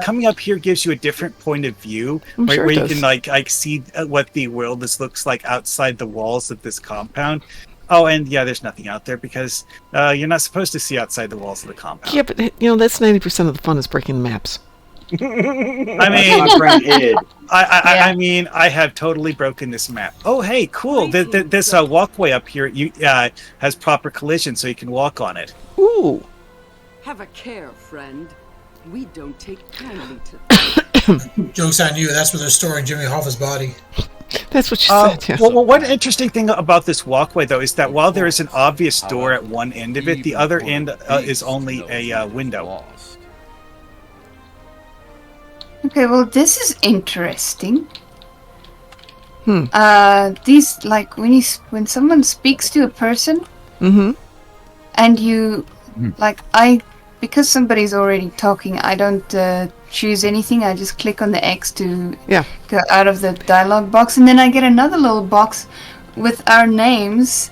coming up here gives you a different point of view, where you can see what the world looks like outside the walls of this compound. Oh, and yeah, there's nothing out there because you're not supposed to see outside the walls of the compound. Yeah, but that's 90% of the fun is breaking the maps. I mean, my friend Ed. I mean, I have totally broken this map. Oh, hey, cool! This walkway up here has proper collision, so you can walk on it. Ooh. Have a care, friend. We don't take kindly to. Joke's on you. That's where they're storing Jimmy Hoffa's body. That's what she said. Yes. Well, one interesting thing about this walkway, though, is that while there is an obvious door at one end of it, the other end is only a window. Okay, well, this is interesting. Hmm. These, like, when someone speaks to a person, mm-hmm. and you, because somebody's already talking, I don't choose anything. I just click on the X to go out of the dialogue box, and then I get another little box with our names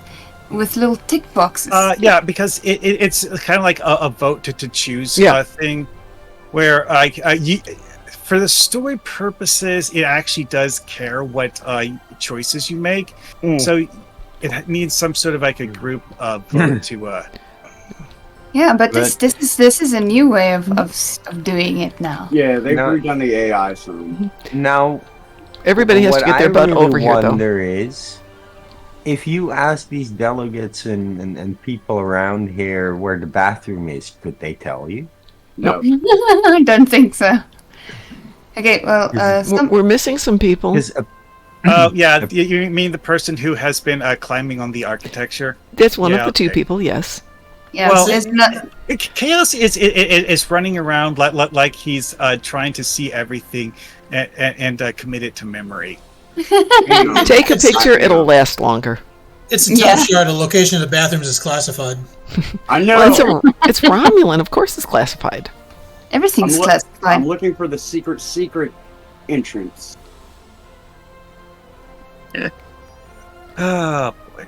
with little tick boxes. Yeah, because it's kind of like a vote to choose thing, where for the story purposes, it actually does care what choices you make. So it needs some sort of like a group vote to. Yeah, but this is a new way of doing it now. Yeah, they've redone the AI some. Now, everybody has to get their butt over here, though. What I wonder is, if you ask these delegates and people around here where the bathroom is, could they tell you? No. I don't think so. Okay, well, we're missing some people. Yeah, you mean the person who has been climbing on the architecture? That's one of the two people, yes. Yeah, well, Chaos is running around like he's trying to see everything and commit it to memory. Take a picture; it'll last longer. It's a tough shot. The location of the bathrooms is classified. I know. Well, it's Romulan. Of course, it's classified. Everything's classified. I'm looking for the secret entrance. Oh boy.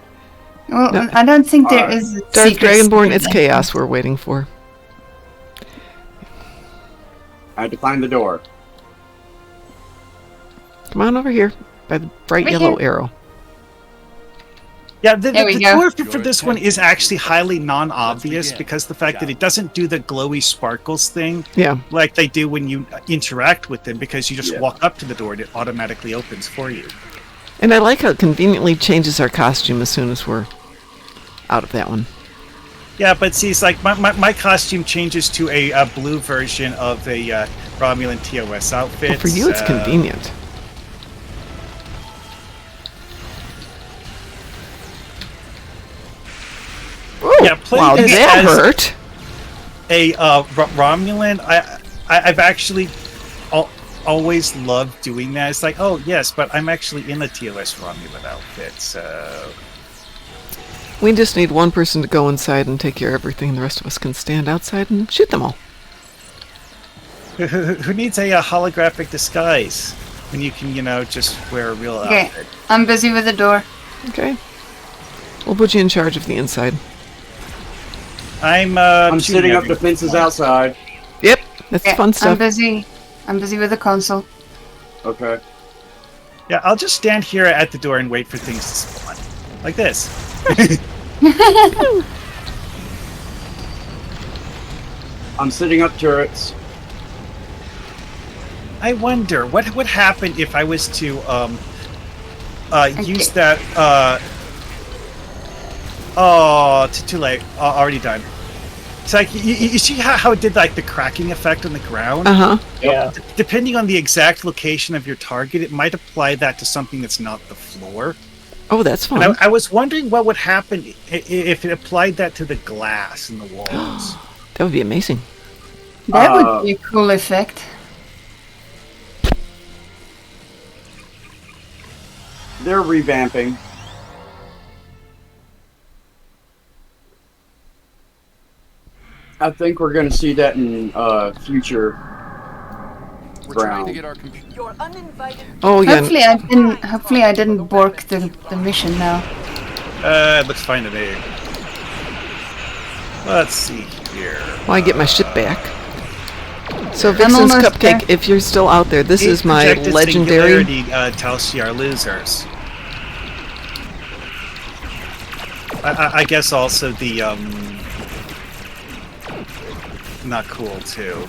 Well, no. I don't think there is. Dark Dragonborn, it's chaos we're waiting for. I had to find the door. Come on over here by the bright yellow arrow. Yeah, the door for this one is actually highly non-obvious because the fact that it doesn't do the glowy sparkles thing like they do when you interact with them, because you just walk up to the door and it automatically opens for you. And I like how it conveniently changes our costume as soon as we're out of that one. Yeah, but see, it's like my costume changes to a blue version of a Romulan TOS outfit. Well, for you, it's convenient. Ooh, yeah, wow, that hurt. A Romulan, I've actually always loved doing that. It's like, oh yes, but I'm actually in the TOS Romulan outfit, so. We just need one person to go inside and take care of everything. The rest of us can stand outside and shoot them all. Who needs a holographic disguise when you can, just wear a real outfit? I'm busy with the door. Okay. We'll put you in charge of the inside. I'm setting up defenses outside. Yep, that's fun stuff. I'm busy with the console. Okay. Yeah, I'll just stand here at the door and wait for things to spawn. Like this. I'm setting up turrets. I wonder what would happen if I was to use that. Too late. Already done. It's like you see how it did like the cracking effect on the ground. Yeah. Depending on the exact location of your target, it might apply that to something that's not the floor. Oh, that's fun. And I was wondering what would happen if it applied that to the glass in the walls. That would be amazing. That would be a cool effect. They're revamping. I think we're going to see that in future round. Oh yeah. Hopefully I didn't bork the mission now. It looks fine to me. Let's see here. Well, I get my ship back. So I'm Vixen's almost Cupcake, there. if you're still out there, this is my Projected legendary. singularity tells you are losers. I guess also the not cool too.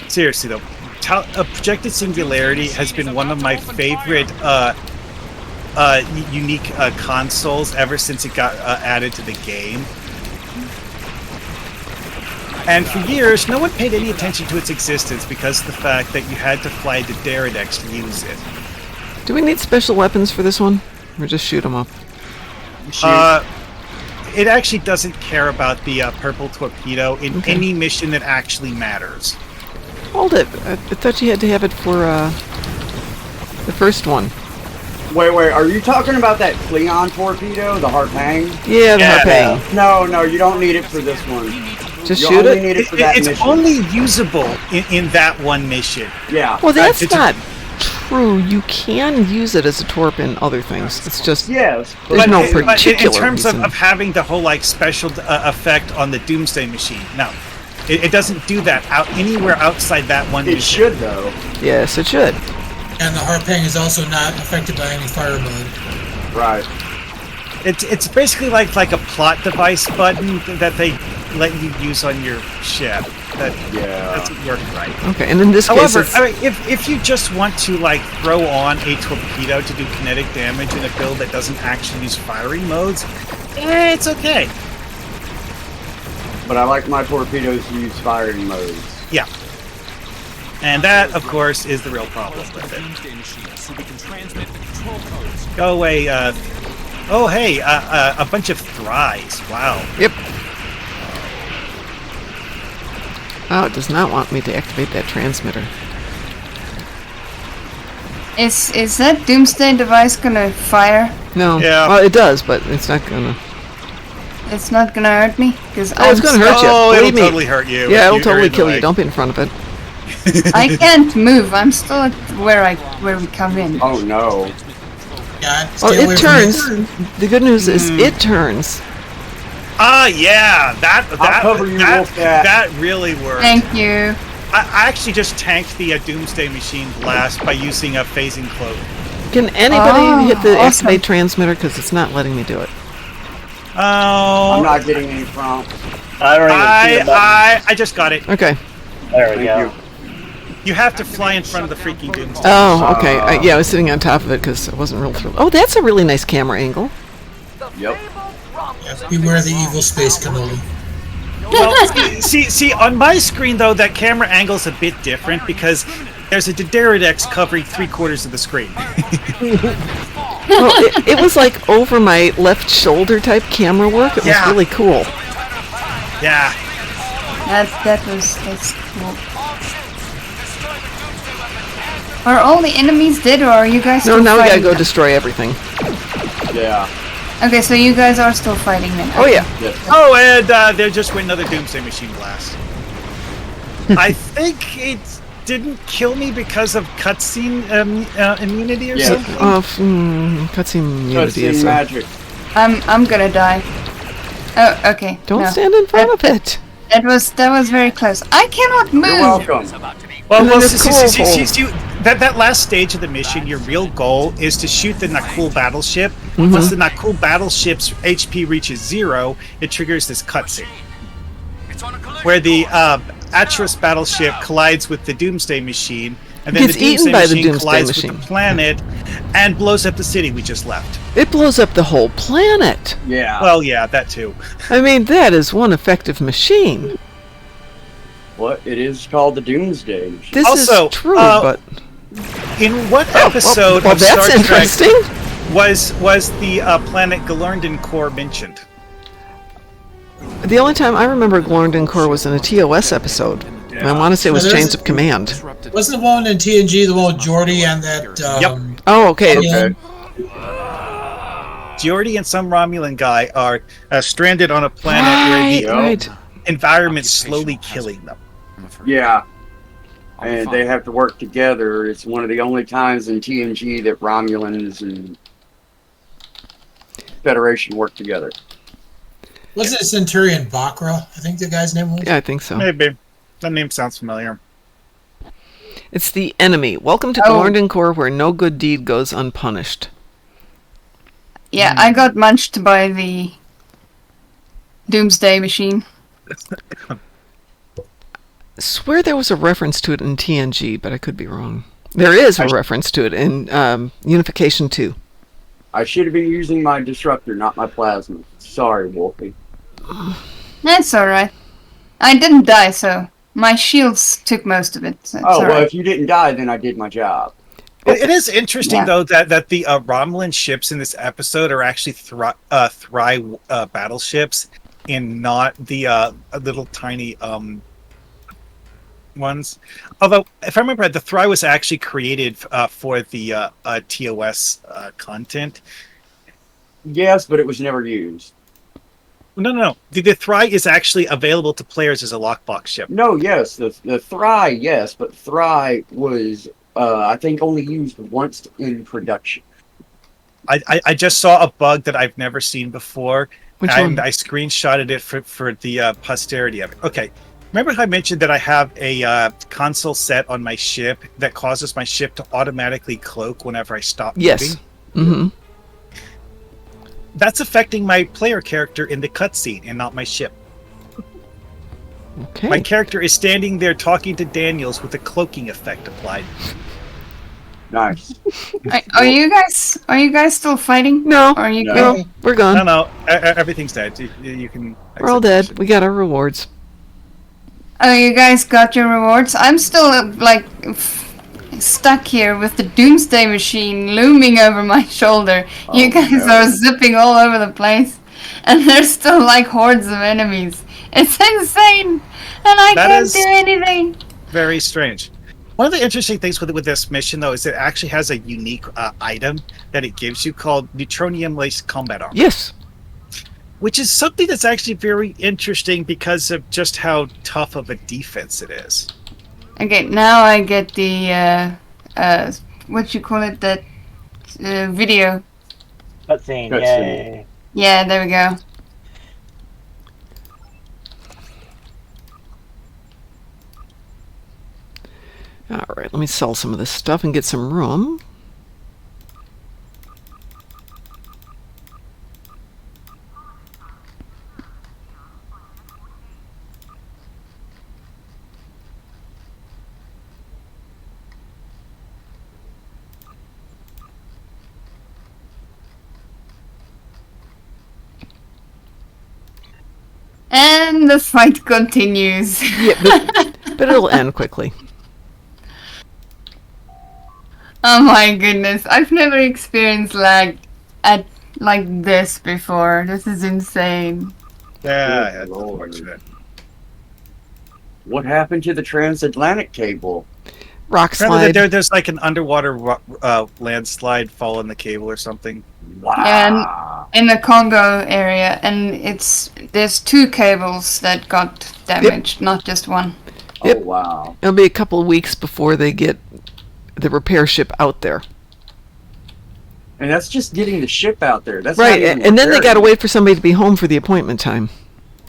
Seriously though, projected singularity has been one of my favorite unique consoles ever since it got added to the game. And for years, no one paid any attention to its existence because of the fact that you had to fly to Deridex to use it. Do we need special weapons for this one? Or just shoot them up? It actually doesn't care about the purple torpedo in any mission that actually matters. Hold it. I thought you had to have it for the first one. Wait, are you talking about that Cleon torpedo, the Harpang? Yeah, the Harpang. No, you don't need it for this one. Just you shoot only it? Need it for that It's mission. only usable in that one mission. Yeah. Well, that's not true. You can use it as a torp in other things. It's just there's no particular But in terms reason. of having the whole like special effect on the Doomsday Machine, no, it doesn't do that anywhere outside that one. It should though. Yes, it should. And the Harpang is also not affected by any fire mode. Right. It's basically like a plot device button that they let you use on your ship. That doesn't work right. Okay, and in this case, however, I mean, if you just want to like throw on a torpedo to do kinetic damage in a build that doesn't actually use firing modes, it's okay. But I like my torpedoes to use firing modes. Yeah. And that, of course, is the real problem with it. Go away, oh, hey, a bunch of Thries. Wow. Yep. Oh, it does not want me to activate that transmitter. Is that Doomsday device gonna fire? No. Yeah. Well, it does, but it's not gonna. It's not gonna hurt me? Because Oh, it's gonna hurt you. Oh, Believe it'll me. totally hurt you. Yeah, it'll You're totally in the kill you. way. Don't be in front of it. I can't move. I'm still at where we come in. Oh no. Yeah. Oh, it turns. The good news is it turns. Ah, yeah, that really worked. Thank you. I actually just tanked the Doomsday Machine blast by using a phasing cloak. Can anybody hit the awesome. activate transmitter? Because it's not letting me do it. Oh, I'm not getting any prompts. I don't even see the button. I just got it. Okay. There we go. You have to fly in front of the freaking Doomsday. Oh, okay. Yeah, I was sitting on top of it because I wasn't real thrilled. Oh, that's a really nice camera angle. Yep. Beware the evil space cannoli. Well, see, on my screen though, that camera angle's a bit different because there's a Deridex covering 3/4 of the screen. Well, it was like over my left shoulder type camera work. It was really cool. Yeah. That's cool. Are all the enemies dead, or are you guys No, still now we gotta fighting go them? destroy everything. Yeah. Okay, so you guys are still fighting then. Oh yeah. Yes. Oh, and they're just with another Doomsday Machine blast. I think it didn't kill me because of cutscene immunity or something. Cutscene immunity Cutscene is magic. I'm gonna die. Oh, okay. Don't no. stand in front of it. That was very close. I cannot move. You're welcome. Well, And then see, it's that last stage of the mission, your real goal is to shoot the Nakul battleship. Once the Nakul battleship's HP reaches 0, it triggers this cutscene, where the Atros battleship collides with the Doomsday Machine, and then Gets the Doomsday eaten by the Machine Doomsday collides Machine. with the planet and blows up the city we just left. It blows up the whole planet. Yeah. Well, yeah, that too. I mean, that is one effective machine. What? It is called the Doomsday. This Also, is true, but In what episode well, of Star that's interesting. Trek was the planet Galorndon Core mentioned? The only time I remember Glorndon Core was in a TOS episode. And I want to say it was Well, there's- Chains of Command. Wasn't the one in TNG the one with Geordi and that? Oh, okay. Geordi and some Romulan guy are stranded on a planet where the Right. environment's slowly killing them. Yeah. And they have to work together. It's one of the only times in TNG that Romulans and Federation work together. Was it Centurion Bakra? I think the guy's name was. Yeah, I think so. Maybe. That name sounds familiar. It's the enemy. Welcome to Glorndon Core, where no good deed goes unpunished. Yeah, I got munched by the Doomsday Machine. I swear there was a reference to it in TNG, but I could be wrong. There is a reference to it in Unification 2. I should have been using my disruptor, not my plasma. Sorry, Wolfie. That's alright. I didn't die, so my shields took most of it. So well, if you didn't die, then I did my job. It is interesting, though, that the Romulan ships in this episode are actually Thry battleships and not the little tiny ones. Although, if I remember right, the Thry was actually created for the TOS content. Yes, but it was never used. No. The Thry is actually available to players as a lockbox ship. No, yes, the Thry, yes, but Thry was, I think, only used once in production. I just saw a bug that I've never seen before, Which and one? I screenshotted it for the posterity of it. Okay, remember how I mentioned that I have a console set on my ship that causes my ship to automatically cloak whenever I stop Yes. moving? That's affecting my player character in the cutscene and not my ship. Okay. My character is standing there talking to Daniels with a cloaking effect applied. Nice. Are you guys still fighting? No. Are you No, we're gone. No, everything's dead. You can. We're all dead. We got our rewards. Oh, you guys got your rewards? I'm still, stuck here with the Doomsday Machine looming over my shoulder. You guys are zipping all over the place. And there's still, hordes of enemies. It's insane! And I can't do anything! Very strange. One of the interesting things with this mission, though, is it actually has a unique item that it gives you called Neutronium-Laced Combat Armor. Yes. Which is something that's actually very interesting because of just how tough of a defense it is. Okay, now I get the, what you call it, that video. Cutscene, yay. Yeah, there we go. Alright, let me sell some of this stuff and get some room. And the fight continues. Yeah, but it'll end quickly. Oh my goodness, I've never experienced lag like this before. This is insane. Yeah, What happened to the transatlantic cable? Rock Remember slide. there's like an underwater landslide fall in the cable or something. Wow. And in the Congo area, and there's 2 cables that got damaged, not just one. Yep. Oh, wow. It'll be a couple of weeks before they get the repair ship out there. And that's just getting the ship out there. That's Right, not even and then they repairing got to it. wait for somebody to be home for the appointment time.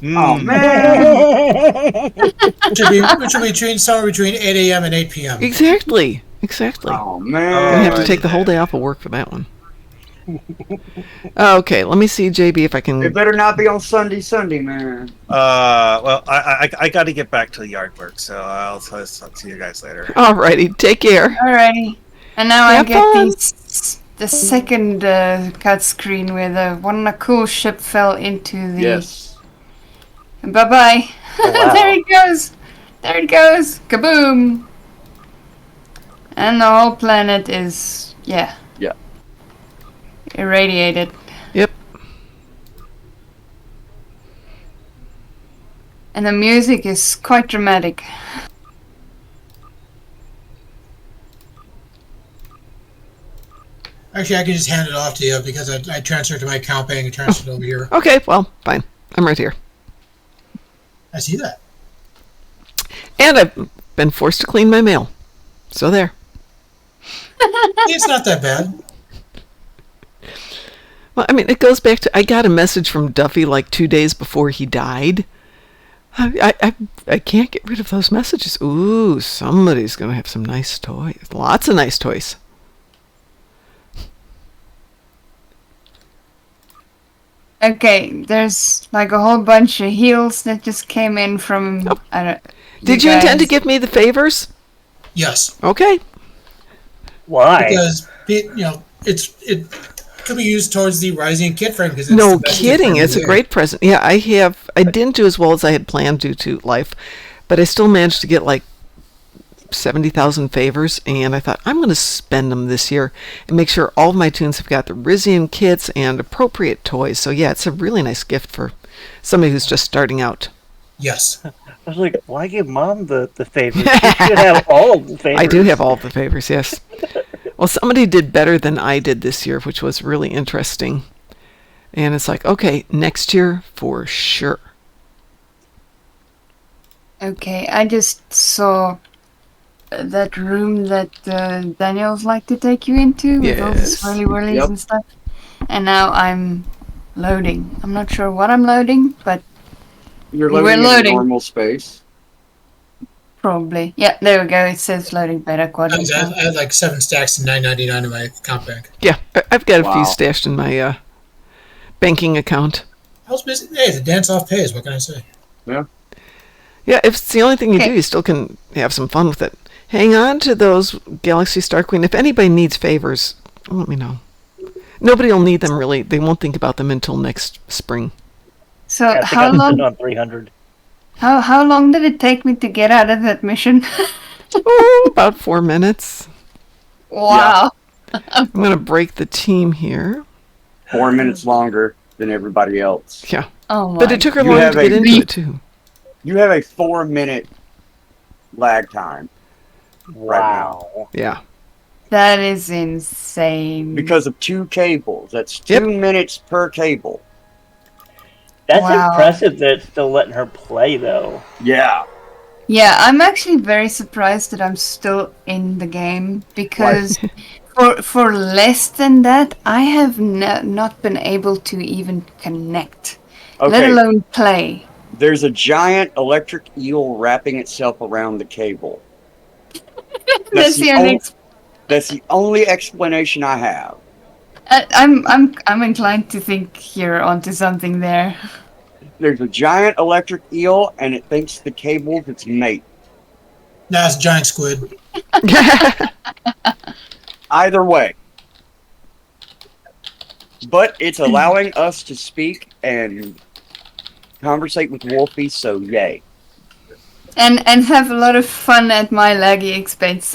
Oh, man. Which will be somewhere between 8 a.m. and 8 p.m. Exactly. Oh, We man. have to take the whole day off of work for that one. Okay, let me see, JB, if I can. It better not be on Sunday, man. Well, I got to get back to the yard work, so I'll see you guys later. Alrighty, take care. Alrighty. And now Have I get fun. the second cut screen where a cool ship fell into the... Yes. Bye-bye. Oh, wow. There it goes. There it goes. Kaboom. And the whole planet is, Yeah. irradiated. Yep. And the music is quite dramatic. Actually, I can just hand it off to you because I transferred to my account bank and transferred it over here. Okay, well, fine. I'm right here. I see that. And I've been forced to clean my mail. So there. It's not that bad. Well, I mean, it goes back to I got a message from Duffy like 2 days before he died. I can't get rid of those messages. Ooh, somebody's going to have some nice toys. Lots of nice toys. Okay, there's like a whole bunch of heals that just came in from. I don't. Did you intend to give me the favors? Yes. Okay. Why? Because it could be used towards the Rising Kit frame. Because No kidding, it's a great present. Yeah, I didn't do as well as I had planned due to life, but I still managed to get like 70,000 favors, and I thought I'm going to spend them this year and make sure all of my tunes have got the Rizian kits and appropriate toys. So yeah, it's a really nice gift for somebody who's just starting out. Yes. I was like, why give Mom the favors? She should have all of the favors. I do have all of the favors, yes. Well, somebody did better than I did this year, which was really interesting. And it's like, okay, next year for sure. Okay, I just saw that room that Daniels like to take you into with all the swirly whirlies and stuff. And now I'm loading. I'm not sure what I'm loading, but we're loading. Normal space. Probably. Yeah, there we go. It says loading beta quadrant. I had like 7 stacks and $9.99 in my comp bank. Yeah, I've got a few stashed in my banking account. I was busy. Hey, the dance off pays. What can I say? Yeah. Yeah, if it's the only thing you do, you still can have some fun with it. Hang on to those Galaxy Star Queen. If anybody needs favors, let me know. Nobody will need them really. They won't think about them until next spring. So how long? On 300. How long did it take me to get out of that mission? About 4 minutes. Wow. Yeah. I'm going to break the team here. 4 minutes longer than everybody else. Yeah. Oh my. But it took her long to get into it too. You have a 4 minute lag time. Wow. Right now. Yeah. That is insane. Because of 2 cables. That's 2 minutes per cable. That's impressive that it's still letting her play, though. Yeah. Yeah, I'm actually very surprised that I'm still in the game because for less than that, I have not been able to even connect, let alone play. There's a giant electric eel wrapping itself around the cable. That's the only explanation I have. I'm inclined to think you're onto something there. There's a giant electric eel, and it thinks the cable's its mate. No, it's a giant squid. Either way. But it's allowing us to speak and conversate with Wolfie, so yay. And have a lot of fun at my laggy expense.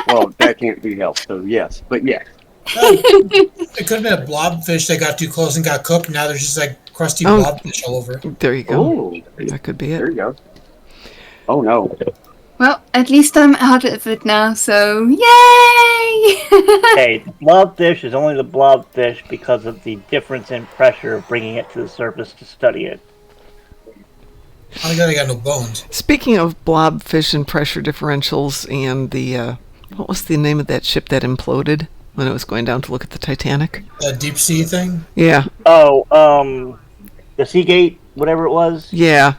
Well, that can't be helped, so yes. But yes. It could have been a blobfish that got too close and got cooked. Now there's just like crusty blobfish all over. There you go. Ooh, that could be it. There you go. Oh no. Well, at least I'm out of it now, so yay! Hey, blobfish is only the blobfish because of the difference in pressure of bringing it to the surface to study it. I got no bones. Speaking of blobfish and pressure differentials and the what was the name of that ship that imploded when it was going down to look at the Titanic? That deep sea thing? Yeah. Oh, the Seagate, whatever it was? Yeah.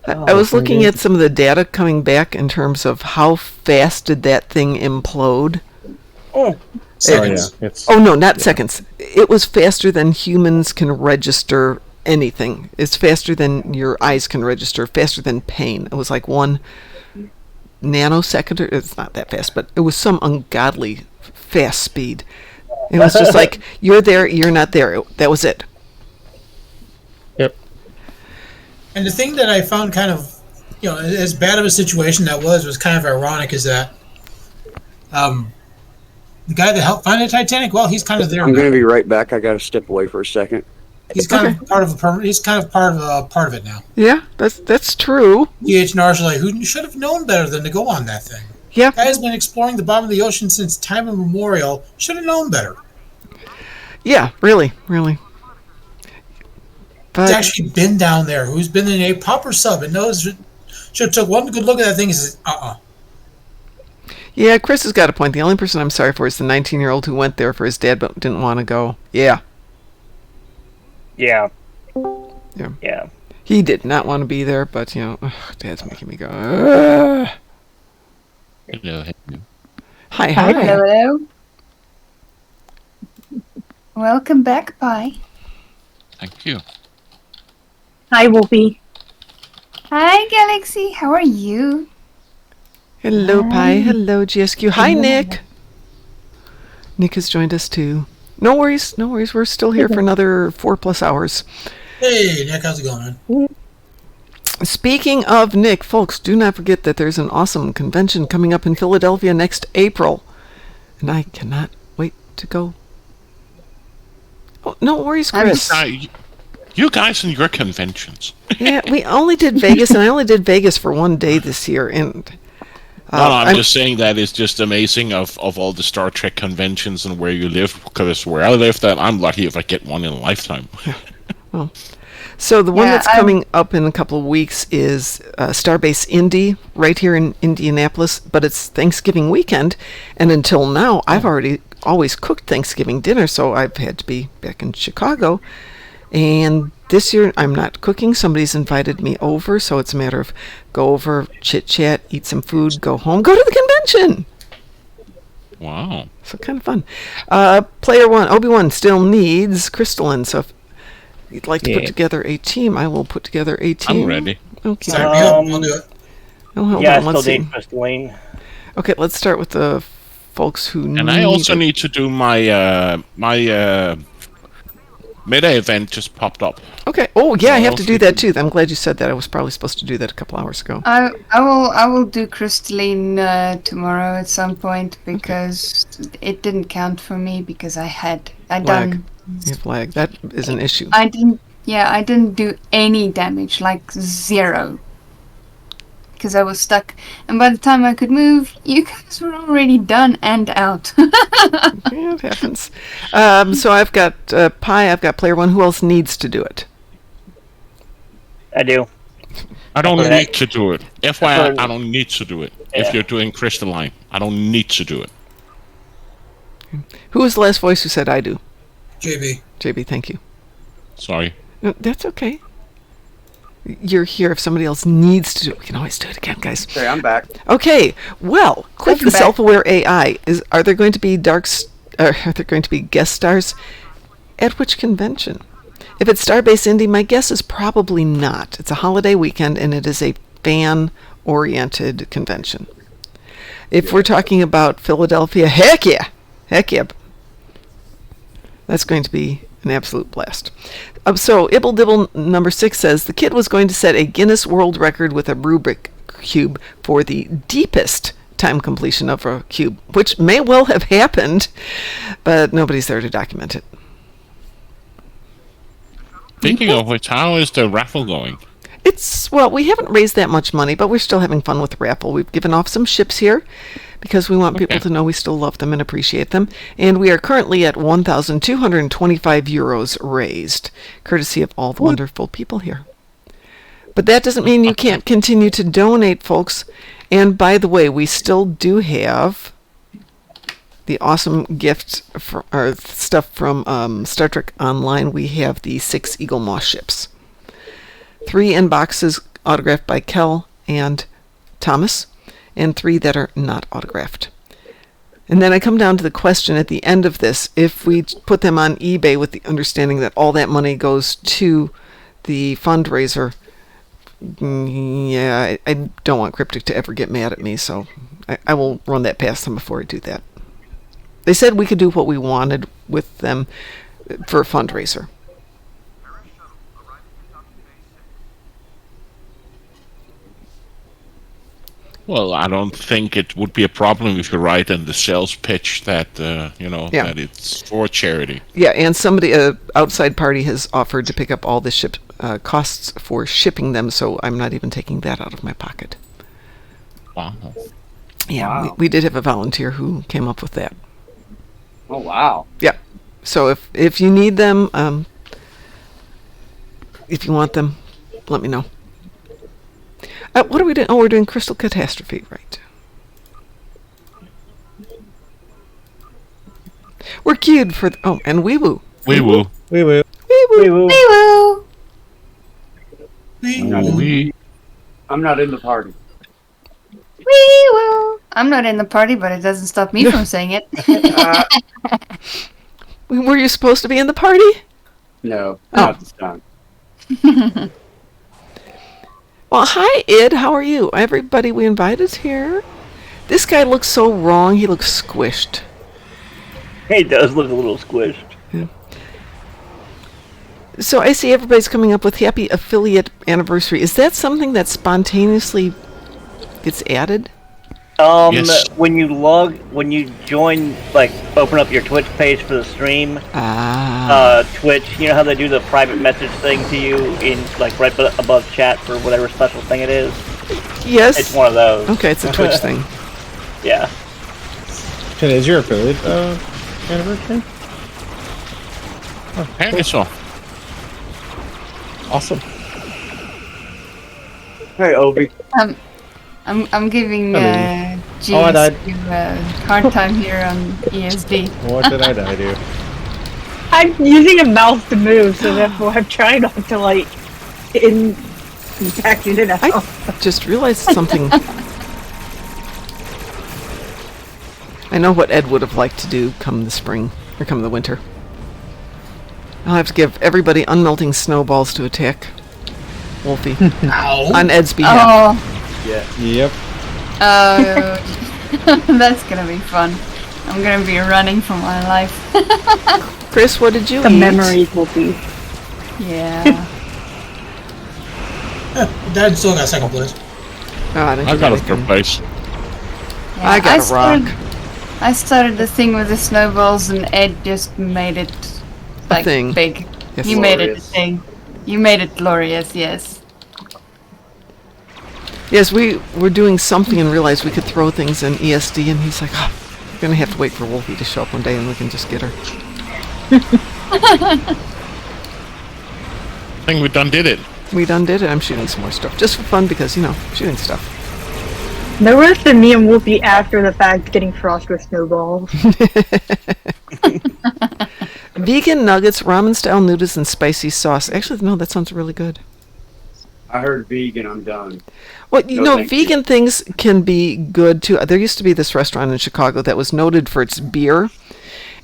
I was looking at some of the data coming back in terms of how fast did that thing implode. Seconds. Oh, no, not seconds. It was faster than humans can register anything. It's faster than your eyes can register, faster than pain. It was like 1 nanosecond. It's not that fast, but it was some ungodly fast speed. It was just like, you're there, you're not there. That was it. Yep. And the thing that I found kind of, as bad of a situation that was kind of ironic is that the guy that helped find the Titanic, well, he's kind of there. I'm going to be right back. I got to step away for a second. He's kind of part of part of it now. Yeah, that's true. DHNR's like, who should have known better than to go on that thing? Yeah. Guy has been exploring the bottom of the ocean since time immemorial. Should have known better. Yeah, really. But He's actually been down there. Who's been in a proper sub and knows. Should have took one good look at that thing and says, Yeah, Chris has got a point. The only person I'm sorry for is the 19-year-old who went there for his dad but didn't want to go. Yeah. Yeah. Yeah. Yeah. He did not want to be there, but, Dad's making me go, ugh. Hello. Hi. Hello. Welcome back, Pi. Thank you. Hi, Wolfie. Hi, Galaxy. How are you? Hello, Pi. Hello, GSQ. Hi, Nick. Nick has joined us, too. No worries. We're still here for another 4+ hours. Hey, Nick, how's it going, man? Speaking of Nick, folks, do not forget that there's an awesome convention coming up in Philadelphia next April. And I cannot wait to go. Oh, no worries, Chris. You guys and your conventions. Yeah, we only did Vegas, and I only did Vegas for one day this year. And I'm just saying that it's just amazing of all the Star Trek conventions and where you live, because where I live, that I'm lucky if I get one in a lifetime. Well, so the one that's coming up in a couple of weeks is Starbase Indy right here in Indianapolis, but it's Thanksgiving weekend, and until now I've always cooked Thanksgiving dinner, so I've had to be back in Chicago. And this year I'm not cooking. Somebody's invited me over, so it's a matter of go over, chit-chat, eat some food, go home, go to the convention. Wow. So kind of fun. Player 1, Obi-Wan still needs crystalline, so if you'd like to put together a team, I will put together a team. I'm ready. Okay. I'll do it. I still need crystalline. Okay, let's start with the folks who need And I also need to do my meta event just popped up. Okay. Oh yeah, I have to do that too. I'm glad you said that. I was probably supposed to do that a couple hours ago. I will do crystalline tomorrow at some point because it didn't count for me because I done. You have lag. That is an issue. I didn't do any damage, like 0. Because I was stuck, and by the time I could move, you guys were already done and out. Yeah, it happens. So I've got Pi, I've got player 1. Who else needs to do it? I do. I don't need to do it. FYI, I don't need to do it. Yeah. If you're doing crystalline, I don't need to do it. Who was the last voice who said I do? JB, thank you. Sorry. No, that's okay. You're here. If somebody else needs to do it, we can always do it again, guys. Okay, I'm back. Okay. Well, Cliff, the self-aware AI, are there going to be are there going to be guest stars? At which convention? If it's Starbase Indy, my guess is probably not. It's a holiday weekend, and it is a fan-oriented convention. If we're talking about Philadelphia, heck yeah. That's going to be an absolute blast. So Ibble Dibble number 6 says the kid was going to set a Guinness World Record with a Rubik cube for the deepest time completion of a cube, which may well have happened, but nobody's there to document it. Speaking of which, how is the raffle going? We haven't raised that much money, but we're still having fun with the raffle. We've given off some ships here because we want people to know we still love them and appreciate them. And we are currently at 1,225 euros raised, courtesy of all the wonderful people here. But that doesn't mean you can't continue to donate, folks. And by the way, we still do have the awesome gift or stuff from Star Trek Online. We have the 6 Eagle Moss ships. 3 in boxes autographed by Kel and Thomas, and 3 that are not autographed. And then I come down to the question at the end of this, if we put them on eBay with the understanding that all that money goes to the fundraiser, I don't want Cryptic to ever get mad at me, so I will run that past them before I do that. They said we could do what we wanted with them for a fundraiser. Well, I don't think it would be a problem if you write in the sales pitch that, that it's for charity. Yeah, and somebody, outside party, has offered to pick up all the ship costs for shipping them, so I'm not even taking that out of my pocket. Wow. Yeah, Wow. we did have a volunteer who came up with that. Oh, wow. Yeah. So if you need them, if you want them, let me know. What are we doing? Oh, we're doing Crystal Catastrophe, right? We're queued for... and wee woo. Wee woo. Wee woo. Wee woo. Wee woo. I'm not in the party. Wee woo. I'm not in the party, but it doesn't stop me from saying it. Were you supposed to be in the party? No, not this time. Well, hi, Id. How are you? Everybody we invited here. This guy looks so wrong. He looks squished. He does look a little squished. Yeah. So I see everybody's coming up with happy affiliate anniversary. Is that something that spontaneously gets added? Yes. When you join, like, open up your Twitch page for the stream, Twitch, you know how they do the private message thing to you in, like, right above chat for whatever special thing it is? Yes. It's one of those. Okay, it's a Twitch thing. Yeah. Ken, is your affiliate anniversary? Oh, apparently so. Awesome. Hey, Obi. I'm giving I GSU a hard time here on ESD. What did I do? I'm using a mouse to move, so therefore I'm trying not to, like, back in and out. I just realized something. I know what Ed would have liked to do come the spring, or come the winter. I'll have to give everybody unmelting snowballs to attack Wolfie. On Ed's behalf. Oh. Yeah. Yep. That's gonna be fun. I'm gonna be running for my life. Chris, what did you The eat? memories will be. Yeah. Dad still got second place. I got a third place. Yeah, I got a rock. I started the thing with the snowballs, and Ed just made it like thing. big. Yes. You made it a thing. You made it glorious. Yes. Yes, we were doing something and realized we could throw things in ESD, and he's like, "Oh, we're gonna have to wait for Wolfie to show up one day, and we can just get her." I think we done did it. We done did it. I'm shooting some more stuff just for fun because shooting stuff. No worse than me and Whoopi after the fact getting frost with snowballs. Vegan nuggets, ramen style noodles, and spicy sauce. Actually, no, that sounds really good. I heard vegan. I'm done. Well, No, thank vegan things can be good too. There used to be this restaurant in Chicago that was noted for its beer.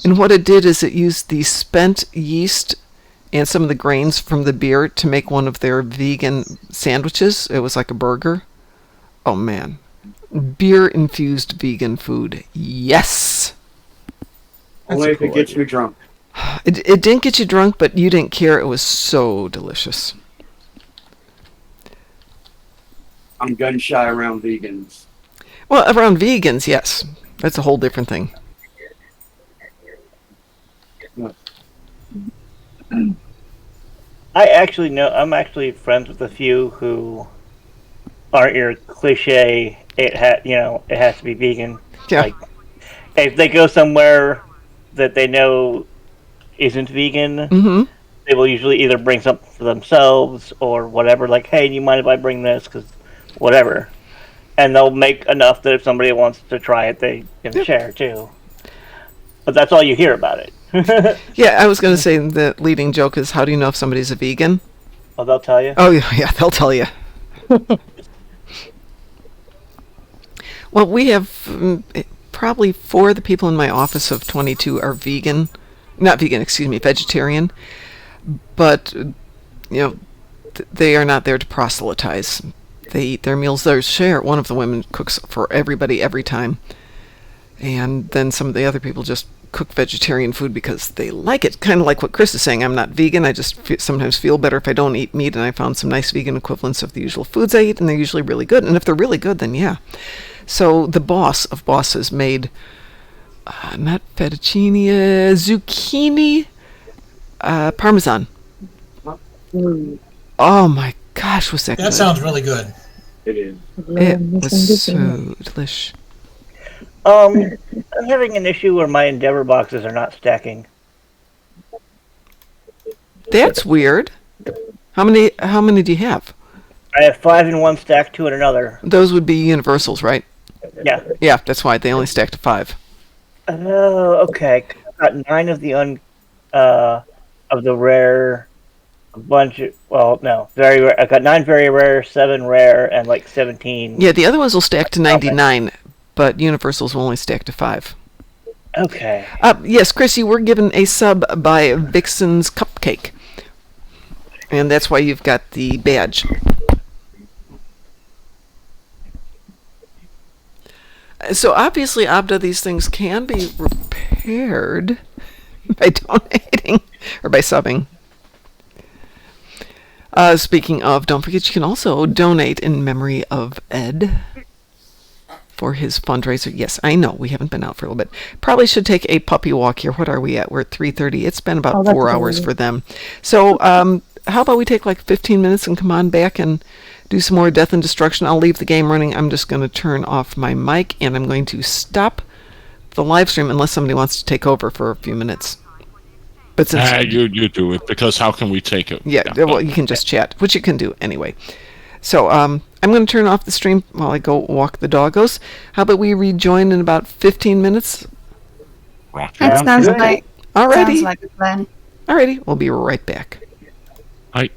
And what it did is it used the spent yeast and some of the grains from the beer to make one of their vegan sandwiches. It was like a burger. Oh, man. Beer-infused vegan food. Yes! Only if it gets me drunk. It didn't get you drunk, but you didn't care. It was so delicious. I'm gun shy around vegans. Well, around vegans, yes. That's a whole different thing. I'm actually friends with a few who aren't your cliche. It has to be vegan. Yeah. Like, if they go somewhere that they know isn't vegan, they will usually either bring something for themselves or whatever. Like, hey, do you mind if I bring this? Because whatever. And they'll make enough that if somebody wants to try it, they can share too. But that's all you hear about it. Yeah, I was going to say the leading joke is, how do you know if somebody's a vegan? Oh, they'll tell you? Oh, yeah, they'll tell you. Well, we have probably 4 of the people in my office of 22 are vegan. Not vegan, excuse me, vegetarian. But, they are not there to proselytize. They eat their meals. There's Cher, one of the women, cooks for everybody every time. And then some of the other people just cook vegetarian food because they like it. Kind of like what Chris is saying. I'm not vegan. I just sometimes feel better if I don't eat meat. And I found some nice vegan equivalents of the usual foods I eat, and they're usually really good. And if they're really good, then yeah. So the boss of bosses made not fettuccine, zucchini, parmesan. Oh my gosh, was that good? That sounds really good. It is. It was so delish. I'm having an issue where my Endeavor boxes are not stacking. That's weird. How many do you have? I have 5 in one stack, 2 in another. Those would be universals, right? Yeah. Yeah, that's why they only stack to 5. Oh, okay. got 9 of the of the rare. A bunch of, well, no, very rare. I got 9 very rare, 7 rare, and like 17. Yeah, the other ones will stack to 99, but universals will only stack to 5. Okay. Yes, Chris, you were given a sub by Vixen's Cupcake. And that's why you've got the badge. So obviously, Abda, these things can be repaired by donating or by subbing. Speaking of, don't forget you can also donate in memory of Ed for his fundraiser. Yes, I know we haven't been out for a little bit. Probably should take a puppy walk here. What are we at? We're at 3:30. It's been about 4 hours for them. So how about we take like 15 minutes and come on back and do some more Death and Destruction. I'll leave the game running. I'm just going to turn off my mic and I'm going to stop the live stream unless somebody wants to take over for a few minutes. But since you do it, because how can we take it? Yeah, well, you can just chat, which you can do anyway. So I'm going to turn off the stream while I go walk the doggos. How about we rejoin in about 15 minutes? That sounds like Alrighty. sounds like a plan. Alrighty, we'll be right back. Hi.